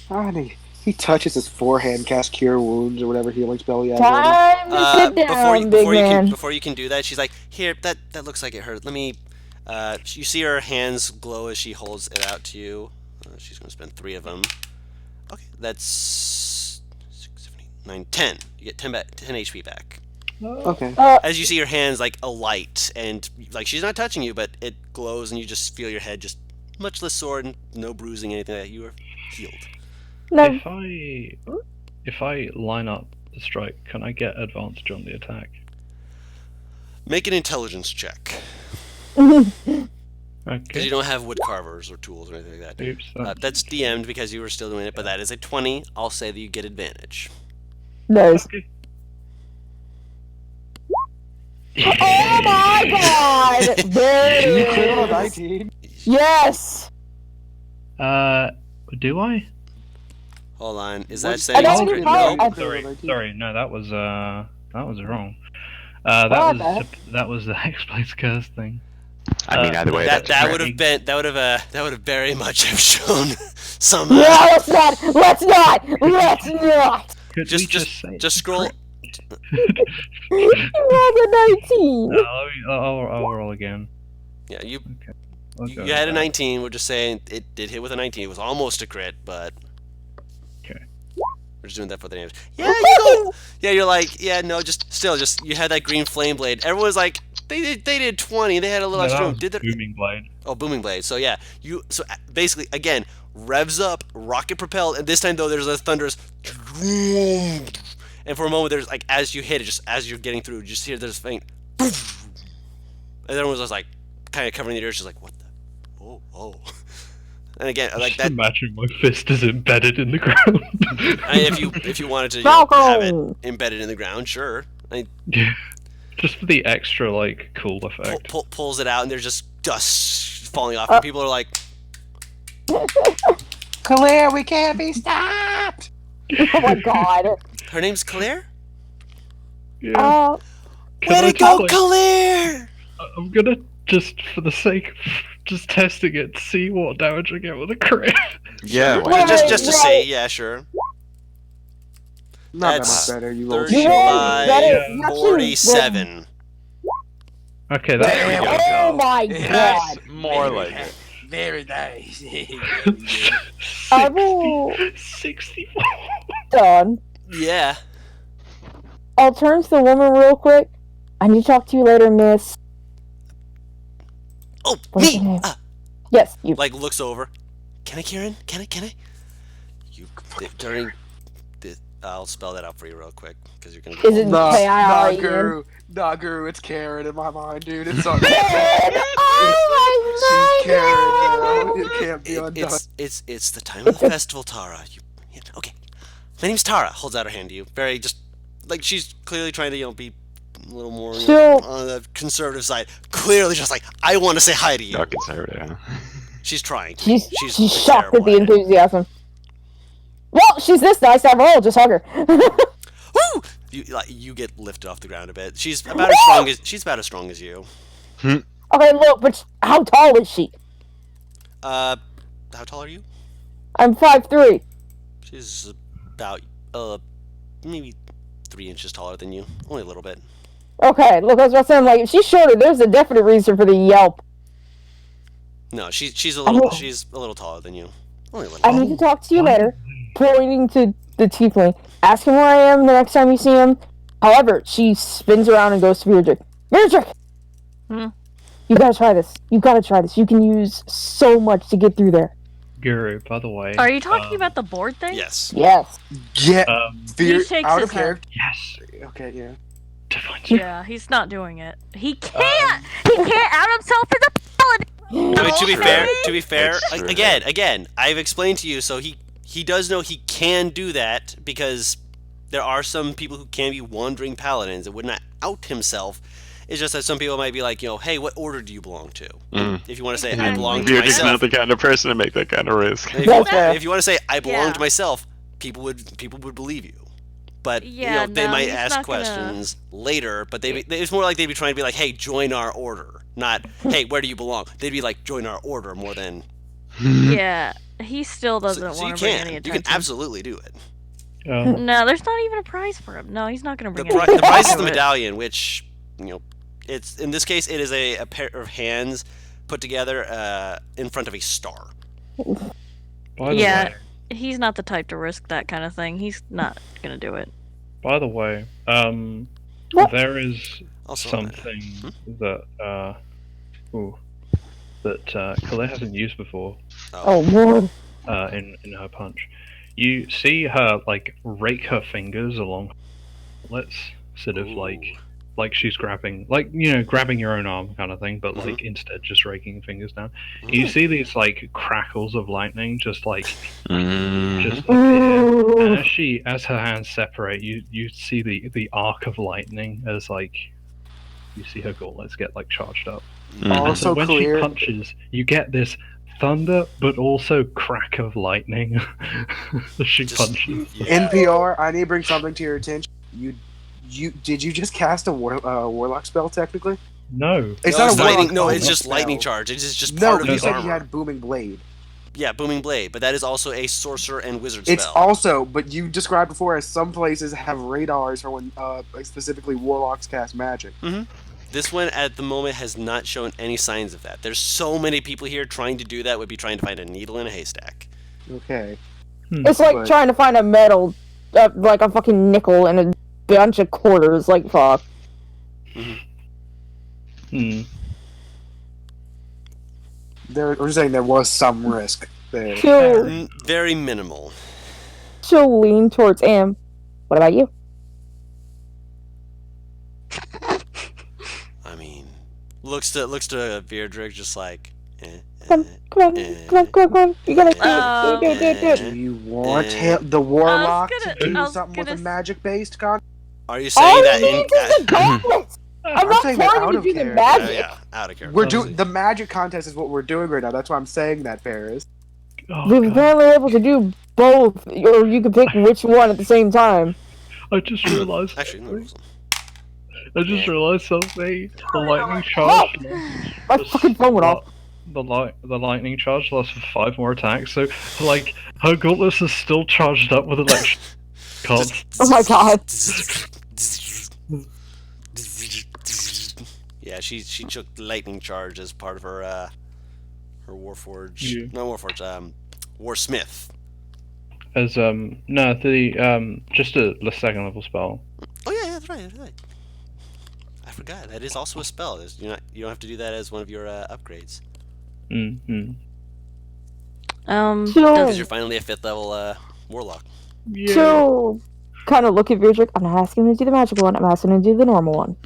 Honey, he touches his forehand, cast Cure Wounds or whatever healing spell he has. Time to sit down, big man. Before you can do that, she's like, "Here, that looks like it hurt. Let me." You see her hands glow as she holds it out to you. She's going to spend 3 of them. Okay, that's 6, 7, 8, 9, 10. You get 10 HP back. Okay. As you see her hands like alight, and like she's not touching you, but it glows, and you just feel your head just much less sore and no bruising, anything like that. You are healed. No. If I line up the strike, can I get advantage on the attack? Make an intelligence check. Because Okay. you don't have wood carvers or tools or anything like that. Oops. That's DM'd because you were still doing it, but that is a 20. I'll say that you get advantage. Nice. Okay. Oh my god! There You it crit on a is. 19. Yes! Do I? Hold on. Is What? that saying I it's don't crit? recall. No. Sorry, no, that was wrong. What That was the Hexblade's curse thing. I mean, either way, That that's would great. have very much have shown some. No, let's not! Let's not! Let's not! Could Just- we just- say Just scroll. You rolled a 19! I'll roll again. Yeah, you I'll go you had a with that. 19. We're just saying it did hit with a 19. It was almost a crit, but. Okay. We're just doing that for the names. Yeah, you go. Yeah, you're like, yeah, no, just you had that green flame blade. Everyone's like, they did 20. They had a little No, extra that room. was Did that? booming blade. Oh, booming blade. So yeah, basically again revs up, rocket propelled, and this time though there's a thunderous, and for a moment there's like as you hit it, just as you're getting through, you just hear this faint, and everyone was just like kind of covering the ears, just like what the, oh, and again like Just that. imagine my fist is embedded in the ground. If you wanted to have it Falcon! embedded in the ground, sure. Yeah. Just for the extra like cool effect. Pulls it out, and there's just dust falling off, and people are like, Claire, we can't be stopped. Oh my god. Her name's Claire? Yeah. Way to I go, just, Claire! I'm gonna just, for the sake of just testing it, see what damage I get with a crit. Yeah. Sure. why not? Just to Right. see, yeah, sure. Not That's that much better, you little 35, You rolled better. You actually 47. Okay, that's pretty rolled- good. Oh my god. That's more like it. Very nice. I will 64. done. Yeah. I'll turn to the woman real quick. I need to talk to you later, miss. Oh, What's your me! name? Yes, you. Like, looks over. Can I, Karen? Can I? You, during... I'll spell that out for you real quick, because you're gonna Is it Nah, K-I-R-E-N? Guru. Nah, Guru, it's Karen in my mind, dude. It's on. Oh She's my Karen god! now. It can't be undone. It's the time of the festival, Tara. Okay. My name's Tara. Holds out her hand to you. Very just like she's clearly trying to be a little more Sure. on the conservative side. Clearly, just like I want to say hi to you. Not conservative. She's trying. She's a shocked at the terrible at it. enthusiasm. Well, she's this nice after all. Just hug her. Woo! You get lifted off the ground a bit. She's about as strong as you. Okay, look, but how tall is she? How tall are you? I'm 5'3". She's about maybe 3 inches taller than you. Only a little bit. Okay, look, I was about to say, I'm like, if she's shorter, there's a definite reason for the yelp. No, she's a I little will- taller than you. Only a little. I need to talk to you later. Pointing to the tiefling. Ask him where I am the next time you see him. However, she spins around and goes to Beardrick. Beardrick! Hmm? You gotta try this. You gotta try this. You can use so much to get through there. Guru, by the way. Are you talking about the board thing? Yes. Yes. Get He shakes out his of character. Yes. Okay, yeah. Divine Yeah, he's not doing it. He can't! He can't out himself as a paladin! I mean, to be fair, That's true. again, I've explained to you, so he does know he can do that because there are some people who can be wandering paladins and would not out himself. It's just that some people might be like, hey, what order do you belong to? If you want to say I belong to You're just myself, not the kind of person to make that kind of risk. if you want to say I belong Yeah. to myself, people would believe you. But Yeah, they no, might he's ask not gonna- questions later. But it's more like they'd be trying to be like, hey, join our order, not hey, where do you belong? They'd be like, join our order more than. Yeah, he still doesn't So want to bring any you attention. can absolutely do it. No, there's not even a prize for him. No, he's not going to The, bring pri- any the prize is the to it. medallion, which it's in this case it is a pair of hands put together in front of a star. By the Yeah. way, He's not the type to risk that kind of thing. He's not going to do it. What? there is Also, something that Colette hasn't used before Oh, Lord. in her punch. You see her like rake her fingers along. Let's sort of like she's grabbing grabbing your own arm kind of thing, but like instead just raking fingers down. You see these like crackles of lightning just just appear. Ooh. And as her hands separate, you see the arc of lightning as like you see her gauntlets get like charged up. And Also so when clear. she punches, you get this thunder, but also crack of lightning as she punches. NPR, I need to bring something to your attention. Did you just cast a warlock spell technically? No, It's no, not it's a lightning. warlock No, spell. it's just lightning charge. It's just No, part of you his said armor. you had booming blade. Yeah, booming blade, but that is also a sorcerer and wizard It's spell. also, but you described before as some places have radars for when specifically warlocks cast magic. This one at the moment has not shown any signs of that. There's so many people here trying to do that would be trying to find a needle in a haystack. Okay. It's like But- trying to find a metal, like a fucking nickel and a bunch of quarters. Like, fuck. Hmm. We're just saying there was some risk there. Very minimal. She'll lean towards Am. What about you? I mean, looks to Beardrick just like. Come on. You gotta do it. Do you want the warlock I to do was something with a gonna- magic-based con? Are you All saying that you in? need is the gauntlets. I'm not saying that telling out you of to do the character. magic. Yeah, out of character. We're doing the magic contest is what we're doing right now. That's why I'm saying that, Paris. Oh, We're God. apparently able to do both, or you can pick which one at the same time. I just realized. Actually, no. I just Yeah. realized something. The lightning charge My lasts fucking phone went off. the lightning charge lasts for 5 more attacks. So like her gauntlets is still charged up with electric cards. Oh my god. Yeah, she took lightning charge as part of her Warforge. Yeah. No Warforge. Warsmith. As no the just a second level spell. Oh yeah, that's right. That's right. I forgot. That is also a spell. You don't have to do that as one of your upgrades. Mm-hmm. Because So, you're finally a 5th level warlock. Yeah. so kind of look at Virdrick. I'm not asking him to do the magical one. I'm asking him to do the normal one.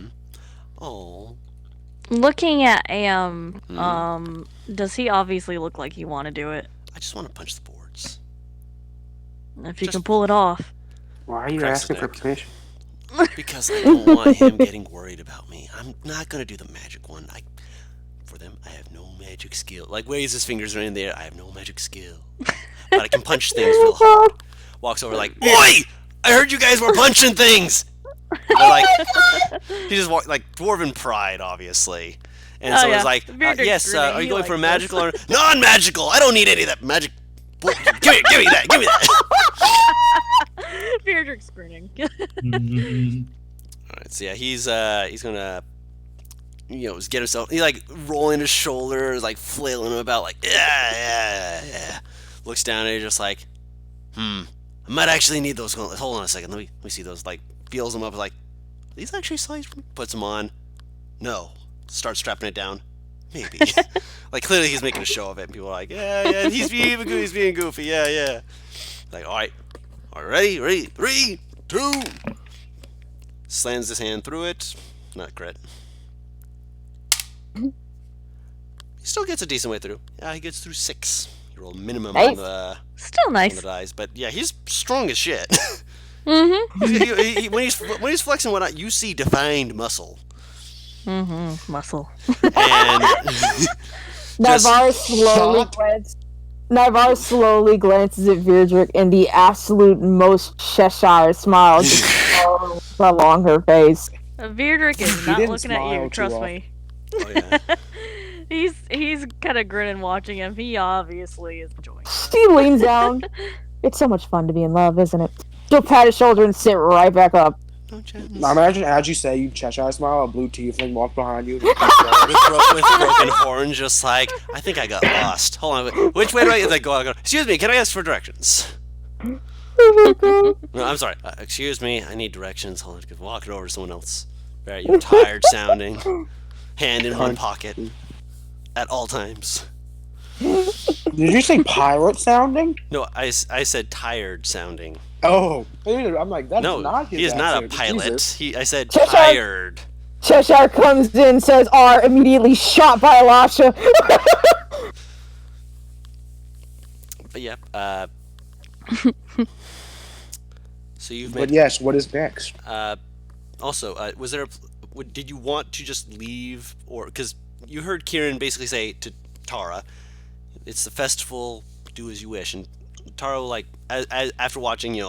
Oh. Looking at Am, does he obviously look like he want to do it? I just want to punch the boards. If he Just- can pull it off. Why are you Cracks asking his for neck. permission? Because I don't want him getting worried about me. I'm not gonna do the magic one. For them, I have no magic skill. Like waves his fingers right in there. I have no magic skill, but I can punch things real hard. Walks over like, "Oi! I heard you guys were punching things." They're like, he just walked like dwarven pride, obviously. And Oh, so yeah. it's like, Bearded yes, grinning, are you he going for likes magical or non-magical? I don't need any of that magic. Give me that. Give me that. Beardrick's grinning. Mhm. Alright, so yeah, he's gonna just get himself like rolling his shoulders, like flailing him about like yeah. Looks down and he's just like, I might actually need those. Hold on a second, let me see those, like feels them up like, these actually size for me? Puts them on. No. Starts strapping it down. Maybe. Like clearly he's making a show of it and people are like, yeah, he's being goofy, yeah. Like, alright, ready, 3, 2. Slams his hand through it. Not crit. He still gets a decent way through. Yeah, he gets through 6. You roll minimum Nice. on the Still on nice. the dice, but yeah, he's strong as shit. Mm-hmm. when he's flexing and whatnot, you see defined muscle. Mm-hmm. Muscle. And Navarre slowly glances at Virdrick, and the absolute most Cheshire smile just along her face. Beardrick is He not didn't looking at smile you, too trust often. me. oh yeah. He's kind of grinning watching him. He obviously is enjoying it. She leans down. It's so much fun to be in love, isn't it? She'll pat his shoulder and sit right back up. No chance. Now imagine as you say you Cheshire smile, a blue tiefling walk behind you. With broken horn, just like, I think I got lost. Hold on, which way do I go? Excuse me, can I ask for directions? No, I'm sorry. Excuse me, I need directions. Hold on, walk it over to someone else. Very tired sounding. Hand in one pocket. At all times. Did you say pirate sounding? No, I said tired sounding. Oh, I'm like, that's No, not his he is not a accent. pilot. Jesus. I said Cheshire. tired. Cheshire comes in, says R, immediately shot by Elisha. But yeah, so you've But made. yes, what is next? Also, was there? Did you want to just leave, or because you heard Kieran basically say to Tara, "It's the festival. Do as you wish." And Tara, like, after watching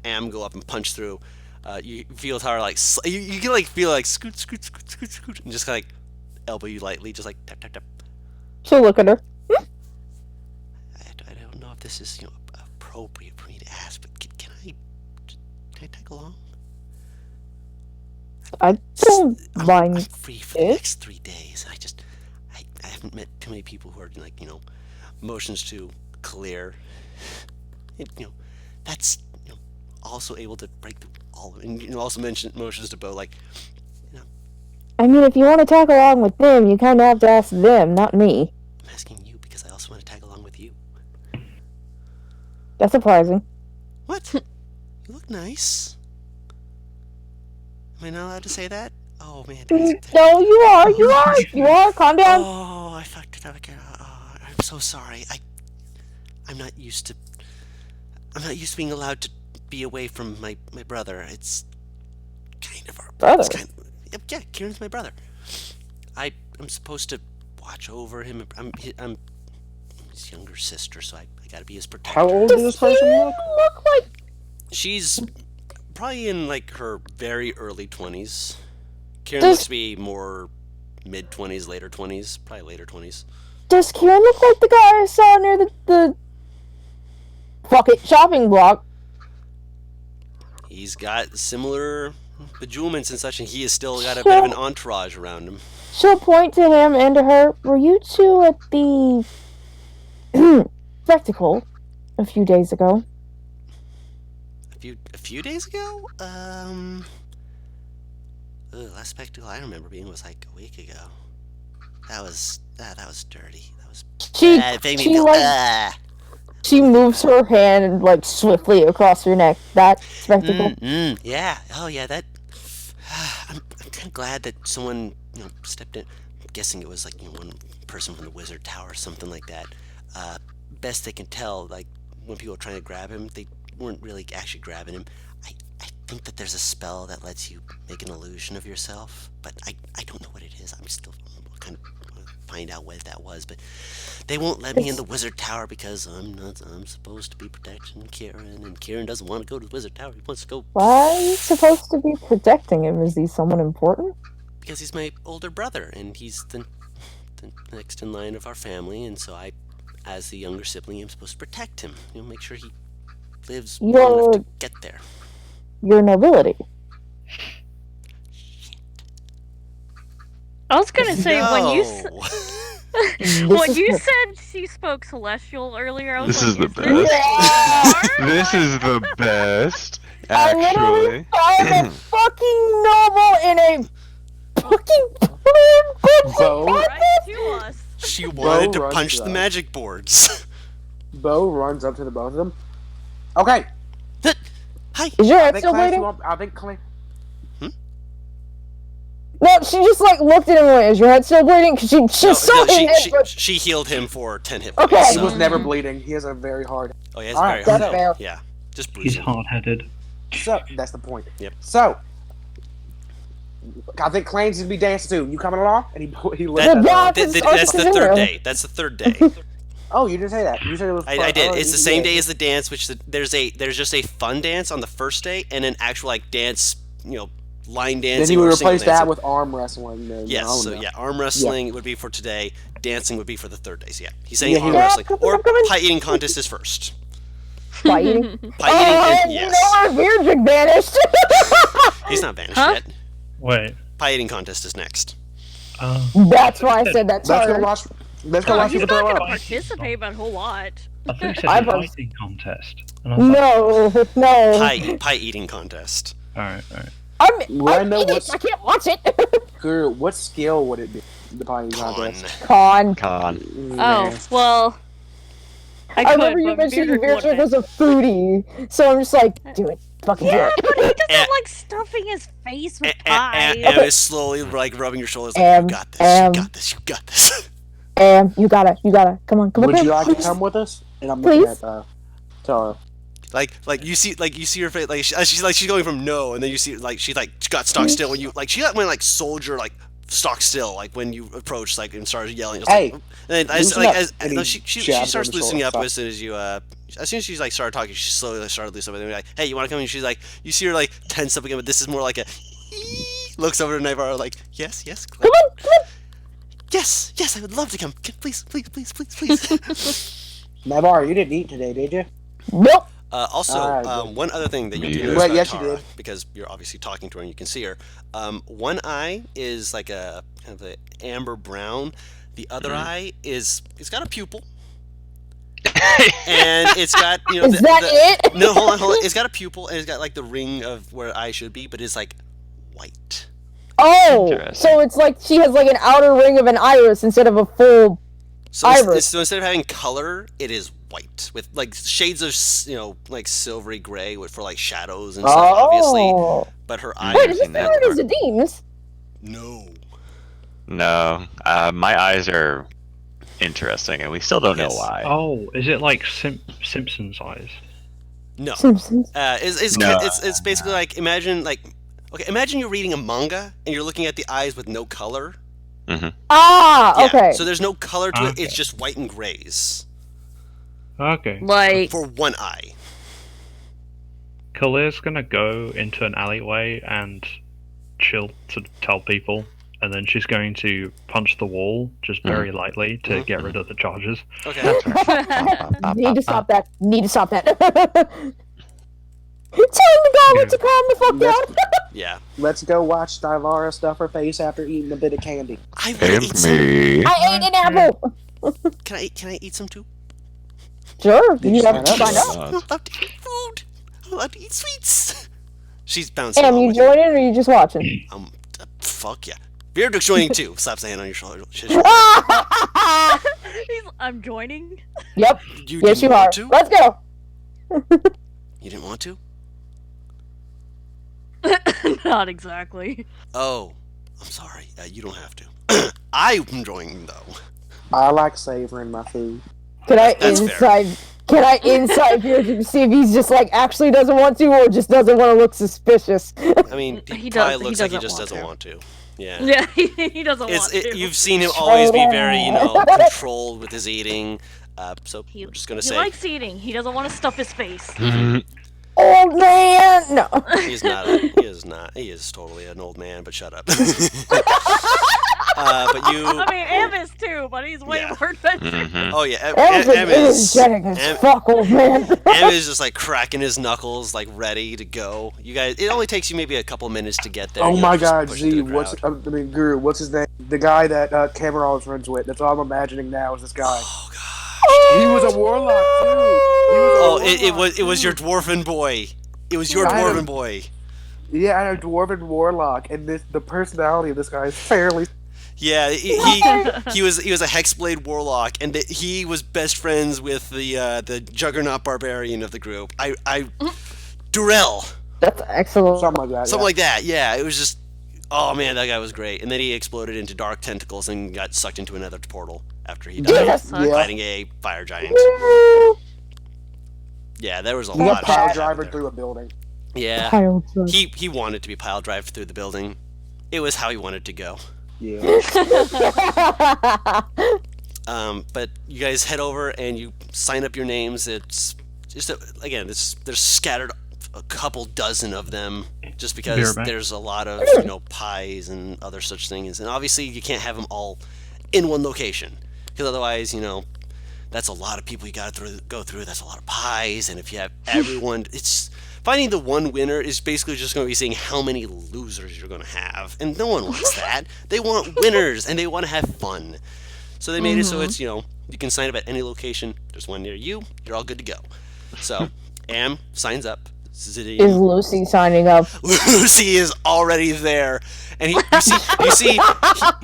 Am go up and punch through, you feel Tara like you can like feel like scoot, and just kind of like elbow you lightly, just like tap tap tap. She'll look at her. I don't know if this is appropriate for me to ask, but can I tag along? I don't I'm mind. free for the it. next 3 days. I haven't met too many people who are like motions to clear. And, that's also able to break the all, and also mention motions to bow. Like, I mean, if you want to tag along with them, you kind of have to ask them, not me. I'm asking you because I also want to tag along with you. That's surprising. What? You look nice. Am I not allowed to say that? Oh man. No, you are. Calm down. Oh, I fucked it up again. Oh, I'm so sorry. I'm not used to being allowed to be away from my brother. It's kind of our Brother? yeah, Kieran's my brother. I'm supposed to watch over him. I'm his younger sister, so I gotta be his protector. How old does this person look? Look like She's probably in like her very early 20s. Kieran Does- looks to be more mid 20s, later 20s, probably later 20s. Does Kieran look like the guy I saw near the fuck it shopping block? He's got similar bejewelments and such, and he has still got a bit of an entourage around him. She'll point to him and to her. Were you two at the spectacle a few days ago? A few days ago? Last spectacle I remember being was like a week ago. That was dirty. That was She bad. Made me she feel, like she moves her hand like swiftly across her neck. That spectacle. yeah. Oh yeah. That. I'm kind of glad that someone stepped in. I'm guessing it was like one person from the Wizard Tower or something like that. Best they can tell, like when people were trying to grab him, they weren't really actually grabbing him. I think that there's a spell that lets you make an illusion of yourself, but I don't know what it is. I'm still kind of find out what that was, but they won't let me in the Wizard Tower because I'm supposed to be protecting Kieran, and Kieran doesn't want to go to the Wizard Tower. He wants to go Why are you supposed to be protecting him? Is he someone important? because he's my older brother, and he's the next in line of our family, and so I, as the younger sibling, am supposed to protect him. Make sure he lives long enough to get there. Your nobility. I was gonna say when you when you is- said she spoke celestial earlier, I was This like, is the this best. bizarre? This is the best, I literally actually. found a fucking novel in a fucking Bo, right to us. She wanted to runs punch the up. magic boards. Bo runs up to the both of them. Okay. Hi. Is your I head think still Clancy bleeding? won't, I think Clancy. No, she just like looked at him and went, is your head still bleeding? Cause she saw him she healed him for 10 hit points. Okay. He so- was never bleeding. He has a very hard. Oh, yeah, it's Alright, very that's hard. fair. Yeah, just He's bruising. hard-headed. So that's the point. Yep. So I think Clancy's gonna be dancing too. You coming along? And he looked That- at Yeah, her. That's the third day. That's the third day. Oh, you didn't say that. You said it was. I did. oh, It's the you same did. day as the dance, which there's just a fun dance on the first day, and an actual like dance, line dancing. Then he would or single replace that dancing. with arm wrestling. Then. Yes, Oh, so no. yeah, arm wrestling would be for today. Dancing would be for the third day. So yeah, he's saying Yeah, arm he- wrestling Yeah, or I'm coming. pie eating contest is first. Fighting. Pie eating, You yes. know our beard vanished. He's not vanished Huh? yet. Wait. Pie eating contest is next. That's why I said that. Let's go Sorry. watch. Let's go Oh, watch he's people not throw gonna up. participate by a whole lot. I think you said I've a heard- fighting contest. And I was like, No. Pie eating contest. alright. Well, I I'm know in it. what's- I can't watch it. Girl, what skill would it be? The pie eating Con. contest. Con. Con. Oh, well. I could, remember you but mentioning Bearded Beardred wouldn't. was a foodie, so I'm just like, do it. Fucking do Yeah, it. but he doesn't Eh. like stuffing his face with And pie. is slowly like rubbing your shoulders. Like, you got this. You got this. You got this. You gotta. Come on. Would come you on. like to come with us? And I'm looking Please? at Tara. Like you see her face. Like she's going from no, and then you see she got stock still when you she got when soldier stock still when you approach and started yelling. Just, Hey, and then loosen up. And he she jabs her starts in the loosening shoulder. up as soon as you as soon as she's started talking, she slowly started loosening up. And then like, hey, you want to come? And she's like, you see her tense up again, but this is more like a looks over to Navarro like, yes, Come on. yes, I would love to come. Please. Navarre, you didn't eat today, did you? Nope. Also, Alright, one other thing that you Me do either. notice Well, about yes, you Tara, did. because you're obviously talking to her and you can see her. One eye is like a kind of an amber brown. The other eye it's got a pupil, and it's got Is that it? No, hold on. It's got a pupil and it's got the ring of where eye should be, but it's white. Oh, Interesting. so it's like she has an outer ring of an iris instead of a full. So, Iris. so instead of having color, it is white with shades of silvery gray for shadows and stuff, obviously. Oh. But her eye. Wait, is this seen that similar to part. Zadim's? No. No, my eyes are interesting, and we still don't know Yes. why. Oh, is it like Simpsons eyes? No. Simpsons. No. It's basically imagine you're reading a manga and you're looking at the eyes with no color. Ah, Yeah, okay. So there's no color to it. Okay. It's just white and grays. Okay. Like, for one eye. Khalir's gonna go into an alleyway and chill to tell people, and then she's going to punch the wall just very lightly to get rid of the charges. Okay. Need to stop that. Need to stop that. Tell the goblin to calm the fuck down. Yeah. Let's go watch Stylara stuff her face after eating a bit of candy. I wanna And eat some. me. I ate an apple. Can I eat some too? Sure, Did you you have to sign up? find out. I'm allowed to eat food. I'm allowed to eat sweets. She's bouncing. Am along you with joining or are you just watching? Fuck yeah. Beardrick's joining too. Slaps the hand on your shoulder. I'm joining. Yep. You Yes, didn't you want are. to? Let's go. You didn't want to? Not exactly. Oh, I'm sorry. You don't have to. I'm joining though. I like savoring my food. Can I That's fair. inside? Can I inside here to see if he's just like actually doesn't want to, or just doesn't want to look suspicious? I mean, he He probably does- he looks like he doesn't just want doesn't to. want to. Yeah. Yeah, he doesn't want to. You've seen him always be very, controlled with his eating. So He, we're just gonna he say likes eating. He doesn't want to stuff his face. Old man, no. he's not. He is not. He is totally an old man. But shut up. But you. I mean, Em is too, but he's way Yeah. more adventurous. Oh yeah. Em is energetic as fuck, old man. Em is just like cracking his knuckles, like ready to go. You guys, it only takes you maybe a couple minutes to get there. Oh you my know, just god, pushing Z, through the what's crowd. Guru, what's his name? The guy that Cameron was friends with. That's all I'm imagining now is this guy. Oh god. He was a warlock too. He was a Oh, it warlock, was your too. dwarven boy. It was your I dwarven don't- boy. Yeah, I know dwarven warlock, and the personality of this guy is fairly. Yeah, he was a hexblade warlock, and he was best friends with the juggernaut barbarian of the group. Durell, That's excellent. Something like that. something like that. Yeah, it was just, oh man, that guy was great. And then he exploded into dark tentacles and got sucked into another portal after he died, Yes. Yeah. fighting a fire giant. Yeah, there was a He lot got of pile shit driver there. through a building. Yeah, Pile driver. he wanted to be pile drive through the building. It was how he wanted to go. Yeah. But you guys head over and you sign up your names. It's just there's scattered a couple dozen of them, just because Be right back. there's a lot of pies and other such things, and obviously you can't have them all in one location, because otherwise that's a lot of people you gotta go through. That's a lot of pies, and if you have everyone, it's finding the one winner is basically just going to be seeing how many losers you're going to have, and no one wants that. They want winners, and they want to have fun. So they made it so it's you can sign up at any location. There's one near you. You're all good to go. So Am signs up. Is Lucy signing up? Lucy is already there, and you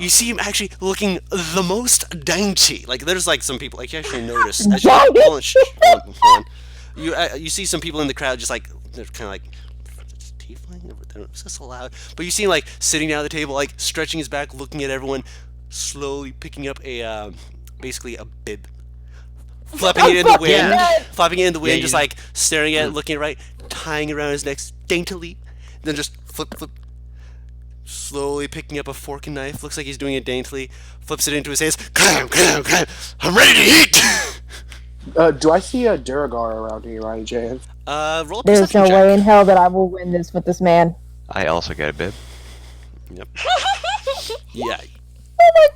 see him actually looking the most dainty. Like there's like some people like you actually notice. As you, hold on, hold on. You see some people in the crowd just like they're kind of like, tiefling? Is this allowed? But you see him like sitting down at the table, like stretching his back, looking at everyone, slowly picking up a basically a bib, flapping it in the wind, just like staring at it, looking right, tying it around his neck daintily, then just flip, slowly picking up a fork and knife. Looks like he's doing it daintily. Flips it into his hands. Clam, I'm ready to eat. Do I see a Duragar around here, by any chance? Roll a There's perception no check. way in hell that I will win this with this man. I also get a bib. Yep. Yeah. Oh my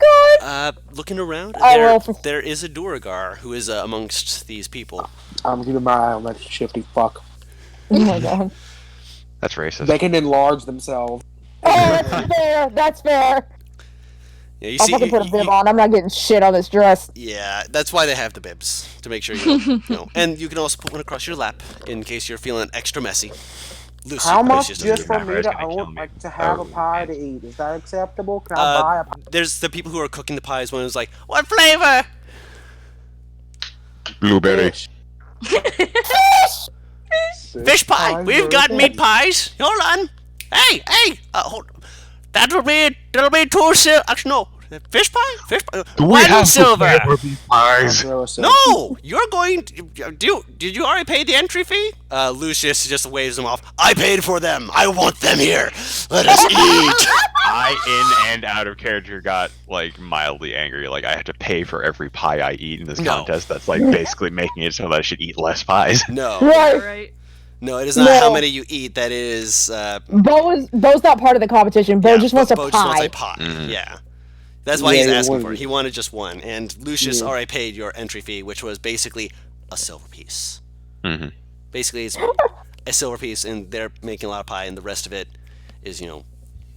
god! Looking around, I roll for- there is a Duragar who is amongst these people. I'm keeping my eye on that shifty fuck. Oh my god. That's racist. They can enlarge themselves. Oh, that's fair. That's fair. Yeah, you I'll see, fucking put a bib on. I'm not getting shit on this dress. yeah, that's why they have the bibs to make sure you know. And you can also put one across your lap in case you're feeling extra messy. Lucy, How much Lucius just doesn't for do me that. to own, like, to have a pie to eat? Is that acceptable? Can I buy a pie? There's the people who are cooking the pies. One is like, "What flavor?" Blueberry. Fish pie. We've got meat pies. Hold on. Hey, hold. That'll be 2 silver. Actually, no. Fish pie. Do we 1 have silver. to flavor these pies? No, you're going to did you already pay the entry fee? Lucius just waves them off. I paid for them. I want them here. Let us eat. I and out of character got like mildly angry. Like I have to pay for every pie I eat in this No. contest. That's like basically making it so that I should eat less pies. No. Right. Right. No, it is not how many you eat. That is. Bo's not part of the competition. Bo just wants a Bo pie. just wants a pie. Mhm. Yeah. That's why Yeah, he's he asking wanted for it. it. He wanted just one. And Lucius Yeah. already paid your entry fee, which was basically a silver piece. Mm-hmm. Basically, it's a silver piece, and they're making a lot of pie, and the rest of it is,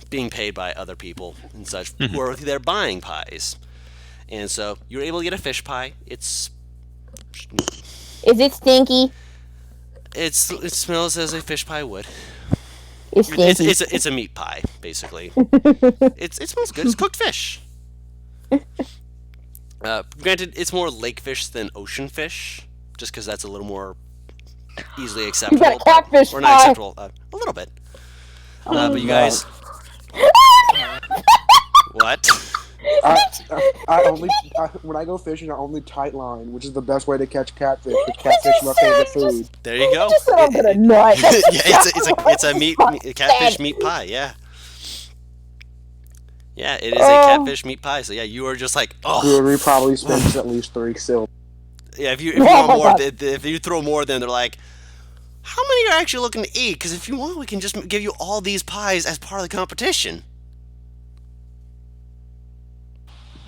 being paid by other people and such who are there buying pies. And so you're able to get a fish pie. Is it stinky? It smells as a fish pie would. It's stinky. It's a meat pie, basically. It smells good. It's cooked fish. Granted, it's more lake fish than ocean fish, just because that's a little more easily acceptable. got a catfish or not pie. acceptable, a little bit. But you guys, what? When I go fishing, I only tight line, which is the best way to catch catfish. Because catfish is my favorite food. There you go. Just said I'm gonna nut. Yeah, it's a catfish meat pie. Yeah. Yeah, it is a catfish meat pie. So yeah, you are just like, oh. Brewery probably spends at least 3 silver. Yeah, if you want more, if you throw more, then they're like, how many are actually looking to eat? Because if you want, we can just give you all these pies as part of the competition.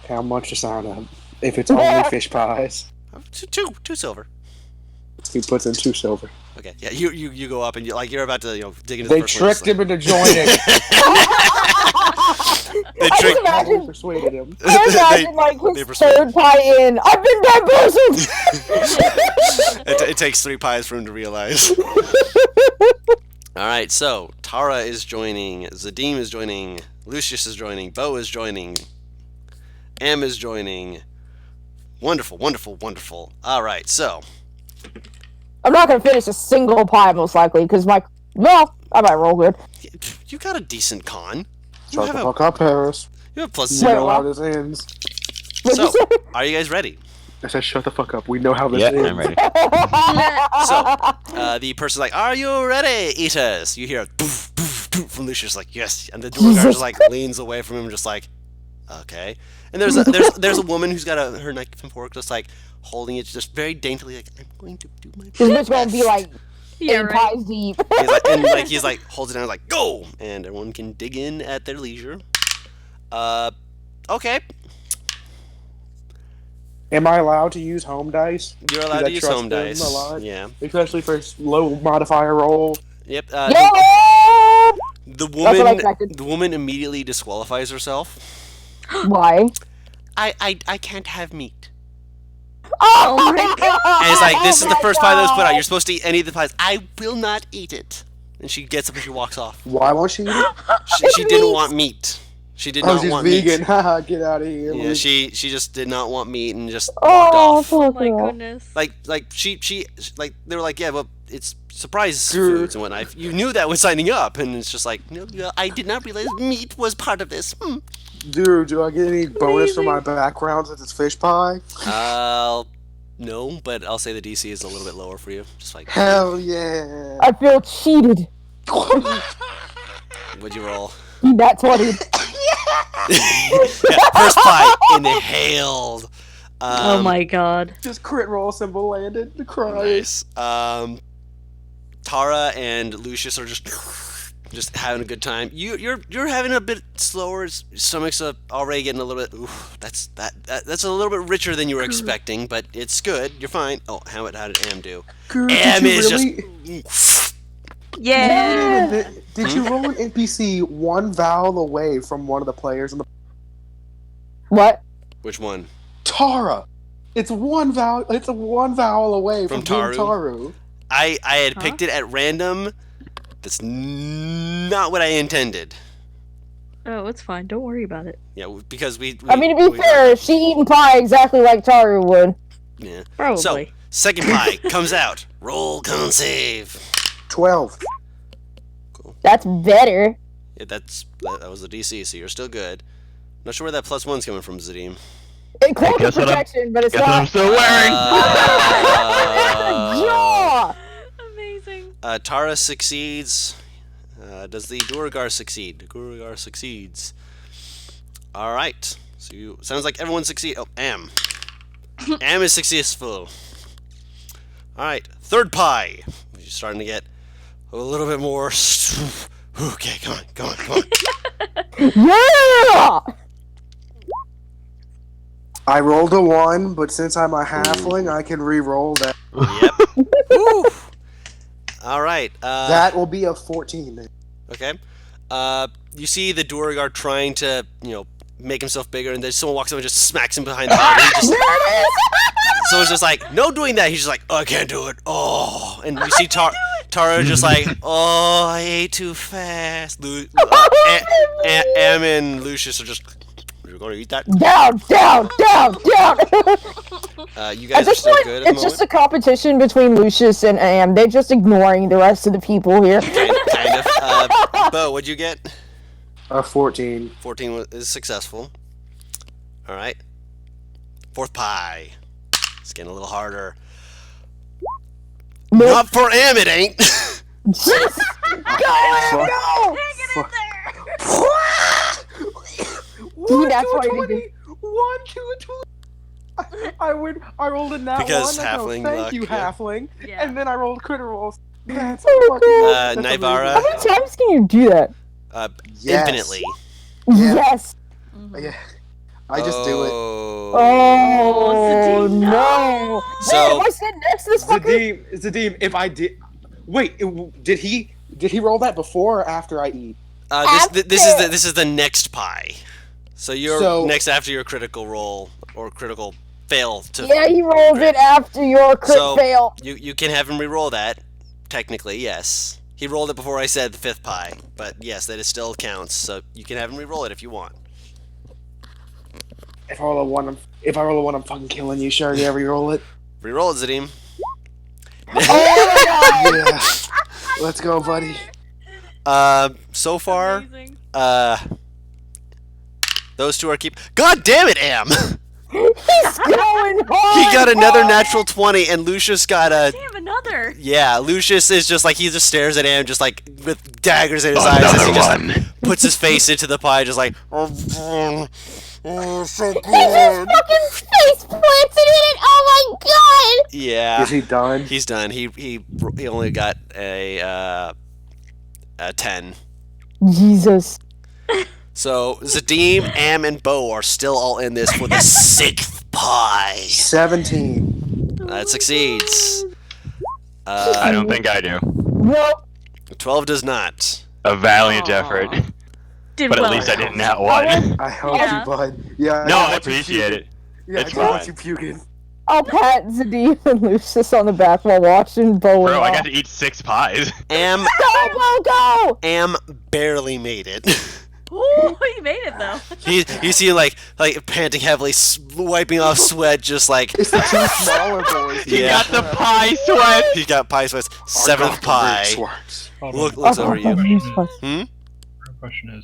How much to sign up? If it's only fish pies, Two silver. he puts in 2 silver. Okay, yeah, you go up and you're about to dig into They the first one. tricked him into joining. They I tricked. just They imagine, persuaded him. I imagine like they his persuaded. third pie in. I've been bamboozled. It takes 3 pies for him to realize. All right, so Tara is joining, Zadim is joining, Lucius is joining, Bo is joining, Em is joining. Wonderful, wonderful, wonderful. All right, so I'm not gonna finish a single pie most likely because I might roll good. you got a decent con. You Shut have the a fuck up, Harris. you have plus You 0. know how this ends. What'd So, you say? are you guys ready? I said, shut the fuck up. We know how this Yeah, ends. I'm ready. So, the person's like, "Are you ready, Ait'seh?" You hear a poof, poof, poof from Lucius, like, "Yes," and the door guard just like leans away from him, just like, "Okay." And there's a woman who's got her knife and fork, just like holding it, just very daintily, like, "I'm going to do my This best." bitch gonna be like Yeah, 8 right. pies deep. He's like holds it down, like, "Go!" And everyone can dig in at their leisure. Okay, Am I allowed to use home dice? you're allowed I to use trust home them dice. a lot? Yeah. Especially for low modifier roll. Yep. Yeah! The what I woman, expected. the woman immediately disqualifies herself. Why? I can't have meat. Oh my god! And it's like, this is the first pie that was put out. You're supposed to eat any of the pies. I will not eat it. And she gets up and she walks off. Why won't she eat it? She didn't want meat. She did Oh, not she's want vegan. meat. Haha, get out of here. Yeah, she just did not want meat and just walked Oh, off. Oh fuck my yeah. goodness. Like she like they were like, yeah, well, it's surprise Grr. foods and whatnot. You knew that when signing up, and it's just like, no, I did not realize meat was part of this. Dude, do I get any bonus for my background since it's fish pie? No, but I'll say the DC is a little bit lower for you. Just like, Hell yeah. I feel cheated. what'd you roll? That's 20. Yeah, first pie inhaled. Oh my god. Just crit roll symbol landed. The cry. Nice. Tara and Lucius are just having a good time. You're having a bit slower. Stomach's already getting a little bit. Oof, that's a little bit richer than you were expecting, but it's good. You're fine. Oh, how did Am do? Grr, Am did you is really? just. Yeah. Did you roll an NPC one vowel away from one of the players in the What? Which one? Tara? It's one vowel. It's a one vowel away From from being Taru? Taru. I had picked it at random. That's not what I intended. Oh, it's fine. Don't worry about it. Yeah, because we I mean, to be fair, she eating pie exactly like Taru would. Yeah. Probably. So, second pie comes out. Roll con save. 12. That's better. Yeah, that was the DC, so you're still good. Not sure where that +1's coming from, Zadim. It called guess what I'm- protection, but it's Guess what I'm not. still wearing. Yeah! Amazing. Tara succeeds. Does the Duragar succeed? The Duragar succeeds. All right. So sounds like everyone succeed. Oh, Am. Am is successful. All right. Third pie. You're starting to get a little bit more. Okay, come on. Yeah! I rolled a 1, but since I'm a halfling, I can re-roll that. Yep. Woo. All right. That will be a 14 then. Okay. You see the Duergar trying to, make himself bigger, and then someone walks up and just smacks him behind the head. And he just, someone's just like, no doing that. He's just like, oh, I can't do it. Oh. And you see Tara just like, oh, I ate too fast. Am and Lucius are just, you're going to eat that? Down! You guys are still good at the It's just moment? a competition between Lucius and Am. They're just ignoring the rest of the people here. Kind of. Bo, what'd you get? A 14. 14 is successful. All right. Fourth pie. It's getting a little harder. Nope. Not for Am, it ain't. Just go! See, that's why they do. 1 to a 20. I rolled in that Because one. I go, halfling thank luck, you, yeah. halfling. Yeah. And then I rolled critter rolls. That's Oh my fucking. God. Naivara? How many times can you do that? Yes. Infinitely. Yeah. Yes. Yeah. I just do it. Oh Zadim, no! So- Hey, am I sitting next to this fucker? Zadim, if I did. Wait, did he roll that before or after I eat? This is the next pie. So you're So- next after your critical roll or critical fail to. Yeah, he rolled it after your crit So- fail. You can have him re-roll that. Technically, yes. He rolled it before I said the fifth pie, but yes, that is still counts. So you can have him re-roll it if you want. If I roll a 1, I'm fucking killing you. Sure, you ever roll it? Re-roll it, Zadim. Yeah. Let's go, buddy. So far, Amazing. those two are God damn it, Am! He's going hard. He got another natural 20, and Lucius got a. Damn, another. Yeah, Lucius is just like, he just stares at Am, just like with daggers in his eyes as he just puts his face into the pie, just like. Oh, so He just good. fucking face planted in it. Oh my god! Yeah, Is he done? he's done. He only got a 10. Jesus. So Zadim, Am, and Bo are still all in this for the sixth pie. 17. That succeeds. I don't think I do. Nope. 12 does not. A valiant Aw. effort, Did but well. at least I didn't that one. I helped Yeah. you, bud. Yeah. No, I want you appreciate it. Yeah, It's I want fine. you puking. I'll pat Zadim and Lucius on the back while watching Bo. Bro, I got to eat 6 pies. Am Go! barely made it. Ooh, he made it though. You see him like panting heavily, wiping off sweat, just like It's the 2 smaller boys. He Yeah. got the pie sweat. he got pie sweats. Seventh pie. Hold Looks on. over you. The question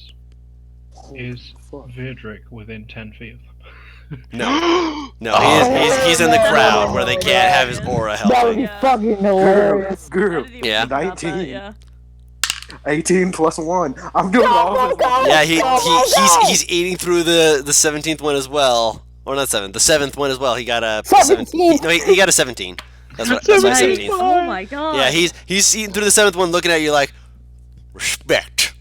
is Virdrick within 10 feet of them? No, Oh. he's in the crowd where they can't have his aura That would helping. be Yeah. fucking hilarious. I Group. didn't even Yeah. think about that, 19. yeah. 18 plus 1. I'm doing all of this. Yeah, Oh my he's eating through the 17th one as well, or not 7th, the 7th one as well. He got a 17. No, he got a 17. That's why Nice. 17th. Oh my god. Yeah, he's eating through the 7th one, looking at you like respect.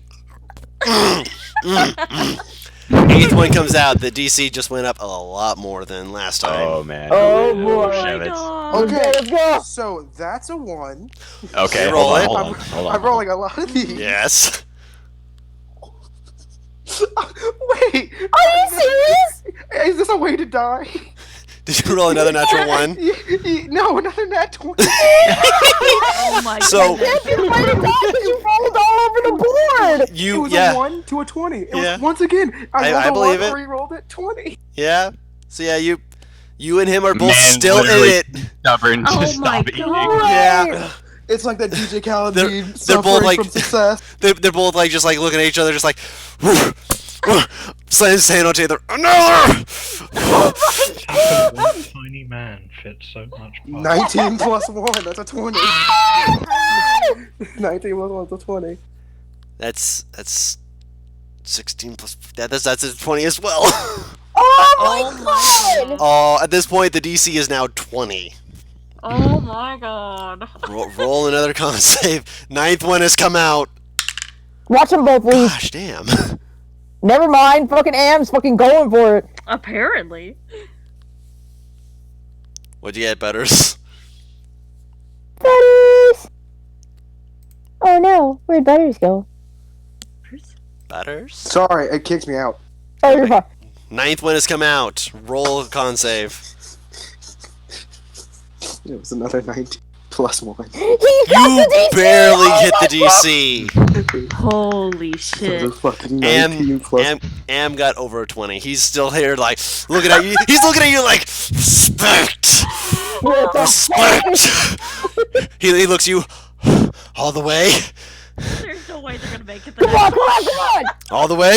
8th one comes out. The DC just went up a lot more than last time. Oh man. Oh, boy. Oh my Shevitz. god. Okay. Let's go. So that's a 1. Okay, Roll hold on, it. hold on, hold on. I'm rolling a lot of these. Yes. Wait. Are you serious? Is this a way to die? Did you roll another natural one? No, another nat 20. Oh my So- goodness. You might have died because you rolled all over the board. It You was yeah a 1 to a 20. It Yeah. was, once again, I I rolled believe a it. 1, re-rolled it, 20. yeah. So yeah, you and him are both Man, still in literally it. Stubborn to Oh my stop God. eating. Yeah. It's like that DJ Khaled They're- meme, they're both suffering like- from success. They're both like just like looking at each other, just like slaying his hand on each other. Another. One tiny man fits so much pie. 19 plus 1, that's a 20. 19 plus 1, that's a 20. That's 16 plus that's a 20 as well. Oh my god! Oh, at this point the DC is now 20. Oh my god. Roll another con save. 9th one has come out. Watch them both leave. Gosh damn. Never mind, fucking Am's fucking going for it. Apparently. What'd you get, Butters? Butters! Oh no, where'd Butters go? Butters? Sorry, it kicked me out. Oh, you're fine. 9th one has come out. Roll a con save. It was another 19 plus 1. He got You the DC! barely Oh hit my the DC. Holy So shit. the fucking 19 plus. Am got over a 20. He's still here, like looking at you. He's looking at you like respect. What the fuck? Respect. He looks you all the way. There's no way they're gonna make it. Come on, come on, come on! All the way.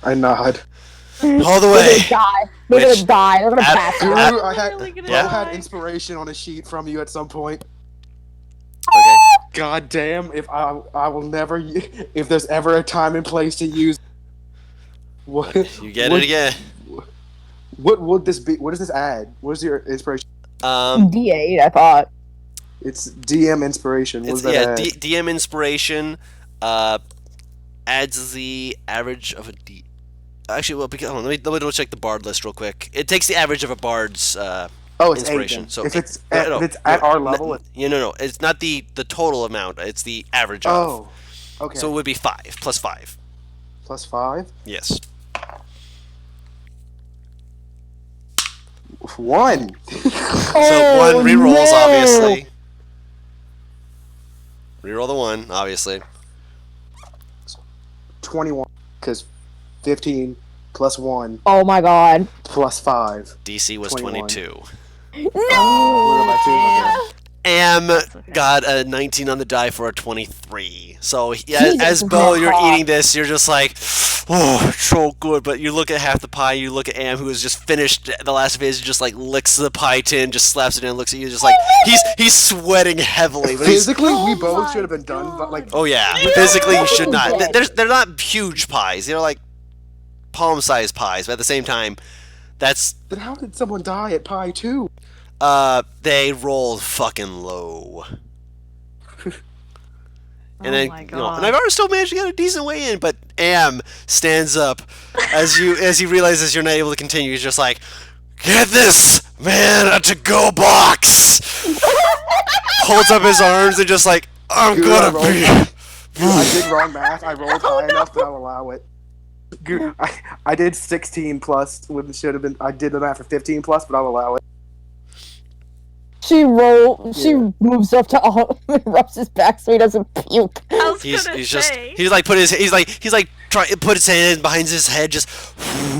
I nod. All the They're way. gonna die. They're Which- gonna die. They're gonna pass Guru, out. I had, Really gonna Bo Yeah. had die. inspiration on a sheet from you at some point. Okay. God damn, if I will never, if there's ever a time and place to use. What, You get what, it again. What would this be? What does this add? What is your inspiration? D8, I thought. It's DM inspiration. What It's, does that yeah, add? DM inspiration adds the average of a D. Actually, well, because, hold on, let me check the bard list real quick. It takes the average of a bard's Oh, it's inspiration. 8 then. So if it's no, at, no, if it's at no, our no, level, no, it's not the total amount. It's the average of. oh, okay. So it would be 5 plus 5. Plus 5. Yes. 1. So one rerolls, obviously. Reroll the 1, obviously. 21. Because 15 plus 1 Oh my god. plus 5. DC was 21. 22. No! What am I doing? Am okay. got a 19 on the die for a 23. So Jesus as Bo, you're God. eating this, you're just like, oh, it's so good. But you look at half the pie, you look at Am, who has just finished the last of his, just like licks the pie tin, just slaps it in, looks at you, just like he's sweating heavily. But he's, Physically, we Oh both my should have been done, but like, oh yeah, Yeah. physically you should not. Yeah. They're not huge pies. They're like palm-sized pies, but at the same time, that's then how did someone die at Pi 2? they rolled fucking low. And then, my you know, and God. I've already still managed to get a decent way in, but Am stands up as he realizes you're not able to continue. He's just like, "Get this man a to-go box!" Holds up his arms and just like, "I'm Dude, gonna I be." I did wrong math. I rolled high enough that I'll allow it. I did 16 plus. When it should have been. I did the math for 15 plus, but I'll allow it. She Yeah. moves up to all and rubs his back so he doesn't puke. I was He's gonna just say. he's like try put his hand behind his head. Just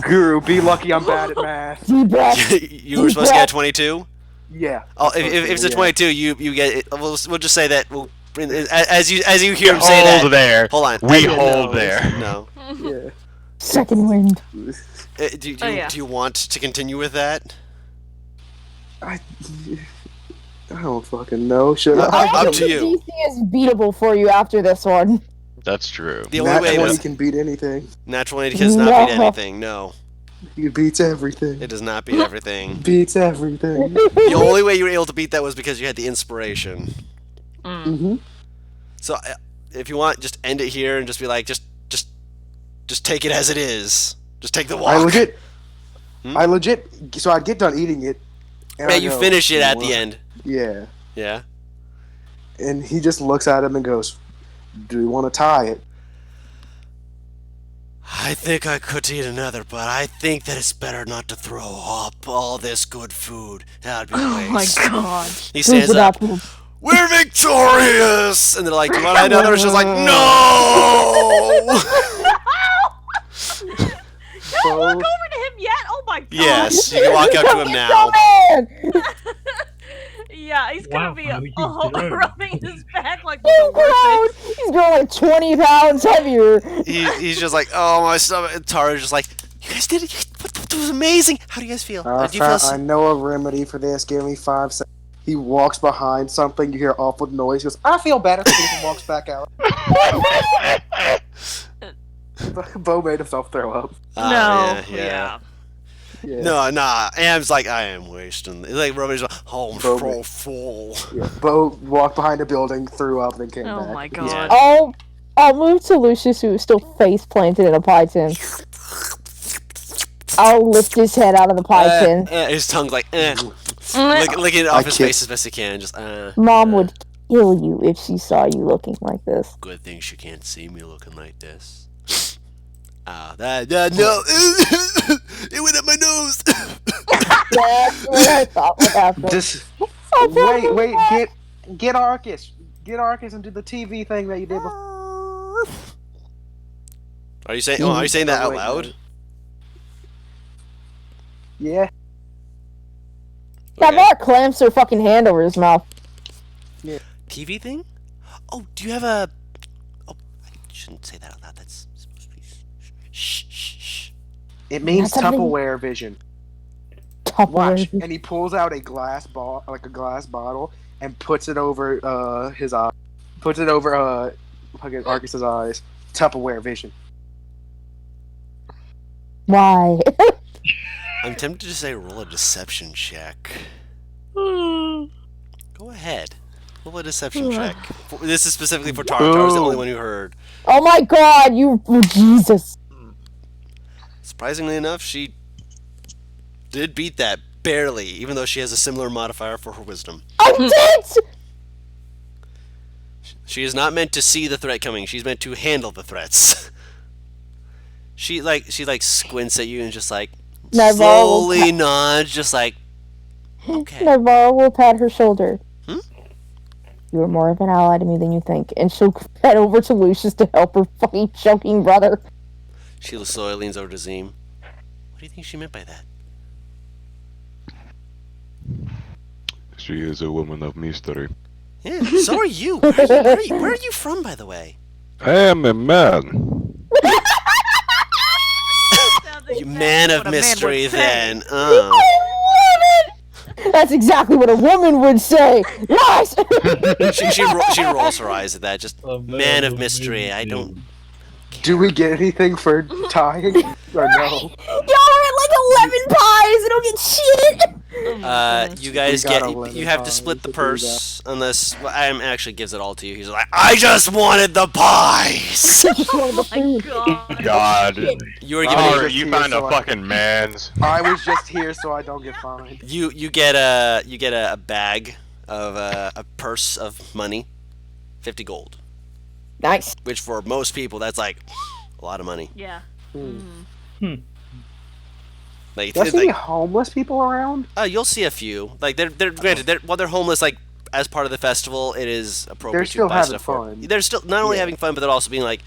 Guru, be lucky I'm bad at math. Deep breath. you were supposed to get a 22. Yeah. Oh, if it's a Yeah. 22, you get it. We'll just say that. As you hear him We say that. hold there. Hold on. We Yeah, hold no. there. No. Yeah. Second wind. Oh, yeah. Do you want to continue with that? I don't fucking know. Should Up I? I to think you. the DC is beatable for you after this one. That's true. The only Nat way 20 was can beat anything. natural 20 does not beat No. anything. No, He beats everything. it does not beat everything. Beats everything. The only way you were able to beat that was because you had the inspiration. Mm-hmm. So if you want, just end it here and just be like, just take it as it is. Just take the walk. I legit. So I'd get done eating it. And Yeah, I'd you go, finish it at the "What?" end. Yeah. Yeah. And he just looks at him and goes, "Do you want to tie it?" I think I could eat another, but I think that it's better not to throw up all this good food. That'd be a Oh my waste. god. He stands Who's up. without poop? We're victorious! And they're like, do you want another? It's just like, no! Can I walk over to him yet? Oh my god. Yes, you can walk up to him now. Man! Yeah, he's gonna Wow, be how you grown. rubbing his back like He's the worst. grown. He's grown like 20 pounds heavier. He's just like, oh, my stomach. And Tara's just like, you guys did it. That was amazing. How do you guys feel? Do you feel I know a remedy for this. Give me 5 seconds. He walks behind something. You hear awful noise. He goes, "I feel better." And he walks back out. Bo made himself throw up. No, yeah. Yeah. No, nah. Am's like, I am wasting. Like, Roman's like, oh, I'm Bo so made- full. Yeah. Bo walked behind a building, threw up, and then came Oh back. my god. I'll move to Lucius, who is still face planted in a pie tin. I'll lift his head out of the pie tin. His tongue's like, Mm. licking it off his kid- face as best he can. Just, Mom would kill you if she saw you looking like this. Good thing she can't see me looking like this. No. It went up my nose. That's what I thought would happen. Wait, get Arcus. Get Arcus and do the TV thing that you did before. Are you saying that out loud? Yeah. That Okay. Mark clamps her fucking hand over his mouth. TV thing? Oh, do you have a... Oh, I shouldn't say that out loud. That's supposed to be... Shh. It means That's something- Tupperware vision. Watch, and he pulls out a glass bottle, and puts it over his eye. Puts it over fucking Arcus's eyes. Tupperware vision. Why? I'm tempted to say roll a deception check. Go ahead. Roll a deception check. This is specifically for Tara. Tara's the only one who heard. Oh my god, Jesus. Surprisingly enough, she did beat that barely, even though she has a similar modifier for her wisdom. I did! She is not meant to see the threat coming. She's meant to handle the threats. She squints at you and just like Navarro slowly nods, just like okay. Navarro will pat her shoulder. Hmm? You are more of an ally to me than you think. And she'll head over to Lucius to help her fucking choking brother. She slowly leans over to Zim. What do you think she meant by that? She is a woman of mystery. Yeah, so are you. Where are you from, by the way? I am a man. You man of mystery, then. I love it! That's exactly what a woman would say. Nice! She rolls her eyes at that. Just man of mystery. I don't. Do we get anything for tying? Or no? Y'all are at like 11 pies and don't get shit! You guys We got get. 11 You have to pies split the to do purse, unless Adam actually gives it all to you. He's like, I just wanted the pies. Oh my god. God. You were given. Sorry, just you here found so a I- fucking man's. I was just here so I don't get fined. You get a bag of a purse of money, 50 gold, Nice. which for most people that's like a lot of money. Yeah. Like, Do I it's see any like homeless people around? you'll see a few. Like they're granted while they're homeless, like as part of the festival, it is appropriate They're to still buy having stuff for. fun. They're still not only Yeah. having fun, but they're also being like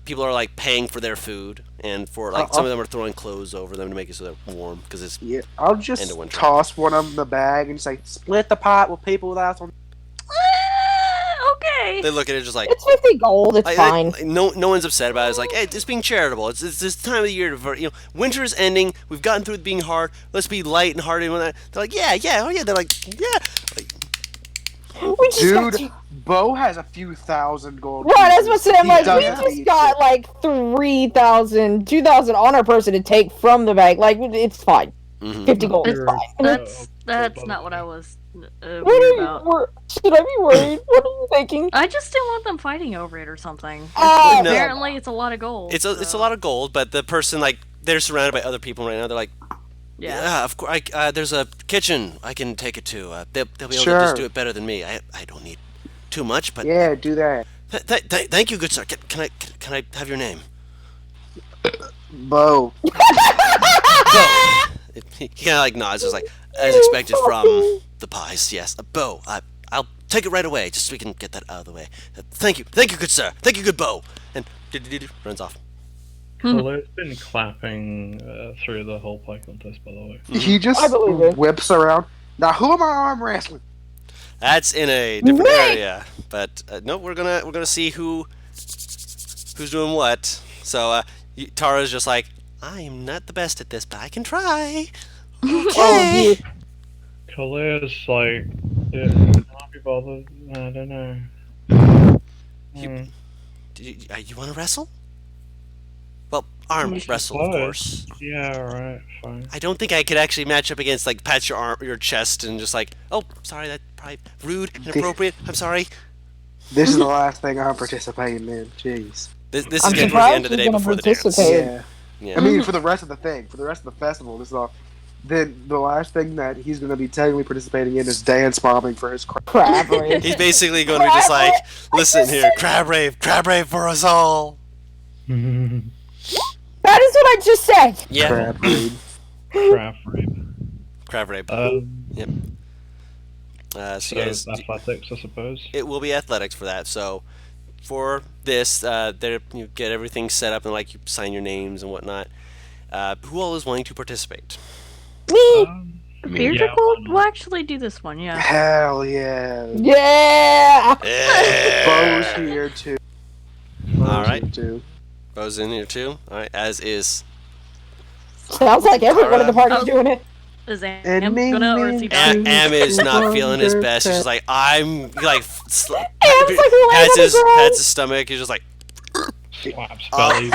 people are like paying for their food, and for like some of them are throwing clothes over them to make it so they're warm because it's Yeah, I'll End just of winter. toss one of them in the bag and say, split the pot with people without some. Okay. they look at it just like. It's 50 gold, it's fine. No one's upset about it. It's like, hey, it's being charitable. It's this time of the year. Winter is ending. We've gotten through it being hard. Let's be light and hearted. And that. They're like, yeah. Oh, yeah. They're like, yeah. Like, We just got Dude, Bo has a few thousand gold. Right, I was supposed to say, I'm He like, we doesn't just need got shit. like 3,000, 2,000 on our person to take from the bank. Like, it's fine. mhm. 50 gold is Sure. fine. That's not what I was What worried are you, about. should I be worried? What are you thinking? I just didn't want them fighting over it or something. Oh, No. Apparently, it's a lot of gold. It's a lot of gold, but the person like they're surrounded by other people right now. They're like, yeah, of course. There's a kitchen I can take it to. They'll be able to Sure. just do it better than me. I don't need too much, but Yeah, do that. thank you, good sir. Can I have your name? Bo. He kind of like nods, just like as expected from the pies. Yes, Bo. I'll take it right away, just so we can get that out of the way. Thank you, good sir. Thank you, good Bo. And runs off. Cole's been clapping through the whole play contest, by the way. He just I believe it. whips around. Now, who am I arm wrestling? That's in a different Me! area, but no, we're gonna see who's doing what. So Tara's just like, I am not the best at this, but I can try. Oh, Okay. dude. Cole's like Yeah, can't be bothered. I don't know. Hmm. You want to wrestle? Well, arm We should wrestle, of play. course. Yeah, alright, fine. I don't think I could actually match up against like pat your chest and just like, oh, sorry, that's probably rude, inappropriate. I'm sorry. This is the last thing I'm participating in. Jeez. This is I'm getting towards the end surprised of the he's day gonna before the dance. participate. Yeah. Yeah. I mean, for the rest of the thing, for the rest of the festival, this is all. Then the last thing that he's going to be technically participating in is dance bombing for his crowd. Crab rave. He's basically going to be just like, listen here, crab rave for us all. That is what I just said. Yeah, Crab raid. Crab rape. crab rave. Yep. So So you guys, athletics, I suppose. it will be athletics for that. So for this, you get everything set up and like you sign your names and whatnot. Who all is wanting to participate? Me. Beardrick will actually do this one, yeah. Hell yeah. Yeah. Bo's here too. Bo's All right. here too. Bo's in here too. All right, as is Sounds like everyone in the party's doing it. Is Am And me, gonna, or is he me, done? Am is not feeling his best. He's just like I'm like Am's like laying on the ground. pats his stomach. He's just like Slaps belly.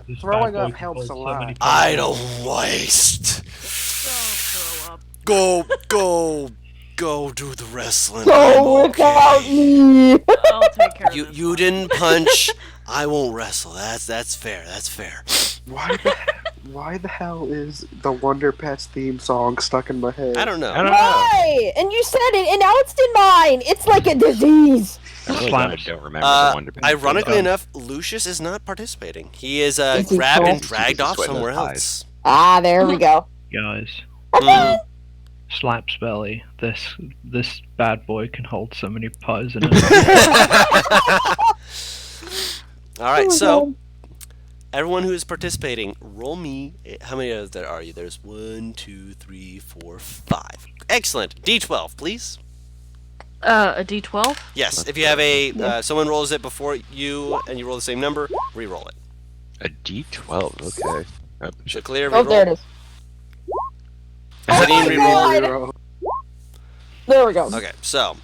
This throwing bad boy up helps can a hold so lot. many I puzzles. don't waste. Don't throw up. Go do the wrestling. Go I'm without okay. me. I'll take care of this You one. didn't punch. I won't wrestle. That's fair. That's fair. Why the hell is the Wonder Pets theme song stuck in my head? I don't know. Why? And you said it, and now it's in mine. It's like a disease. I really Slaps. don't remember the Wonder Pets. Ironically enough, Lucius is not participating. He is Is he grabbed and cool? dragged off Sweating somewhere his eyes. else. Ah, there we go. Guys, Mm. slaps belly. This bad boy can hold so many pies in it. All right, so everyone who is participating, roll me. How many of there are you? There's 1, 2, 3, 4, 5. Excellent. D12, please. A D12? Yes. If you have a someone rolls it before you and you roll the same number, re-roll it. A D12, okay. Should clear. Oh, there it is. Zadine, my re-roll. God. There we go. Okay, so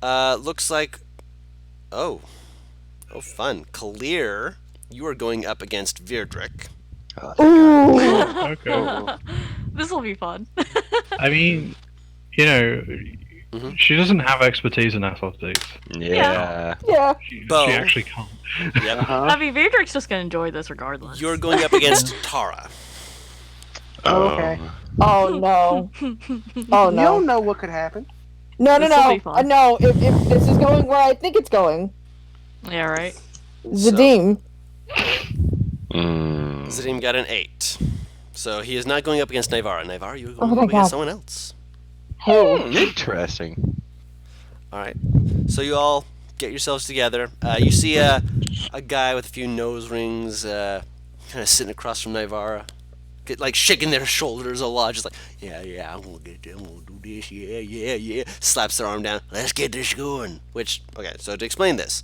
looks like oh fun. Kalir, you are going up against Virdrick. Ooh. Okay. This will be fun. I mean, you know, Mhm. she doesn't have expertise in athletics. Yeah. Yeah. She Bo. actually can't. Yep. Uh-huh. I mean, Beardrick's just gonna enjoy this regardless. You're going up against Tara. Oh, okay. Oh no. Oh You no. don't know what could happen. No, no, This'll no. be fun. No, if this is going where I think it's going, Yeah, right? Zadim. Zadim got an 8. So he is not going up against Naivara. Naivara, you're Oh going my up against God. someone else. Interesting. Alright. So you all get yourselves together. You see a guy with a few nose rings kind of sitting across from Naivara. Like shaking their shoulders a lot, just like, yeah, I'm gonna get this, I'm gonna do this, yeah. Slaps their arm down, let's get this going. Which, okay, so to explain this,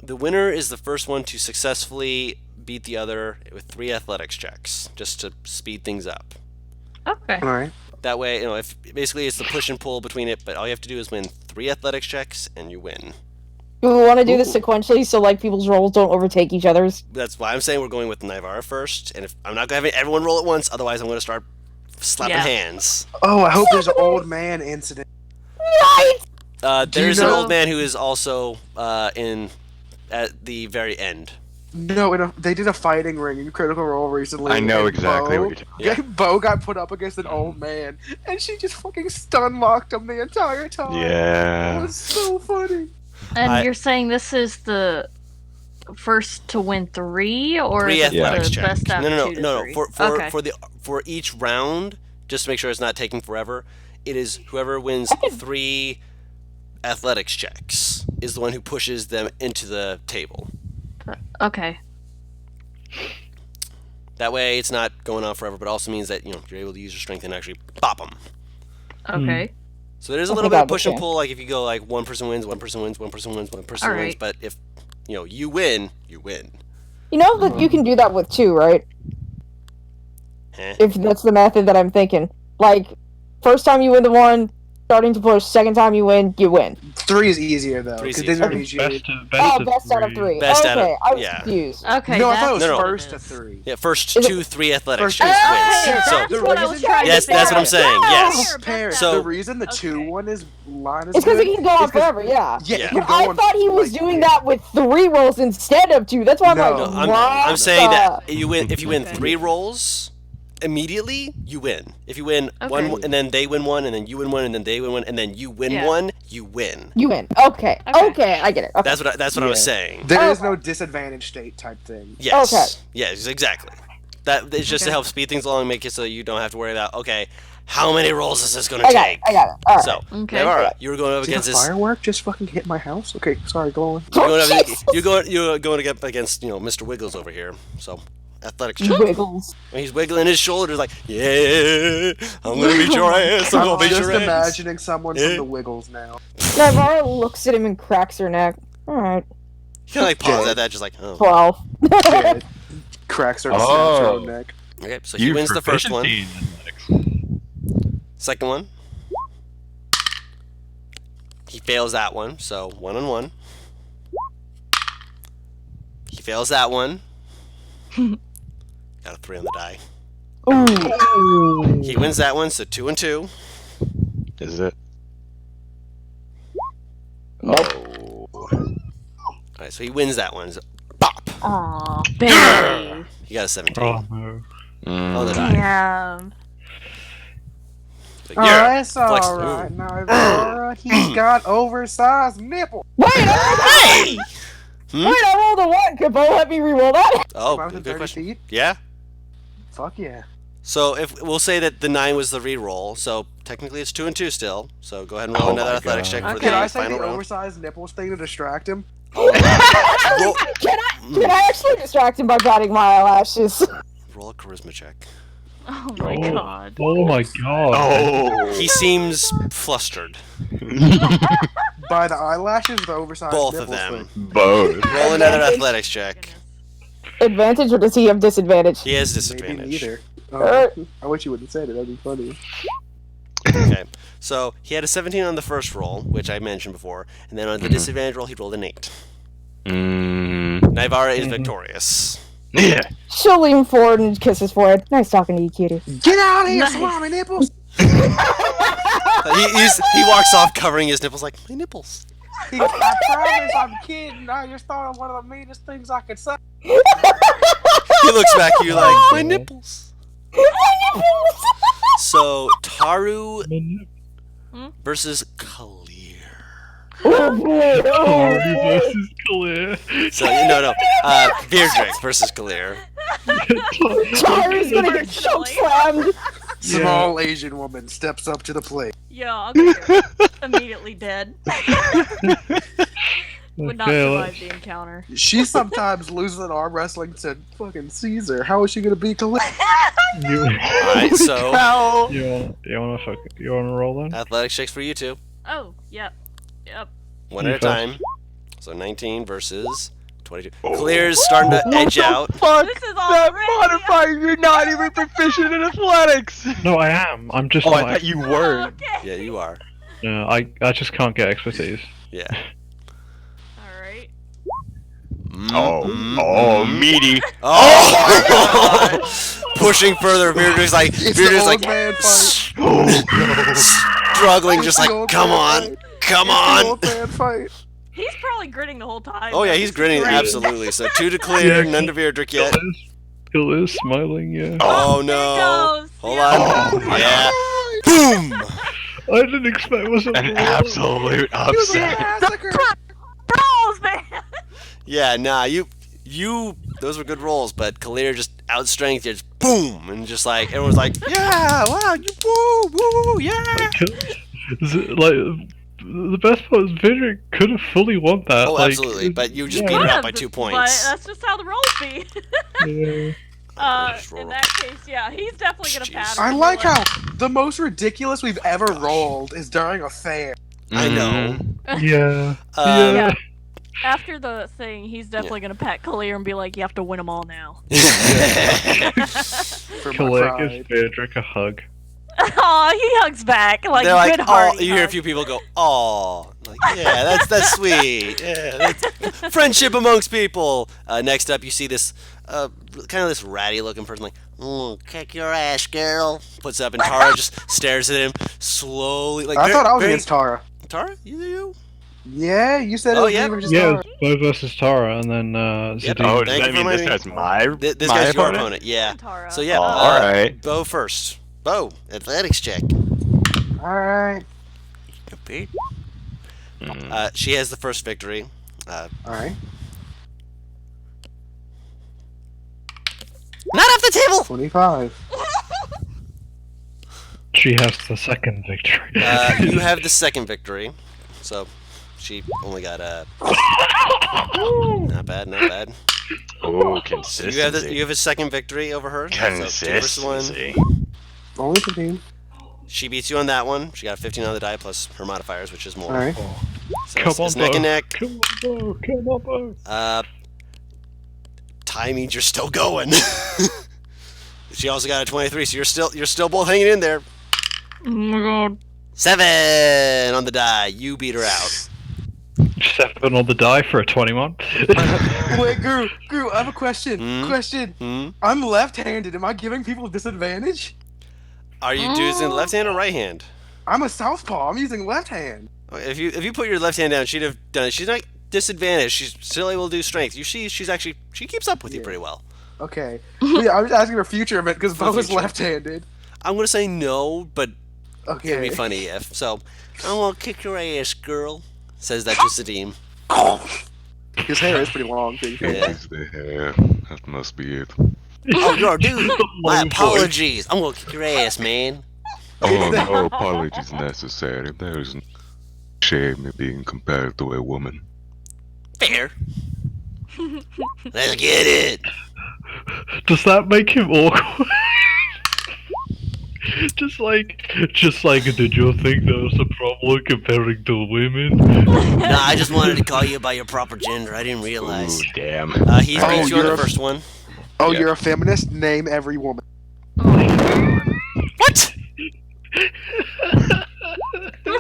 the winner is the first one to successfully beat the other with 3 athletics checks, just to speed things up. Okay. All right. That way, you know, if basically it's the push and pull between it, but all you have to do is win 3 athletics checks and you win. Do we want to do this Ooh. sequentially so like people's rolls don't overtake each other's? That's why I'm saying we're going with Naivara first, and if I'm not gonna have everyone roll at once, otherwise I'm gonna start slapping Yeah. hands. Oh, I hope there's an old man incident. Right. There's you an know- old man who is also in at the very end. No, they did a fighting ring in Critical Role recently. I know and exactly Bo, what you're talking Yeah. Bo got put up against an old man, and she just fucking stun locked him the entire time. It Yeah. was so funny. And you're saying this is the first to win 3, or 3 is it athletics the check. best out No. of 2 to 3? Okay. For each round, just to make sure it's not taking forever, it is whoever wins 3 athletics checks is the one who pushes them into the table. Okay. That way, it's not going on forever, but also means that you're able to use your strength and actually pop them. Okay. So there's a I little think bit I'll of push and be pull, like if you go like one person wins, one person wins, one person wins, one person wins. Alright. But if you win, you win. You know that you can do that with 2, right? Huh? If that's the method that I'm thinking. Like, First time you win the one, starting to push. Second time you win, you win. 3 is easier though, Three's because then easier. you're Best out of 3. Best out of- okay, I was yeah. confused. Okay, No, I that's thought it was No, no. what first it to is. 3. Yeah, first Is it- 2, 3 athletics First- checks Okay, wins. So, that's the what I was reason- trying Yes, to that's what I'm figure out. saying. Yes. Fair, Pair. best So- out The of- reason the 2 okay. one is line is It's because good it can go on is 'cause- forever, yeah. Yeah, Yeah. it can But go I on, thought he was like, doing yeah. that with 3 rolls instead of 2. That's why I'm No. like, No, what I'm saying the- that if you win Okay. 3 rolls immediately, you win. If you win Okay. one and then they win one and then you win one and then they win one and then you win Yeah. one, you win. You win. Okay. Okay. Okay, I get it. Okay. That's what I was Yeah. saying. There is Okay. no disadvantage state type thing. Yes. Okay. Yes, exactly. That is just to Okay. help speed things along and make it so you don't have to worry about, okay, how many rolls is this going to I got it. take? I got it. All right. So, Okay. Navarra, you were going up Did against a this. firework just fucking hit my house? Okay, sorry, go on. You're going, up, Jesus. you're going up against Mr. Wiggles over here. So, athletics check. Wiggles. And he's wiggling his shoulders like, yeah, I'm gonna beat your ass. I'm I'm gonna beat just your ass. imagining someone Eh? from the Wiggles now. Navarra looks at him and cracks her neck. All right. He kind of like pause at that, just like, oh. 12. Yeah. Cracks her and snaps her Oh. own neck. Okay, so he wins the first one. Second one. He fails that one, so 1 on 1. He fails that one. Got a 3 on the die. Ooh. He wins that one, so 2 and 2. Is it? Nope. Alright, so he wins that one. So, bop! Aw, baby. He got a 17 Oh no. on the die. Damn. So, Oh, yeah. that's Flex- alright. Ooh. Now, he's got oversized nipple. Wait, I Hey! rolled, wait, I rolled a 1. Could Bo let me reroll that? Oh, Am I good, within good 30 question. feet? Yeah. Fuck yeah. So if we'll say that the 9 was the re-roll, so technically it's 2 and 2 still. So go ahead and roll Oh another my athletics God. check for Okay. Can I the say final the round. oversized nipples thing to distract him? Roll, Can I actually distract him by batting my eyelashes? roll a charisma check. Oh my Oh. god. Oh my god. Oh. He seems flustered. By the eyelashes or the oversized Both of nipples them. thing? Both. Roll another athletics check. Advantage or does he have disadvantage? He has Maybe disadvantage. neither. I wish you wouldn't have said it. That'd be funny. Okay. So he had a 17 on the first roll, which I mentioned before, and then on the disadvantage roll he rolled an 8. Naivara is victorious. Yeah. She'll lean forward and kiss his forehead. Nice talking to you, cutie. Get out of here, Nice. swami nipples! He walks off covering his nipples like, my nipples. I promise I'm kidding. I just thought of one of the meanest things I could say. He looks back at you like, my nipples. So Taru versus Kalir. Oh boy! Oh Taru boy! versus Kalir. So no, Beardrick versus Kalir. Taru's gonna get choke slammed. Small Asian woman steps up to the plate. Yeah, I'll get here. Immediately dead. Would not Okay, survive let's- the encounter. She sometimes loses an arm wrestling to fucking Caesar. How is she gonna beat Khalid? You, Alright, so you wanna roll then? athletics checks for you two. Oh, yep. Yep. One You at a first. time. So 19 versus 22. Kalir's starting to edge out. Fuck. This is That already. modifier, you're not even proficient in athletics. No, I am. I'm just Oh, I not. thought you were. Okay. Yeah, you are. No, I just can't get expertise. Yeah. Alright. Oh, meaty. Oh! Pushing further, Beardrick's like, It's Beardrick's the like old man fight. struggling, It's just the like, old come man on, fight. come It's the on. old man fight. He's probably grinning the whole time. Oh yeah, though. he's This is grinning, great. absolutely. So 2 to clear, none to Beardrick yet. Kalir is smiling, yeah. Oh There no. he goes. Hold Yeah. on. Yeah. Boom! I didn't expect it was An absolute upset. Massacre. Balls, man. Yeah, nah, you, those were good rolls, but Kalir just outstrength you, just boom, and just like, everyone's like, yeah, wow, you, woo, yeah. Like, the best part is Vidrick could have fully won that. Oh, like, absolutely, but you just yeah. beat her Yeah, out by 2 But points. that's just how the rolls be. Yeah. Just roll. In that case, yeah, he's definitely gonna Jeez. pattern. I like how the most ridiculous we've ever rolled is during a fair. I know. Yeah. Yeah. After the thing, he's definitely gonna pat Kalir and be like, "You have to win them all now." For my Kalir pride. gives Vidrick a hug. Aw, he hugs back like They're like, good oh, hearty you hear a hug. few people go, oh, like, yeah, that's sweet. Yeah, that's friendship amongst people. Next up, you see this kind of this ratty looking person, like, oh, kick your ass, girl. Puts it up, and Tara just stares at him slowly, like I thought I was very against Tara. Tara, you. Yeah, you said it Oh, was yeah. me versus Yeah, Tara. it's Bo versus Tara, and then Yep. Zidane. Oh, does Thank that you for mean this reminding guy's my This my guy's your opponent? opponent. Yeah. Tara. So yeah, all right. Bo first. Bo, athletics check. All right. Compete. Mm. She has the first victory. All right. Not off the table. 25. She has the second victory. You have the second victory. So she only got not bad, not bad. Oh, So consistency. you have a second victory over her. So 2 versus 1. Consistency. Only 15. She beats you on that one. She got 15 on the die plus her modifiers, which is more. All right. So Come it's on, neck Bo. and neck. Come on, Bo. Come on, Bo. Tie means you're still going. She also got a 23, so you're still both hanging in there. Oh my god. 7 on the die. You beat her out. 7 on the die for a 21. Wait, Gru, I have a question. Hmm? Question. I'm left-handed. Am I giving people a disadvantage? Are you using left hand or right hand? I'm a southpaw. I'm using left hand. If you put your left hand down, she'd have done it. She's not disadvantaged. She's still able to do strength. She keeps up with you pretty well. Okay. Yeah, I was asking for future event because For Bo is future. left-handed. I'm gonna say no, but Okay. it'd be funny if. So, I'm gonna kick your ass, girl. Says that to Sadim. His hair is pretty long. Too. It Yeah. is the hair. That must be it. Oh, you're a dude. My Long voice. apologies. I'm gonna kick your ass, man. Oh, no apologies necessary. There is no shame in being compared to a woman. Fair. Let's get it. Does that make him awkward? just like, did you think there was a problem comparing to women? No, I just wanted to call you by your proper gender. I didn't realize. Ooh, damn. He's Oh, beat you on you're the a- first one. Oh, Yeah. you're a feminist? Name every woman. What?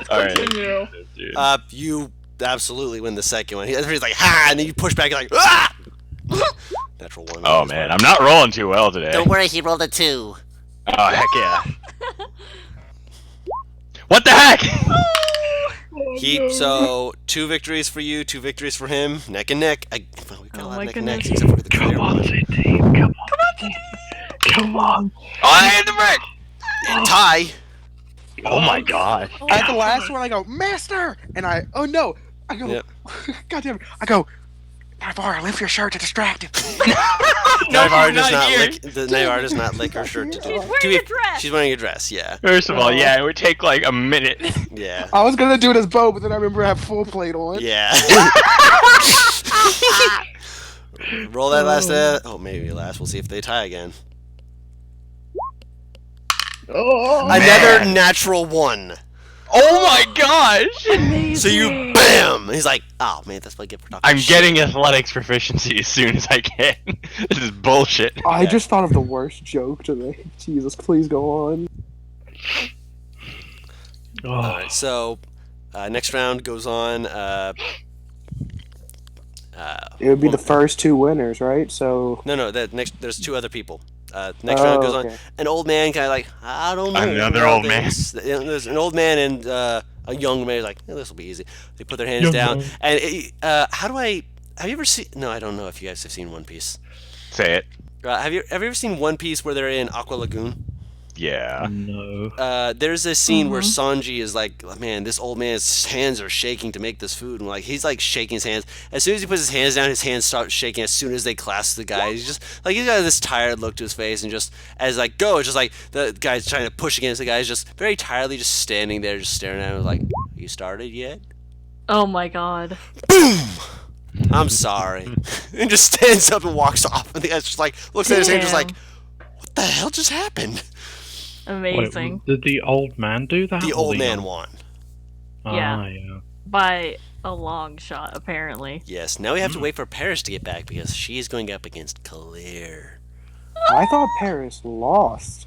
All right. Continue. Dude. You absolutely win the second one. He's like, ha! And then you push back, you're like, ah! Natural one. Oh man, I'm not rolling too well today. Don't worry, he rolled a 2. Oh heck yeah. What the heck? So 2 victories for you, 2 victories for him, neck and neck. Well, we got a Oh lot my of neck and necks goodness. except for the clear Come on, one. Zidane. Come on. Come on. Oh, I hit the brick. Tie. Oh my god. At the last one, I go, Master! And oh no! I go, Yep. God damn it. I go, Navarre, lift your shirt to distract him. Navar does not not here. lick. Navar does not lick her shirt. She's wearing a dress. She's wearing a dress. Yeah. First of all, yeah, it would take like a minute. Yeah. I was gonna do it as Bo, but then I remember I have full plate on. Yeah. Roll that last. Maybe last. We'll see if they tie again. Oh, Another natural 1. Oh my gosh! Amazing. So you bam. He's like, oh man, that's what I get for talking I'm shit. getting athletics proficiency as soon as I can. This is bullshit. I just thought of the worst joke today. Jesus, please go on. All right. So next round goes on. It would be the first 2 winners, right? So. No. There's 2 other people. Next round goes on. okay. An old man kind of like, I don't know. Another about old man. this. There's an old man and a young man. Like, this will be easy. They put their hands Young down. man. And how do I? Have you ever seen? No, I don't know if you guys have seen One Piece. Say it. Have you ever seen One Piece where they're in Aqua Lagoon? Yeah. no. There's a scene where Sanji is like, man, this old man's hands are shaking to make this food, and like he's like shaking his hands. As soon as he puts his hands down, his hands start shaking. As soon as they clasp the guy, he's just like he's got this tired look to his face, and just as like go, it's just like the guy's trying to push against the guy, is just very tiredly just standing there, just staring at him like, you started yet? Oh my god. Boom! I'm sorry, and just stands up and walks off. And the guy's just like looks at his hand, just like, what the hell just happened? Amazing. Wait, did the old man do that? The or old man young- won. Yeah. Yeah. By a long shot, apparently. Yes. Now we have to wait for Paris to get back because she is going up against Clear. I thought Paris lost.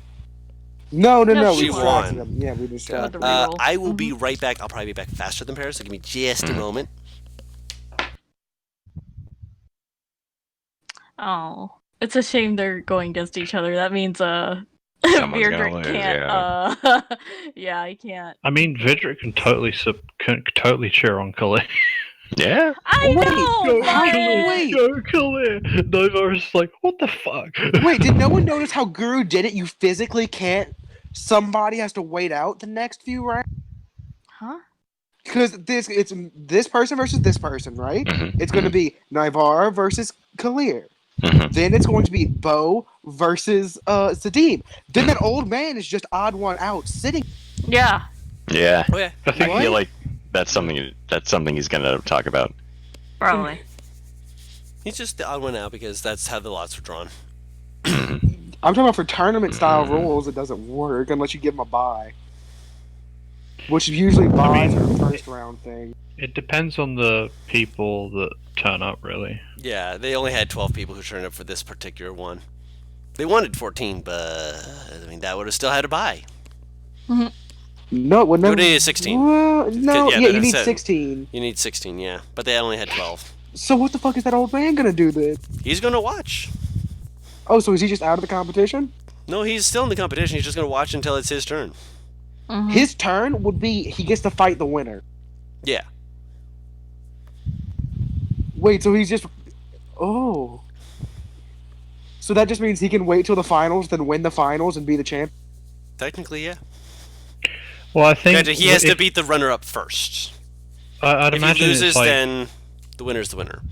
No. No, We she distracted won. them. Yeah, we distracted With the them. reroll. I will be right back. I'll probably be back faster than Paris, so give me just a moment. Oh, it's a shame they're going against each other. That means Someone's gonna Beardrick lose, can't. yeah. Yeah, he can't. I mean, Vidrick can totally cheer on Khalid. Yeah. I Wait, know, how- but wait. Go Khalid! Novar's just like, what the fuck? Wait, did no one notice how Guru did it? You physically can't. Somebody has to wait out the next few rounds. huh? Because it's this person versus this person, right? Mhm, It's going to be Naivar versus Kalir. Mhm. Then it's going to be Bo versus Sadim. Then that old man is just odd one out, sitting. Yeah. Yeah. Oh yeah. I What? feel like that's something he's gonna talk about. Probably. He's just the odd one out because that's how the lots were drawn. Mhm. I'm talking about for tournament style rules, it doesn't work unless you give them a bye. Which usually buys are a first round thing. It depends on the people that turn up, really. Yeah, they only had 12 people who turned up for this particular one. They wanted 14, but I mean that would have still had to buy. No, it would You never. would need 16. Well, no, Yeah, yeah, that you need said- 16. You need 16, yeah, but they only had 12. So what the fuck is that old man gonna do then? He's gonna watch. Oh, so is he just out of the competition? No, he's still in the competition. He's just gonna watch until it's his turn. Mhm. His turn would be he gets to fight the winner. Yeah. Wait, so he's just. Oh. So that just means he can wait till the finals, then win the finals and be the champ. Technically, yeah. Well, I think Granted, he has to beat the runner-up first. I'd If imagine he loses, it's like, then the winner's the winner.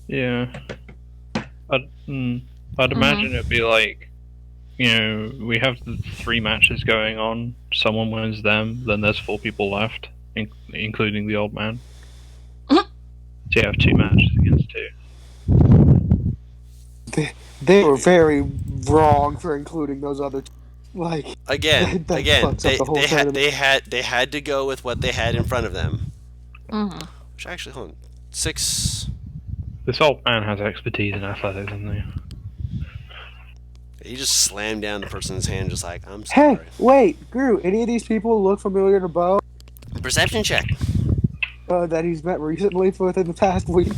yeah. I'd imagine it'd be like, we have the 3 matches going on. Someone wins them, then there's 4 people left, including the old man. So you have 2 matches against 2. They were very wrong for including those other. Like Again, That fucks up the whole tournament. they had to go with what they had in front of them. Mhm. Which actually, hold on, 6. This old man has expertise in athletics, doesn't he? He just slammed down the person's hand, just like, I'm hey, sorry. wait, Gru, any of these people look familiar to Bo Perception check. that he's met recently within the past week?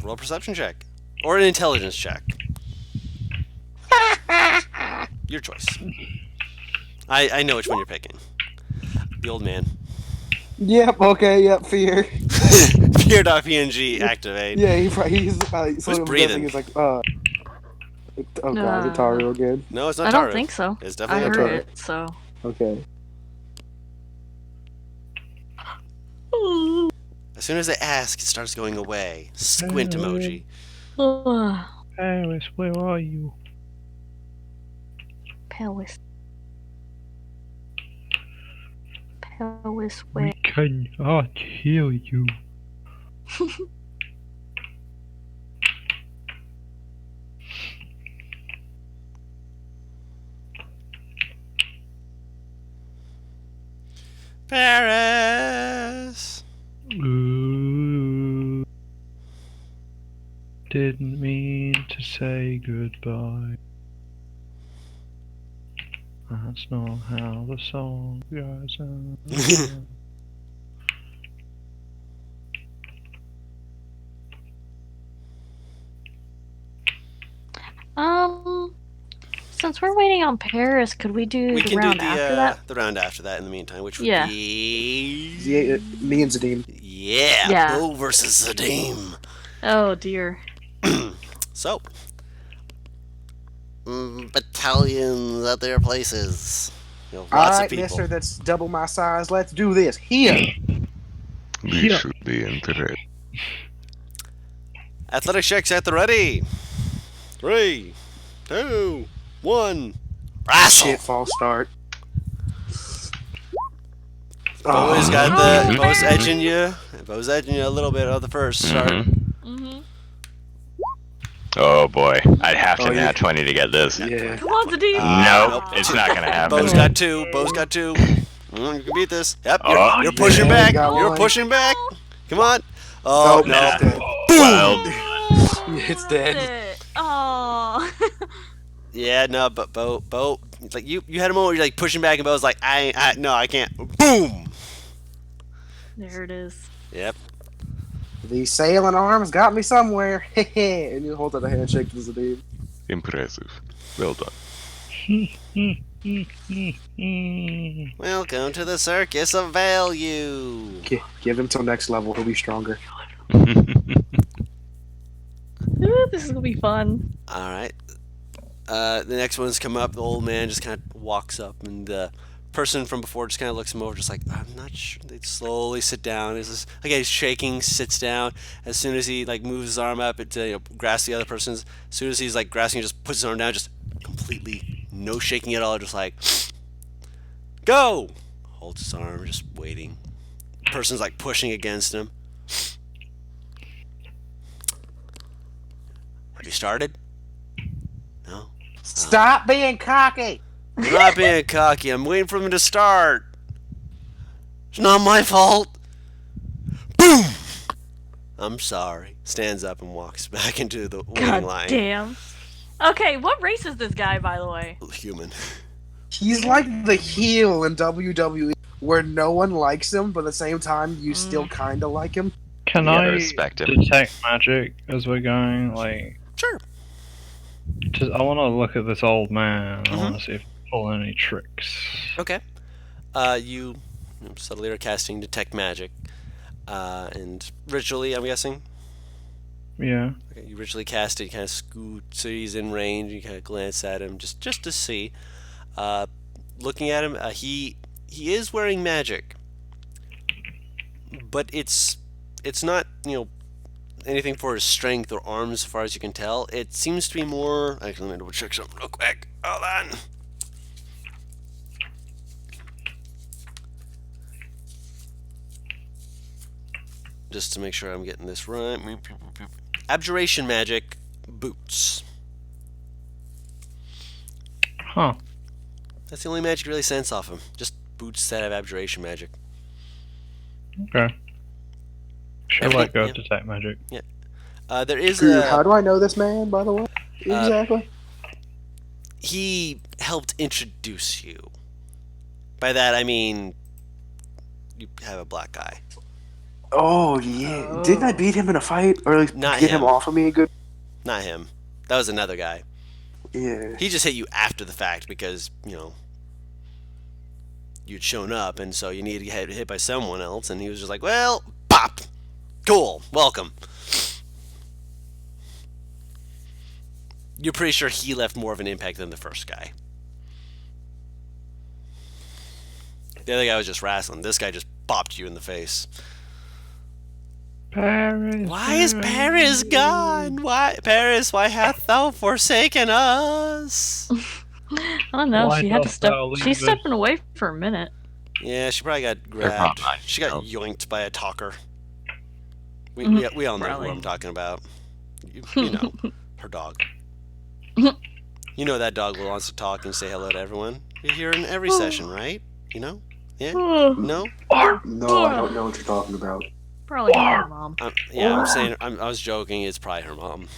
Roll a perception check. Or an intelligence check. Your choice. I know which one you're picking. The old man. Yep. Okay. Yep. Fear. Fear.png activate. Yeah. He's. So Who's I'm breathing? guessing he's like. Oh god, it's Tario again. No, it's not I don't Taru. think so. It's I definitely not heard Taru. it, so. Okay. As soon as they ask, it starts going away. Squint emoji. Paris, where are you? Paris. Paris, We where? cannot hear you. Paris! Ooh, didn't mean to say goodbye. That's not how the song goes. Since we're waiting on Paris, could we do We the can round do after that? the round after that in the meantime, which would Yeah. be... Me and Zadim. Yeah, Bo versus Zadim. Oh dear. So, battalions at their places. Lots All of right, people. Mister. That's double my size. Let's do this here. We Yeah. should be interested. Athletic checks at the ready. 3, 2, 1. Wrestle. Shit, false start. Bo's Oh. got the Bo's edging you. Bo's edging you a little bit of the first start. Mhm. Mm-hmm. Oh boy, I'd have to Oh, yeah. nat 20 to get this. Yeah. Come on, Zadim. Nope, Nope. it's not gonna happen. Bo's got 2. Bo's got 2. You can beat this. Yep, Oh, you're pushing yeah, back. got You're one. pushing back. Come on. Oh, Nope, no. it's dead. Well, It's dead. Oh. Yeah, no, but Bo It's like you had a moment where you're like pushing back, and Bo's like, no, I can't. Boom. There it is. Yep. These sailing arms got me somewhere. And you hold out a handshake to Zadim. Impressive. Well done. Welcome to the circus of value. Give him till next level. He'll be stronger. Ooh, this is gonna be fun. All right. The next one's come up. The old man just kind of walks up, and the person from before just kind of looks him over, just like, I'm not sure. They slowly sit down. He's shaking, sits down. As soon as he like moves his arm up to grasp the other person's, as soon as he's like grasping, he just puts his arm down, just completely no shaking at all, just like, go. Holds his arm, just waiting. Person's like pushing against him. Have you started? No. Stop being cocky. I'm not being cocky. I'm waiting for him to start. It's not my fault. Boom! I'm sorry. Stands up and walks back into the waiting God line. damn. Okay, what race is this guy, by the way? Human. He's like the heel in WWE, where no one likes him, but at the same time, you still kind of like him. Can You gotta I respect him. detect magic as we're going? Like, Sure. I want to look at this old man. I Mhm. want to see if he pull any tricks. Okay. You subtly are casting Detect Magic. And ritually, I'm guessing? Yeah. Okay, you ritually cast it, you kind of scoot so he's in range, you kind of glance at him just to see. Looking at him, he is wearing magic. But it's not, anything for his strength or arms as far as you can tell. It seems to be more... Actually, let me double check something real quick. Hold on. Just to make sure I'm getting this right. Abjuration magic boots. Huh. That's the only magic you really sense off him. Just boots that have abjuration magic. Okay. Should Everything- let go yeah. of detect magic. There is Dude, a... how do I know this man, by the way? Exactly. He helped introduce you. By that I mean you have a black eye. Oh, yeah. Didn't I beat him in a fight? Or at least Not get him. him off of me a good... Not him. That was another guy. Yeah. He just hit you after the fact because, you'd shown up and so you needed to get hit by someone else, and he was just like, well, pop! Cool, welcome. You're pretty sure he left more of an impact than the first guy. The other guy was just wrestling. This guy just bopped you in the face. Paris. Why is Paris gone? Why, Paris, why hast thou forsaken us? I don't know. Why She had to dost step. thou leave She's us? stepping away for a minute. Yeah, she probably got probably grabbed. not. She got No. yoinked by a talker. We all know Probably. who I'm talking about. You know, her dog. You know that dog wants to talk and say hello to everyone. You're here in every session, right? You know? Yeah? No? No, I don't know what you're talking about. Probably her mom. Yeah, I'm saying, I was joking. It's probably her mom.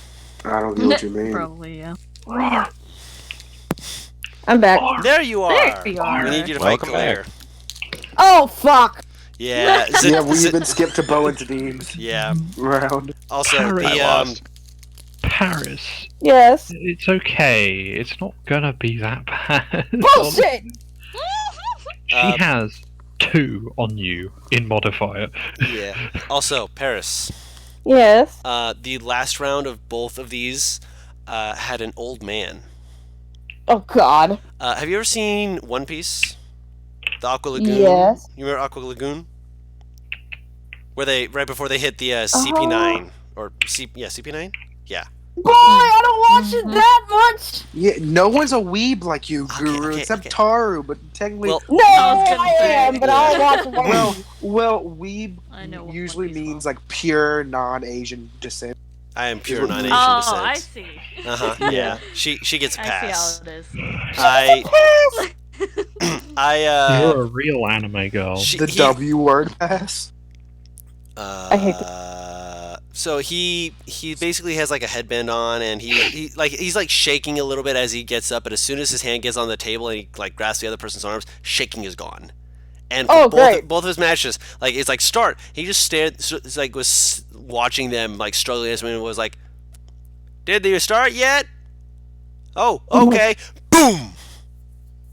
I don't get what you mean. Probably, yeah. I'm back. There you are! There you are. We need you to fight Welcome Claire. Oh fuck! Yeah. Yeah, we even skipped to Bo and Dean's Yeah. round. Also, Paris. the, lost. Paris. Yes. It's okay. It's not gonna be that bad. Bullshit! She Uh, has 2 on you in modifier. yeah. Also, Paris. Yes. The last round of both of these had an old man. Oh god. Have you ever seen One Piece? The Aqua Lagoon? Yes. You remember Aqua Lagoon? Where they, right before they hit the CP9. Or, CP9? Yeah. Boy, I don't watch it that much! Yeah, no one's a weeb like you, Guru, okay, except okay. Taru, but technically... Well, No, I was gonna I say, am, but I don't watch it. well, weeb I know what usually One Piece means well. like pure non-Asian descent. I am pure non-Asian Oh, descent. I see. Uh-huh, yeah. She gets a I pass. see how it is. You're a real anime girl. The W word pass. I hate So he basically has like a headband on, and he's like shaking a little bit as he gets up. But as soon as his hand gets on the table and he like grasps the other person's arms, shaking is gone. And for both of his matches, like it's like start. He just stared, like was watching them like struggling. As when it was like, did you start yet? Oh, okay. Boom.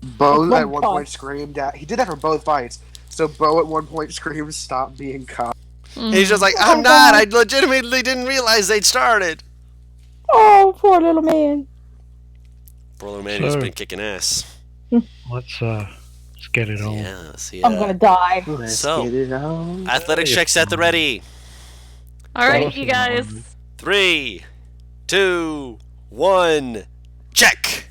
Bo at one point screamed at. He did that for both fights. So Bo at one point screamed, "Stop being cocky." And he's just like, I'm not. I legitimately didn't realize they'd started. Oh, poor little man. Poor little man who's been kicking ass. Let's get it on. Yeah, let's see. I'm gonna die. Let's So, get it on. athletics checks at the ready. All right, you guys. 3, 2, 1, check.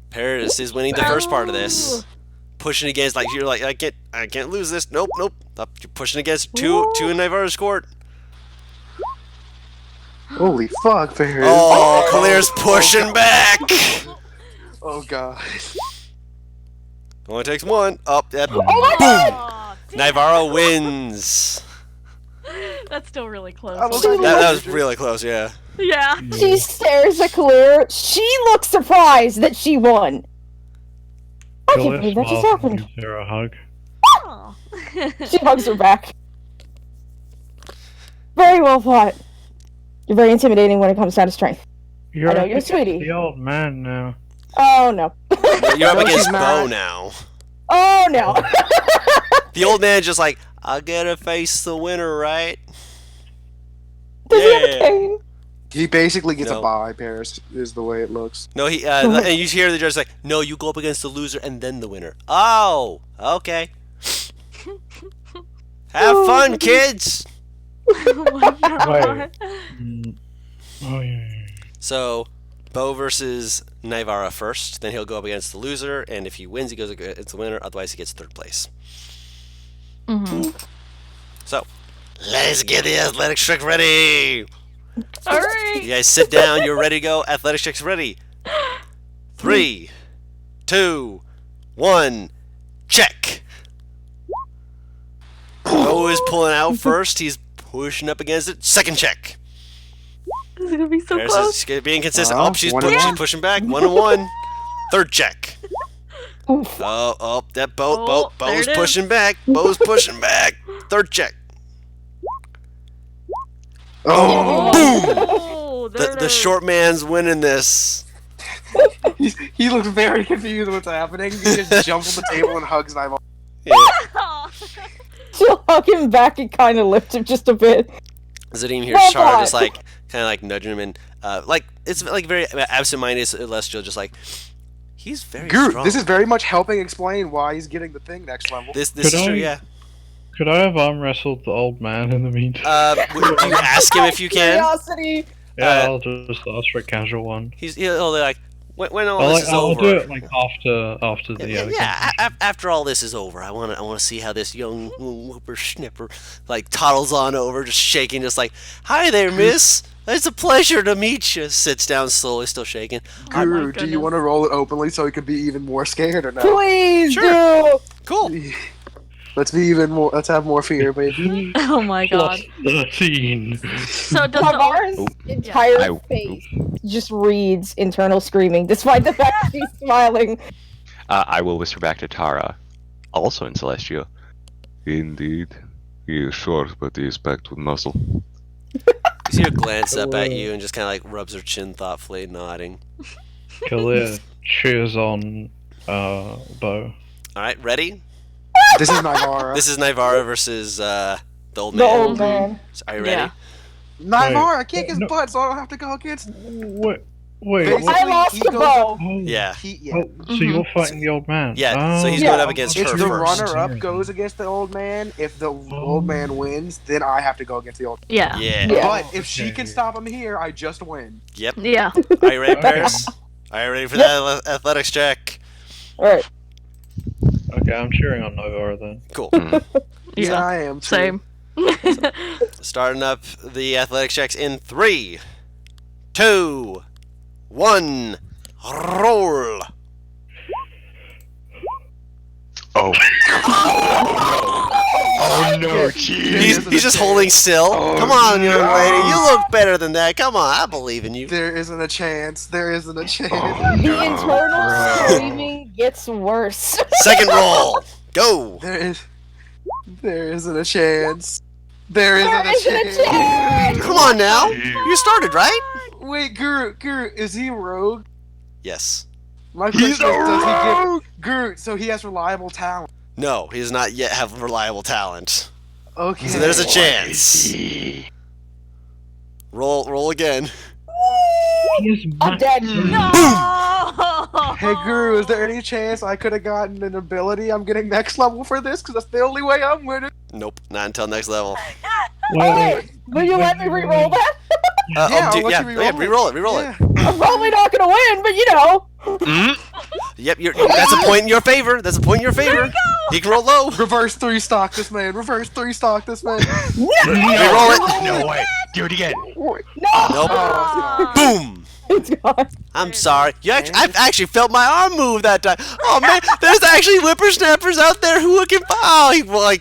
Paris is winning the first part of this. Pushing against, like you're like, I can't lose this. Nope. You're pushing against two in Navarro's court. Holy fuck, Paris. Oh, Kalir's pushing back. Oh god. Only takes one. Up. Yep. Oh my god! Aw, damn. Navarro wins. That's still really close. I love That was really close. Yeah. Yeah. She stares at Kalir. She looks surprised that she won. I can't believe that just happened. Gives her a hug. Aw. She hugs her back. Very well fought. You're very intimidating when it comes down to strength. I know, up you're against sweetie. the old man now. Oh no. You're up No, against she's Bo not. now. Oh no. The old man just like, I gotta face the winner, right? Does he have a Yeah. cane? He basically gets No. a bye, Paris, is the way it looks. No, he and you hear the judge like, no, you go up against the loser and then the winner. Oh, okay. Have fun, kids. Oh my god. Mm. Oh yeah. So, Bo versus Naivara first. Then he'll go up against the loser, and if he wins, he goes against the winner. Otherwise, he gets third place. Mhm. So, let's get the athletics check ready. All right. You guys sit down. You're ready to go. Athletics checks ready. 3, 2, 1, check. Bo is pulling out first. He's pushing up against it. Second check. This is gonna be so Paris close. is being consistent. Wow, Oh, she's 1-1. pushing back. 1-1. Third check. Oof. That Oh, there Bo's it is. pushing back. Bo's pushing back. Third check. Oh! Oh, there it The is. short man's winning this. He looks very confused what's happening. He just jumps on the table and hugs Naivara. Yeah. Aw. She'll hug him back and kind of lift him just a bit. Zadim hears Well Char done. just like kind of like nudging him and like it's like very absent-minded celestial, just like he's very Groot, strong. this is very much helping explain why he's getting the thing next level. this Could is true, I- yeah. Could I have arm wrestled the old man in the meantime? Do you ask him if you can? Curiosity. Yeah, I'll just ask for a casual one. He'll be like when all this is I'll over. do it like after the other. After all this is over, I want to see how this young whippersnapper like toddles on over, just shaking, just like, "Hi there, miss. It's a pleasure to meet you." Sits down slowly, still shaking. Oh my Guru, do you goodness. want to roll it openly so he can be even more scared or no? Please Sure. do. Cool. Let's be even more. Let's have more fear, baby. Oh my god. Plus 13. So does the Navarre's Oop. entire I- face just reads internal screaming, despite the fact she's smiling. I will whisper back to Tara, also in Celestial. Indeed. He is short, but he is packed with muscle. You see her glance up at you and just kind of like rubs her chin thoughtfully, nodding. Kalia cheers on Bo. All right, ready? This is Naivara. This is Naivara versus the old The man. old man. Are you ready? Yeah. Naivara, kick his No. butt so I don't have to go against. Wait, Basically, what? I lost he the goes bow. Oh, Yeah. Yeah. Oh, so you're fighting the old man? Yeah, so he's Oh, going up against If her the first. runner-up goes against the old man, if the old man wins, then I have to go against the old. Yeah. Yeah. Yeah. But if she Okay. can stop him here, I just win. Yep. Yeah. Are you ready, Okay. Paris? Are you ready for that athletics check? Alright. Okay, I'm cheering on Nova then. Cool. Yeah. I am. too. Same. Starting up the athletics checks in 3, 2, 1, roll. Oh. Oh no, There cheese! isn't He's a just chance. holding still. Oh, Come on, young no. lady. You look better than that. Come on, I believe in you. There isn't a chance. There isn't a chance. Oh, The no, internal bro. screaming gets worse. Second roll. Go. There isn't a chance. There isn't There a isn't a chance. chance. Come on now. You started, right? Wait, Guru, is he rogue? Yes. My He's question is, does he rogue! give Guru? So he has reliable talent. No, he does not yet have reliable talent. Okay. So there's a What chance. is he? Roll again. I'm dead. No. Hey Guru, is there any chance I could have gotten an ability? I'm getting next level for this because that's the only way I'm winning. Nope, not until next level. Wait, will you let me re-roll that? Yeah, I'll let you re-roll it. Re-roll it. I'm probably not gonna win, but you know. Yep, that's a point in your favor. That's a point in your favor. He can roll low. Reverse 3-stock this man. Reverse 3-stock this man. Re-roll it. No way. Do it again. No. Nope. Boom. It's gone. I'm sorry. I've actually felt my arm move that time. Oh man, there's actually whippersnappers out there who can. Oh,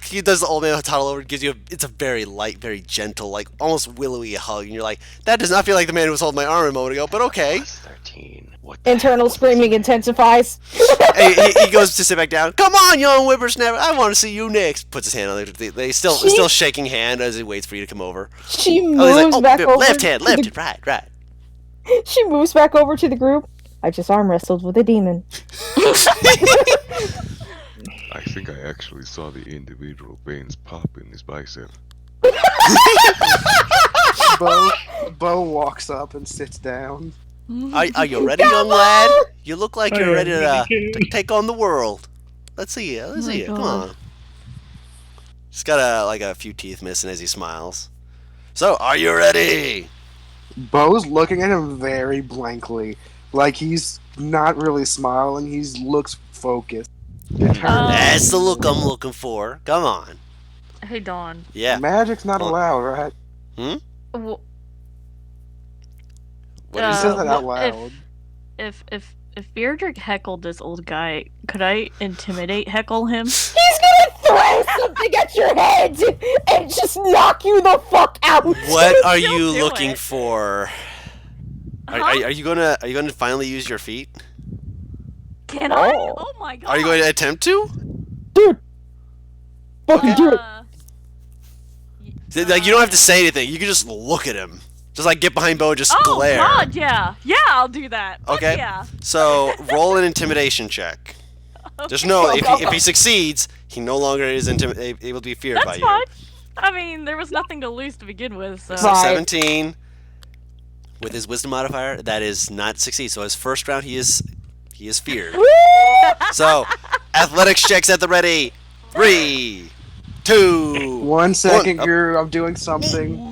he does the old man toddle over. Gives you. It's a very light, very gentle, like almost willowy hug, and you're like, that does not feel like the man who was holding my arm a moment ago. But okay. Plus 13. What the Internal screaming intensifies. Hey, he goes to sit back down. Come on, young whippersnapper. I want to see you next. Puts his hand on there. They still shaking hand as he waits for you to come over. She Oh, he's moves like, back over. left hand, to left the- hand, right. She moves back over to the group. I just arm wrestled with a demon. I think I actually saw the individual veins pop in his bicep. Bo walks up and sits down. Are you ready, young lad? You look like you're ready to take on the world. Let's see you. Let's Oh my see you. Come God. on. He's got a few teeth missing as he smiles. So, are you ready? Bo's looking at him very blankly. Like he's not really smiling. He looks focused. That's the look I'm looking for. Come on. Hey, Dawn. Yeah. Magic's not allowed, right? W- What He is says it? that out loud. If Beardrick heckled this old guy, could I intimidate heckle him? He's gonna throw something at your head and just knock you the fuck out. What are Don't you do looking it. for? Huh? Are you gonna finally use your feet? Can I? Oh. Oh my god. Are you going to attempt to? Dude. Fucking do it. Like you don't have to say anything. You can just look at him. Just like get behind Bo and just Oh glare. god, yeah. Yeah, I'll do that. Fuck Okay. Yeah. So roll an intimidation check. Just know if he succeeds, he no longer is able to be feared by That's you. fine. I mean, there was nothing to lose to begin with, so. So Right. 17 with his wisdom modifier, that is not succeed. So his first round he is feared. So athletics checks at the ready. 3, 2. 1 second, One. Guru. I'm doing something.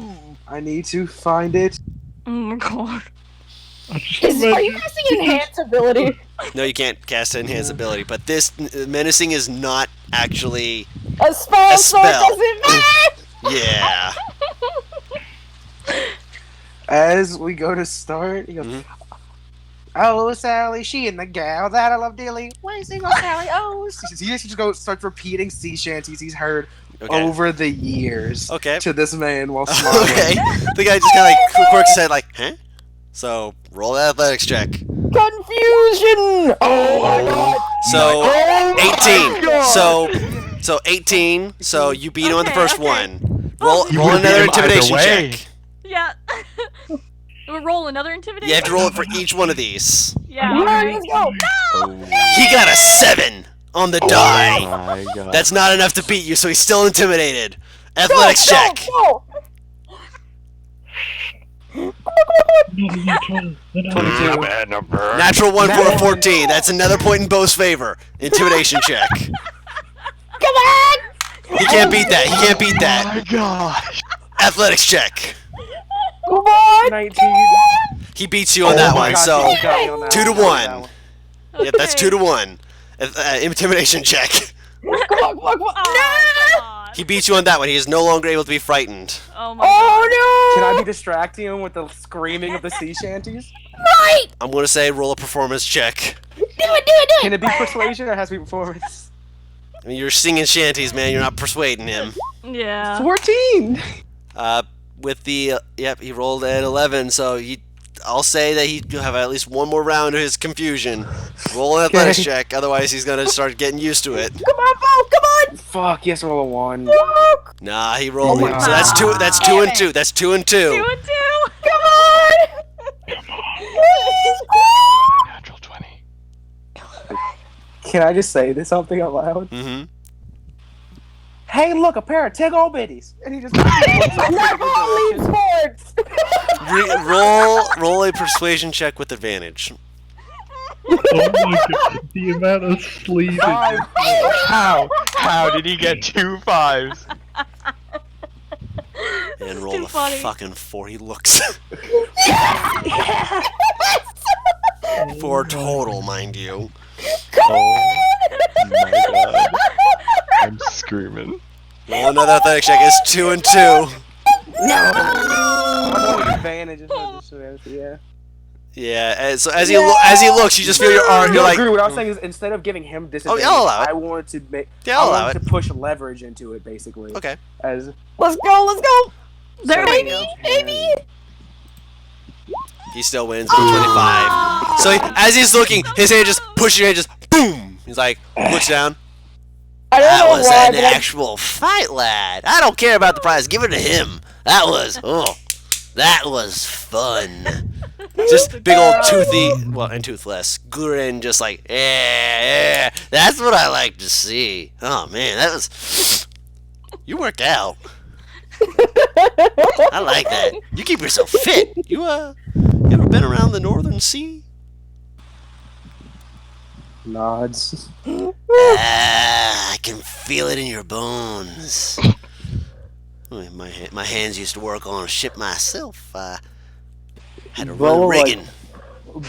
I need to find it. Oh my god. Are you casting enhance ability? No, you can't cast enhance ability, but this menacing is not actually. A spell, A so it spell. doesn't matter. Yeah. As we go to start, he goes, Mhm. "Oh, Sally, she and the gal that I love dearly. Why single Sally? Oh." He just starts repeating sea shanties he's heard Okay. over the years Okay. to this man while smiling. Okay. The guy just kind of like quirks his head, like, huh? So roll an athletics check. Confusion. Oh my god. So Oh my 18. God. So 18. So you beat him on the Okay, first okay. one. Roll You roll would've beat another him either intimidation way. check. Yeah. We'll roll another intimidation? You have to roll it for each one of these. Yeah, Alright, alright. let's go. Oh He got a 7 on the die. my god. That's not enough to beat you, so he's still intimidated. Athletics Go, check. go, go. 22. Bad number. Natural 1 for a 14. That's another point in Bo's favor. Intimidation check. Come on. He can't beat that. He can't beat Oh that. my gosh. Athletics check. Come on. 19. He beats you on that my one. God, So he's got me on that 2 to one. 1. Yep, that's 2 to 1. Intimidation check. Come on, come on, come on. Oh, come on. He beats you on that one. He is no longer able to be frightened. Oh my god. Oh Can no. I be distracting him with the screaming of the sea shanties? Right. I'm going to say roll a performance check. Do it, do it, do it. Can it be persuasion or it has to be performance? I mean, you're singing shanties, man. You're not persuading him. Yeah. 14. With the yep, he rolled at 11, so I'll say that he'll have at least one more round of his confusion. Roll an athletics check, otherwise he's gonna start getting used to it. Come on, Bo! Come on! Fuck, yes, roll a 1. Nah, he rolled. Oh my So that's God. two. That's 2 and 2. That's 2 and 2. 2 and 2. Come on! Please! Natural 20. Can I just say this something out loud? Mm-hmm. Hey, look, a pair of tig-old bitties. And he just... Not all leave sports! Roll a persuasion check with advantage. Oh my god, the amount of sleaze. How did he get 2 5s? And This roll is too a funny. fucking 4. He looks. 4 total, mind you. Oh my god. I'm screaming. Roll another athletic check. It's 2 and 2. advantage. Yeah. Yeah. So as he looks, you just feel your arm. You're No, like, Drew, what I was saying is instead of giving him disadvantage, I'll allow it. I wanted to make. Yeah, I'll I allow wanted it. to push leverage into it, basically. Okay. As Let's go, let's go! There we Baby, go. baby! He still wins with 25. So as he's looking, his hand just pushes your hand, just boom. He's like, looks down. I don't That know was why, an but I- actual fight, lad. I don't care about the prize. Give it to him. That was fun. Just big old toothy, well, and toothless. Grin just like, yeah. That's what I like to see. Oh, man, that was... You work out. I like that. You keep yourself fit. You ever been around the Northern Sea? nods. Ah, I can feel it in your bones. My hands used to work on a ship myself. I had to run Roll, like, rigging.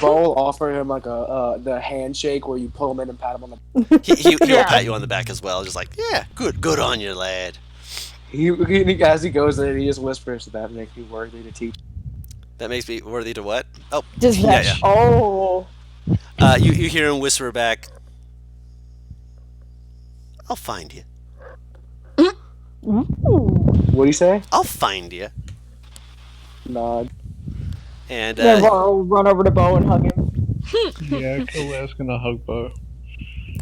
Bo offer him like the handshake where you pull him in and pat him on the. He'll Yeah. pat you on the back as well, just like, yeah, good on you, lad. As he goes in, he just whispers, "That makes me worthy to teach." That makes me worthy to what? Oh, Just yeah, that. Oh. you hear him whisper back, I'll find you. Ooh. What do you say? I'll find you. Nod. And Then I'll run over to Bo and hug him. Yeah, Colette's gonna hug Bo.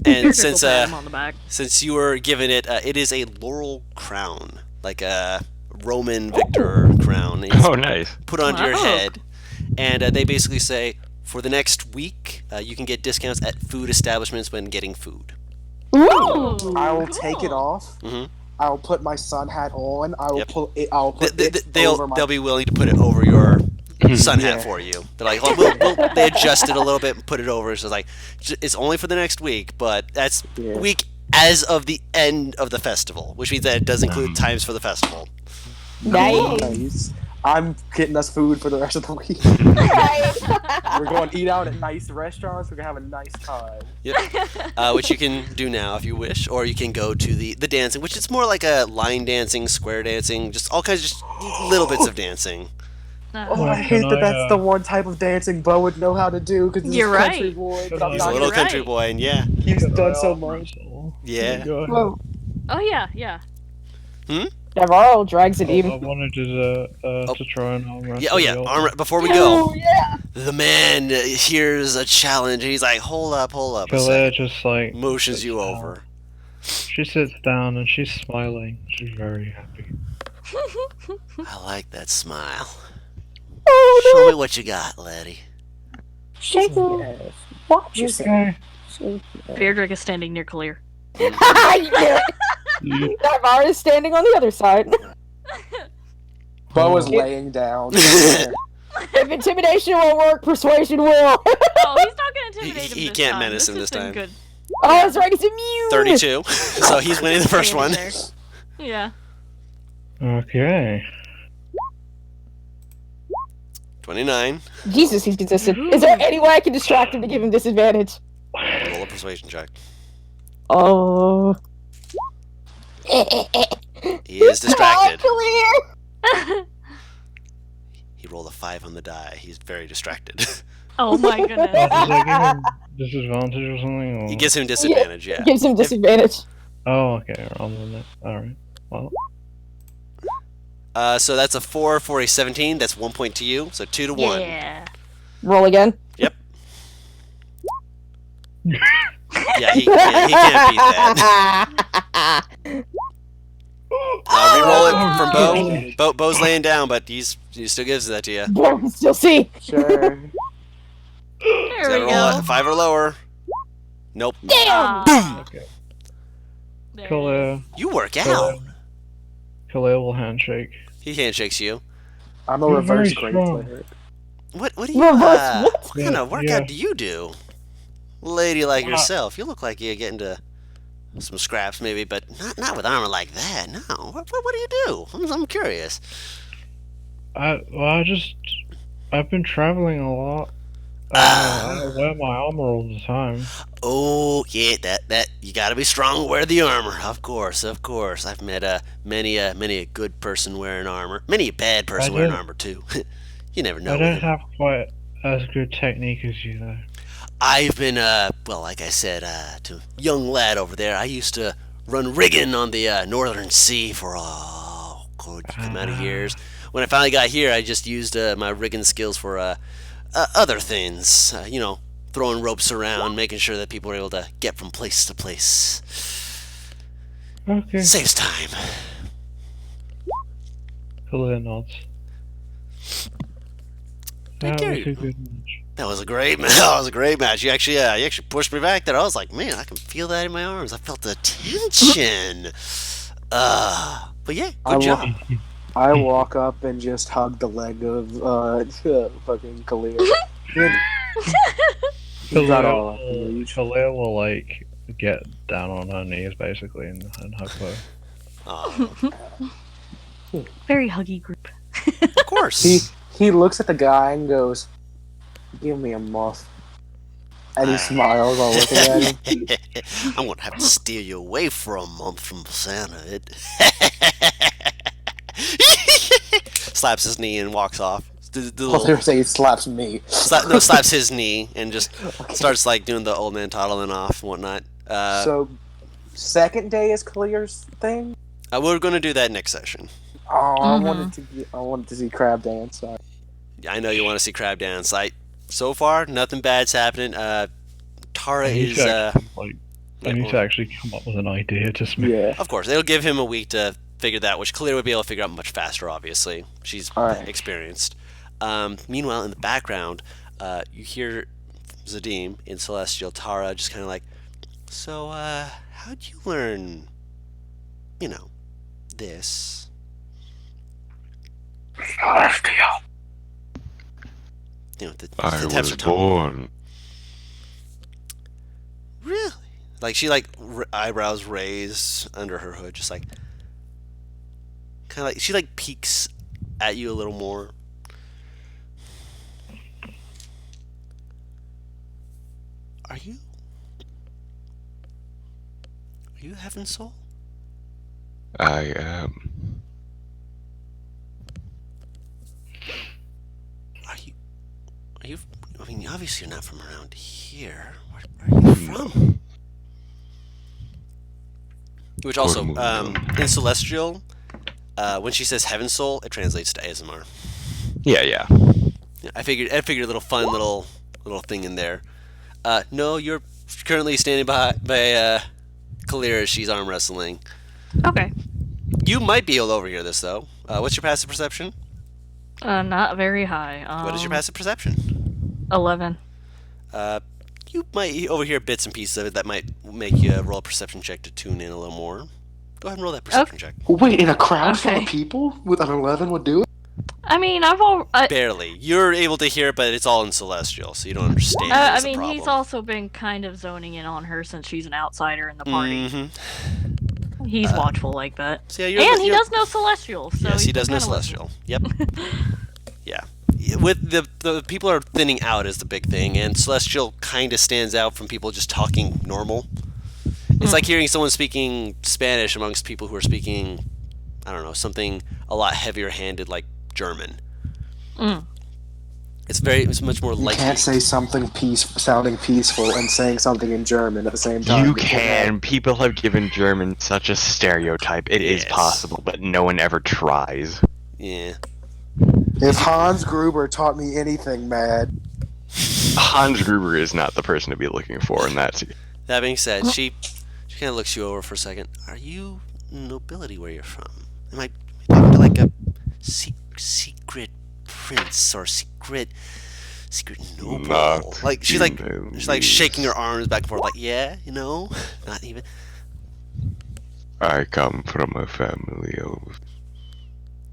and Trickle pat him on the back. since you were given it, it is a laurel crown, like a Roman victor crown. It's Oh, nice. put onto your Wow. head, and they basically say for the next week you can get discounts at food establishments when getting food. Ooh, I will cool. take it off. Mhm. I will put my sun hat on. I will Yep. pull it. I'll put it over my. They'll be willing to put it over your sun hat Yeah. for you. They're like, they adjust it a little bit and put it over. So it's like, it's only for the next week, but that's Yeah. week as of the end of the festival, which means that it does include times for the festival. Nice. Nice. I'm getting us food for the rest of the week. We're going to eat out at nice restaurants. We're going to have a nice time. Which you can do now if you wish, or you can go to the dancing, which is more like a line dancing, square dancing, just all kinds of just little bits of dancing. Oh, Well, I hate can that I, that's the one type of dancing Bo would know how to do because he's You're a country right. boy. Can But I'm I- He's a not little You're country right. boy, and yeah. He's Can done I so arm much. wrestle? Yeah. Go ahead. Whoa. Oh yeah. Navarro drags it I even. wanted to try and arm wrestle. Yeah. Oh yeah. the old- Before we go, Oh, yeah. the man hears a challenge, and he's like, "Hold up a Colette second." just like Motions sits you down. over. She sits down and she's smiling. She's very happy. I like that smile. Oh, Show no. me what you got, laddie. Shake it. Yes. Watch yourself. Okay. Beardrick is standing near Clear. You did it. Navarro is standing on the other side. Bo is laying down. If intimidation won't work, persuasion will. Oh, he's not gonna intimidate him. He this can't time. menace him has this been time. Good. Oh, that's right, he's immune. 32. So he's winning the first one. There. Yeah. Okay. 29. Jesus, he's consistent. Is there any way I can distract him to give him disadvantage? Roll a persuasion check. Oh. He is distracted. Clear. He rolled a 5 on the die. He's very distracted. Oh my Does goodness. that give him disadvantage or something? Or... He gives him disadvantage, yeah. Gives him disadvantage. Oh, okay. On the next. All right. Well, So that's a 4 for a 17. That's 1 point to you. So 2 to 1. Yeah. Roll again. Yep. Yeah, he can't beat that. Reroll it from Bo. Bo's laying down, but he still gives that to you. Boy, we still see. Sure. There we go. 5 or lower. Nope. Damn. okay. There it is. Khalil, You work out. Khalil will handshake. He handshakes you. I'm a You're reverse very great strong. player. What do you Reverse what? what kind of workout Yeah. do you do? Lady like yourself. You look like you get into some scraps maybe, but not with armor like that. No. What do you do? I'm curious. I've been traveling a lot. I wear my armor all the time. Oh yeah, that you got to be strong. Wear the armor, of course. I've met many a good person wearing armor, many a bad person wearing don't- armor too. You never know. I don't have quite as good technique as you though. I've been well, like I said to a young lad over there. I used to run rigging on the Northern Sea for good amount of years. When I finally got here, I just used my rigging skills for other things. Throwing ropes around, making sure that people are able to get from place to place. Okay. Saves time. Khalil nods. Thank That was you. a good match. That was a great match. That was a great match. You actually pushed me back there. I was like, man, I can feel that in my arms. I felt the tension. But yeah, good job. I walk up and just hug the leg of fucking Khalil. He's got all up in reach. Khalil will like get down on her knees basically and hug her. Very huggy group. Of course. He looks at the guy and goes, "Give me a muff." And he smiles while looking at him. I'm gonna have to steal you away for a month from Santa. Slaps his knee and walks off. Well, they were saying he slaps me. Slaps his knee and just starts like doing the old man toddling off and whatnot. So, second day is Khalil's thing. We're gonna do that next session. Oh, I wanted to see Crab Dance. Sorry. I know you want to see Crab Dance. So far, nothing bad's happening. Tara I need is to actually come up with an idea to smith. Yeah. Of course, it'll give him a week to figure that, which Kalia would be able to figure out much faster. Obviously, she's Alright. experienced. Meanwhile, in the background, you hear Zadim in Celestial. Tara just kind of like, so how'd you learn? This. The I was temps are tongue. born. Really? Like she eyebrows raised under her hood, just like kind of like she peeks at you a little more. Are you Heaven Soul? I am. Are you? I mean, obviously you're not from around here. Where are you from? Which also, in Celestial, when she says Heaven Soul, it translates to ASMR. Yeah. Yeah, I figured a little fun little thing in there. No, you're currently standing by Kalir as she's arm wrestling. Okay. You might be able to overhear this though. What's your passive perception? Not very high. What is your passive perception? 11. You might overhear bits and pieces of it that might make you roll a perception check to tune in a little more. Go ahead and roll that perception check. Wait, in a crowd full Okay. of people with an 11 would do it? I mean, Barely. You're able to hear it, but it's all in Celestial, so you don't understand. I it's a mean, problem. he's also been kind of zoning in on her since she's an outsider in the party. Mm-hmm. He's watchful like that. So yeah, And he does know Celestial, so yes, he he's does know kinda listening. Celestial. Yep. Yeah. With the people are thinning out is the big thing, and Celestial kind of stands out from people just talking normal. It's like hearing someone speaking Spanish amongst people who are speaking, I don't know, something a lot heavier handed like German. It's much more You light. can't say something sounding peaceful and saying something in German at the same time. You can. People have given German such a stereotype. It is Yes. possible, but no one ever tries. Yeah. If Hans Gruber taught me anything, mad. Hans Gruber is not the person to be looking for in that. That being said, she kind of looks you over for a second. Are you nobility where you're from? Am I talking to like a secret prince or secret noble? Not Like she's in like shaking her arms back and forth, like not even. I come from a family of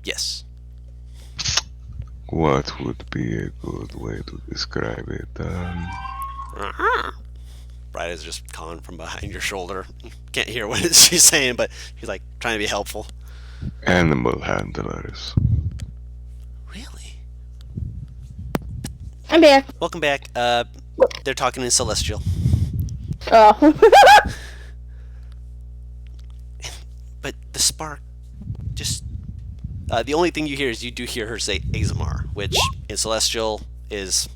Yes. what would be a good way to describe it. Bride is just calling from behind your shoulder. You can't hear what she's saying, but she's like trying to be helpful. Animal handlers. Really? I'm back. Welcome back. They're talking in Celestial. Oh. But the spark just the only thing you hear is you do hear her say Azamar, which in Celestial is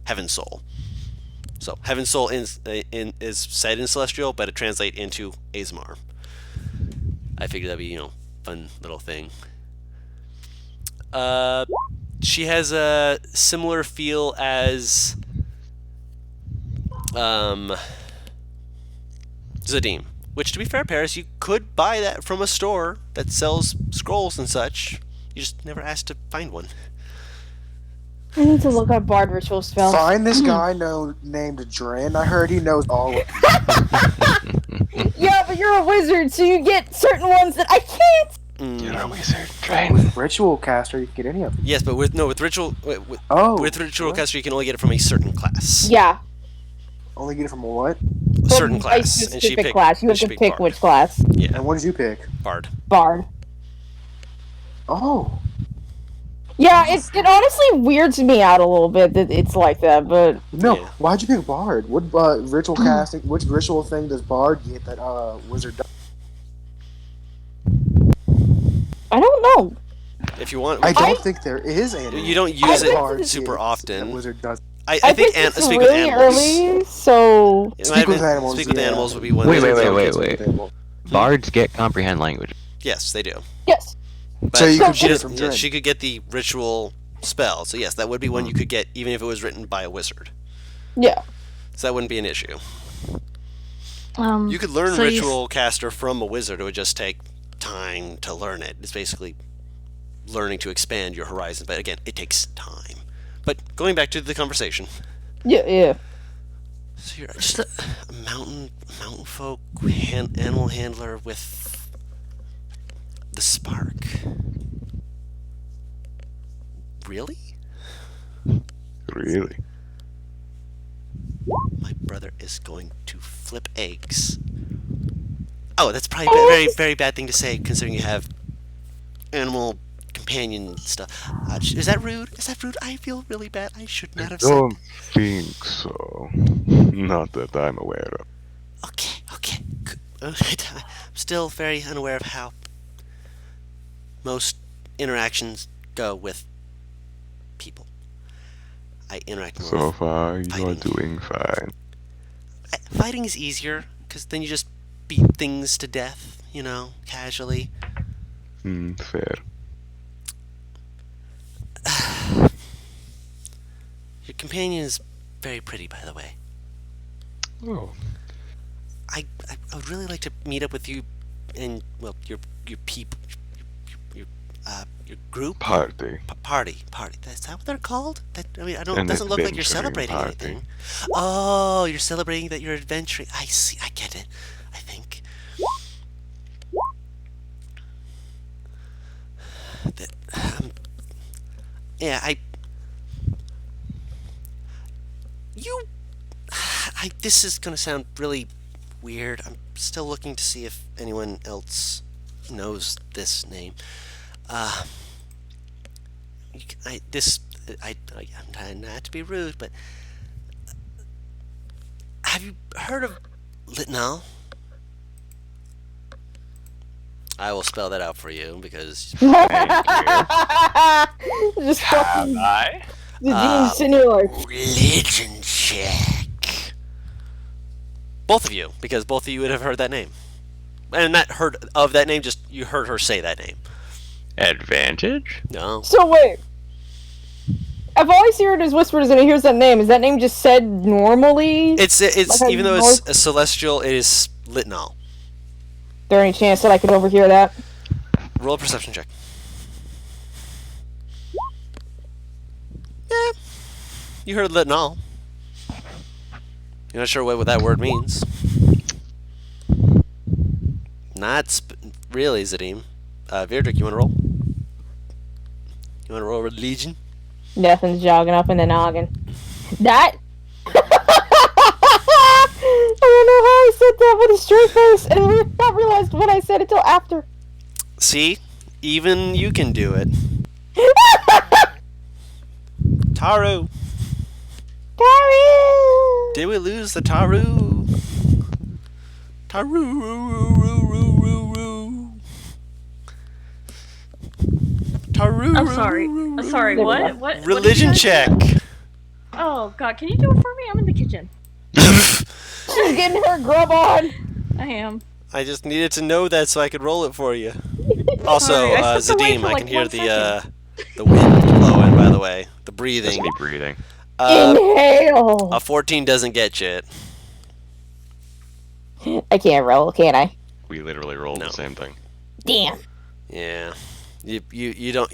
Heaven Soul. So Heaven Soul is said in Celestial, but it translates into Azamar. I figured that'd be fun little thing. She has a similar feel as Zadim. Which, to be fair, Paris, you could buy that from a store that sells scrolls and such. You just never asked to find one. I need to look up Bard ritual spells. Find this guy named Dren. I heard he knows all of them. Yeah, but you're a wizard, so you get certain ones that I can't. You're a wizard, Drain. With Ritual Caster, you can get any of them. Yes, but with ritual What? caster, you can only get it from a certain class. Yeah. Only get it from what? A certain A class, and she specific picked. class. You have to picked pick Bard. which class. Yeah, And what did you pick? Bard. Bard. Oh. Yeah, it honestly weirds me out a little bit that it's like that, but No, Yeah. why'd you pick Bard? What ritual casting, which ritual thing does Bard get that wizard does? I don't know. If you want, I don't think there is any. you don't use I it think super that often. wizard does. I I think picked this speak with really animals. early, so It might have Speak with been- animals, Speak with yeah. animals would be one. Wait, of the- wait. Bards get comprehend language. Yes, they do. yes. But So you could she get it does- from yeah, Dren. she could get the ritual spell. So yes, that would be one you could get even if it was written by a wizard. Yeah. So that wouldn't be an issue. You could learn so you s- ritual caster from a wizard. It would just take time to learn it. It's basically learning to expand your horizons. But again, it takes time. But going back to the conversation. Yeah. So you're just a mountain folk animal handler with the spark. Really? Really? My brother is going to flip eggs. Oh, that's probably a very, very bad thing to say, considering you have animal companion stuff. Is that rude? Is that rude? I feel really bad. I should not I have said. don't think so. Not that I'm aware of. Okay. I'm still very unaware of how most interactions go with people. I interact more So with far, you're fighting. doing fine. Fighting is easier, because then you just beat things to death, casually. Fair. Your companion is very pretty, by the way. Oh, I would really like to meet up with you and, well, your people, your group? party. Party. Is that what they're called? It An doesn't look like you're adventuring celebrating party. anything. Oh, you're celebrating that you're adventuring. I see. I get it. I think. That, yeah, this is gonna sound really weird. I'm still looking to see if anyone else knows this name. I'm trying not to be rude, but have you heard of Litnal? I will spell that out for you because Just fucking. The demon's sitting here like, Religion check. Both of you, because both of you would have heard that name. And not heard of that name, just you heard her say that name. Advantage? No. so wait. If all I hear it is whispers and he hears that name, is that name just said normally? It's Like even though it's a celestial, it is Litnal. There any chance that I could overhear that? Roll a perception check. Yeah. You heard Litnal. You're not sure what that word means. Not really, Zadim. Virdrick, you want to roll? You want to roll religion? Nothing's jogging up in the noggin. That? I don't know how I said that with a straight face, and I not realized what I said until after. See? Even you can do it. Taru! Taru! Did we lose the Taru? Taru! I'm sorry. Sorry, what? What? Religion what did you guys check! do? Oh god, can you do it for me? I'm in the kitchen. She's getting her grub on. I am. I just needed to know that so I could roll it for you. Also, Sorry, I stepped away Zadim, for I like can hear 1 the wind blowing, by the way. The That's breathing. me breathing. Inhale. A 14 doesn't get you it. I can't roll, can I? We literally rolled No. the same thing. Damn. Yeah. You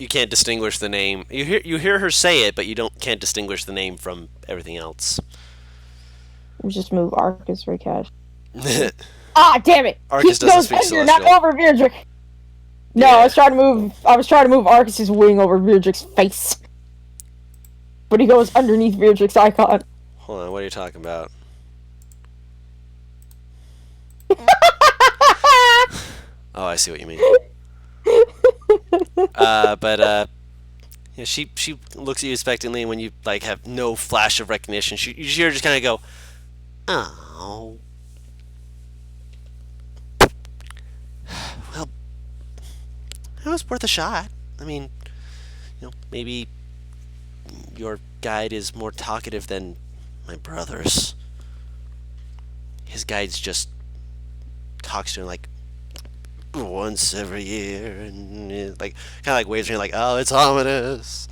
can't distinguish the name. You hear her say it, but you can't distinguish the name from everything else. We'll just move Arcus for cash. Ah, damn it! Arcus he doesn't goes speak under, not Celestial. over Beardrick. No, Yeah. I was trying to move Arcus's wing over Beardrick's face. But he goes underneath Beardrick's icon. Hold on, what are you talking about? Oh, I see what you mean. Yeah, she looks at you expectantly, and when you like have no flash of recognition, you hear her just kind of go, "Oh, well, it was worth a shot. I mean, maybe your guide is more talkative than my brother's. His guide's just talks to him like once every year, and like kind of like waves around like, oh, it's ominous.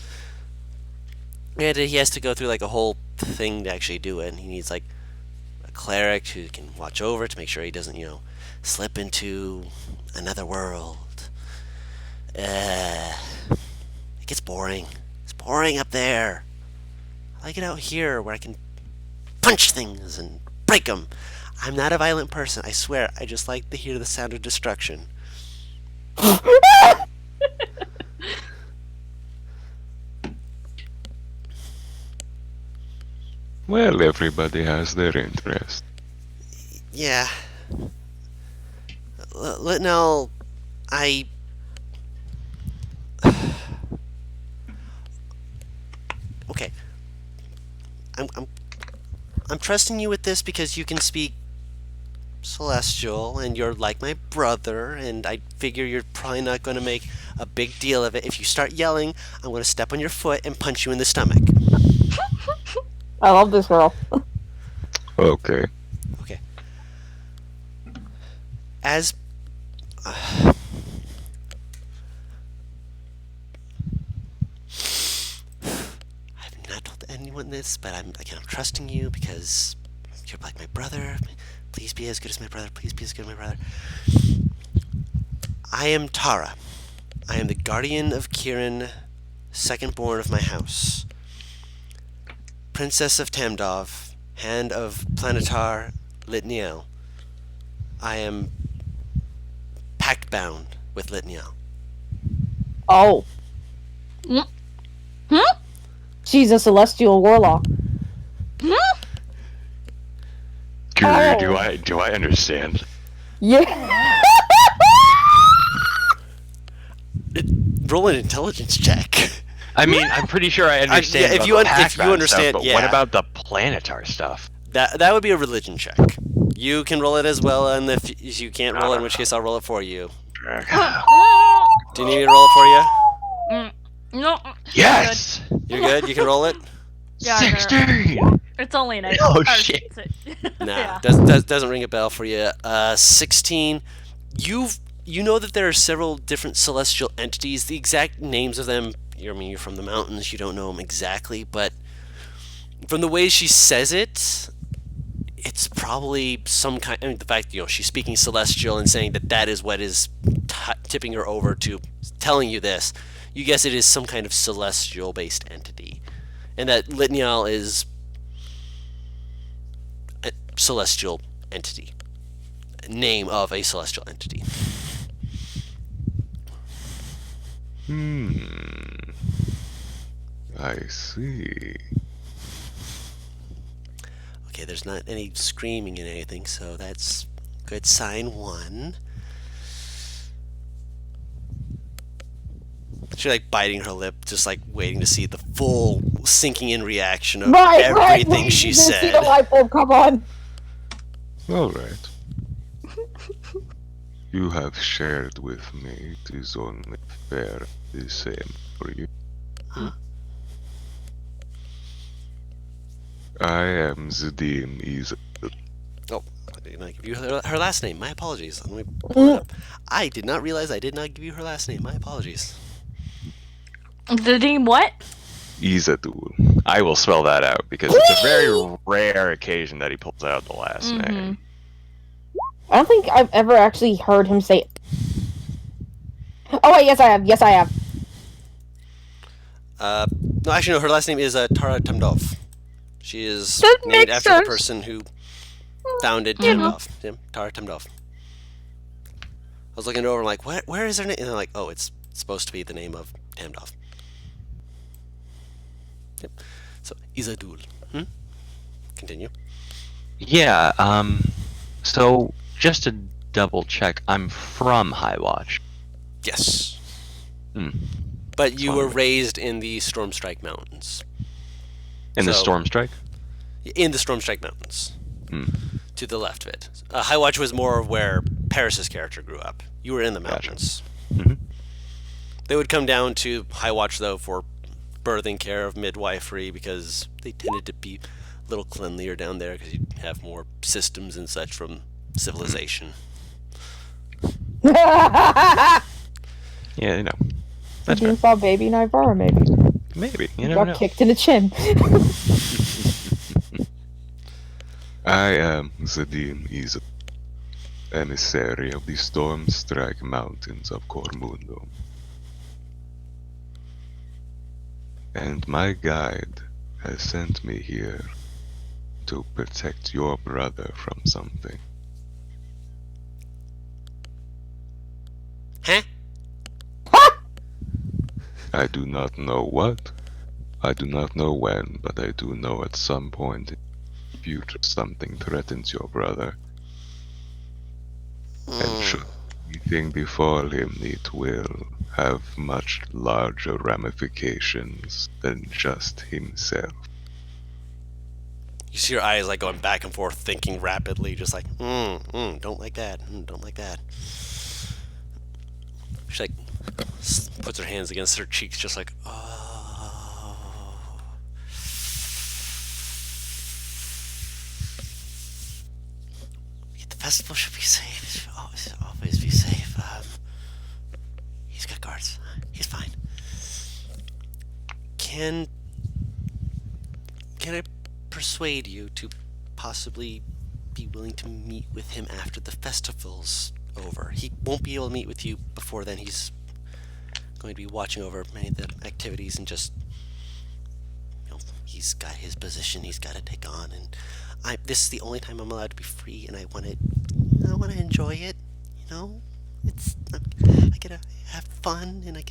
And he has to go through like a whole thing to actually do it, and he needs like a cleric who can watch over to make sure he doesn't, slip into another world. It gets boring. It's boring up there. I like it out here where I can punch things and break them. I'm not a violent person, I swear. I just like to hear the sound of destruction. Well, everybody has their interest. Yeah. Litnell, I... Okay. I'm trusting you with this because you can speak Celestial, and you're like my brother, and I figure you're probably not going to make a big deal of it. If you start yelling, I'm going to step on your foot and punch you in the stomach. I love this girl. Okay. Okay. As... I've not told anyone this, but I'm trusting you because you're like my brother. Please be as good as my brother. Please be as good as my brother. I am Tara. I am the guardian of Kieran, second born of my house. Princess of Tamdov, hand of Planetar Litniel. I am pact bound with Litniel. Oh. Hmm? She's a celestial warlock. Guru, Oh. do I understand? Yeah. Roll an intelligence check. I mean, I'm pretty sure I understand. yeah, if about you the un- if pact you bound understand, stuff, but yeah. what about the planetar stuff? That would be a religion check. You can roll it as well, and if you can't roll it, in which case I'll roll it for you. Do you need me to roll it for you? No. Yes! You're good? You can roll it? Yeah, I got it. 16! It's only an 8. Oh, Or shit. Nah, Yeah. doesn't ring a bell for you. 16. You know that there are several different celestial entities. The exact names of them, you're from the mountains. You don't know them exactly, but from the way she says it, it's probably some kind. I mean, the fact she's speaking celestial and saying that is what is tipping her over to telling you this. You guess it is some kind of celestial-based entity, and that Litnial is a celestial entity, name of a celestial entity. I see. Okay, there's not any screaming and anything, so that's good sign 1. She's like biting her lip, just like waiting to see the full sinking in reaction of everything she said. See the light bulb come on. All right. You have shared with me. It is only fair the same for you. I am Zadim Iza. Oh, I did not give you her last name. My apologies. Let me pull it up. I did not realize I did not give you her last name. My apologies. Zadim what? Izadul. I will spell that out because it's a very rare occasion that he pulls out the last name. I don't think I've ever actually heard him say it. Oh wait, yes I have. Yes I have. No, actually, no. Her last name is Tara Tamdov. She is That named makes after sense. the person who founded Tamdov. Yeah, Tara Tamdov. I was looking it over, I'm like, where is her name? And I'm like, oh, it's supposed to be the name of Tamdov. Yep. So, Izadul. Continue. Yeah, so just to double check, I'm from High Watch. Yes. Hmm. But you That's were wonderful. raised in the Stormstrike Mountains. In the So- Storm Strike? In the Stormstrike Mountains. Hmm. To the left of it. High Watch was more of where Paris's character grew up. You were in the Gotcha. mountains. Mhm. They would come down to High Watch, though, for birthing care of midwifery because they tended to be a little cleanlier down there because you have more systems and such from civilization. Yeah, you know. That's You fair. saw baby Nivara, maybe. Maybe. You never Got know. kicked in the chin. I am Zadim Iza, emissary of the Stormstrike Mountains of Cormundo. And my guide has sent me here to protect your brother from something. Huh? I do not know what, I do not know when, but I do know at some point in the future something threatens your brother. And should anything befall him, it will have much larger ramifications than just himself. You see her eyes like going back and forth, thinking rapidly, just like, don't like that, don't like that. She like puts her hands against her cheeks, just like, oh. The festival should be safe. It should always be safe. He's got guards. He's fine. Can I persuade you to possibly be willing to meet with him after the festival's over? He won't be able to meet with you before then. He's going to be watching over many of the activities and just, he's got his position he's got to take on, and this is the only time I'm allowed to be free, and I want to enjoy it. It's I get to have fun, and I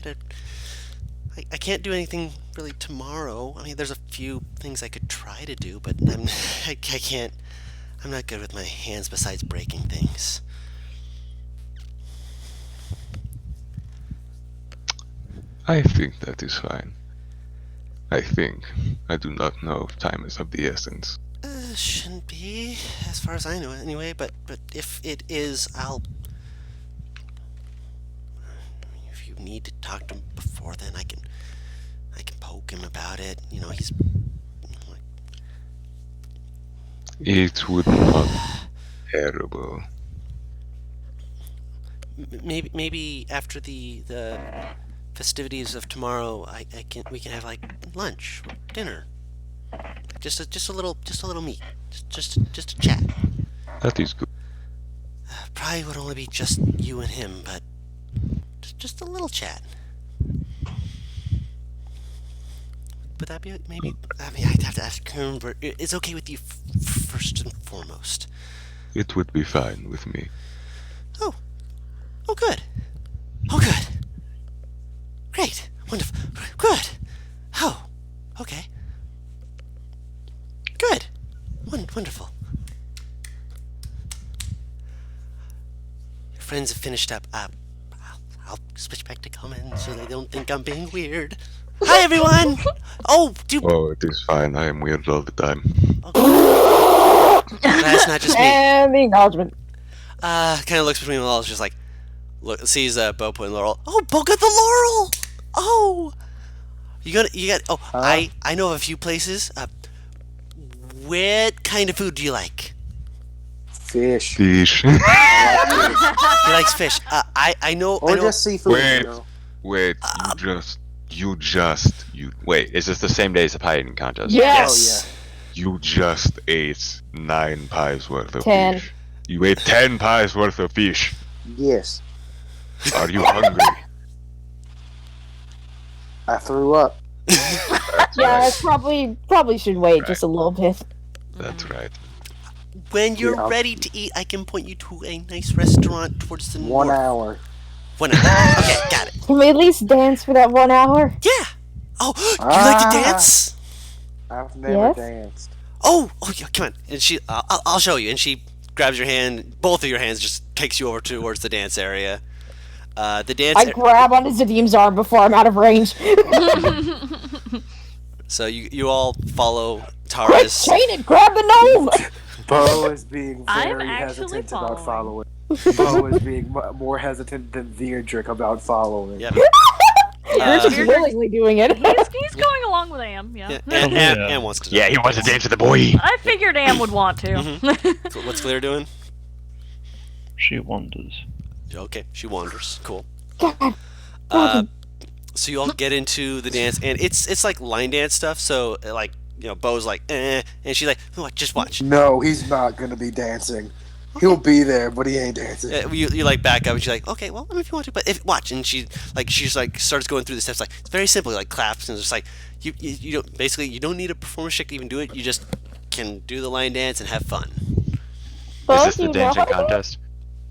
can't do anything really tomorrow. I mean, there's a few things I could try to do, but I can't. I'm not good with my hands besides breaking things. I think that is fine. I think. I do not know if time is of the essence. Shouldn't be, as far as I know anyway, but if it is, if you need to talk to him before then, I can poke him about it. You know, he's like, It would not be terrible. maybe after the festivities of tomorrow, we can have like lunch or dinner. Just a little meet. Just a chat. That is good. Probably would only be just you and him, but just a little chat. Would that be maybe? I mean, I'd have to ask him, but it's okay with you first and foremost. It would be fine with me. Oh, good. Oh, good. Great. Wonderful. Good. Oh, okay. Good. Wonderful. Your friends have finished up. I'll switch back to common so they don't think I'm being weird. Hi, everyone! Oh, Oh, it is fine. I am weird all the time. That's not just me. And the acknowledgement. Kind of looks between the walls, just like, sees Bo putting Laurel. Oh, Bo got the Laurel! Oh! You got, I know of a few places. What kind of food do you like? Fish. Fish. He likes fish. I know. Or I know. just seafood. Wait. You know. Wait, you wait, is this the same day as the pie eating contest? Yes. You just ate 9 pies worth of 10. fish. You ate 10 pies worth of fish. Yes. Are you hungry? I threw up. That's Yeah, right. probably should wait Right. just a little bit. That's right. When you're Yeah. ready to eat, I can point you to a nice restaurant towards the 1 north. hour. 1 hour. Okay, got it. Can we at least dance for that 1 hour? Yeah. Oh, do you like to Ah. dance? I've never Yes? danced. Oh, yeah, come on. And I'll show you. And she grabs your hand, both of your hands, just takes you over towards the dance area. The dance. I grab onto Zadim's arm before I'm out of range. So you all follow Quick, Tara's. chain it! Grab the gnome! Bo is being I'm very actually hesitant about following. following. Bo is being more hesitant than Veerdrick about following. Yep. You're just You're- willingly doing it. He's going along with Am, yeah. Yeah, Yeah. Anne wants to. Yeah, he wants to dance with the boy. I figured Am would want to. So what's Claire doing? She wanders. Okay, she wanders. Cool. God, So you all get into the dance, and it's like line dance stuff. So like Bo's like, and she's like, just watch. No, he's not gonna be dancing. He'll be there, but he ain't dancing. You like back up, and she's like, okay, well, if you want to, but if watch, and she's like starts going through the steps. Like it's very simple, like claps, and it's just like you don't basically you don't need a performance check to even do it. You just can do the line dance and have fun. Bo, Is this do the you know how dancing to dance? contest?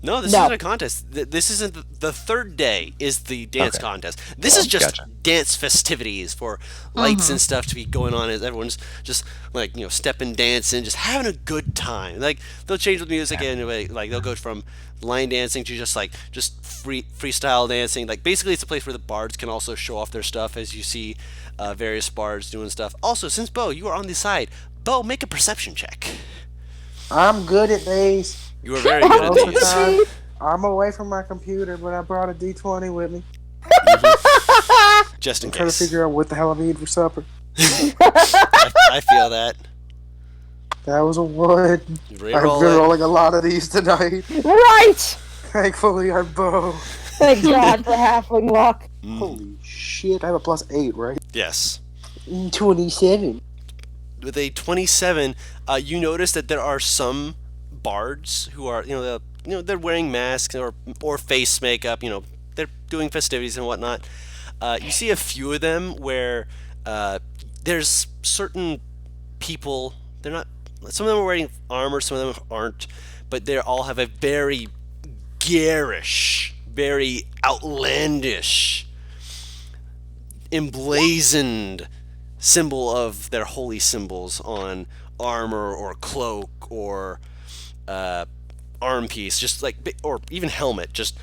No, this No. isn't a contest. This isn't the third day. Is the dance Okay. contest. This is just Gotcha. dance festivities for lights and stuff to be going on as everyone's just like stepping, dancing, just having a good time. Like they'll change the music anyway. Like they'll go from line dancing to just freestyle dancing. Like basically, it's a place where the bards can also show off their stuff as you see various bards doing stuff. Also, since Bo, you are on the side. Bo, make a perception check. I'm good at these. You are very good at Most of the these. time, I'm away from my computer, but I brought a D20 with me. Just in I'm trying to case. figure out what the hell I'm eating for supper. I feel that. That was a 1. I've Reroll been it. rolling a lot of these tonight. Right! Thankfully, I'm Bo. Thank God for halfling luck. Holy shit, I have a +8, right? Yes. 27. With a 27, you notice that there are some bards who are, they're wearing masks or face makeup. They're doing festivities and whatnot. You see a few of them where there's certain people. They're not. Some of them are wearing armor. Some of them aren't. But they all have a very garish, very outlandish, emblazoned symbol of their holy symbols on armor or cloak or arm piece, just like, or even helmet. Just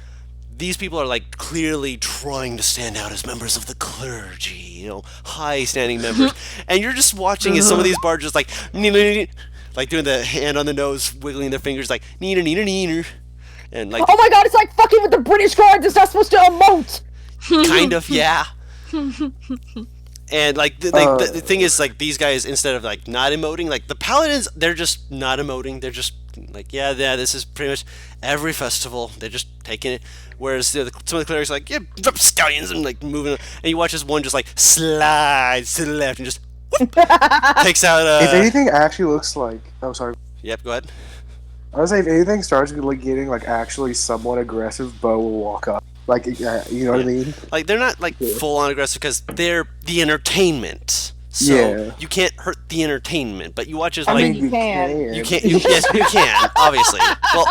these people are like clearly trying to stand out as members of the clergy, high standing members. And you're just watching as some of these bards just like doing the hand on the nose, wiggling their fingers like neener neener neener, and like Oh my God, it's like fucking with the British guards. It's not supposed to emote. kind of, yeah. And like the thing is, like, these guys, instead of like not emoting, like the paladins, they're just not emoting. They're just like, yeah, this is pretty much every festival. They're just taking it. Whereas some of the clerics are like, yeah, drop scallions, and like moving, and you watch this one just like slides to the left and just whoop, takes out. If anything actually looks like, oh sorry, Yep, go ahead. I would say if anything starts like getting like actually somewhat aggressive, Bo will walk up. Like, you know what I mean? Like, they're not like full on aggressive because they're the entertainment. So Yeah. you can't hurt the entertainment, but you watch as I like mean, you can. you can't. Yes, you can. Obviously, well,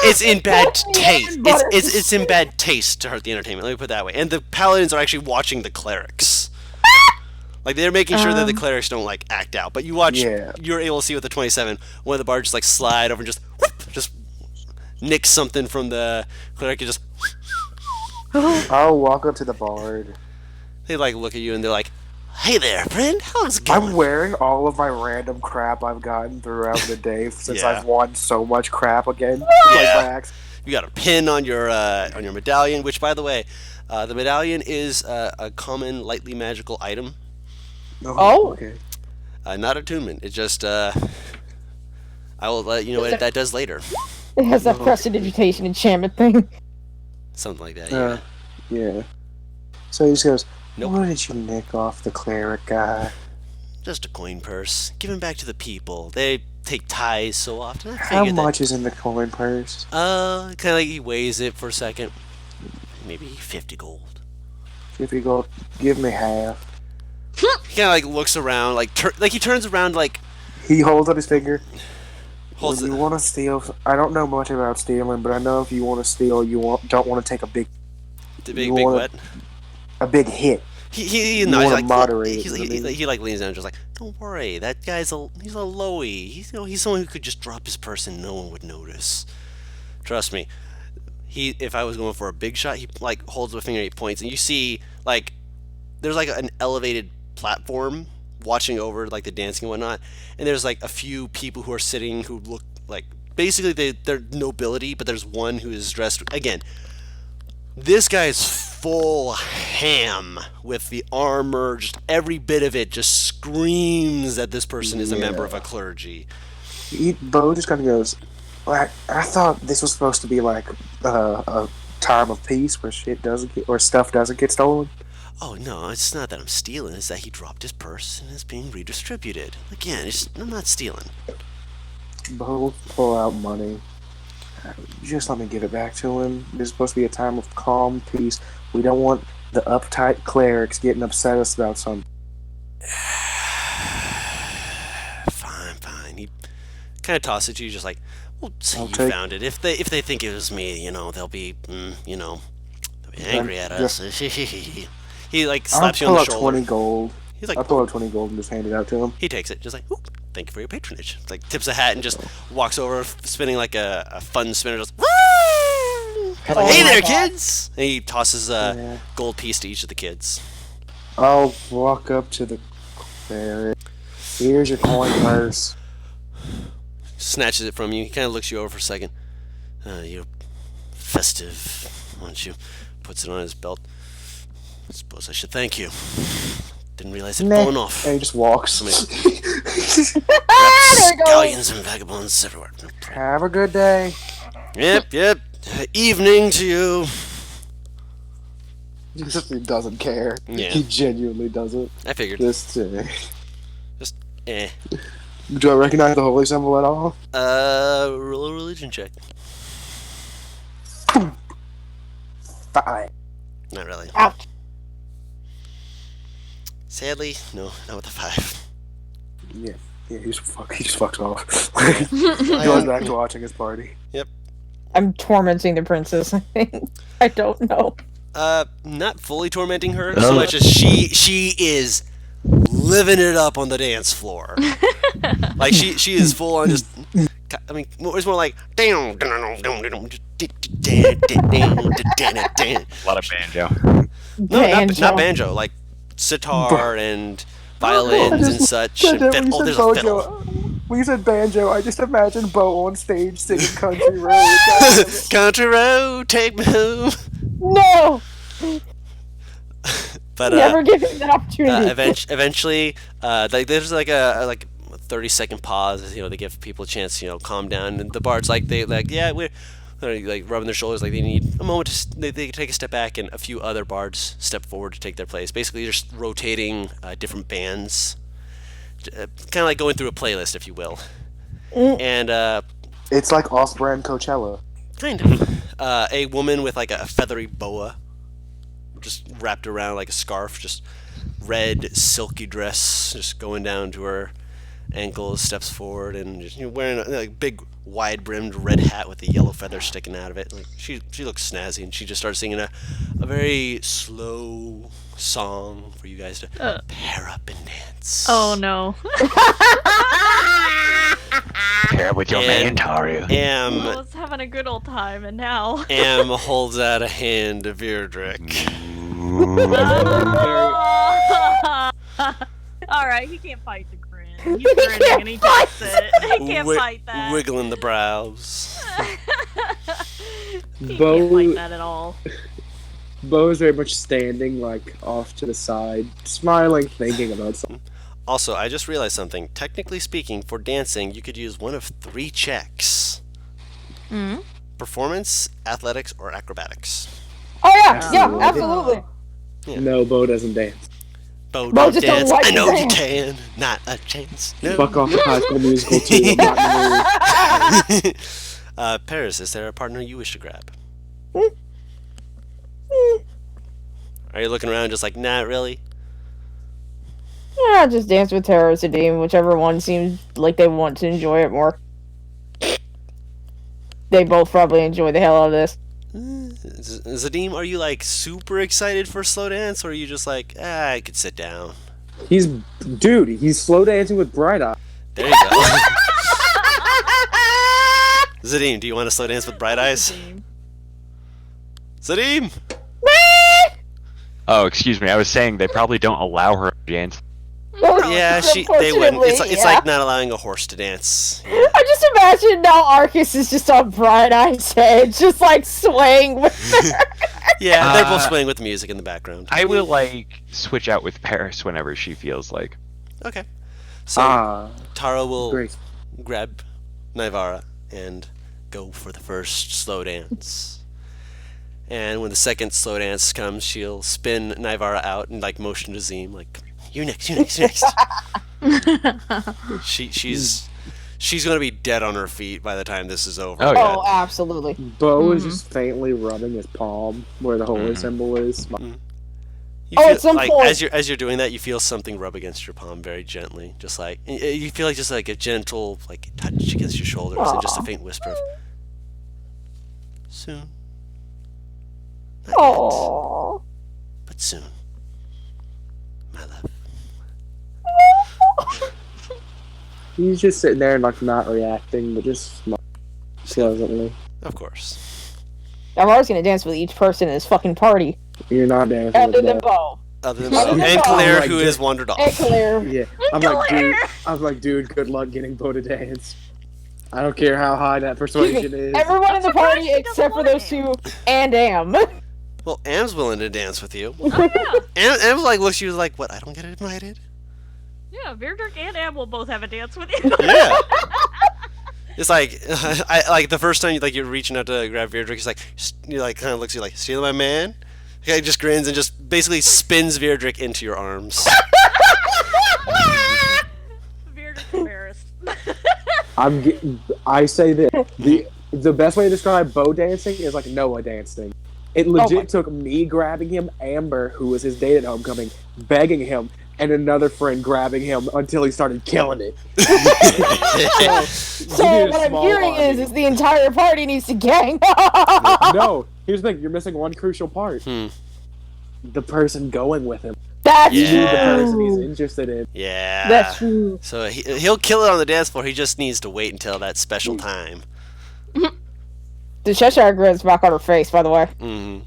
it's in bad taste. It's in bad taste to hurt the entertainment. Let me put it that way. And the paladins are actually watching the clerics. Like, they're making sure that the clerics don't like act out. But you watch, you're able to see with the 27, one of the bards just like slide over and just whoop, just nick something from the cleric and just. I'll walk up to the bard. They like look at you and they're like, "Hey there, friend. How's it going?" I'm wearing all of my random crap I've gotten throughout the day since Yeah. I've won so much crap again. Yeah. Like my axe. You got a pin on your medallion, which, by the way, the medallion is a common, lightly magical item. Oh. Okay. Not attunement. It just I will let you know what that does later. It has that prestidigitation enchantment thing. Something like that. Yeah. Yeah. So he just goes, Nope. "What did you nick off the cleric guy? Just a coin purse. Give him back to the people. They take ties so often. I How figured much is in the coin purse?" Kind of like he weighs it for a second. Maybe 50 gold. If you go, give me half. He kind of like looks around, like he turns around, like He holds up his finger. holds When it. you want to steal, I don't know much about stealing, but I know if you want to steal, don't want to take a big The big you big wanna- what? a big hit. He You no, he's wanna like moderate, He's, you know what I mean? he like leans down, and just like, don't worry, that guy's he's a lowy. He's someone who could just drop his purse and no one would notice. Trust me. If I was going for a big shot, he like holds the finger, he points, and you see like there's like an elevated platform watching over like the dancing and whatnot, and there's like a few people who are sitting who look like basically they're nobility, but there's one who is dressed again. This guy's full ham with the armor, just every bit of it just screams that this person is a member of a clergy. Bo just kind of goes, "Like, I thought this was supposed to be like a time of peace where stuff doesn't get stolen." Oh no, it's not that I'm stealing, it's that he dropped his purse and it's being redistributed. Again, I'm not stealing. Bo pull out money. Just let me give it back to him. This is supposed to be a time of calm peace. We don't want the uptight clerics getting upset us about something. Fine. He kind of tosses it to you, just like, well, say I'll you take- found it. If they think it was me, they'll be, they'll be angry at us. He like I'll slaps you on pull the out shoulder. 20 gold. He's like, I'll pull out 20 gold and just hand it out to him. he takes it, just like, oop, thank you for your patronage. Like tips a hat and just walks over, spinning like a fun spinner. Just, woo! He's like, hey my there, God. kids! And he tosses a Yeah. gold piece to each of the kids. I'll walk up to the cleric. Here's your coin purse. Snatches it from you. He kind of looks you over for a second. You're festive, aren't you? Puts it on his belt. I suppose I should thank you. Didn't realize it'd Meh. blown off. And he just walks. There you go. Stallions and vagabonds everywhere. Have a good day. Yep. Evening to you. He doesn't care. Yeah. He genuinely doesn't. I figured. Just, Eh. do I recognize the holy symbol at all? Roll a religion check. 5. Not really. Ouch. Sadly, no, not with a 5. Yeah, he just fucks off. He goes back to watching his party. I'm tormenting the princess, I think. I don't know. Not fully tormenting her so much as she is living it up on the dance floor. Like she is full on just. I mean, it's more like A lot of banjo. no, Banjo. not banjo, like sitar and violins and such. And Goddamn, oh, there's a fiddle. When you said banjo, I just imagined Bo on stage singing Country Road. Country road, take me home. No! But Never give him that opportunity. eventually, like there's like a 30-second pause. You know, they give people a chance. You know, calm down. And the bards they're like rubbing their shoulders, like they need a moment they take a step back, and a few other bards step forward to take their place. Basically, just rotating different bands, kind of like going through a playlist, if you will. And It's like off-brand Coachella. kind of a woman with like a feathery boa, just wrapped around like a scarf, just red silky dress, just going down to her ankles, steps forward, and just, wearing a like big wide-brimmed red hat with a yellow feather sticking out of it. Like she looks snazzy, and she just starts singing a very slow song for you guys to pair up and dance. Oh no. Pair with your man, Taru. I was having a good old time, and now. Am holds out a hand to Virdrick. Alright, he can't fight the grin. He's grinning and he takes it. He can't fight that. Wiggling the brows. He Bo- can't fight that at all. Bo is very much standing, like, off to the side, smiling, thinking about something. Also, I just realized something. Technically speaking, for dancing, you could use one of 3 checks. Mm-hmm. Performance, athletics, or acrobatics. Oh yeah, absolutely. Yeah. No, Bo doesn't dance. Bo Bo don't just don't dance. like I to know dance. you can. Not a chance. No. Fuck off with High School Musical 2. I'm not in the mood. Paris, is there a partner you wish to grab? Are you looking around just like, nah, really? Yeah, just dance with Terror or Sadim, whichever one seems like they want to enjoy it more. They both probably enjoy the hell out of this. Zadim, are you like super excited for slow dance, or are you just like, I could sit down? He's slow dancing with Bright Eye. There you go. Zadim, do you want to slow dance with Bright Eyes? Zadim! Oh, excuse me. I was saying they probably don't allow her to dance. Yeah, they wouldn't. It's Unfortunately, like not allowing a horse to dance. Yeah. I just imagine now Arcus is just on Bright Eye's head, just like swaying with her. Yeah, they're both swaying with the music in the background. I will like switch out with Paris whenever she feels like. Okay. So Tara will Great. grab Naivara and go for the first slow dance. And when the second slow dance comes, she'll spin Naivara out and like motion to Zim, like, you next, you next, you next. She's gonna be dead on her feet by the time this is over. Oh, yeah. Oh, absolutely. Bo is just faintly rubbing his palm where the holy symbol is. You Oh, feel, at some like, point- as you're doing that, you feel something rub against your palm very gently, just like you feel like just like a gentle like touch against your shoulders, and just a faint whisper of soon. Not yet, Oh. but soon, my love. He's just sitting there and like not reacting, but just smiling pleasantly. Of course. Navarro's gonna dance with each person in his fucking party. You're not dancing Other with than that. Bo. Other than Other than and Bo. Claire, Like, who just- has wandered off. And Claire. Yeah, I'm like, dude, good luck getting Bo to dance. I don't care how high that persuasion is. Everyone in the party surprised he except for doesn't those two and Am. Well, Am's willing to dance with you. Oh yeah. Am like looks at you like, what? I don't get invited. Yeah, Virdrick and Am will both have a dance with you. Yeah. It's like, I like the first time you're reaching out to grab Virdrick, he's like, you like kind of looks at you like, stealing my man. He like, just grins and just basically spins Virdrick into your arms. Virdrick's embarrassed. I say this: the best way to describe Bo dancing is like Noah dancing. It legit took me grabbing him, Amber, who was his date at homecoming, begging him, and another friend grabbing him until he started killing it. So what I'm hearing is the entire party needs to gang. No, here's the thing: you're missing one crucial part. The person going with him. That's Yeah. The person true. he's interested in. Yeah. That's true. So he'll kill it on the dance floor. He just needs to wait until that special time. The Cheshire grin's back on her face, by the way. Mm-hmm.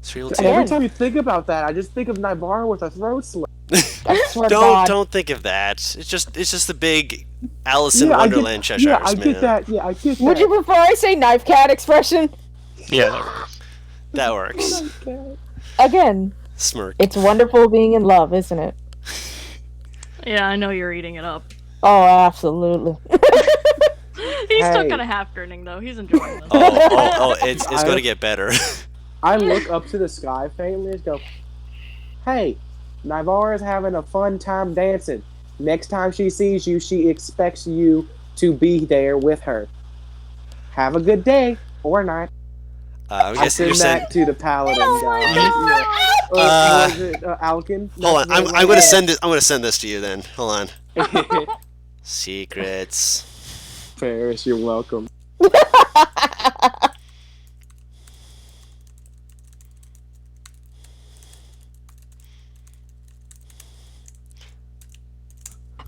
So And every time you think about that, I just think of Naivara with a throat slit. I swear to God. don't think of that. It's just the big Alice in Wonderland Cheshires, Yeah, I man. get that. Yeah, I get that. Would you prefer I say knife cat expression? Yeah, that works. Again, smirk. It's wonderful being in love, isn't it? Yeah, I know you're eating it up. Oh, absolutely. He's still Hey. kind of half grinning though. He's enjoying this. It's going to get better. I look up to the sky faintly and go, "Hey, Navarra's having a fun time dancing. Next time she sees you, she expects you to be there with her. Have a good day or night." I'm I guessing send you're that to the paladin Oh my guy. god! Was it Alkin? Hold on, That's I'm the gonna name. send it. I'm gonna send this to you then. Hold on. Secrets. Ferris, you're welcome.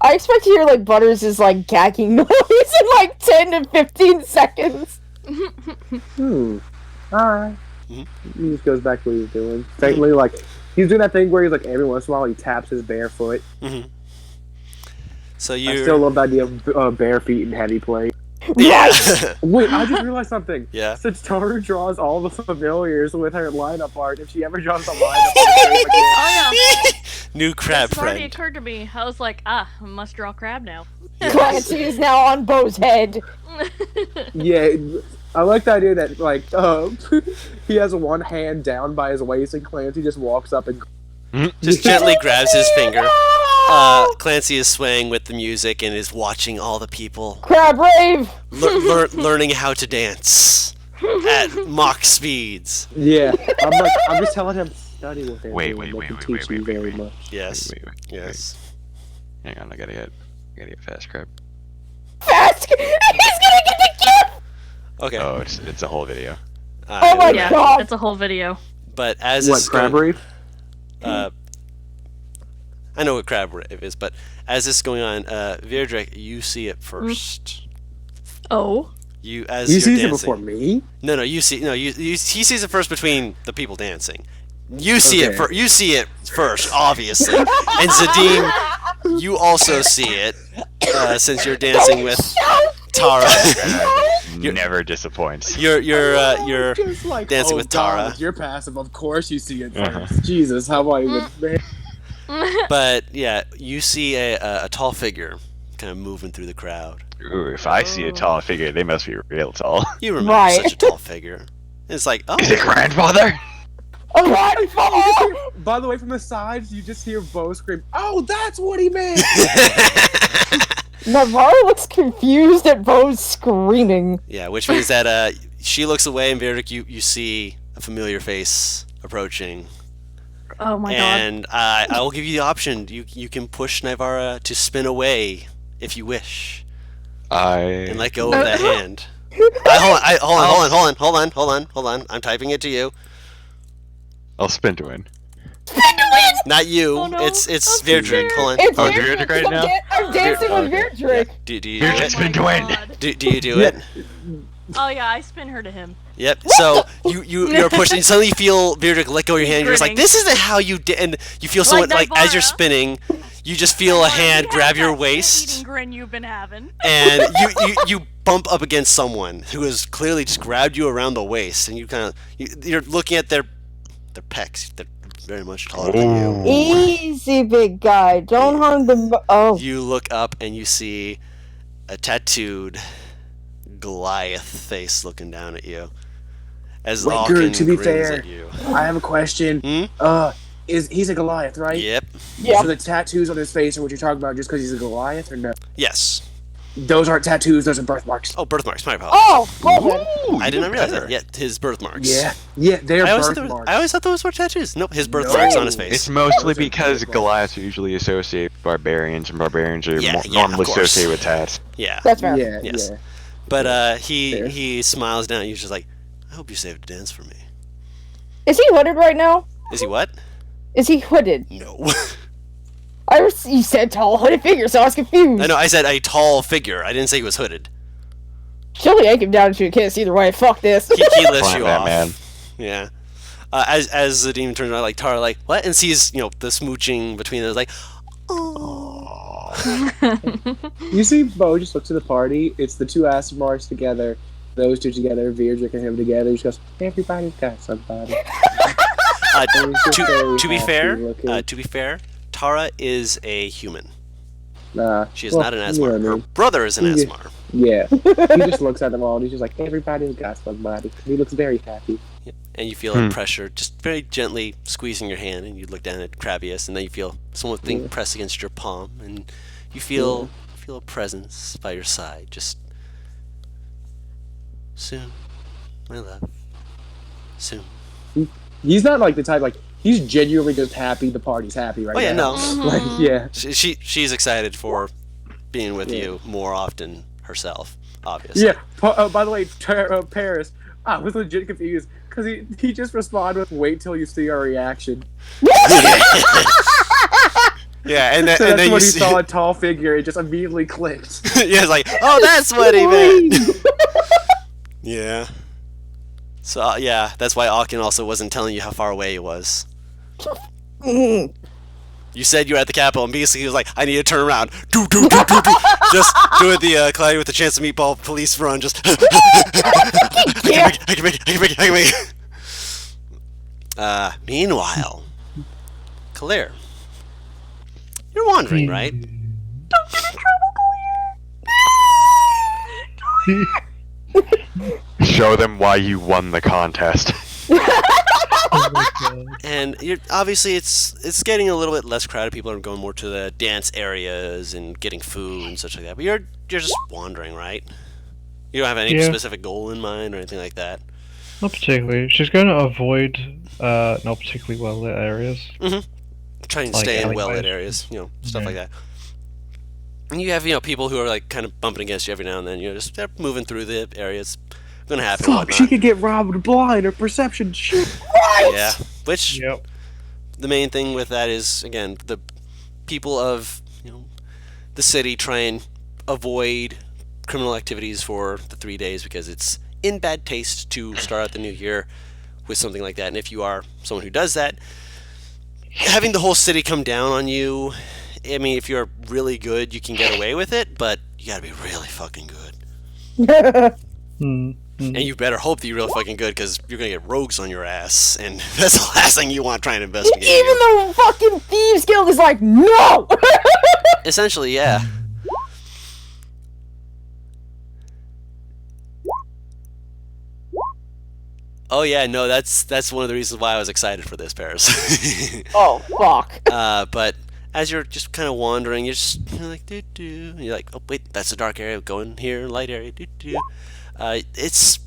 I expect to hear like Butters' like gagging noise in like 10 to 15 seconds. Alright. Mhm. He just goes back to what he's doing. Faintly, like, he's doing that thing where he's like, every once in a while, he taps his bare foot. hmm So I you. still love the idea of bare feet and heavy play. Yeah. Wait, I just realized something. Yeah. Since Toru draws all the familiars with her lineup art, if she ever draws a lineup of the game again, Oh yeah. New crab This already friend. occurred to me. I was like, I must draw crab now. Clancy is now on Bo's head. yeah, I like the idea that, like, he has one hand down by his waist and Clancy just walks up and Just gently grabs his finger. Clancy is swaying with the music and is watching all the people Crab rave! learning how to dance at mock speeds. yeah, I'm just telling him, study with him. Wait, and wait, they wait, can wait, teach wait, you wait, very wait. much. Yes. Wait. Yes. Hang on, I gotta get fast crab. Fast! He's gonna get the gift! Okay. Oh, it's a whole video. Oh my Yeah, god! it's a whole video. But as What, this is crab going, reef? I know what crab rave is, but as this is going on, Virdrick, you see it first. Oh. You as He you're sees it dancing. before me? No, you see. No, he sees it first between the people dancing. You see it. Okay. You see it first, obviously. And Zadim, you also see it since you're dancing with Tara. Never disappoints. you're Just like, dancing oh, with Tara. God, you're passive. Of course you see it Uh-huh. first. Jesus, how I even... Man. But yeah, you see a tall figure kind of moving through the crowd. Ooh, if I see a tall figure, they must be real tall. You remember Right. such a tall figure. And it's like, oh, Is it grandfather? Oh, By the way, from the sides, you just hear Bo scream, "Oh, that's what he meant!" Navarro looks confused at Bo's screaming. yeah, which means that she looks away, and Verdict, you see a familiar face approaching. Oh my god. And I will give you the option. You can push Navarra to spin away if you wish, and let go of that hand. Hold on. I'm typing it to you. I'll spin to win. Not you. Oh, no. It's I'm Virdrick. scared. Hold on. It's Oh, Virdrick, Virdrick right I'm now? I'm dancing with Okay. Virdrick. Do you Virdrick do it? spin to win. God. Do you do it? Oh yeah, I spin her to him. Yep. So you're pushing. You suddenly feel Virdrick let go of your hand. You're just like, Grinning. this isn't how you did. And you feel someone like as you're Navarra. spinning, you just feel a hand You grab have your that waist. shit-eating grin you've been having. And you bump up against someone who has clearly just grabbed you around the waist, and you kind of you're looking at their pecs. They're very much taller than you. Easy, big guy. Don't harm the. Oh. You look up and you see a tattooed Goliath face looking down at you. As Wait, Alkin Gerd, to be grins fair, at you. I have a question. Hmm? He's a Goliath, right? Yep. Yeah. So the tattoos on his face are what you're talking about just because he's a Goliath, or no? Yes. Those aren't tattoos, those are birthmarks. Oh, birthmarks. My apologies. Oh, well, I did not realize that. Yeah, his birthmarks. Yeah, they're I always, birthmarks. I always thought those were tattoos. Nope, his birthmarks on his face. It's mostly Those are because beautiful. Goliaths are usually associated with barbarians, and barbarians are Yeah, yeah, normally of course. associated with tats. Yeah. that's fair. Yeah, Yes. yeah. But Fair. he smiles down. He's just like, I hope you saved a dance for me. Is he hooded right now? Is he what? Is he hooded? No. You said tall hooded figure, so I was confused. I know. I said a tall figure. I didn't say he was hooded. She'll yank him down to a kiss either way. Fuck this. He lifts Fine, you Batman. off. Yeah. As the demon turns around, like Tara, like what, and sees the smooching between them, like, oh. You see Bo just looks at the party, it's the two Asimars together, those two together, Virdrick and him together, he just goes, everybody's got somebody. To be fair, Tara is a human. Nah. She is not an Asmar. Her brother is an Asmar. Yeah. He just looks at them all and he's just like, everybody's got somebody. He looks very happy. And you feel a pressure, just very gently squeezing your hand, and you look down at Crabius, and then you feel something press against your palm, and you feel a presence by your side. Just soon, my love. Soon. He's not like the type, like, he's genuinely just happy the party's happy right now. Oh yeah, no. Like, yeah. She's excited for being with you more often herself, obviously. Yeah. By the way, Paris, I was legit confused because he just responded with "Wait till you see our reaction." Yeah, and then, so and that's then when you he see... saw a tall figure. It just immediately clicked. Yeah, it's like, oh, that's what he meant. Yeah. So yeah, that's why Akin also wasn't telling you how far away he was. You said you were at the Capitol, and basically he was like, I need to turn around. Do. Just doing the Cloudy with a Chance of Meatball police run. Just. I can make it. Meanwhile, Kalir, you're wandering, right? Don't get in trouble, Kalir. Show them why you won the contest. Oh my god. And you're obviously it's getting a little bit less crowded. People are going more to the dance areas and getting food and such like that. But you're just wandering, right? You don't have any specific goal in mind or anything like that. Not particularly. She's going to avoid not particularly well lit areas. Mm-hmm. Trying to Like stay in well lit alleyways. areas, stuff like that. And you have people who are like kind of bumping against you every now and then. Just they're moving through the areas. Gonna happen. Fuck, she could get robbed blind. Her perception shit. Yeah, which the main thing with that is, again, the people of the city try and avoid criminal activities for the 3 days because it's in bad taste to start out the new year with something like that. And if you are someone who does that, having the whole city come down on you, I mean, if you're really good, you can get away with it, but you gotta be really fucking good. And you better hope that you're really fucking good, because you're gonna get rogues on your ass, and that's the last thing you want trying to investigate. Even the fucking Thieves Guild is like, no! Essentially, yeah. Oh yeah, no, that's one of the reasons why I was excited for this, Paris. Oh, fuck. But as you're just kind of wandering, you're like, doo-doo. And you're like, oh wait, that's a dark area, go in here, light area, doo-doo. It's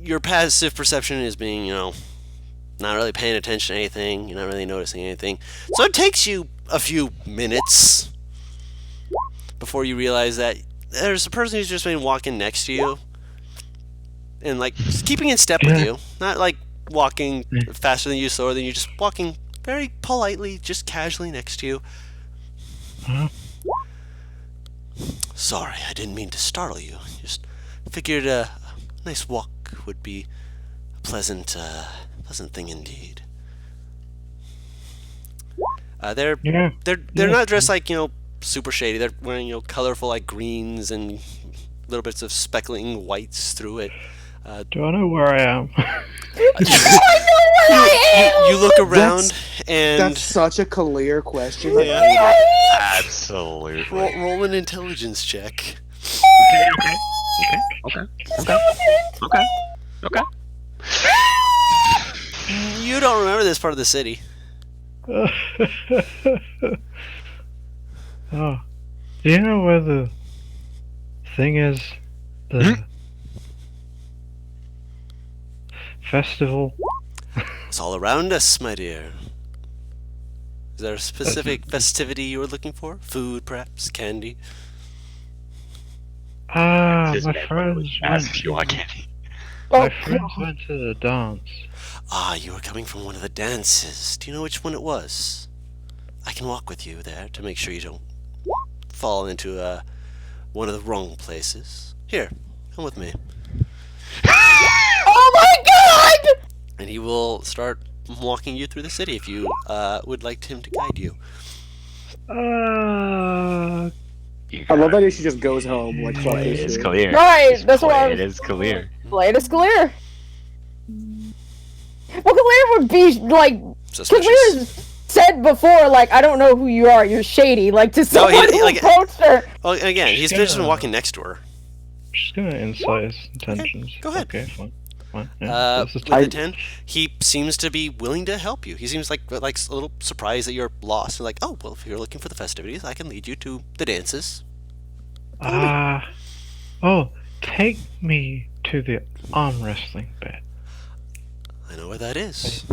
your passive perception is being, not really paying attention to anything. You're not really noticing anything. So it takes you a few minutes before you realize that there's a person who's just been walking next to you and like just keeping in step with you. Not like walking faster than you, slower than you, just walking very politely, just casually next to you. Sorry, I didn't mean to startle you. Just figured a nice walk would be a pleasant thing indeed. They're not dressed like super shady. They're wearing colorful like greens and little bits of speckling whites through it. Do I know where I am? You look around and That's such a clear question. yeah, Absolutely. roll an intelligence check. Okay. You don't remember this part of the city. Oh, do you know where the thing is? The festival? It's all around us, my dear. Is there a specific festivity you were looking for? Food, perhaps? Candy? My friends If you want candy. went to the dance. Ah, you were coming from one of the dances. Do you know which one it was? I can walk with you there to make sure you don't fall into one of the wrong places. Here, come with me. Oh my god! And he will start walking you through the city if you would like him to guide you. I love that she just goes home like fuck this It's shit. clear. Right, that's what I It was... is clear. Play it as clear. Well, clear would be, like, suspicious. Said before, like, I don't know who you are, you're shady, like, to someone who approached her. Well, again, he's just been walking next to her. She's gonna insight his intentions. Go ahead. Okay, fine. Yeah, With the 10, he seems to be willing to help you. He seems like a little surprised that you're lost. And like, oh, well, if you're looking for the festivities, I can lead you to the dances. Take me to the arm wrestling bit. I know where that is.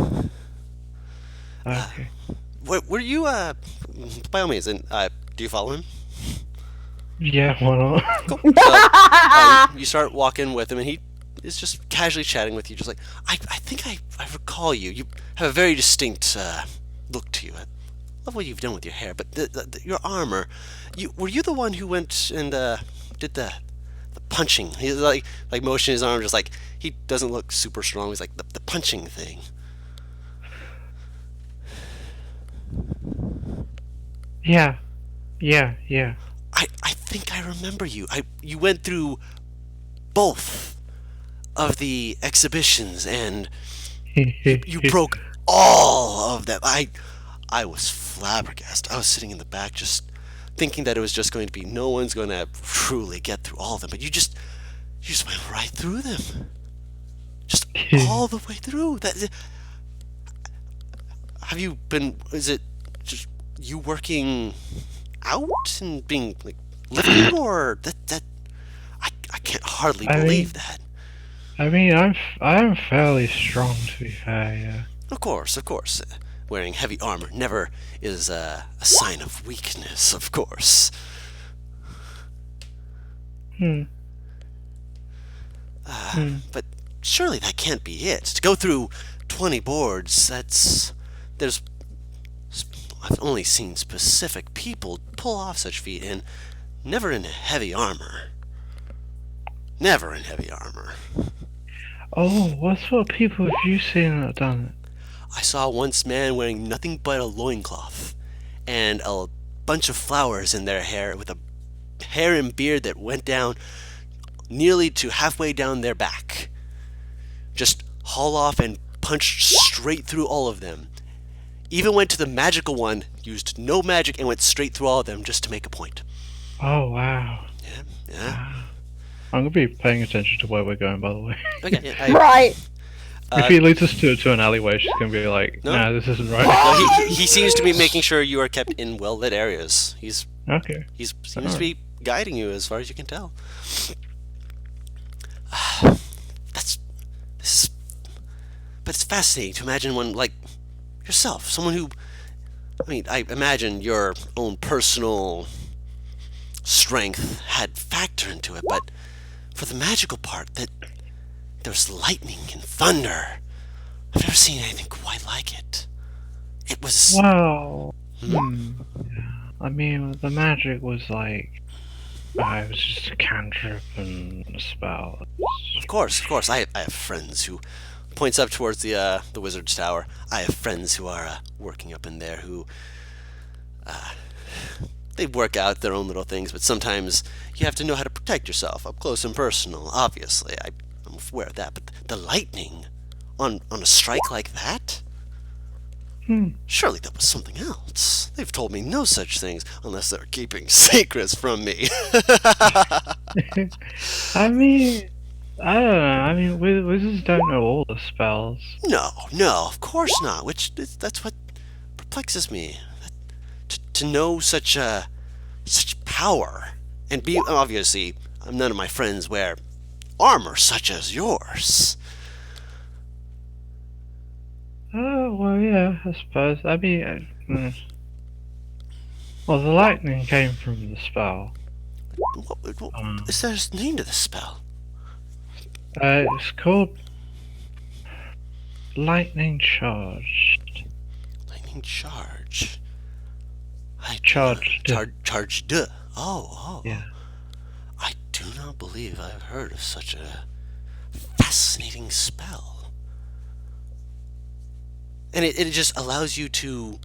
Okay. Were you, by all means, and do you follow him? Yeah, why not? Cool. So, you start walking with him, and he is just casually chatting with you, just like, I think I recall you. You have a very distinct look to you. I love what you've done with your hair, but your armor. Were you the one who went and did the punching? He like motioning his arm, just like he doesn't look super strong. He's like the punching thing. Yeah. I think I remember you. You went through both of the exhibitions, and you broke all of them. I was flabbergasted. I was sitting in the back just thinking that it was just going to be no one's going to truly get through all of them, but you just went right through them. Just all the way through. Have you been, is it just you working out and being like lifting, or that I can't hardly believe that. I mean, I'm fairly strong, to be fair. Yeah. Of course. Wearing heavy armor never is a sign of weakness, of course. But surely that can't be it. To go through 20 boards, I've only seen specific people pull off such feat, and never in heavy armor. Never in heavy armor. Oh, what sort of people have you seen that have done it? I saw once man wearing nothing but a loincloth and a bunch of flowers in their hair, with a hair and beard that went down nearly to halfway down their back. Just haul off and punch straight through all of them. Even went to the magical one, used no magic, and went straight through all of them just to make a point. Oh, wow. Yeah. Wow. I'm going to be paying attention to where we're going, by the way. Okay, Right. If he leads us to an alleyway, she's going to be like, No. nah, this isn't right. No, he seems to be making sure you are kept in well-lit areas. Okay. He seems to be guiding you as far as you can tell. But it's fascinating to imagine one like yourself, someone who, I imagine your own personal strength had factor into it, but for the magical part, that there's lightning and thunder. I've never seen anything quite like it. It was... Wow. I mean, the magic was like... it was just a cantrip and a spell. Of course. I have friends who... Points up towards the wizard's tower. I have friends who are working up in there who... they work out their own little things, but sometimes you have to know how to protect yourself up close and personal, obviously. I'm aware of that, but the lightning on a strike like that? Surely that was something else. They've told me no such things unless they're keeping secrets from me. I mean, I don't know. I mean, wizards don't know all the spells. No, of course not. That's what perplexes me. To know such power, and be obviously, none of my friends wear armor such as yours. Oh, well, yeah, I suppose. I mean, well, the lightning came from the spell. What is there a name to the spell? It's called Lightning Charge. Lightning Charge. Charged. Charged. Oh. Yeah. I do not believe I've heard of such a fascinating spell. And it just allows you to...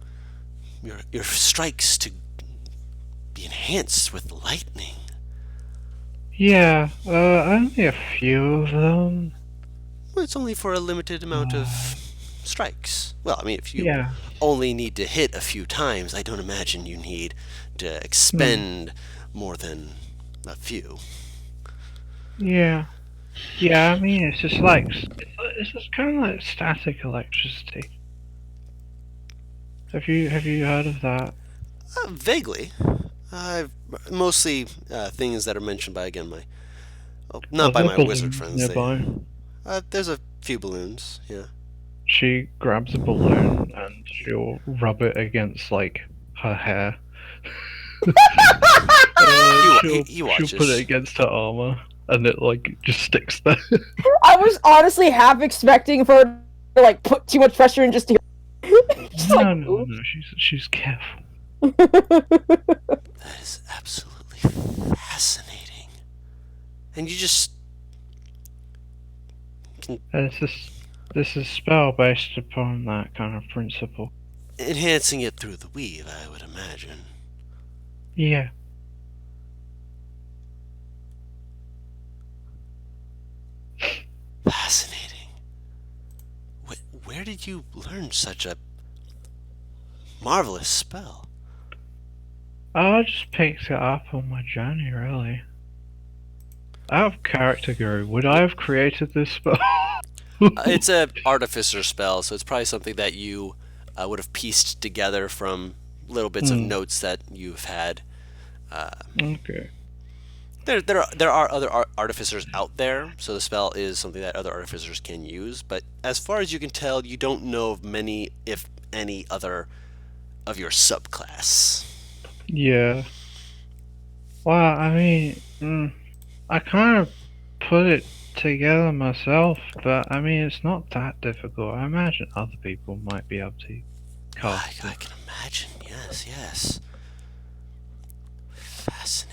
Your strikes to be enhanced with lightning. Yeah, only a few of them. Well, it's only for a limited amount of strikes. Well, I mean, if you Yeah. only need to hit a few times, I don't imagine you need to expend more than a few. Yeah. Yeah, I mean, it's just like it's just kind of like static electricity. Have you heard of that? Vaguely. Mostly things that are mentioned by, again, Are not by there my wizard balloons friends. nearby? There's a few balloons, yeah. She grabs a balloon and she'll rub it against like her hair. She'll put it Watches. against her armor, and it like just sticks there. I was honestly half expecting for her to like put too much pressure and just to just No, like, no, oops. no. She's careful. That is absolutely fascinating. And you just can And this is spell based upon that kind of principle. enhancing it through the weave, I would imagine. Yeah. Fascinating. Where did you learn such a marvelous spell? I just picked it up on my journey, really. Out of character, Guru, would I have created this spell? It's a artificer spell, so it's probably something that you would have pieced together from little bits of notes that you've had. Okay. There are other artificers out there, so the spell is something that other artificers can use. But as far as you can tell, you don't know of many, if any, other of your subclass. Yeah. Well, I mean, I kind of put it together myself, but I mean, it's not that difficult. I imagine other people might be able to cast I it. can imagine. Yes. Fascinating.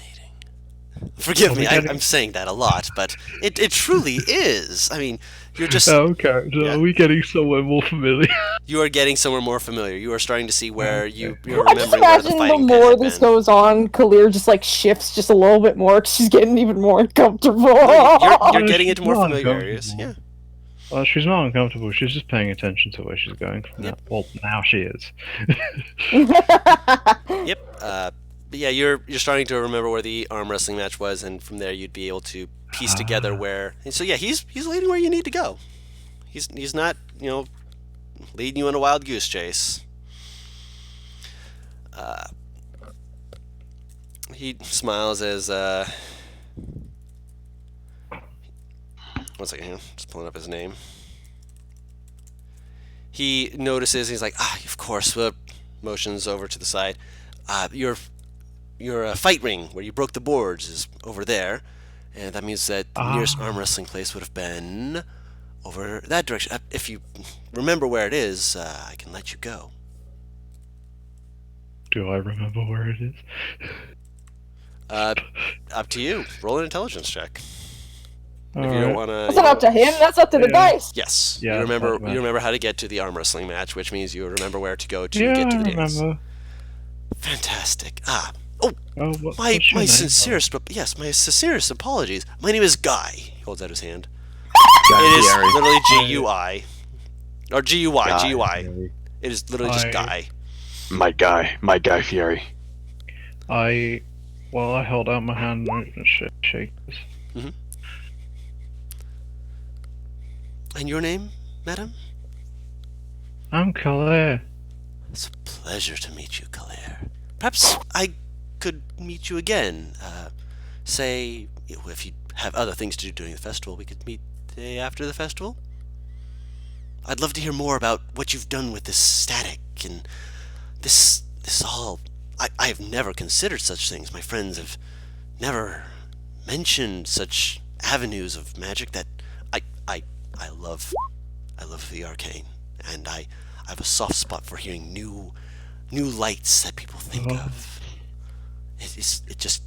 Forgive me, I'm saying that a lot, but it truly is. I mean, you're just Okay, so Yeah. are we getting somewhere more familiar? you are getting somewhere more familiar. You are starting to see where Okay. you're I just remembering where the imagine the fighting pit more had this been. goes on, Kalir just like shifts just a little bit more 'cause she's getting even more uncomfortable. No, you're No, getting she's into more not familiar areas. uncomfortable. Yeah. Well, she's not uncomfortable. She's just paying attention to where she's going from Yep. now. Well, now she is. Yep. But yeah, you're starting to remember where the arm wrestling match was, and from there you'd be able to piece together where. And so yeah, he's leading where you need to go. He's not leading you on a wild goose chase. He smiles as one second here, just pulling up his name. He notices, he's like, of course, motions over to the side. Your fight ring where you broke the boards is over there, and that means that the nearest arm wrestling place would have been over that direction. If you remember where it is, I can let you go. Do I remember where it is? Up to you. Roll an intelligence check. If you Alright. don't want to. That's not up to him. That's up to the Yeah. dice. Yes. Yeah, you remember. that's You remember how to get to the arm wrestling match, which means you remember where to go to Yeah, get to I the dance. remember. Fantastic. Oh, what's My your name, sincerest, but yes, my sincerest apologies. My name is Guy. He holds out his hand. Guy It is Fieri. literally G-U-I. Or G-U-Y, Guy G-U-I. Fieri. It is literally just I- Guy. My guy Fieri. I held out my hand and shake this. And your name, madam? I'm Claire. It's a pleasure to meet you, Claire. Perhaps I could meet you again. Say, if you have other things to do during the festival, we could meet the day after the festival. I'd love to hear more about what you've done with this static and this all. I have never considered such things. My friends have never mentioned such avenues of magic that I love. I love the arcane, and I have a soft spot for hearing new lights that people think of. It just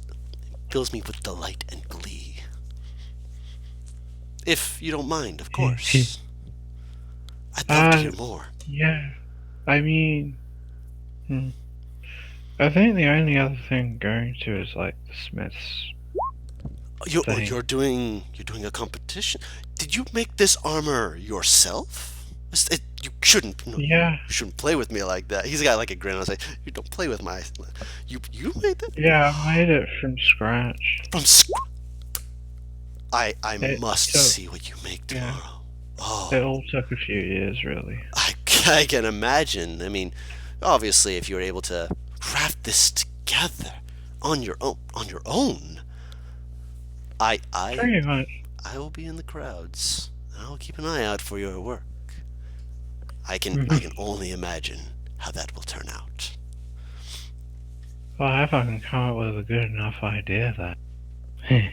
fills me with delight and glee. If you don't mind, of course. I'd love to hear more. Yeah. I mean, I think the only other thing I'm going to is like the Smiths. You're doing a competition. Did you make this armor yourself? You shouldn't. No, Yeah, you shouldn't play with me like that. He's got like a grin on his face. You don't play with my. You made that yeah, I made it from scratch. from. I It must took- see what you make yeah. tomorrow. Oh, It all took a few years, really. I can imagine. I mean, obviously, if you were able to craft this together on your own, I Pretty much. I will be in the crowds. I'll keep an eye out for your work. I can only imagine how that will turn out. Well, if I can come up with a good enough idea, then.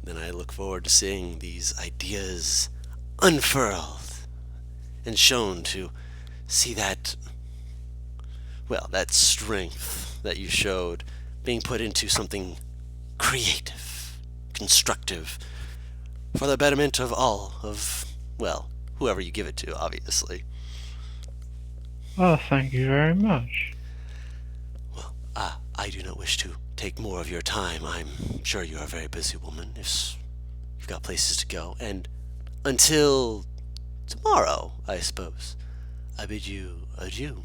Then I look forward to seeing these ideas unfurled and shown to see that, well, that strength that you showed being put into something creative, constructive, for the betterment of all of, well, whoever you give it to, obviously. Well, thank you very much. Well, I do not wish to take more of your time. I'm sure you are a very busy woman. If you've got places to go. And until tomorrow, I suppose, I bid you adieu.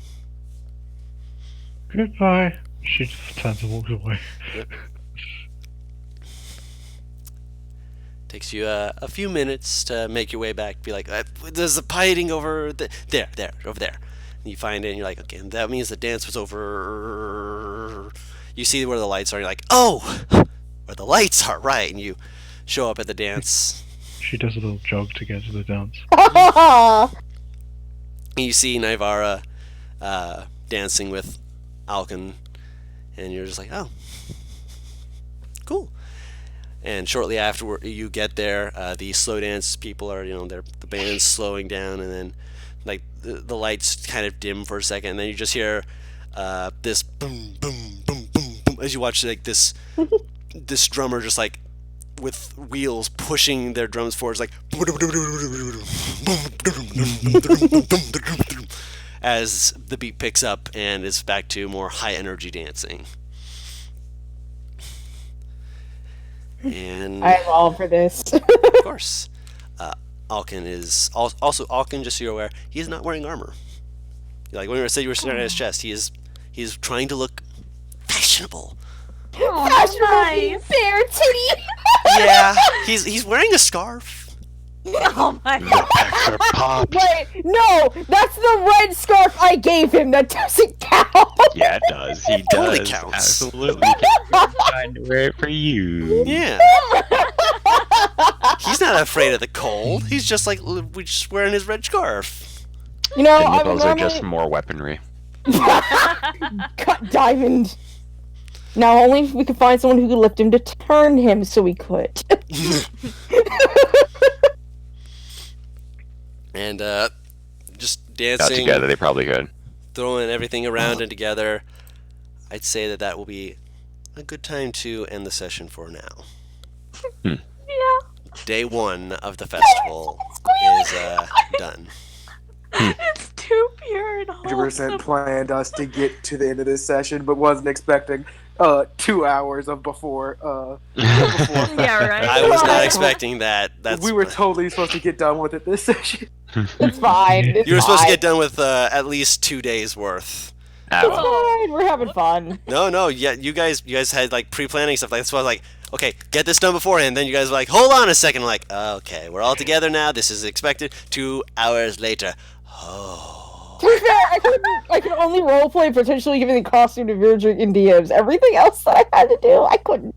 Goodbye. She turns and walks away. Takes you a few minutes to make your way back. Be like, there's a pieting over there, over there. And you find it, and you're like, okay, that means the dance was over. You see where the lights are, and you're like, oh, where the lights are, right? And you show up at the dance. She does a little jog to get to the dance. And you see Naivara dancing with Alkin, and you're just like, oh, cool. And shortly after you get there, the slow dance people are, the band's slowing down, and then like the lights kind of dim for a second, and then you just hear this boom, boom, boom, boom, boom, as you watch like this drummer just like with wheels pushing their drums forward, like as the beat picks up and it's back to more high energy dancing. And I'm all for this. of course, Alkin is also Alkin. Just so you're aware, he is not wearing armor. Like when I said you were staring at his chest, he is trying to look fashionable. Nice. Bear titty. Yeah, he's wearing a scarf. Oh my The god. pecker pop. Wait, no, that's the red scarf I gave him. That doesn't count. Yeah, it does. He Totally does. counts. Absolutely. Trying to wear it for you. Yeah, he's not afraid of the cold. He's just like just wearing his red scarf. You know, The I would nipples are normally just more weaponry. cut Diamond. Now, only if we could find someone who could lift him to turn him, so we could. And just Got dancing, together, they probably could. throwing everything around and together. I'd say that will be a good time to end the session for now. Yeah. Day 1 of the festival is done. It's too pure and 100% wholesome. planned us to get to the end of this session, but wasn't expecting 2 hours of before. Yeah, right. I was not expecting that. We were totally supposed to get done with it this session. It's fine. It's You were supposed to fine. get done with at least 2 days worth. It's Ow. fine. We're having fun. No, yeah, you guys had like pre-planning stuff. Like that's why I was like, okay, get this done beforehand. Then you guys were like, hold on a second. I'm like, okay, we're all together now. This is expected. 2 hours later. Oh. To be fair, I could only roleplay potentially giving the costume to Virgil in DMs. Everything else that I had to do, I couldn't.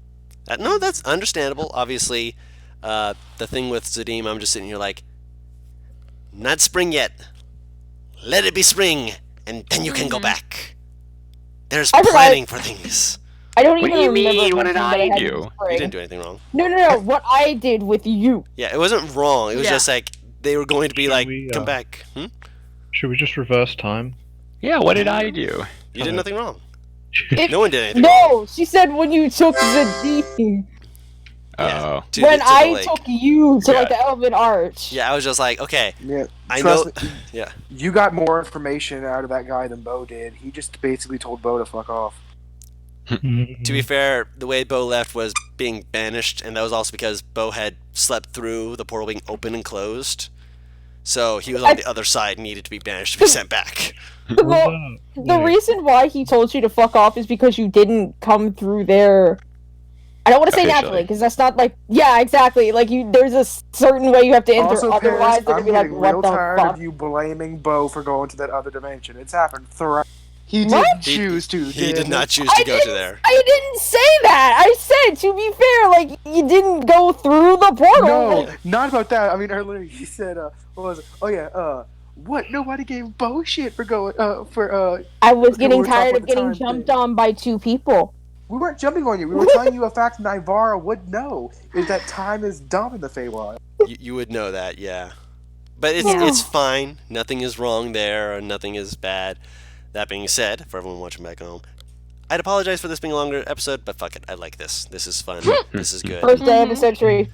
No, that's understandable. Obviously, the thing with Zadim, I'm just sitting here like, not spring yet. Let it be spring, and then you can go back. There's I forgot- planning for things. I don't What even do you remember mean? What did mentioning that I had do? to You spring. didn't do anything wrong. No. What I did with you. Yeah, it wasn't wrong. It was Yeah. just like they were going to be Should like, we, come back. Should we just reverse time? Yeah, what did I do? You did nothing wrong. If- No one did anything wrong. No, she said when you took the D. Oh. To When the I lake. took you to like Yeah. the Elven Arch. Yeah, I was just like, okay, Yeah, I trust know. me, Yeah. you got more information out of that guy than Bo did. He just basically told Bo to fuck off. To be fair, the way Bo left was being banished, and that was also because Bo had slept through the portal being open and closed. So he was on the other side and needed to be banished to be sent back. The reason why he told you to fuck off is because you didn't come through there. I don't want to say Officially. naturally, because that's not like, yeah, exactly. Like there's a certain way you have to enter. Also, Otherwise, Paris, they're I'm gonna be like, getting "What real the tired fuck?" of you blaming Bo for going to that other dimension. It's happened thrice. He What? didn't choose to. He did damn not it. choose to go to there. I didn't say that. I said, to be fair, like you didn't go through the portal. No, Like, not about that. I mean, earlier he said, what was it? Oh yeah, what? Nobody gave Bo shit for going, I was we getting were talking tired about of the getting time jumped thing. on by two people. We weren't jumping on you. We were telling you a fact Nivara would know, is that time is dumb in the Feywild. You would know that, yeah. But it's Yeah. it's fine. Nothing is wrong there, or nothing is bad. That being said, for everyone watching back home, I'd apologize for this being a longer episode, but fuck it, I like this. This is fun. This is good. First day of the century.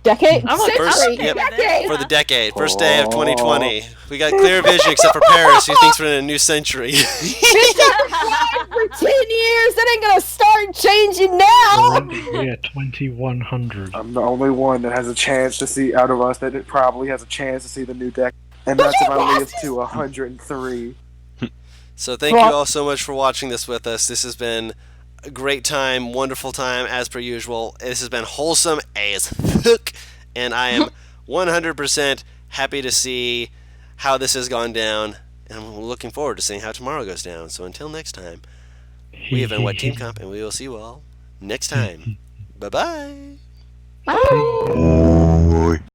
Decade? I'm Century! okay with it. Decade! For the decade, first day of 2020, we got clear vision except for Paris, who thinks we're in a new century. Bitch, I've been for 10 years! That ain't gonna start changing now! Yeah, 2100. I'm the only one that has a chance to see, out of us, that it probably has a chance to see the new deck. And that's if I live to 103. So thank you all so much for watching this with us. This has been a great time, wonderful time, as per usual. This has been wholesome as fuck, and I am 100% happy to see how this has gone down, and I'm looking forward to seeing how tomorrow goes down. So until next time, we have been Wet Team Comp, and we will see you all next time. Bye-bye. Bye!